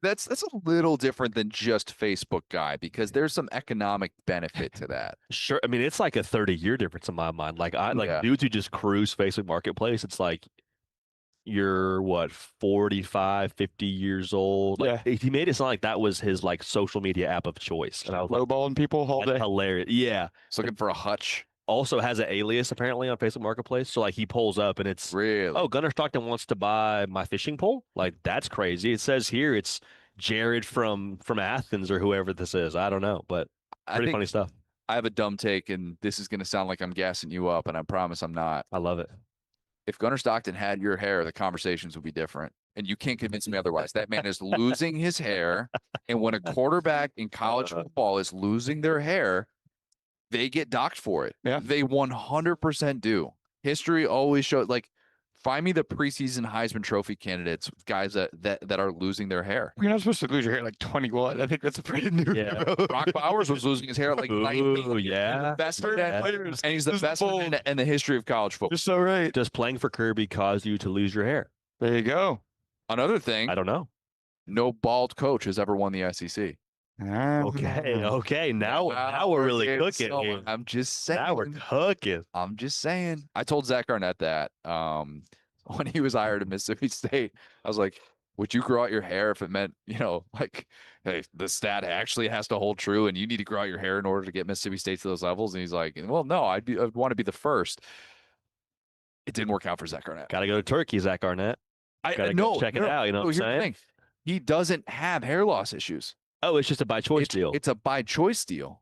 that's a little different than just Facebook guy because there's some economic benefit to that. Sure. I mean, it's like a 30-year difference in my mind. Like dudes who just cruise Facebook Marketplace, it's like you're what, 45, 50 years old. Like, he made it sound like that was his like social media app of choice. And I was lowballing people all day. Hilarious. Yeah. It's looking for a hutch. Also has an alias apparently on Facebook Marketplace. So like he pulls up and it's oh, Gunnar Stockton wants to buy my fishing pole. Like that's crazy. It says here it's Jared from Athens or whoever this is. I don't know, but pretty funny stuff. I have a dumb take, and this is going to sound like I'm gassing you up, and I promise I'm not. I love it. If Gunnar Stockton had your hair, the conversations would be different. And you can't convince me otherwise. That man is losing his hair. And when a quarterback in college football is losing their hair, they get docked for it. Yeah. They 100% do. History always showed, like, find me the preseason Heisman Trophy candidates, guys that are losing their hair. You're not supposed to lose your hair at like 21. I think that's a pretty new. Yeah. Brock Bowers was losing his hair at like 19. Yeah. Best players. And he's the best man in the history of college football. You're so right. Does playing for Kirby cause you to lose your hair? There you go. Another thing. I don't know. No bald coach has ever won the SEC. Okay. Now we're really cooking. Here. I'm just saying. Now we're cooking. I'm just saying. I told Zach Arnett that when he was hired at Mississippi State, I was like, would you grow out your hair if it meant, like, hey, the stat actually has to hold true and you need to grow out your hair in order to get Mississippi State to those levels? And he's like, well, no, I'd want to be the first. It didn't work out for Zach Arnett. Got to go to Turkey, Zach Arnett. Check it out. You know what I'm saying? He doesn't have hair loss issues. Oh, it's just a by choice deal. It's a by choice deal.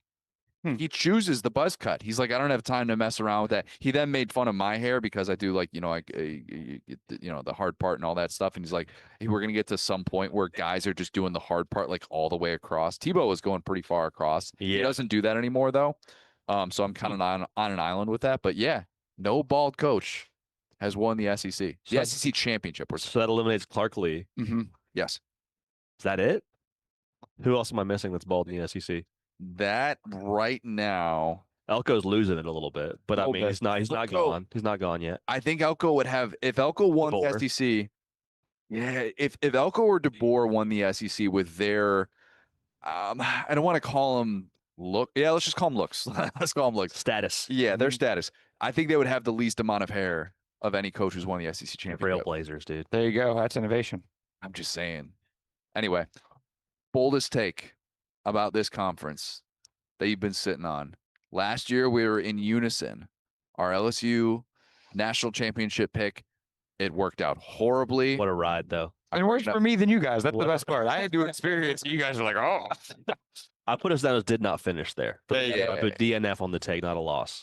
He chooses the buzz cut. He's like, I don't have time to mess around with that. He then made fun of my hair because I do like, the hard part and all that stuff. And he's like, hey, we're going to get to some point where guys are just doing the hard part, like all the way across. Tebow was going pretty far across. Yeah. He doesn't do that anymore though. So I'm kind of on an island with that, but yeah, no bald coach has won the SEC, SEC championship. So that eliminates Clark Lee. Mm-hmm. Yes. Is that it? Who else am I missing that's bald in the SEC? That right now, Elko's losing it a little bit, but I mean, he's not gone. He's not gone yet. I think Elko would have, if Elko won the SEC. Yeah, if Elko or DeBoer won the SEC with their, I don't want to call them look. Yeah, let's just call them looks. Let's call them looks. Status. Yeah, their status. I think they would have the least amount of hair of any coach who's won the SEC championship. Trailblazers, dude. There you go. That's innovation. I'm just saying. Anyway, boldest take about this conference that you've been sitting on. Last year, we were in unison. Our LSU national championship pick, it worked out horribly. What a ride, though. And worse for me than you guys. That's the best part. I had to experience. You guys are like, oh. I put us down as did not finish there. I put DNF on the take, not a loss.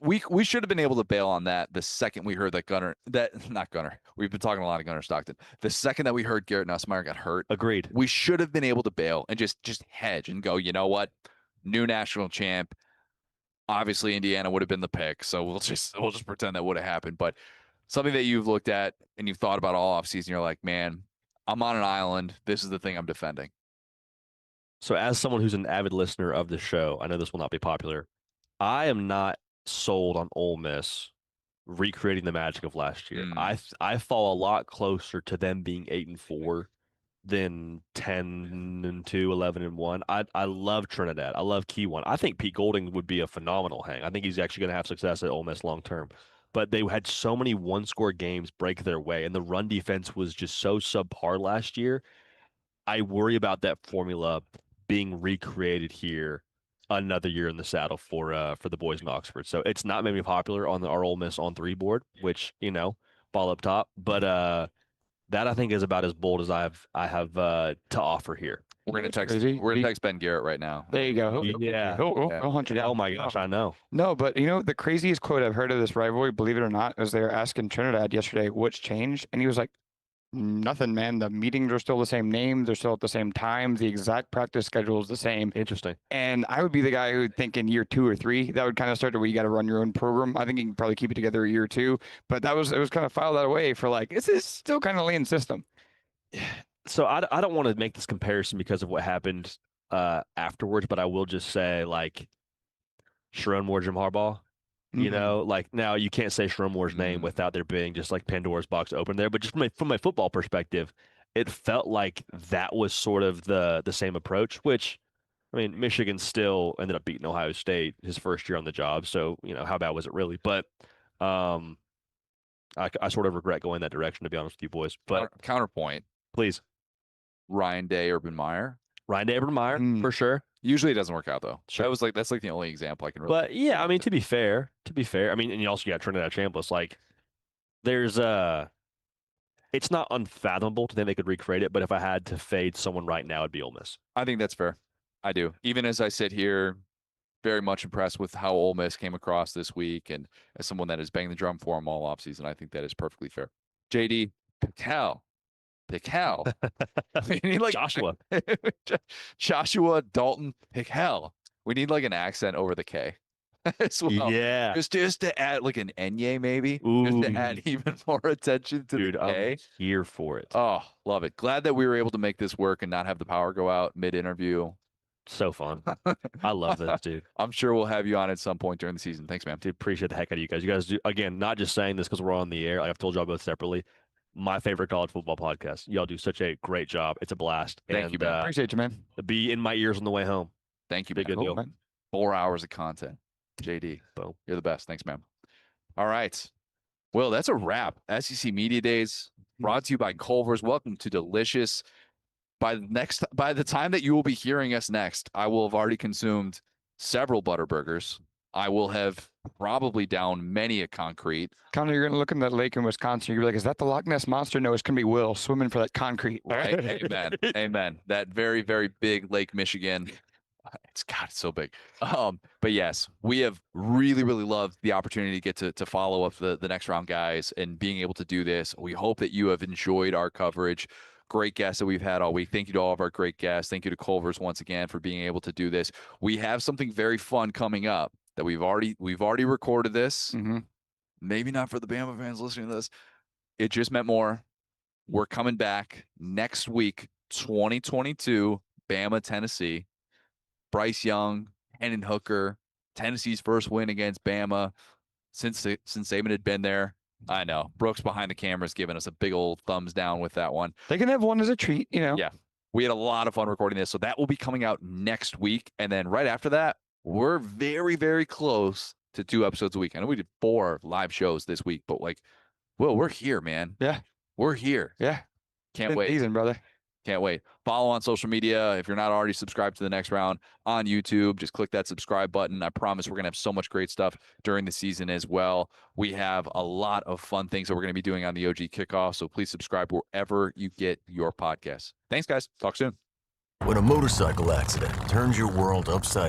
We should have been able to bail on that the second we heard not Gunnar. We've been talking a lot of Gunnar Stockton. The second that we heard Garrett Nussmeier got hurt. Agreed. We should have been able to bail and just hedge and go, you know what? New national champ. Obviously, Indiana would have been the pick. So we'll just pretend that would have happened. But something that you've looked at and you've thought about all offseason, you're like, man, I'm on an island. This is the thing I'm defending. So as someone who's an avid listener of the show, I know this will not be popular. I am not sold on Ole Miss recreating the magic of last year. I fall a lot closer to them being 8-4 than 10-2, 11-1. I love Trinidad. I love Keyone. I think Pete Golding would be a phenomenal hang. I think he's actually going to have success at Ole Miss long term. But they had so many one-score games break their way, and the run defense was just so subpar last year. I worry about that formula being recreated here another year in the saddle for the boys in Oxford. So it's not maybe popular on our Ole Miss on 3 board, which, ball up top. But that I think is about as bold as I have to offer here. We're gonna text Ben Garrett right now. There you go. Yeah. He'll hunt you down. Oh my gosh, I know. No, but the craziest quote I've heard of this rivalry, believe it or not, is they were asking Trinidad yesterday what's changed, and he was like, Nothing, man. The meetings are still the same names. They're still at the same time. The exact practice schedule is the same. Interesting. And I would be the guy who would think in year 2 or 3, that would kind of start to where you got to run your own program. I think you can probably keep it together a year or 2, but it was kind of filed that away for like, this is still kind of lean system. So I don't want to make this comparison because of what happened afterwards, but I will just say, like, Shunnarah Moore, Jim Harbaugh, you know, like, now you can't say Shunnarah Moore's name without there being just like Pandora's box open there. But just from a football perspective, it felt like that was sort of the same approach, which, I mean, Michigan still ended up beating Ohio State his first year on the job. So, you know, how bad was it really? But I sort of regret going that direction, to be honest with you boys. But counterpoint, please. Ryan Day, Urban Meyer. Ryan Day, Urban Meyer, for sure. Usually it doesn't work out though. Sure. That's like the only example I can really. But yeah, I mean, to be fair, I mean, and you also got Trinidad Chambliss. Like, there's it's not unfathomable to think they could recreate it. But if I had to fade someone right now, it'd be Ole Miss. I think that's fair. I do. Even as I sit here, very much impressed with how Ole Miss came across this week, and as someone that has banged the drum for them all offseason, I think that is perfectly fair. JD, Pical. We need like Joshua Dalton Pical. We need like an accent over the K as well. Yeah. Just to add like an Enye maybe. Ooh. Just to add even more attention to the K. I'm here for it. Oh, love it. Glad that we were able to make this work and not have the power go out mid-interview. So fun. I love this, dude. I'm sure we'll have you on at some point during the season. Thanks, man. Dude, appreciate the heck out of you guys. You guys do, again, not just saying this because we're on the air. Like I've told y'all both separately. My favorite college football podcast. Y'all do such a great job. It's a blast. Thank you, man. Appreciate you, man. Be in my ears on the way home. Thank you, Big man. good deal. Man. 4 hours of content. JD. Boom. You're the best. Thanks, man. All right. Well, that's a wrap. SEC Media Days brought to you by Culver's. Welcome to Delicious. By the time that you will be hearing us next, I will have already consumed several Butterburgers. I will have probably downed many a concrete. Connor, you're going to look in that lake in Wisconsin. You're like, is that the Loch Ness Monster? No, it's going to be Will swimming for that concrete. Right. Amen. Amen. That very, very big Lake Michigan. It's so big. But yes, we have really, really loved the opportunity to get to follow up the next round guys and being able to do this. We hope that you have enjoyed our coverage. Great guests that we've had all week. Thank you to all of our great guests. Thank you to Culver's once again for being able to do this. We have something very fun coming up that we've already recorded this. Maybe not for the Bama fans listening to this. It just meant more. We're coming back next week, 2022, Bama, Tennessee. Bryce Young, Hendon Hooker, Tennessee's first win against Bama since Saban had been there. I know. Brooks behind the cameras giving us a big old thumbs down with that one. They can have one as a treat, you know. Yeah. We had a lot of fun recording this. So that will be coming out next week. And then right after that, we're very, very close to 2 episodes a week. I know we did 4 live shows this week, but like, well, we're here, man. Yeah. We're here. Yeah. Can't wait. Season, brother. Can't wait. Follow on social media. If you're not already subscribed to the next round on YouTube, just click that subscribe button. I promise we're going to have so much great stuff during the season as well. We have a lot of fun things that we're going to be doing on the OG Kickoff. So please subscribe wherever you get your podcasts. Thanks, guys. Talk soon. When a motorcycle accident turns your world upside